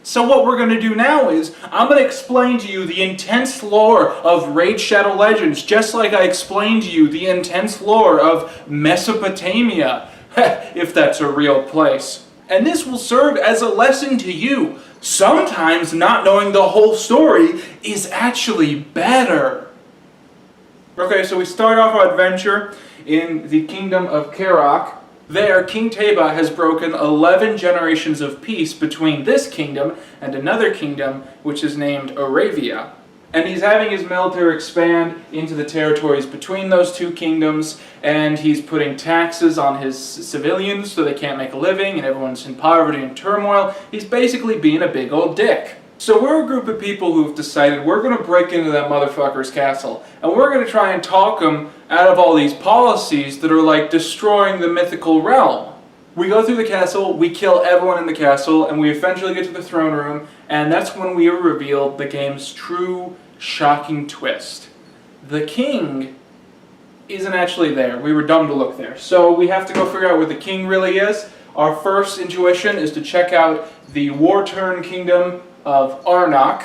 So what we're going to do now is, I'm going to explain to you the intense lore of Raid Shadow Legends, just like I explained to you the intense lore of Mesopotamia, if that's a real place. And this will serve as a lesson to you. Sometimes not knowing the whole story is actually better. Okay, so we start off our adventure in the kingdom of Kerok. There, King Teba has broken 11 generations of peace between this kingdom and another kingdom, which is named Aravia. And he's having his military expand into the territories between those two kingdoms, and he's putting taxes on his civilians so they can't make a living, and everyone's in poverty and turmoil. He's basically being a big old dick. So we're a group of people who've decided we're going to break into that motherfucker's castle, and we're going to try and talk him out of all these policies that are like destroying the mythical realm. We go through the castle, we kill everyone in the castle, and we eventually get to the throne room, and that's when we are revealed the game's true, shocking twist. The king isn't actually there. We were dumb to look there. So we have to go figure out where the king really is. Our first intuition is to check out the war-torn kingdom of Arnok,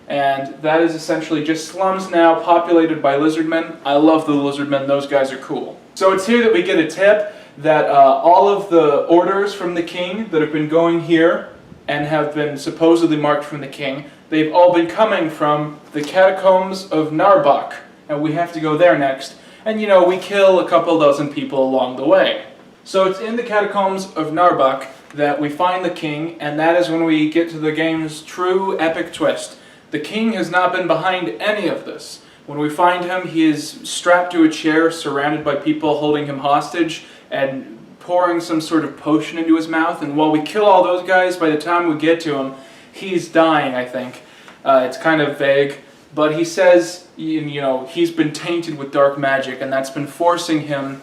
and that is essentially just slums now populated by lizardmen. I love the lizardmen, those guys are cool. So it's here that we get a tip that all of the orders from the king that have been going here and have been supposedly marked from the king, they've all been coming from the catacombs of Narbuk, and we have to go there next. And you know, we kill a couple dozen people along the way. So it's in the catacombs of Narbuk that we find the king, and that is when we get to the game's true epic twist. The king has not been behind any of this. When we find him, he is strapped to a chair, surrounded by people holding him hostage, and pouring some sort of potion into his mouth, and while we kill all those guys, by the time we get to him, he's dying, I think. It's kind of vague, but he says, you know, he's been tainted with dark magic, and that's been forcing him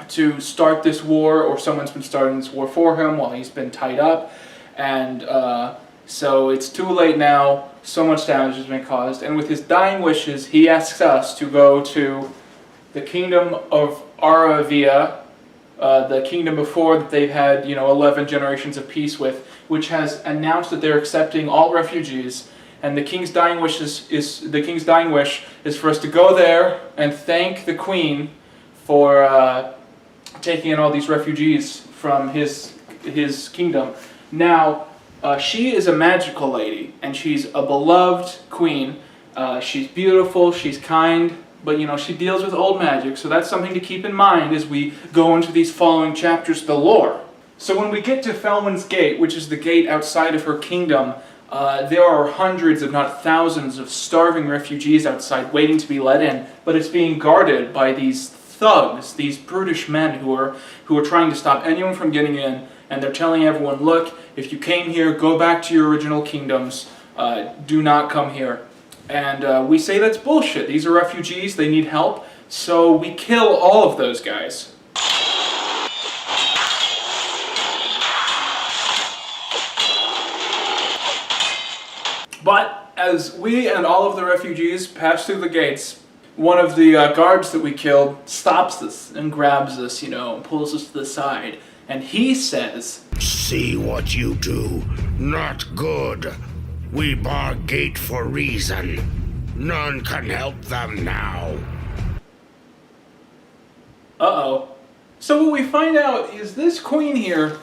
to start this war, or someone's been starting this war for him while he's been tied up, and so it's too late now, so much damage has been caused, and with his dying wishes, he asks us to go to the kingdom of Aravia, the kingdom before that they've had, 11 generations of peace with, which has announced that they're accepting all refugees, and the king's dying wish is for us to go there and thank the queen for taking in all these refugees from his kingdom. Now, she is a magical lady, and she's a beloved queen. She's beautiful, she's kind, but she deals with old magic, so that's something to keep in mind as we go into these following chapters, the lore. So when we get to Felman's Gate, which is the gate outside of her kingdom, there are hundreds, if not thousands, of starving refugees outside waiting to be let in, but it's being guarded by these thugs, these brutish men who are trying to stop anyone from getting in, and they're telling everyone, look, if you came here, go back to your original kingdoms, do not come here. And we say that's bullshit. These are refugees, they need help, so we kill all of those guys. But as we and all of the refugees pass through the gates, one of the guards that we killed stops us and grabs us, and pulls us to the side. And he says, "See what you do. Not good. We bar gate for reason. None can help them now." Uh-oh. So what we find out is this queen here,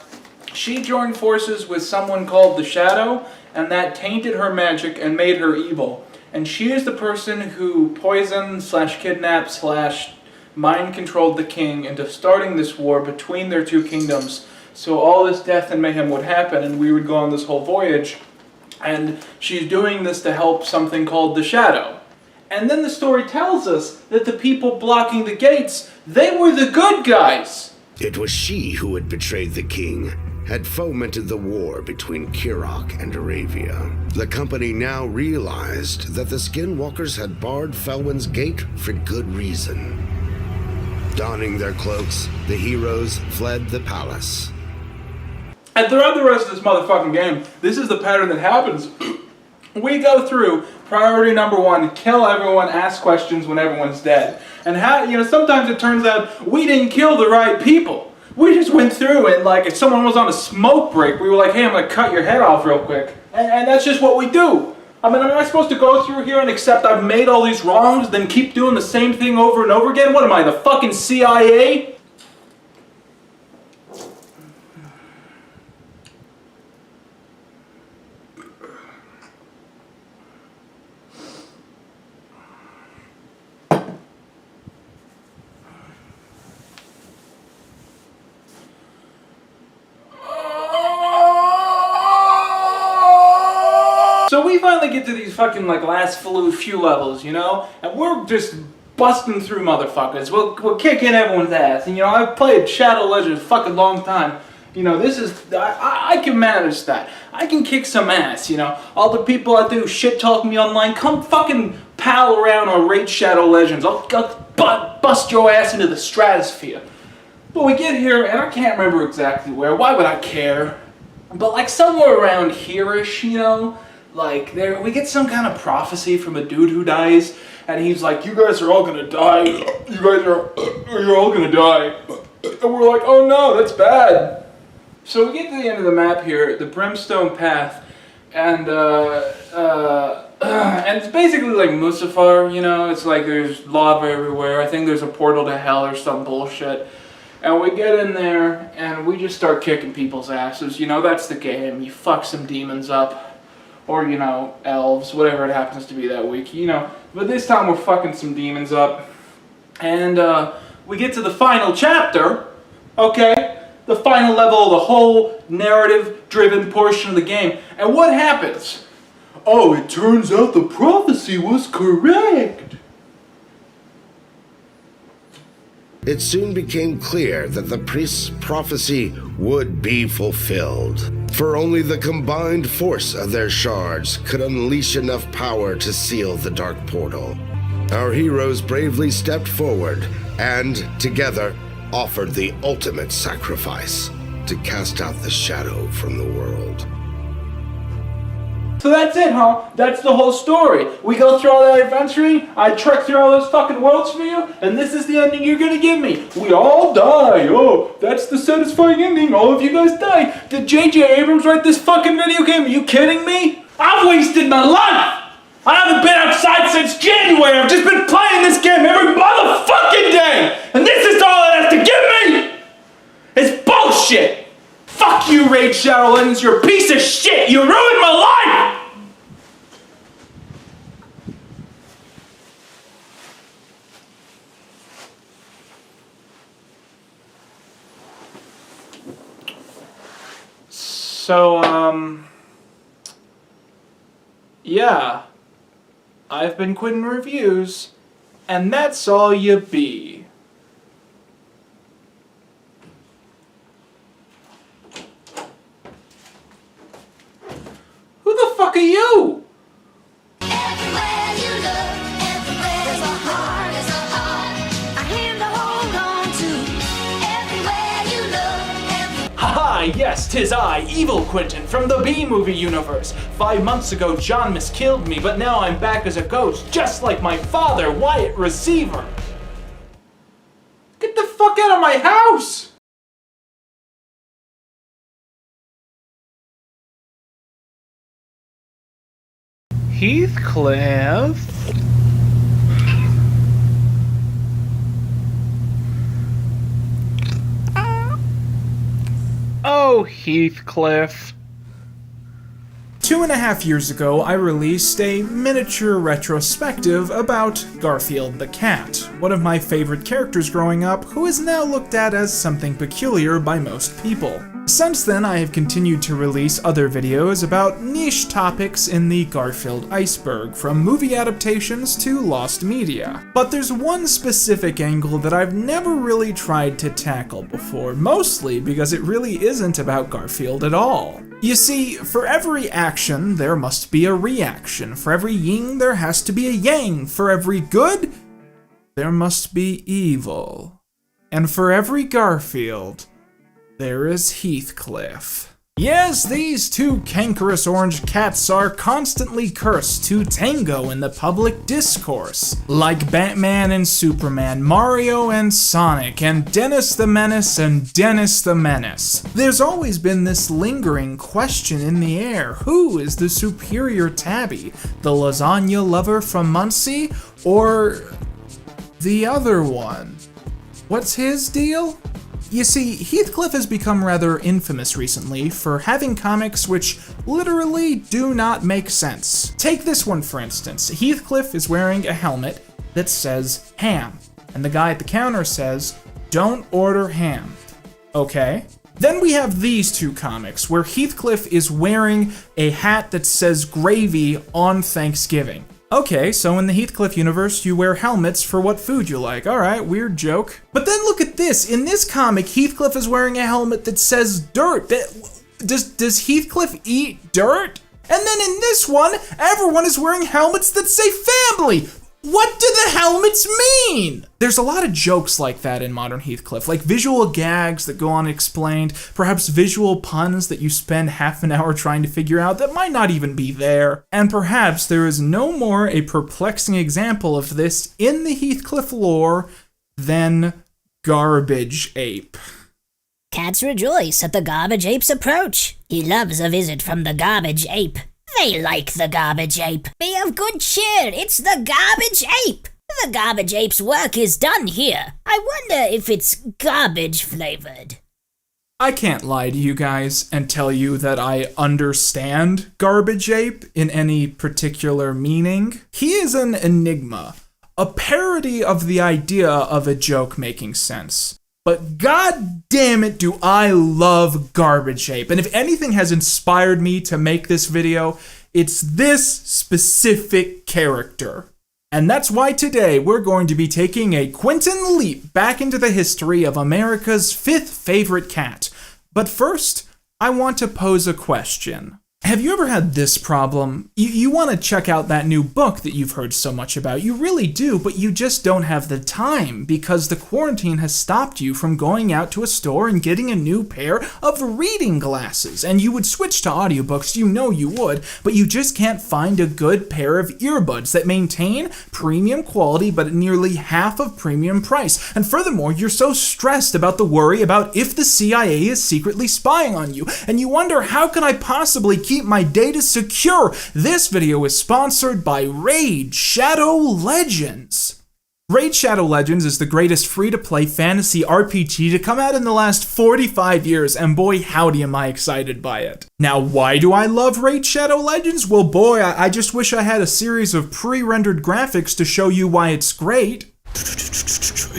she joined forces with someone called the Shadow, and that tainted her magic and made her evil. And she is the person who poisoned / kidnapped / mind-controlled the king into starting this war between their two kingdoms. So all this death and mayhem would happen, and we would go on this whole voyage. And she's doing this to help something called the Shadow. And then the story tells us that the people blocking the gates, they were the good guys. It was she who had betrayed the king, had fomented the war between Kerok and Aravia. The company now realized that the Skinwalkers had barred Felwyn's Gate for good reason. Donning their cloaks, the heroes fled the palace. And throughout the rest of this motherfucking game, this is the pattern that happens. We go through priority number 1, kill everyone, ask questions when everyone's dead. And sometimes it turns out we didn't kill the right people. We just went through and if someone was on a smoke break, we were like, hey, I'm gonna cut your head off real quick. And that's just what we do. I mean, am I supposed to go through here and accept I've made all these wrongs, then keep doing the same thing over and over again? What am I, the fucking CIA? So we finally get to these fucking like last few levels, you know? And we're just busting through motherfuckers. We're kicking everyone's ass. And you know, I've played Shadow Legends a fucking long time. You know, this is, I can manage that. I can kick some ass, you know. All the people out there who shit talk me online, come fucking pal around or raid Shadow Legends. I'll bust your ass into the stratosphere. But we get here, and I can't remember exactly where. Why would I care? But like somewhere around here-ish, you know, like there, we get some kind of prophecy from a dude who dies, and he's like, "You guys are all gonna die. You're all gonna die." And we're like, "Oh no, that's bad." So we get to the end of the map here, the Brimstone Path, and it's basically like Mustafar, you know. It's like there's lava everywhere. I think there's a portal to hell or some bullshit. And we get in there, and we just start kicking people's asses. You know, that's the game. You fuck some demons up, or, you know, elves, whatever it happens to be that week, you know. But this time we're fucking some demons up. And we get to the final chapter, okay? The final level of the whole narrative-driven portion of the game. And what happens? Oh, it turns out the prophecy was correct. It soon became clear that the priest's prophecy would be fulfilled, for only the combined force of their shards could unleash enough power to seal the dark portal. Our heroes bravely stepped forward and, together, offered the ultimate sacrifice to cast out the shadow from the world. So that's it, huh? That's the whole story. We go through all that adventuring, I trek through all those fucking worlds for you, and this is the ending you're gonna give me. We all die. Oh, that's the satisfying ending. All of you guys die. Did J.J. Abrams write this fucking video game? Are you kidding me? I've wasted my life! I haven't been outside since January. I've just been playing this game every motherfucking day! And this is all it has to give me! It's bullshit! Fuck you, Raid Shadow Legends, you're a piece of shit! You ruined my life! So, yeah. I've been Quinton Reviews, and that's all you be. Who the fuck are you? Yes, 'tis I, Evil Quinton, from the Bee Movie universe. 5 months ago, John miskilled me, but now I'm back as a ghost, just like my father, Wyatt Receiver. Get the fuck out of my house! Heathcliff? Oh, Heathcliff. 2.5 years ago, I released a miniature retrospective about Garfield the cat, one of my favorite characters growing up, who is now looked at as something peculiar by most people. Since then, I have continued to release other videos about niche topics in the Garfield iceberg, from movie adaptations to lost media. But there's one specific angle that I've never really tried to tackle before, mostly because it really isn't about Garfield at all. You see, for every action, there must be a reaction. For every yin, there has to be a yang. For every good, there must be evil. And for every Garfield, there is Heathcliff. Yes, these two cankerous orange cats are constantly cursed to tango in the public discourse. Like Batman and Superman, Mario and Sonic, and Dennis the Menace and Dennis the Menace. There's always been this lingering question in the air. Who is the superior tabby? The lasagna lover from Muncie? Or the other one? What's his deal? You see, Heathcliff has become rather infamous recently for having comics which literally do not make sense. Take this one for instance. Heathcliff is wearing a helmet that says ham, and the guy at the counter says, "Don't order ham." Okay, Then we have these two comics, where Heathcliff is wearing a hat that says gravy on Thanksgiving. Okay, so in the Heathcliff universe, you wear helmets for what food you like. Alright, weird joke. But then look at this. In this comic, Heathcliff is wearing a helmet that says dirt. Does Heathcliff eat dirt? And then in this one, everyone is wearing helmets that say family. What do the helmets mean? There's a lot of jokes like that in modern Heathcliff, like visual gags that go unexplained, perhaps visual puns that you spend half an hour trying to figure out that might not even be there. And perhaps there is no more a perplexing example of this in the Heathcliff lore than Garbage Ape. Cats rejoice at the Garbage Ape's approach. He loves a visit from the Garbage Ape. They like the Garbage Ape. Be of good cheer, it's the Garbage Ape. The Garbage Ape's work is done here. I wonder if it's garbage flavored. I can't lie to you guys and tell you that I understand Garbage Ape in any particular meaning. He is an enigma, a parody of the idea of a joke making sense. But god damn it, do I love Garbage Ape. And if anything has inspired me to make this video, it's this specific character. And that's why today we're going to be taking a Quinton leap back into the history of America's 5th favorite cat. But first, I want to pose a question. Have you ever had this problem? You want to check out that new book that you've heard so much about. You really do, but you just don't have the time because the quarantine has stopped you from going out to a store and getting a new pair of reading glasses. And you would switch to audiobooks, you know you would, but you just can't find a good pair of earbuds that maintain premium quality but at nearly half of premium price. And furthermore, you're so stressed about the worry about if the CIA is secretly spying on you, and you wonder, how can I possibly keep my data secure? This video is sponsored by Raid Shadow Legends. Raid Shadow Legends is the greatest free-to-play fantasy RPG to come out in the last 45 years, and boy howdy am I excited by it. Now, why do I love Raid Shadow Legends? Well boy, I just wish I had a series of pre-rendered graphics to show you why it's great.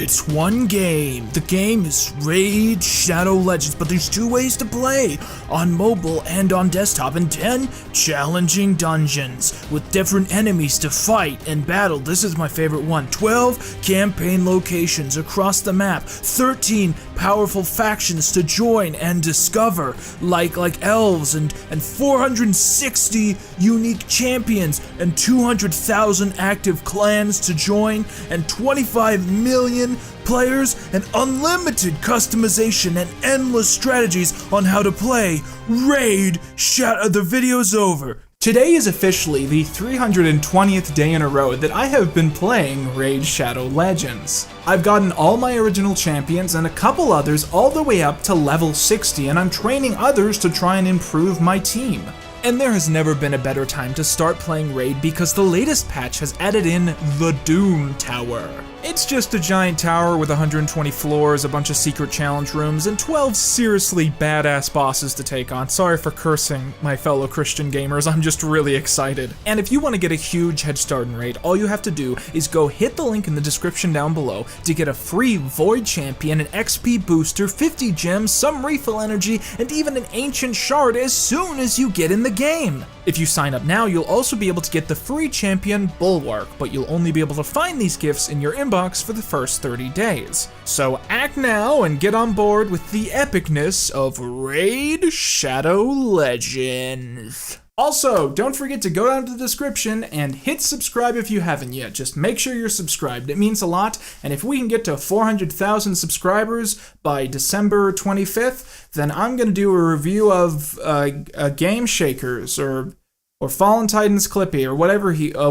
It's one game. The game is Raid Shadow Legends, but there's 2 ways to play, on mobile and on desktop, and 10 challenging dungeons with different enemies to fight and battle. This is my favorite one. 12 campaign locations across the map, 13 powerful factions to join and discover, like elves, and 460 unique champions, and 200,000 active clans to join, and 25 million players, and unlimited customization and endless strategies on how to play Raid Shadow. The video's over. Today is officially the 320th day in a row that I have been playing Raid Shadow Legends. I've gotten all my original champions and a couple others all the way up to level 60, and I'm training others to try and improve my team. And there has never been a better time to start playing Raid because the latest patch has added in the Doom Tower. It's just a giant tower with 120 floors, a bunch of secret challenge rooms, and 12 seriously badass bosses to take on. Sorry for cursing, my fellow Christian gamers, I'm just really excited. And if you want to get a huge head start in Raid, all you have to do is go hit the link in the description down below to get a free Void Champion, an XP booster, 50 gems, some refill energy, and even an Ancient Shard as soon as you get in the game. If you sign up now, you'll also be able to get the free champion Bulwark, but you'll only be able to find these gifts in your inbox for the first 30 days. So act now and get on board with the epicness of Raid Shadow Legends. Also, don't forget to go down to the description and hit subscribe if you haven't yet. Just make sure you're subscribed. It means a lot, and if we can get to 400,000 subscribers by December 25th, then I'm going to do a review of Game Shakers or Fallen Titans Clippy or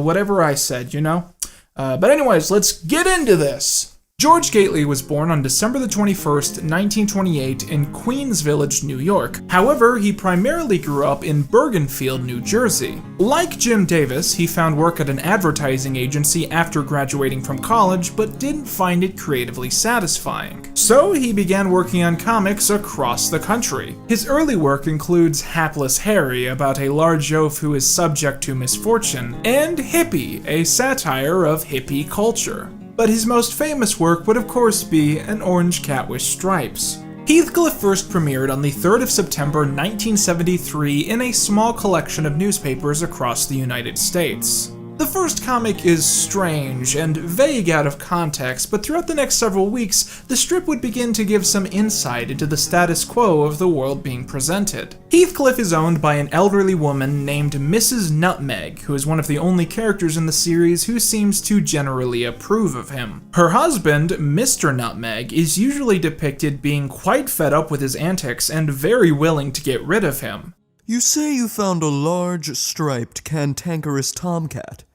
whatever I said, you know? But anyways, let's get into this. George Gately was born on December the 21st, 1928 in Queens Village, New York. However, he primarily grew up in Bergenfield, New Jersey. Like Jim Davis, he found work at an advertising agency after graduating from college, but didn't find it creatively satisfying. So he began working on comics across the country. His early work includes Hapless Harry, about a large oaf who is subject to misfortune, and Hippie, a satire of hippie culture. But his most famous work would of course be An Orange Cat with Stripes. Heathcliff first premiered on the 3rd of September 1973 in a small collection of newspapers across the United States. The first comic is strange and vague out of context, but throughout the next several weeks, the strip would begin to give some insight into the status quo of the world being presented. Heathcliff is owned by an elderly woman named Mrs. Nutmeg, who is one of the only characters in the series who seems to generally approve of him. Her husband, Mr. Nutmeg, is usually depicted being quite fed up with his antics and very willing to get rid of him. You say you found a large, striped, cantankerous tomcat.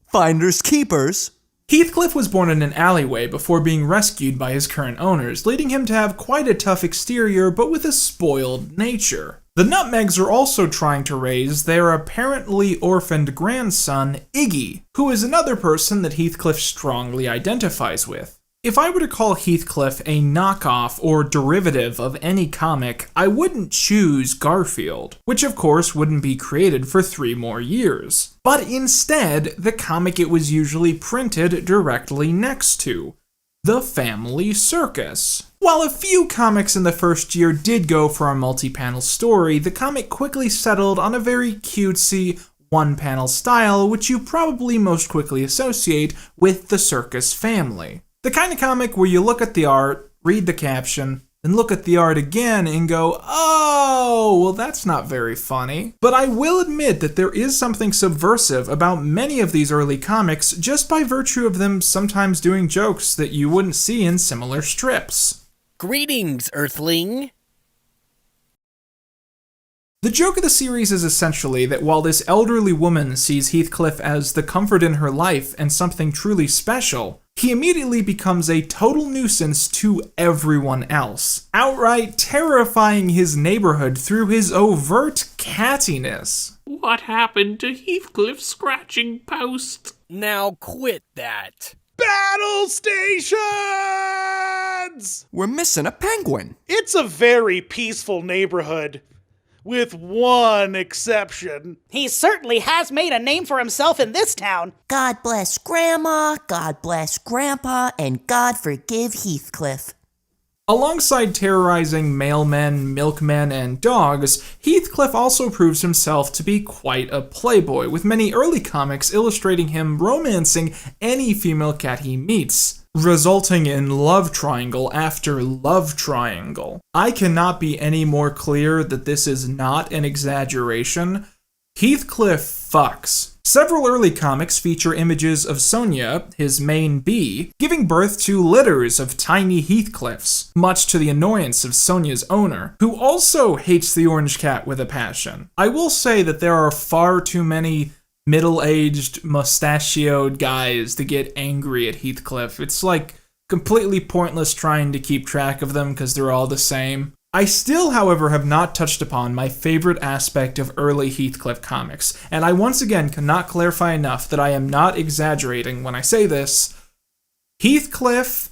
Finders keepers. Heathcliff was born in an alleyway before being rescued by his current owners, leading him to have quite a tough exterior but with a spoiled nature. The Nutmegs are also trying to raise their apparently orphaned grandson, Iggy, who is another person that Heathcliff strongly identifies with. If I were to call Heathcliff a knockoff or derivative of any comic, I wouldn't choose Garfield, which of course wouldn't be created for 3 more years. But instead, the comic it was usually printed directly next to, The Family Circus. While a few comics in the first year did go for a multi-panel story, the comic quickly settled on a very cutesy, one-panel style, which you probably most quickly associate with the circus family. The kind of comic where you look at the art, read the caption, then look at the art again and go, oh, well that's not very funny. But I will admit that there is something subversive about many of these early comics just by virtue of them sometimes doing jokes that you wouldn't see in similar strips. Greetings, Earthling. The joke of the series is essentially that while this elderly woman sees Heathcliff as the comfort in her life and something truly special, he immediately becomes a total nuisance to everyone else, outright terrifying his neighborhood through his overt cattiness. What happened to Heathcliff's scratching post? Now quit that. Battle stations! We're missing a penguin. It's a very peaceful neighborhood. With one exception. He certainly has made a name for himself in this town. God bless Grandma, God bless Grandpa, and God forgive Heathcliff. Alongside terrorizing mailmen, milkmen, and dogs, Heathcliff also proves himself to be quite a playboy, with many early comics illustrating him romancing any female cat he meets, resulting in love triangle after love triangle. I cannot be any more clear that this is not an exaggeration. Heathcliff fucks. Several early comics feature images of Sonia, his main bee, giving birth to litters of tiny Heathcliffs, much to the annoyance of Sonia's owner, who also hates the orange cat with a passion. I will say that there are far too many middle-aged, mustachioed guys to get angry at Heathcliff. It's like completely pointless trying to keep track of them because they're all the same. I still, however, have not touched upon my favorite aspect of early Heathcliff comics, and I once again cannot clarify enough that I am not exaggerating when I say this. Heathcliff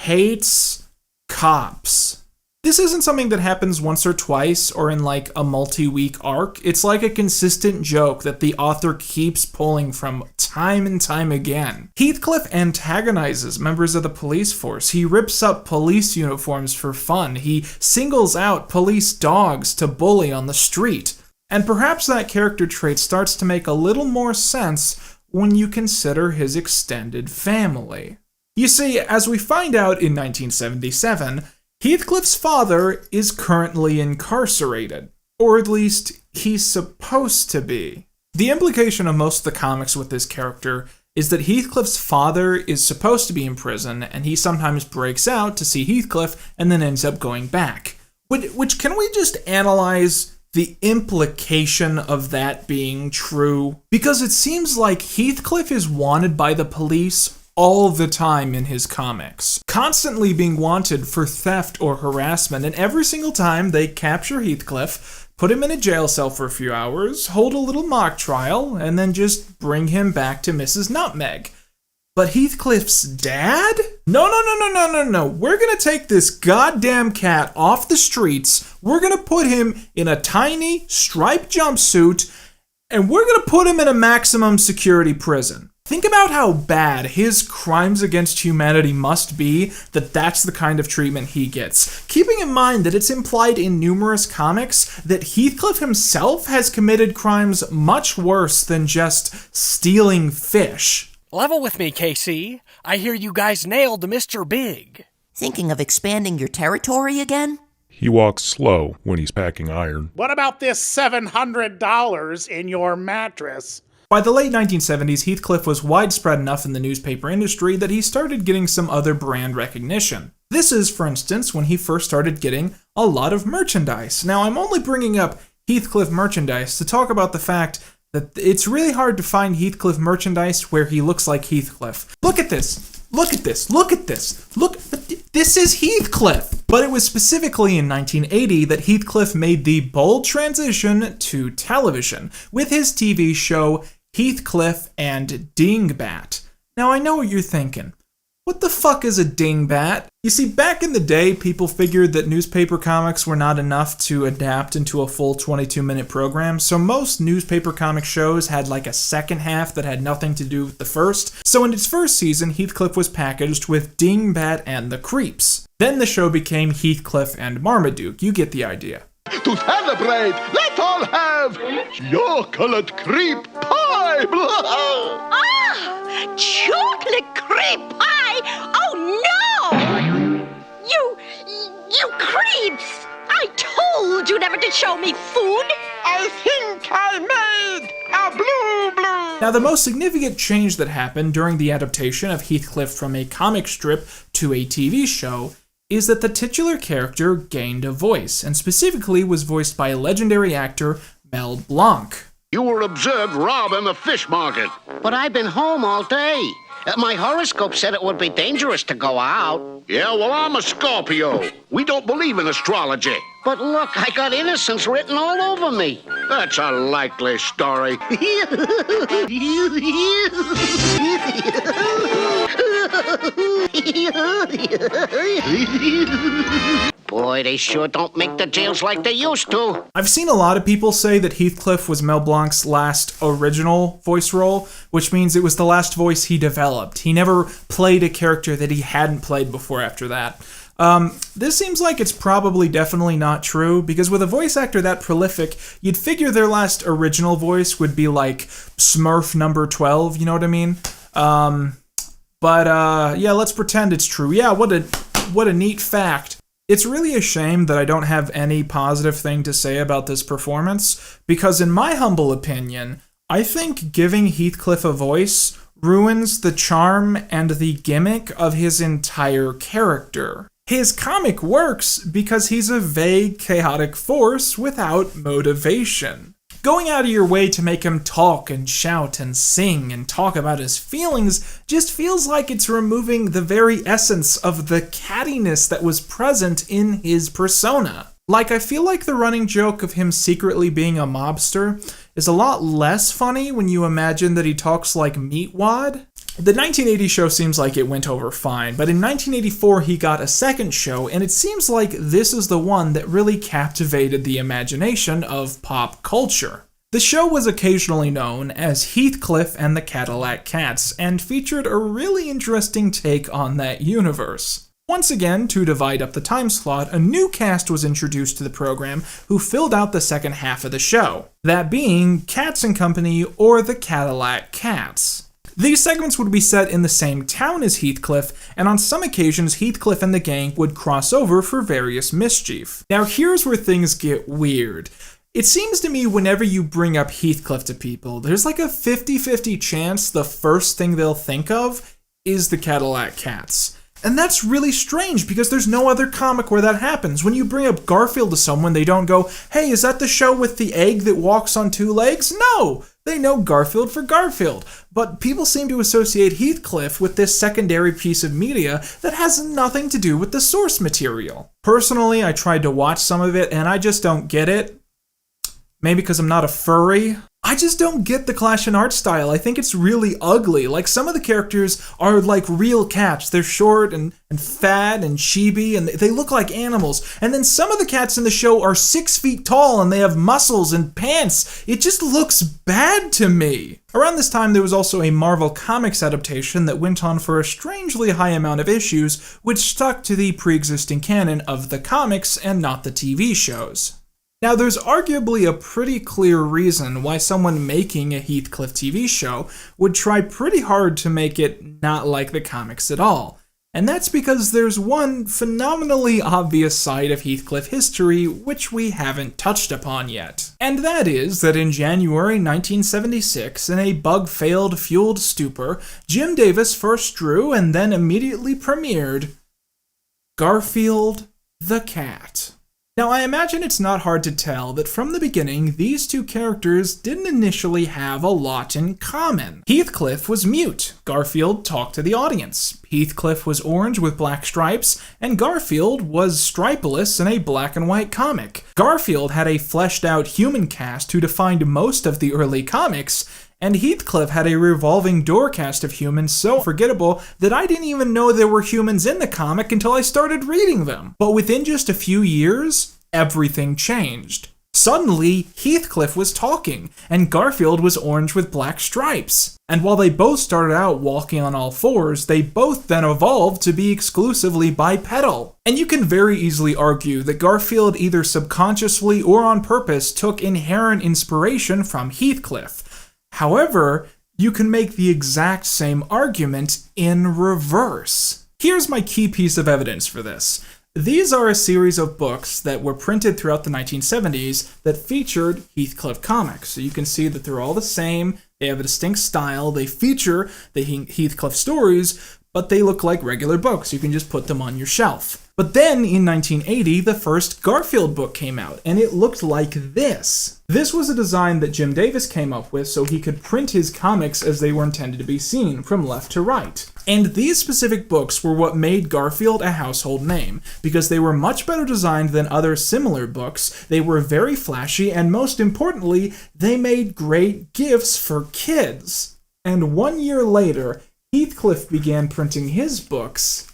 hates cops. This isn't something that happens once or twice or in like a multi-week arc. It's like a consistent joke that the author keeps pulling from time and time again. Heathcliff antagonizes members of the police force. He rips up police uniforms for fun. He singles out police dogs to bully on the street. And perhaps that character trait starts to make a little more sense when you consider his extended family. You see, as we find out in 1977, Heathcliff's father is currently incarcerated, or at least he's supposed to be. The implication of most of the comics with this character is that Heathcliff's father is supposed to be in prison, and he sometimes breaks out to see Heathcliff and then ends up going back. Which can we just analyze the implication of that being true? Because it seems like Heathcliff is wanted by the police all the time in his comics, constantly being wanted for theft or harassment, and every single time they capture Heathcliff, put him in a jail cell for a few hours, hold a little mock trial, and then just bring him back to Mrs. Nutmeg. But Heathcliff's dad? No. We're gonna take this goddamn cat off the streets, we're gonna put him in a tiny striped jumpsuit, and we're gonna put him in a maximum security prison. Think about how bad his crimes against humanity must be that that's the kind of treatment he gets. Keeping in mind that it's implied in numerous comics that Heathcliff himself has committed crimes much worse than just stealing fish. Level with me, KC. I hear you guys nailed Mr. Big. Thinking of expanding your territory again? He walks slow when he's packing iron. What about this $700 in your mattress? By the late 1970s, Heathcliff was widespread enough in the newspaper industry that he started getting some other brand recognition. This is, for instance, when he first started getting a lot of merchandise. Now, I'm only bringing up Heathcliff merchandise to talk about the fact that it's really hard to find Heathcliff merchandise where he looks like Heathcliff. Look at this! Look at this! Look at this! Look, this is Heathcliff! But it was specifically in 1980 that Heathcliff made the bold transition to television with his TV show Heathcliff and Dingbat. Now I know what you're thinking. What the fuck is a dingbat? You see, back in the day, people figured that newspaper comics were not enough to adapt into a full 22-minute program, so most newspaper comic shows had like a second half that had nothing to do with the first. So in its first season, Heathcliff was packaged with Dingbat and the Creeps. Then the show became Heathcliff and Marmaduke. You get the idea. To celebrate, let's all have chocolate creep pie! Ah! Chocolate crepe pie! Oh no! You creeps! I told you never to show me food! I think I made a blue. Now, the most significant change that happened during the adaptation of Heathcliff from a comic strip to a TV show is that the titular character gained a voice, and specifically was voiced by legendary actor Mel Blanc. You were observed robbing the fish market. But I've been home all day. My horoscope said it would be dangerous to go out. Yeah, well, I'm a Scorpio. We don't believe in astrology. But look, I got innocence written all over me. That's a likely story. Boy, they sure don't make the jails like they used to. I've seen a lot of people say that Heathcliff was Mel Blanc's last original voice role, which means it was the last voice he developed. He never played a character that he hadn't played before after that. This seems like it's probably definitely not true, because with a voice actor that prolific, you'd figure their last original voice would be like Smurf number 12, you know what I mean? Yeah, let's pretend it's true. Yeah, what a neat fact. It's really a shame that I don't have any positive thing to say about this performance, because in my humble opinion, I think giving Heathcliff a voice ruins the charm and the gimmick of his entire character. His comic works because he's a vague, chaotic force without motivation. Going out of your way to make him talk and shout and sing and talk about his feelings just feels like it's removing the very essence of the cattiness that was present in his persona. Like, I feel like the running joke of him secretly being a mobster is a lot less funny when you imagine that he talks like Meatwad. The 1980 show seems like it went over fine, but in 1984 he got a second show, and it seems like this is the one that really captivated the imagination of pop culture. The show was occasionally known as Heathcliff and the Cadillac Cats, and featured a really interesting take on that universe. Once again, to divide up the time slot, a new cast was introduced to the program who filled out the second half of the show, that being Cats and Company or the Cadillac Cats. These segments would be set in the same town as Heathcliff, and on some occasions Heathcliff and the gang would cross over for various mischief. Now here's where things get weird. It seems to me whenever you bring up Heathcliff to people, there's like a 50-50 chance the first thing they'll think of is the Cadillac Cats. And that's really strange because there's no other comic where that happens. When you bring up Garfield to someone, they don't go, "Hey, is that the show with the egg that walks on two legs?" No! They know Garfield for Garfield. But people seem to associate Heathcliff with this secondary piece of media that has nothing to do with the source material. Personally, I tried to watch some of it and I just don't get it. Maybe because I'm not a furry. I just don't get the clash in art style. I think it's really ugly. Like, some of the characters are like real cats. They're short and fat and chibi, and they look like animals. And then some of the cats in the show are 6 feet tall, and they have muscles and pants. It just looks bad to me. Around this time, there was also a Marvel Comics adaptation that went on for a strangely high amount of issues, which stuck to the pre-existing canon of the comics and not the TV shows. Now, there's arguably a pretty clear reason why someone making a Heathcliff TV show would try pretty hard to make it not like the comics at all. And that's because there's one phenomenally obvious side of Heathcliff history which we haven't touched upon yet. And that is that in January 1976, in a bug-failed fueled stupor, Jim Davis first drew and then immediately premiered Garfield the Cat. Now, I imagine it's not hard to tell that from the beginning, these two characters didn't initially have a lot in common. Heathcliff was mute, Garfield talked to the audience. Heathcliff was orange with black stripes, and Garfield was stripeless in a black and white comic. Garfield had a fleshed out human cast who defined most of the early comics, and Heathcliff had a revolving door cast of humans so forgettable that I didn't even know there were humans in the comic until I started reading them. But within just a few years, everything changed. Suddenly, Heathcliff was talking, and Garfield was orange with black stripes. And while they both started out walking on all fours, they both then evolved to be exclusively bipedal. And you can very easily argue that Garfield either subconsciously or on purpose took inherent inspiration from Heathcliff. However, you can make the exact same argument in reverse. Here's my key piece of evidence for this. These are a series of books that were printed throughout the 1970s that featured Heathcliff comics. So you can see that they're all the same, they have a distinct style, they feature the Heathcliff stories, but they look like regular books. You can just put them on your shelf. But then in 1980, the first Garfield book came out, and it looked like this. This was a design that Jim Davis came up with so he could print his comics as they were intended to be seen, from left to right. And these specific books were what made Garfield a household name, because they were much better designed than other similar books, they were very flashy, and most importantly, they made great gifts for kids. And 1 year later, Heathcliff began printing his books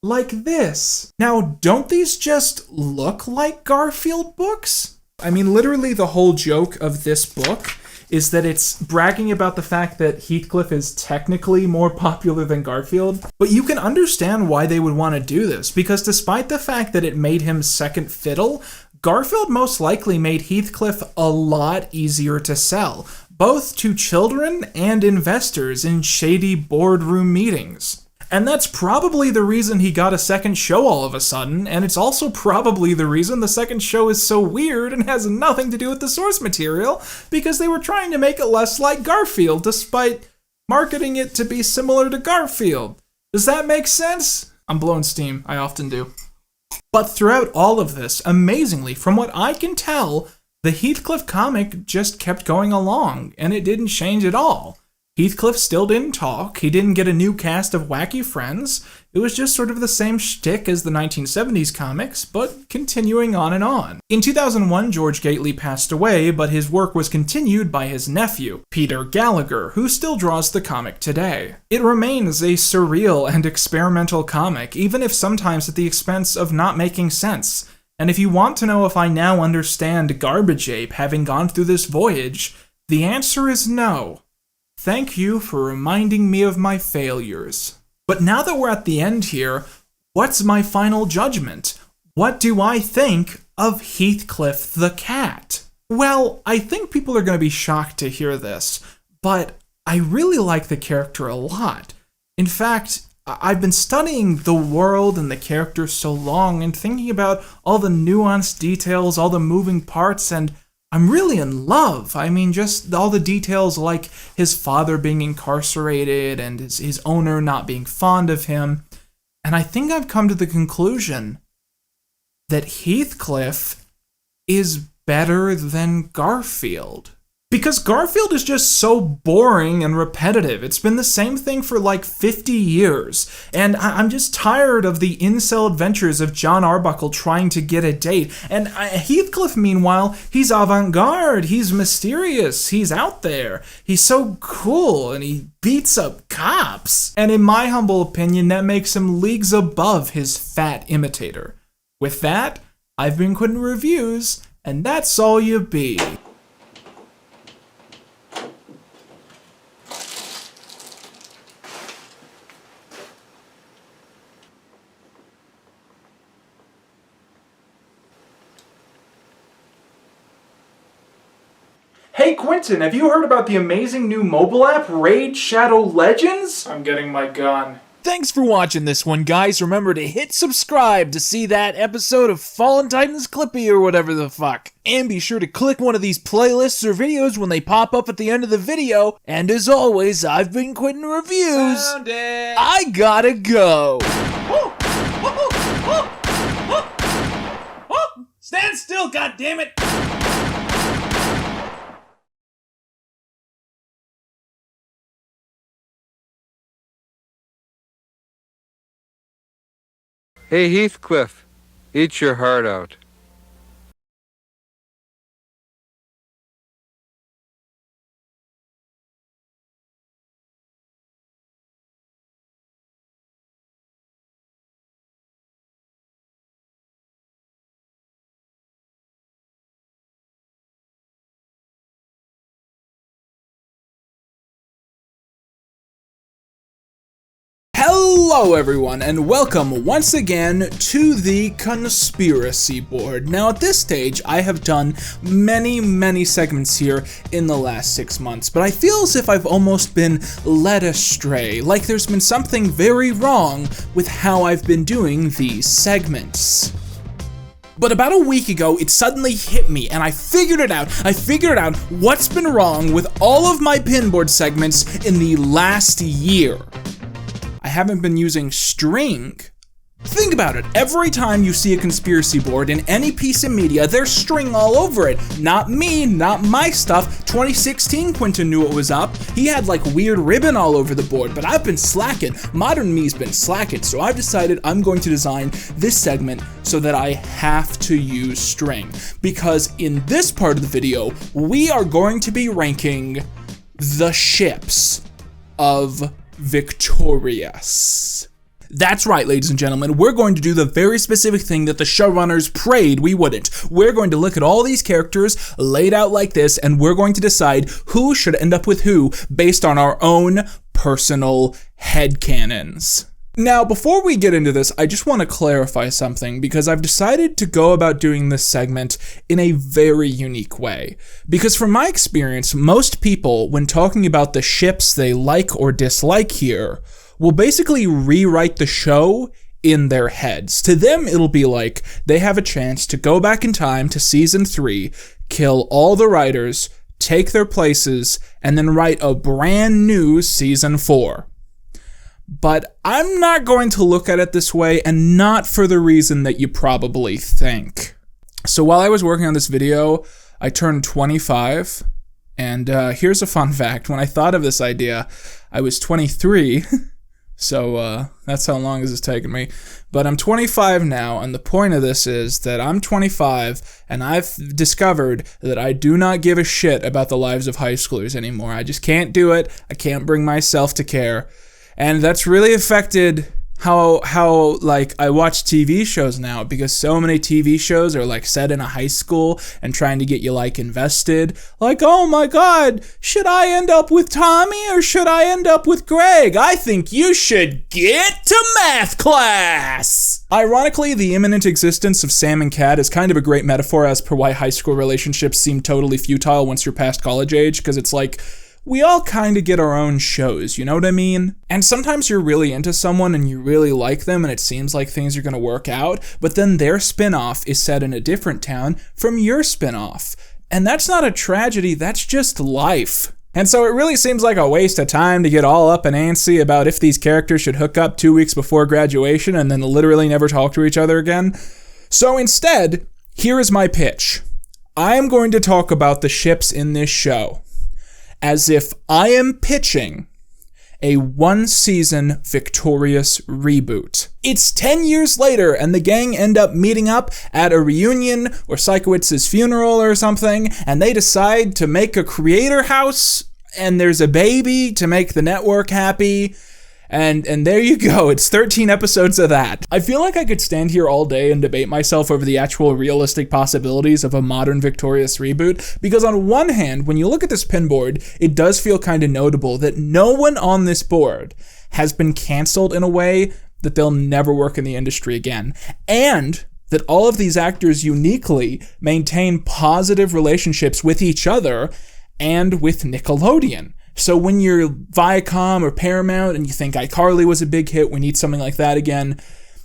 like this. Now, don't these just look like Garfield books? I mean, literally the whole joke of this book is that it's bragging about the fact that Heathcliff is technically more popular than Garfield. But you can understand why they would want to do this, because despite the fact that it made him second fiddle, Garfield most likely made Heathcliff a lot easier to sell, both to children and investors in shady boardroom meetings. And that's probably the reason he got a second show all of a sudden, and it's also probably the reason the second show is so weird and has nothing to do with the source material, because they were trying to make it less like Garfield, despite marketing it to be similar to Garfield. Does that make sense? I'm blowing steam, I often do. But throughout all of this, amazingly, from what I can tell, the Heathcliff comic just kept going along, and it didn't change at all. Heathcliff still didn't talk, he didn't get a new cast of wacky friends, it was just sort of the same shtick as the 1970s comics, but continuing on and on. In 2001, George Gately passed away, but his work was continued by his nephew, Peter Gallagher, who still draws the comic today. It remains a surreal and experimental comic, even if sometimes at the expense of not making sense. And if you want to know if I now understand Garbage Ape having gone through this voyage, the answer is no. Thank you for reminding me of my failures. But now that we're at the end here, what's my final judgment? What do I think of Heathcliff the Cat? Well, I think people are going to be shocked to hear this, but I really like the character a lot. In fact, I've been studying the world and the character so long and thinking about all the nuanced details, all the moving parts, and I'm really in love. I mean, just all the details like his father being incarcerated and his owner not being fond of him. And I think I've come to the conclusion that Heathcliff is better than Garfield. Because Garfield is just so boring and repetitive. It's been the same thing for like 50 years. And I'm just tired of the incel adventures of John Arbuckle trying to get a date. And Heathcliff, meanwhile, he's avant-garde, he's mysterious, he's out there. He's so cool, and he beats up cops. And in my humble opinion, that makes him leagues above his fat imitator. With that, I've been Quinton Reviews, and that's all you be. Hey Quinton, have you heard about the amazing new mobile app, Raid Shadow Legends? I'm getting my gun. Thanks for watching this one, guys. Remember to hit subscribe to see that episode of Fallen Titans Clippy or whatever the fuck. And be sure to click one of these playlists or videos when they pop up at the end of the video. And as always, I've been Quinton Reviews. Found it. I gotta go. Stand still, goddammit! Hey, Heathcliff, eat your heart out. Hello everyone, and welcome once again to the Conspiracy Board. Now at this stage, I have done many segments here in the last 6 months, but I feel as if I've almost been led astray, like there's been something very wrong with how I've been doing these segments. But about a week ago, it suddenly hit me, and I figured it out. I figured out what's been wrong with all of my pinboard segments in the last year. I haven't been using string. Think about it. Every time you see a conspiracy board in any piece of media, there's string all over it. Not me, not my stuff. 2016, Quinton knew it was up. He had like weird ribbon all over the board, but I've been slacking. Modern me's been slacking, so I've decided I'm going to design this segment so that I have to use string. Because in this part of the video, we are going to be ranking the ships of Victorious. That's right, ladies and gentlemen, we're going to do the very specific thing that the showrunners prayed we wouldn't. We're going to look at all these characters laid out like this, and we're going to decide who should end up with who based on our own personal headcanons. Now, before we get into this, I just want to clarify something because I've decided to go about doing this segment in a very unique way. Because from my experience, most people, when talking about the ships they like or dislike here, will basically rewrite the show in their heads. To them, it'll be like they have a chance to go back in time to season 3, kill all the writers, take their places, and then write a brand new season 4. But I'm not going to look at it this way, and not for the reason that you probably think. So while I was working on this video, I turned 25, and here's a fun fact. When I thought of this idea, I was 23, so that's how long this has taken me. But I'm 25 now, and the point of this is that I'm 25, and I've discovered that I do not give a shit about the lives of high schoolers anymore. I just can't do it. I can't bring myself to care. And that's really affected how like I watch TV shows now, because so many TV shows are like set in a high school and trying to get you like invested. Like, oh my God, should I end up with Tommy or should I end up with Greg? I think you should get to math class. Ironically, the imminent existence of Sam and Cat is kind of a great metaphor as per why high school relationships seem totally futile once you're past college age, because it's like, we all kind of get our own shows, you know what I mean? And sometimes you're really into someone and you really like them and it seems like things are gonna work out, but then their spin-off is set in a different town from your spin-off. And that's not a tragedy, that's just life. And so it really seems like a waste of time to get all up and antsy about if these characters should hook up 2 weeks before graduation and then literally never talk to each other again. So instead, here is my pitch. I am going to talk about the ships in this show as if I am pitching a one-season Victorious reboot. It's 10 years later, and the gang end up meeting up at a reunion or Siekowitz's funeral or something, and they decide to make a creator house, and there's a baby to make the network happy. And there you go, it's 13 episodes of that. I feel like I could stand here all day and debate myself over the actual realistic possibilities of a modern Victorious reboot, because on one hand, when you look at this pinboard, it does feel kind of notable that no one on this board has been canceled in a way that they'll never work in the industry again. And that all of these actors uniquely maintain positive relationships with each other and with Nickelodeon. So when you're Viacom or Paramount and you think iCarly was a big hit, we need something like that again,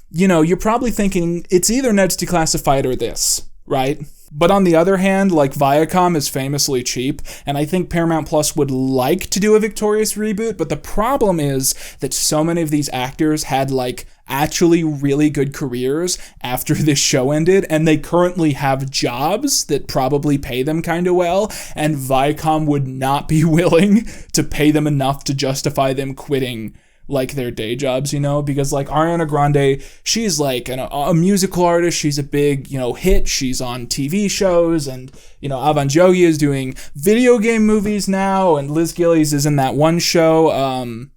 you know, you're probably thinking it's either Ned's Declassified or this, right? But on the other hand, like, Viacom is famously cheap, and I think Paramount Plus would like to do a Victorious reboot, but the problem is that so many of these actors had, like, actually really good careers after this show ended, and they currently have jobs that probably pay them kind of well, and Viacom would not be willing to pay them enough to justify them quitting, like, their day jobs, you know, because, like, Ariana Grande, she's like a musical artist, she's a big, you know, hit, she's on TV shows, and, you know, Avan Jogi is doing video game movies now, and Liz Gillies is in that one show,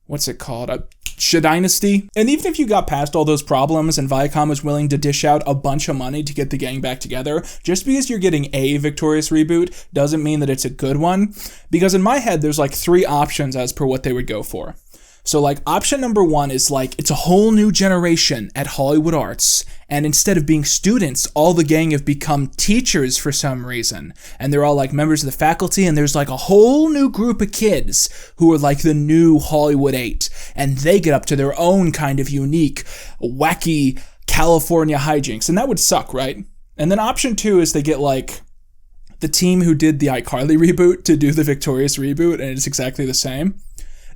what's it called? Dynasty. And even if you got past all those problems and Viacom was willing to dish out a bunch of money to get the gang back together, just because you're getting a Victorious reboot doesn't mean that it's a good one, because in my head, there's like 3 options as per what they would go for. So, like, option number 1 is, like, it's a whole new generation at Hollywood Arts, and instead of being students, all the gang have become teachers for some reason, and they're all, like, members of the faculty, and there's, like, a whole new group of kids who are, like, the new Hollywood 8, and they get up to their own kind of unique, wacky California hijinks, and that would suck, right? And then option 2 is they get, like, the team who did the iCarly reboot to do the Victorious reboot, and it's exactly the same.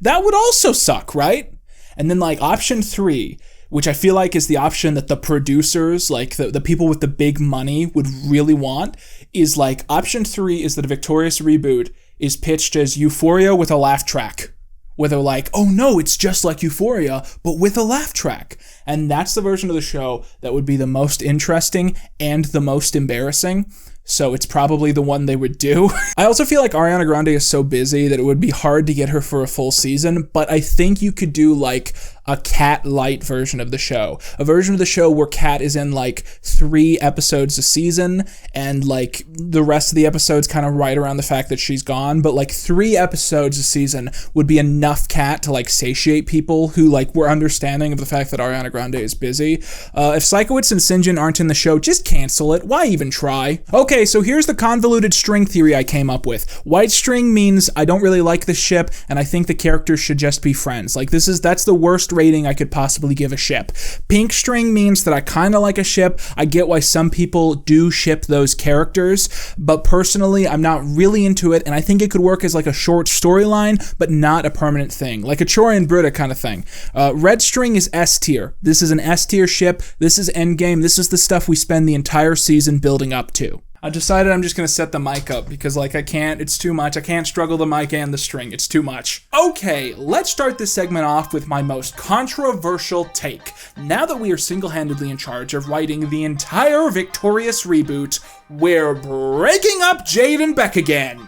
That would also suck, right? And then, like, option 3, which I feel like is the option that the producers, like the people with the big money would really want, is, like, option 3 is that a Victorious reboot is pitched as Euphoria with a laugh track. Where they're like, oh no, it's just like Euphoria, but with a laugh track. And that's the version of the show that would be the most interesting and the most embarrassing. So it's probably the one they would do. I also feel like Ariana Grande is so busy that it would be hard to get her for a full season, but I think you could do, like, a Cat light version of the show. A version of the show where Cat is in, like, 3 episodes a season, and, like, the rest of the episodes kind of right around the fact that she's gone, but, like, 3 episodes a season would be enough Cat to, like, satiate people who, like, were understanding of the fact that Ariana Grande is busy. If Siekiewicz and Sinjin aren't in the show, just cancel it. Why even try? Okay, so here's the convoluted string theory I came up with. White string means I don't really like the ship, and I think the characters should just be friends. Like, that's the worst rating I could possibly give a ship. Pink string means that I kind of like a ship. I get why some people do ship those characters, but personally, I'm not really into it, and I think it could work as, like, a short storyline, but not a permanent thing. Like a Chori and Britta kind of thing. Red string is S tier. This is an S tier ship. This is endgame. This is the stuff we spend the entire season building up to. I decided I'm just going to set the mic up because, like, I can't, it's too much. I can't struggle the mic and the string. It's too much. Okay, let's start this segment off with my most controversial take. Now that we are single-handedly in charge of writing the entire Victorious reboot, we're breaking up Jade and Beck again.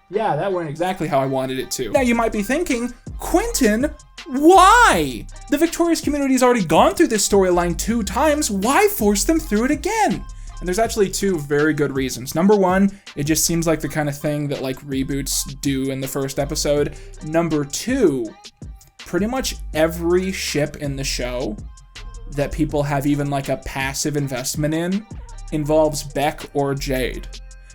Yeah, that went exactly how I wanted it to. Now you might be thinking, Quinton, why? The Victorious community has already gone through this storyline 2 times. Why force them through it again? And there's actually 2 very good reasons. Number 1, it just seems like the kind of thing that, like, reboots do in the first episode. Number 2, pretty much every ship in the show that people have even, like, a passive investment in involves Beck or Jade.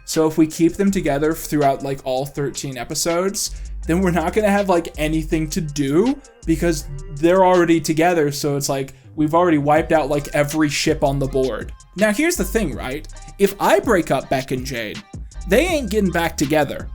So if we keep them together throughout, like, all 13 episodes, then we're not going to have, like, anything to do because they're already together. So it's like we've already wiped out, like, every ship on the board. Now, here's the thing, right? If I break up Beck and Jade, they ain't getting back together.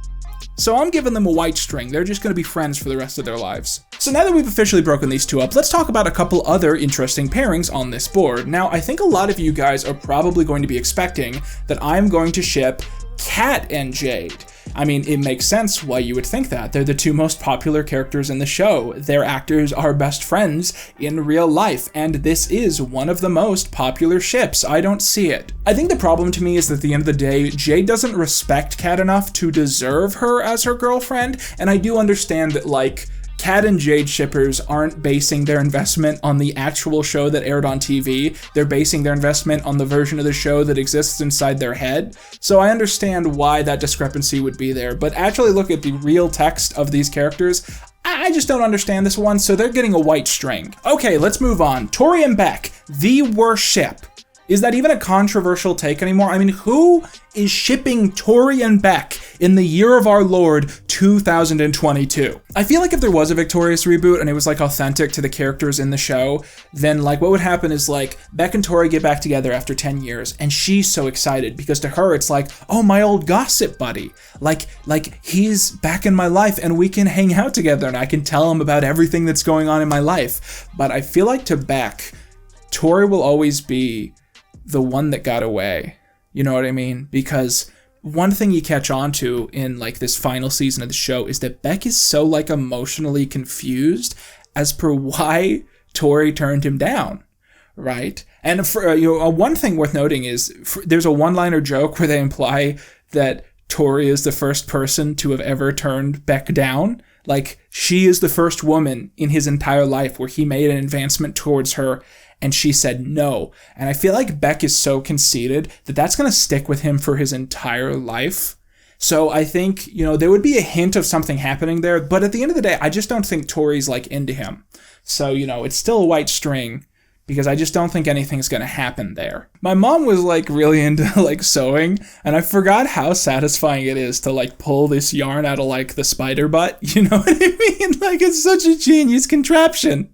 So I'm giving them a white string. They're just going to be friends for the rest of their lives. So now that we've officially broken these two up, let's talk about a couple other interesting pairings on this board. Now, I think a lot of you guys are probably going to be expecting that I'm going to ship Kat and Jade. I mean, it makes sense why you would think that. They're the two most popular characters in the show. Their actors are best friends in real life, and this is one of the most popular ships. I don't see it. I think the problem to me is that at the end of the day, Jade doesn't respect Kat enough to deserve her as her girlfriend, and I do understand that, like, Kat and Jade shippers aren't basing their investment on the actual show that aired on TV. They're basing their investment on the version of the show that exists inside their head. So I understand why that discrepancy would be there, but actually look at the real text of these characters. I just don't understand this one, so they're getting a white string. Okay, let's move on. Tori and Beck, the worst ship. Is that even a controversial take anymore? I mean, who is shipping Tori and Beck in the year of our Lord 2022? I feel like if there was a Victorious reboot and it was like authentic to the characters in the show, then like what would happen is like Beck and Tori get back together after 10 years and she's so excited because to her it's like, oh, my old gossip buddy. Like he's back in my life and we can hang out together and I can tell him about everything that's going on in my life. But I feel like to Beck, Tori will always be the one that got away. You know what I mean? Because one thing you catch on to in like this final season of the show is that Beck is so like emotionally confused as per why Tori turned him down, right? And for one thing worth noting is there's a one-liner joke where they imply that Tori is the first person to have ever turned Beck down. Like she is the first woman in his entire life where he made an advancement towards her and she said no. And I feel like Beck is so conceited that that's going to stick with him for his entire life. So I think, there would be a hint of something happening there. But at the end of the day, I just don't think Tori's like into him. So, it's still a white string because I just don't think anything's going to happen there. My mom was like really into like sewing and I forgot how satisfying it is to like pull this yarn out of like the spider butt. You know what I mean? Like it's such a genius contraption.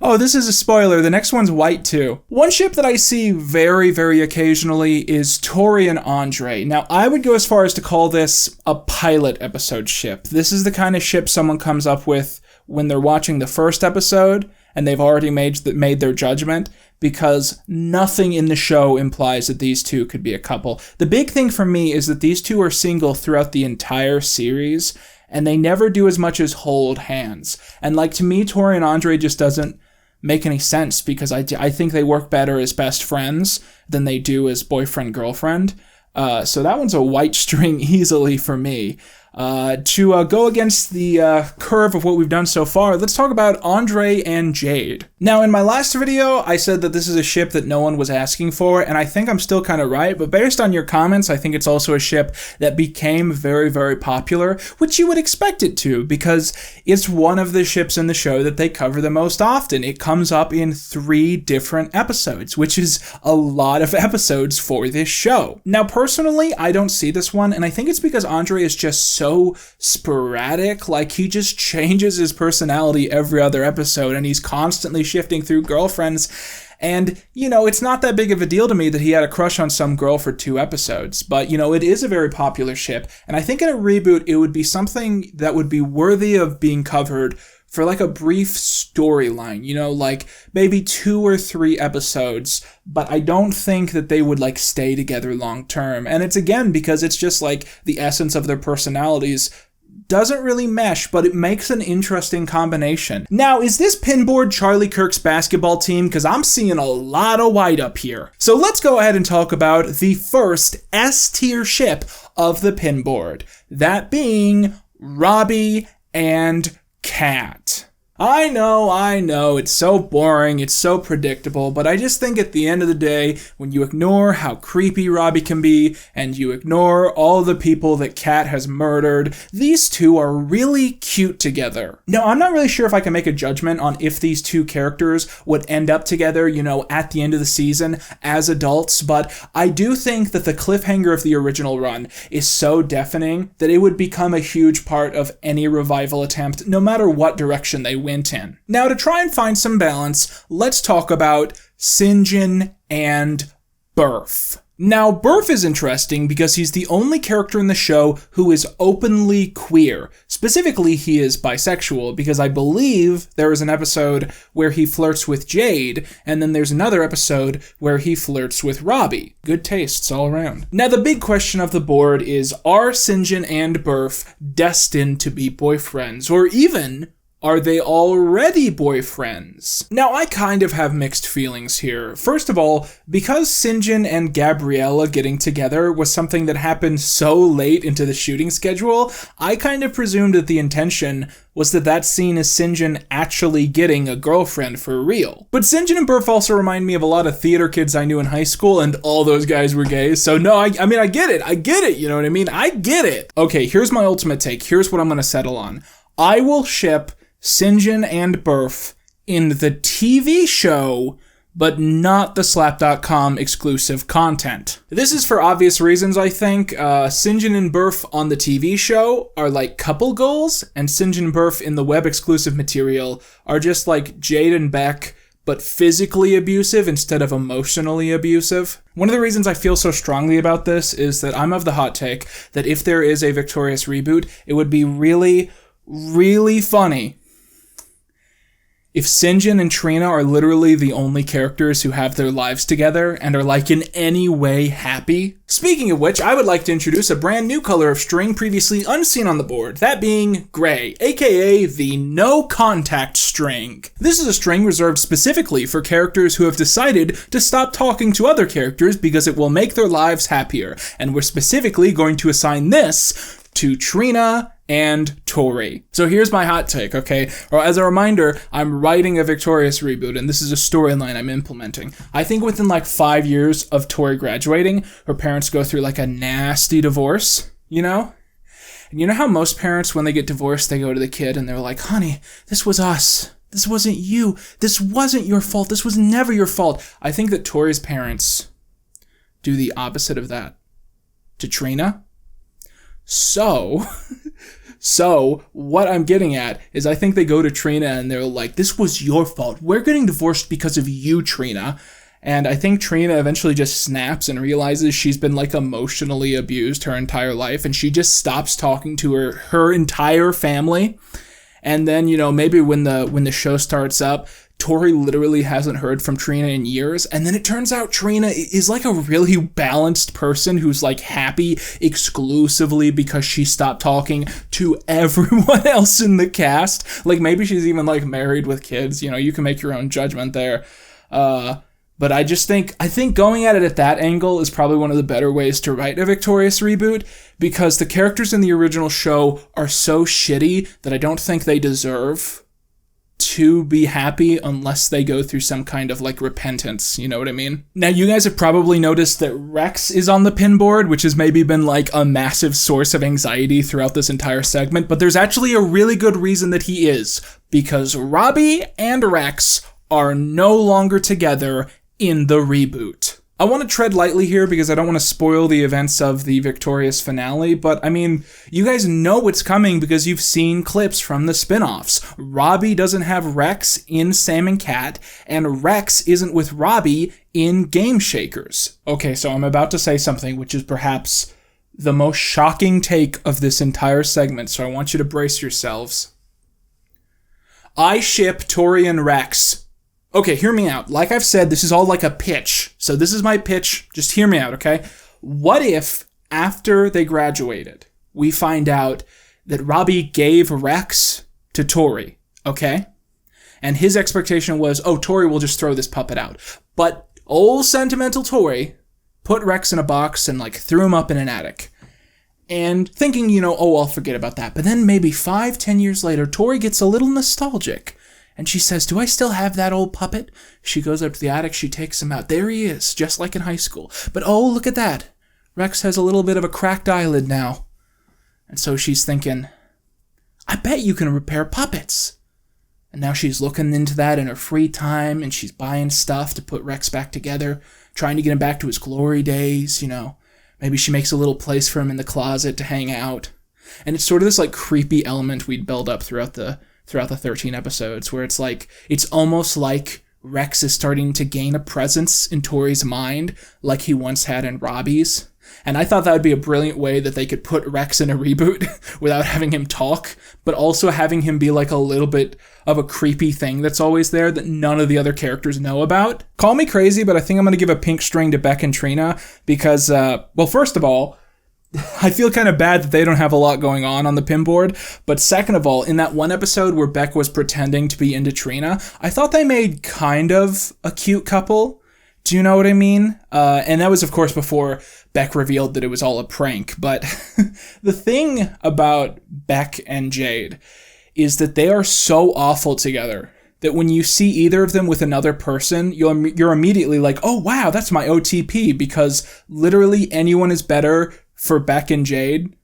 Oh, this is a spoiler. The next one's white too. One ship that I see very, very occasionally is Tori and Andre. Now, I would go as far as to call this a pilot episode ship. This is the kind of ship someone comes up with when they're watching the first episode and they've already made their judgment because nothing in the show implies that these two could be a couple. The big thing for me is that these two are single throughout the entire series and they never do as much as hold hands. And like to me, Tori and Andre just doesn't make any sense because I think they work better as best friends than they do as boyfriend-girlfriend. So that one's a white string easily for me. To go against the curve of what we've done so far, let's talk about Andre and Jade. Now, in my last video, I said that this is a ship that no one was asking for, and I think I'm still kind of right, but based on your comments, I think it's also a ship that became very, very popular, which you would expect it to, because it's one of the ships in the show that they cover the most often. It comes up in 3 different episodes, which is a lot of episodes for this show. Now, personally, I don't see this one, and I think it's because Andre is just so sporadic, like he just changes his personality every other episode and he's constantly shifting through girlfriends. And, it's not that big of a deal to me that he had a crush on some girl for 2 episodes, but, it is a very popular ship. And I think in a reboot, it would be something that would be worthy of being covered for like a brief storyline, like maybe 2 or 3 episodes, but I don't think that they would like stay together long term. And it's again because it's just like the essence of their personalities doesn't really mesh, but it makes an interesting combination. Now, is this pinboard Charlie Kirk's basketball team? Because I'm seeing a lot of white up here. So let's go ahead and talk about the first S-tier ship of the pinboard, that being Robbie and Kat. I know, it's so boring, it's so predictable, but I just think at the end of the day, when you ignore how creepy Robbie can be, and you ignore all the people that Kat has murdered, these two are really cute together. Now, I'm not really sure if I can make a judgment on if these two characters would end up together, at the end of the season as adults, but I do think that the cliffhanger of the original run is so deafening that it would become a huge part of any revival attempt, no matter what direction they went in. Now, to try and find some balance, let's talk about Sinjin and Birth. Now, Burf is interesting because he's the only character in the show who is openly queer. Specifically, he is bisexual because I believe there is an episode where he flirts with Jade, and then there's another episode where he flirts with Robbie. Good tastes all around. Now, the big question of the board is, are Sinjin and Burf destined to be boyfriends? Or even, are they already boyfriends? Now, I kind of have mixed feelings here. First of all, because Sinjin and Gabriella getting together was something that happened so late into the shooting schedule, I kind of presumed that the intention was that scene is Sinjin actually getting a girlfriend for real. But Sinjin and Burf also remind me of a lot of theater kids I knew in high school, and all those guys were gay, so no, I mean, I get it, you know what I mean? I get it. Okay, here's my ultimate take. Here's what I'm gonna settle on. I will ship Sinjin and Burf in the TV show, but not the Slap.com exclusive content. This is for obvious reasons, I think. Sinjin and Burf on the TV show are like couple goals, and Sinjin and Burf in the web exclusive material are just like Jade and Beck, but physically abusive instead of emotionally abusive. One of the reasons I feel so strongly about this is that I'm of the hot take that if there is a Victorious reboot, it would be really, really funny if Sinjin and Trina are literally the only characters who have their lives together and are like in any way happy. Speaking of which, I would like to introduce a brand new color of string previously unseen on the board, that being gray, aka the no contact string. This is a string reserved specifically for characters who have decided to stop talking to other characters because it will make their lives happier, and we're specifically going to assign this to Trina and Tori. So here's my hot take, okay? Or as a reminder, I'm writing a Victorious reboot, and this is a storyline I'm implementing. I think within like 5 years of Tori graduating, her parents go through like a nasty divorce, you know? And you know how most parents, when they get divorced, they go to the kid and they're like, honey, this was us. This wasn't you. This wasn't your fault. This was never your fault. I think that Tori's parents do the opposite of that to Trina. So what I'm getting at is I think they go to Trina and they're like, this was your fault. We're getting divorced because of you, Trina. And I think Trina eventually just snaps and realizes she's been like emotionally abused her entire life, and she just stops talking to her entire family. And then, you know, maybe when the show starts up, Tori literally hasn't heard from Trina in years, and then it turns out Trina is like a really balanced person who's like happy exclusively because she stopped talking to everyone else in the cast. Like maybe she's even like married with kids, you know, you can make your own judgment there. But I think going at it at that angle is probably one of the better ways to write a Victorious reboot, because the characters in the original show are so shitty that I don't think they deserve to be happy unless they go through some kind of like repentance, you know what I mean? Now you guys have probably noticed that Rex is on the pin board, which has maybe been like a massive source of anxiety throughout this entire segment, but there's actually a really good reason that he is, because Robbie and Rex are no longer together in the reboot. I want to tread lightly here because I don't want to spoil the events of the Victorious finale, but I mean, you guys know what's coming because you've seen clips from the spin-offs. Robbie doesn't have Rex in Sam and Cat, and Rex isn't with Robbie in Game Shakers. Okay, so I'm about to say something which is perhaps the most shocking take of this entire segment, so I want you to brace yourselves. I ship Tori and Rex. Okay, hear me out. Like I've said, this is all like a pitch. So this is my pitch. Just hear me out, okay? What if, after they graduated, we find out that Robbie gave Rex to Tori, okay? And his expectation was, oh, Tori will just throw this puppet out. But old sentimental Tori put Rex in a box and like threw him up in an attic. And thinking, you know, oh, I'll forget about that. But then maybe 5-10 years later, Tori gets a little nostalgic. And she says, do I still have that old puppet? She goes up to the attic, she takes him out. There he is, just like in high school. But oh, look at that. Rex has a little bit of a cracked eyelid now. And so she's thinking, I bet you can repair puppets. And now she's looking into that in her free time, and she's buying stuff to put Rex back together, trying to get him back to his glory days, you know. Maybe she makes a little place for him in the closet to hang out. And it's sort of this like creepy element we'd build up throughout the 13 episodes, where it's like, it's almost like Rex is starting to gain a presence in Tori's mind like he once had in Robbie's. And I thought that would be a brilliant way that they could put Rex in a reboot without having him talk, but also having him be like a little bit of a creepy thing that's always there that none of the other characters know about. Call me crazy, but I think I'm going to give a pink string to Beck and Trina because, well, first of all, I feel kind of bad that they don't have a lot going on the pin board, but second of all, in that one episode where Beck was pretending to be into Trina, I thought they made kind of a cute couple. Do you know what I mean? And that was, of course, before Beck revealed that it was all a prank. But the thing about Beck and Jade is that they are so awful together that when you see either of them with another person, you're immediately like, oh, wow, that's my OTP, because literally anyone is better for Beck and Jade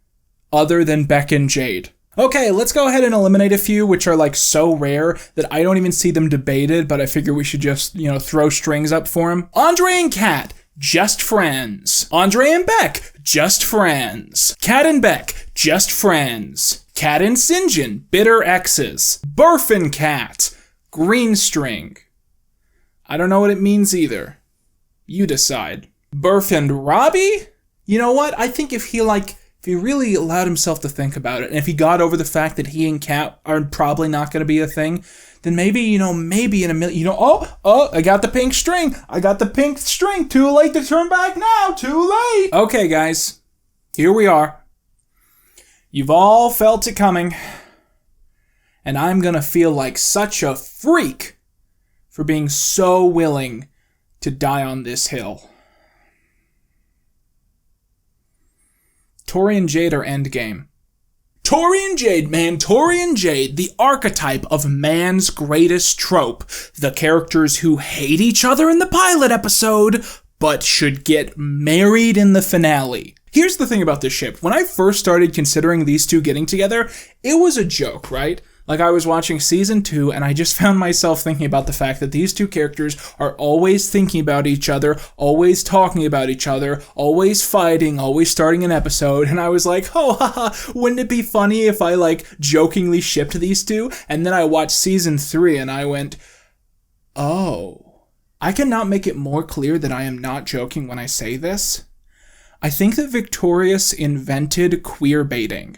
other than Beck and Jade. Okay, let's go ahead and eliminate a few, which are like so rare that I don't even see them debated, but I figure we should just, throw strings up for them. Andre and Kat, just friends. Andre and Beck, just friends. Kat and Beck, just friends. Kat and Sinjin, bitter exes. Burf and Kat, green string. I don't know what it means either. You decide. Burf and Robbie? You know what? I think if he really allowed himself to think about it, and if he got over the fact that he and Kat are probably not going to be a thing, then maybe in a million, I got the pink string. I got the pink string. Too late to turn back now. Too late. Okay, guys. Here we are. You've all felt it coming. And I'm going to feel like such a freak for being so willing to die on this hill. Tori and Jade are endgame. Tori and Jade, man. Tori and Jade, the archetype of man's greatest trope. The characters who hate each other in the pilot episode, but should get married in the finale. Here's the thing about this ship. When I first started considering these two getting together, it was a joke, right? Like, I was watching season 2, and I just found myself thinking about the fact that these two characters are always thinking about each other, always talking about each other, always fighting, always starting an episode, and I was like, oh, haha, wouldn't it be funny if I, jokingly shipped these two? And then I watched season 3, and I went, oh. I cannot make it more clear that I am not joking when I say this. I think that Victorious invented queer baiting.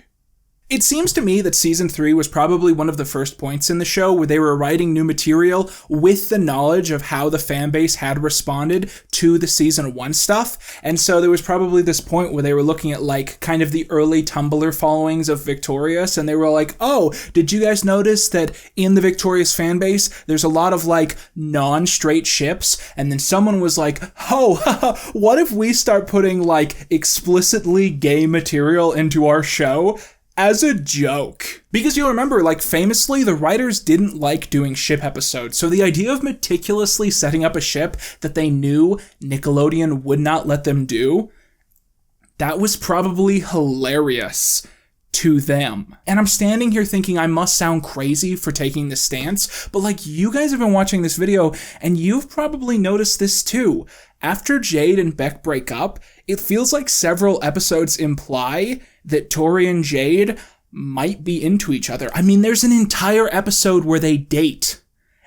It seems to me that season 3 was probably one of the first points in the show where they were writing new material with the knowledge of how the fan base had responded to the season 1 stuff. And so there was probably this point where they were looking at kind of the early Tumblr followings of Victorious, and they were like, oh, did you guys notice that in the Victorious fan base, there's a lot of non-straight ships? And then someone was like, oh, what if we start putting explicitly gay material into our show? As a joke. Because you'll remember, famously, the writers didn't like doing ship episodes, so the idea of meticulously setting up a ship that they knew Nickelodeon would not let them do, that was probably hilarious to them. And I'm standing here thinking I must sound crazy for taking this stance, but you guys have been watching this video, and you've probably noticed this too. After Jade and Beck break up, it feels like several episodes imply that Tori and Jade might be into each other. I mean, there's an entire episode where they date,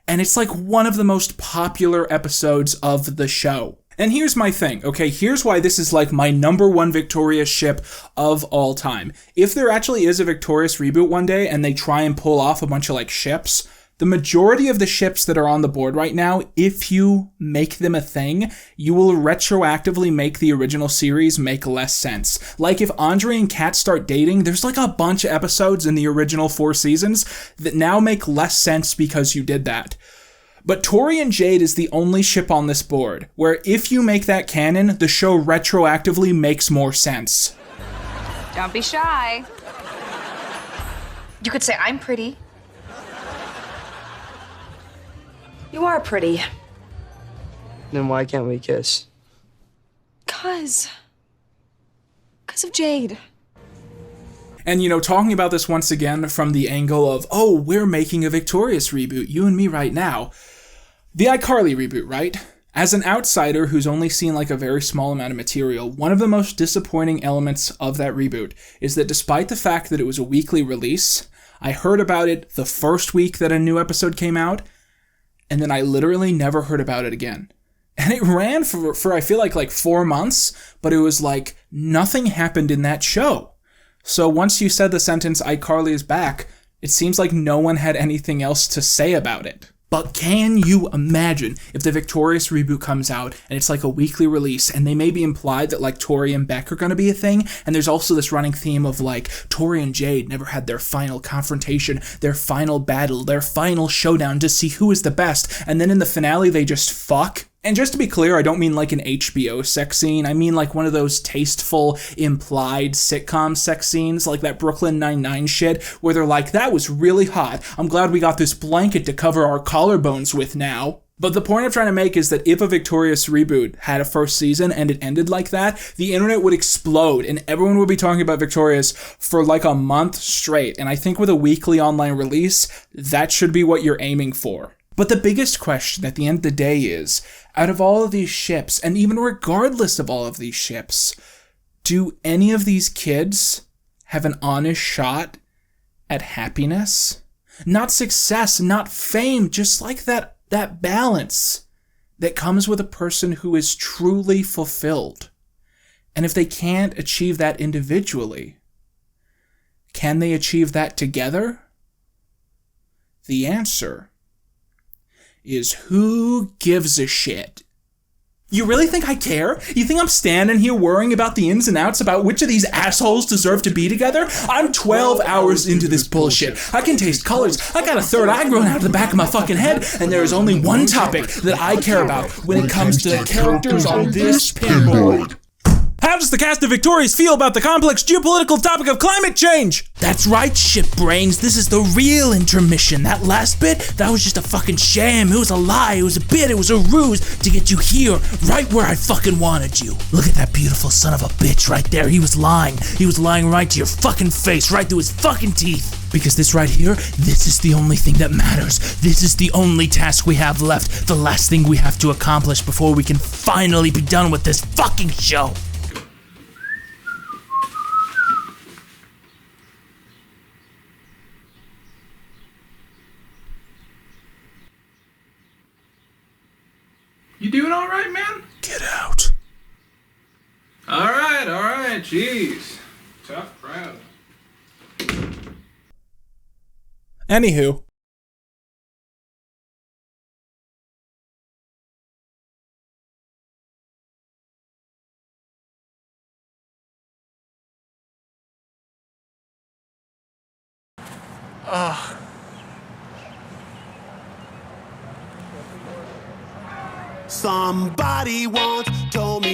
and it's one of the most popular episodes of the show. And here's my thing, okay? Here's why this is my number one Victorious ship of all time. If there actually is a Victorious reboot one day and they try and pull off a bunch of ships, the majority of the ships that are on the board right now, if you make them a thing, you will retroactively make the original series make less sense. If Andre and Kat start dating, there's a bunch of episodes in the original 4 seasons that now make less sense because you did that. But Tori and Jade is the only ship on this board where if you make that canon, the show retroactively makes more sense. Don't be shy. You could say, I'm pretty. You are pretty. Then why can't we kiss? Cause of Jade. And, talking about this once again from the angle of, oh, we're making a Victorious reboot, you and me right now. The iCarly reboot, right? As an outsider who's only seen a very small amount of material, one of the most disappointing elements of that reboot is that despite the fact that it was a weekly release, I heard about it the first week that a new episode came out, and then I literally never heard about it again. And it ran for I feel like 4 months, but it was like nothing happened in that show. So once you said the sentence, iCarly is back, it seems like no one had anything else to say about it. But can you imagine if the Victorious reboot comes out and it's like a weekly release and they maybe implied that like Tori and Beck are going to be a thing, and there's also this running theme of like Tori and Jade never had their final confrontation, their final battle, their final showdown to see who is the best, and then in the finale they just fuck? And just to be clear, I don't mean like an HBO sex scene. I mean like one of those tasteful, implied sitcom sex scenes, like that Brooklyn Nine-Nine shit, where they're like, that was really hot. I'm glad we got this blanket to cover our collarbones with now. But the point I'm trying to make is that if a Victorious reboot had a first season and it ended like that, the internet would explode and everyone would be talking about Victorious for like a month straight. And I think with a weekly online release, that should be what you're aiming for. But the biggest question at the end of the day is, out of all of these ships, and even regardless of all of these ships, do any of these kids have an honest shot at happiness? Not success, not fame, just like that balance that comes with a person who is truly fulfilled. And if they can't achieve that individually, can they achieve that together? The answer is who gives a shit? You really think I care? You think I'm standing here worrying about the ins and outs about which of these assholes deserve to be together? I'm 12 hours into this bullshit. I can taste colors. I got a third eye growing out of the back of my fucking head, and there is only one topic that I care about when it comes to characters on this pinboard. How does the cast of Victorious feel about the complex geopolitical topic of climate change? That's right, shit brains. This is the real intermission. That last bit, that was just a fucking sham. It was a lie. It was a bit. It was a ruse to get you here, right where I fucking wanted you. Look at that beautiful son of a bitch right there. He was lying. He was lying right to your fucking face, right through his fucking teeth. Because this right here, this is the only thing that matters. This is the only task we have left. The last thing we have to accomplish before we can finally be done with this fucking show. You doing all right, man? Get out. All right, jeez. Tough crowd. Anywho. Somebody once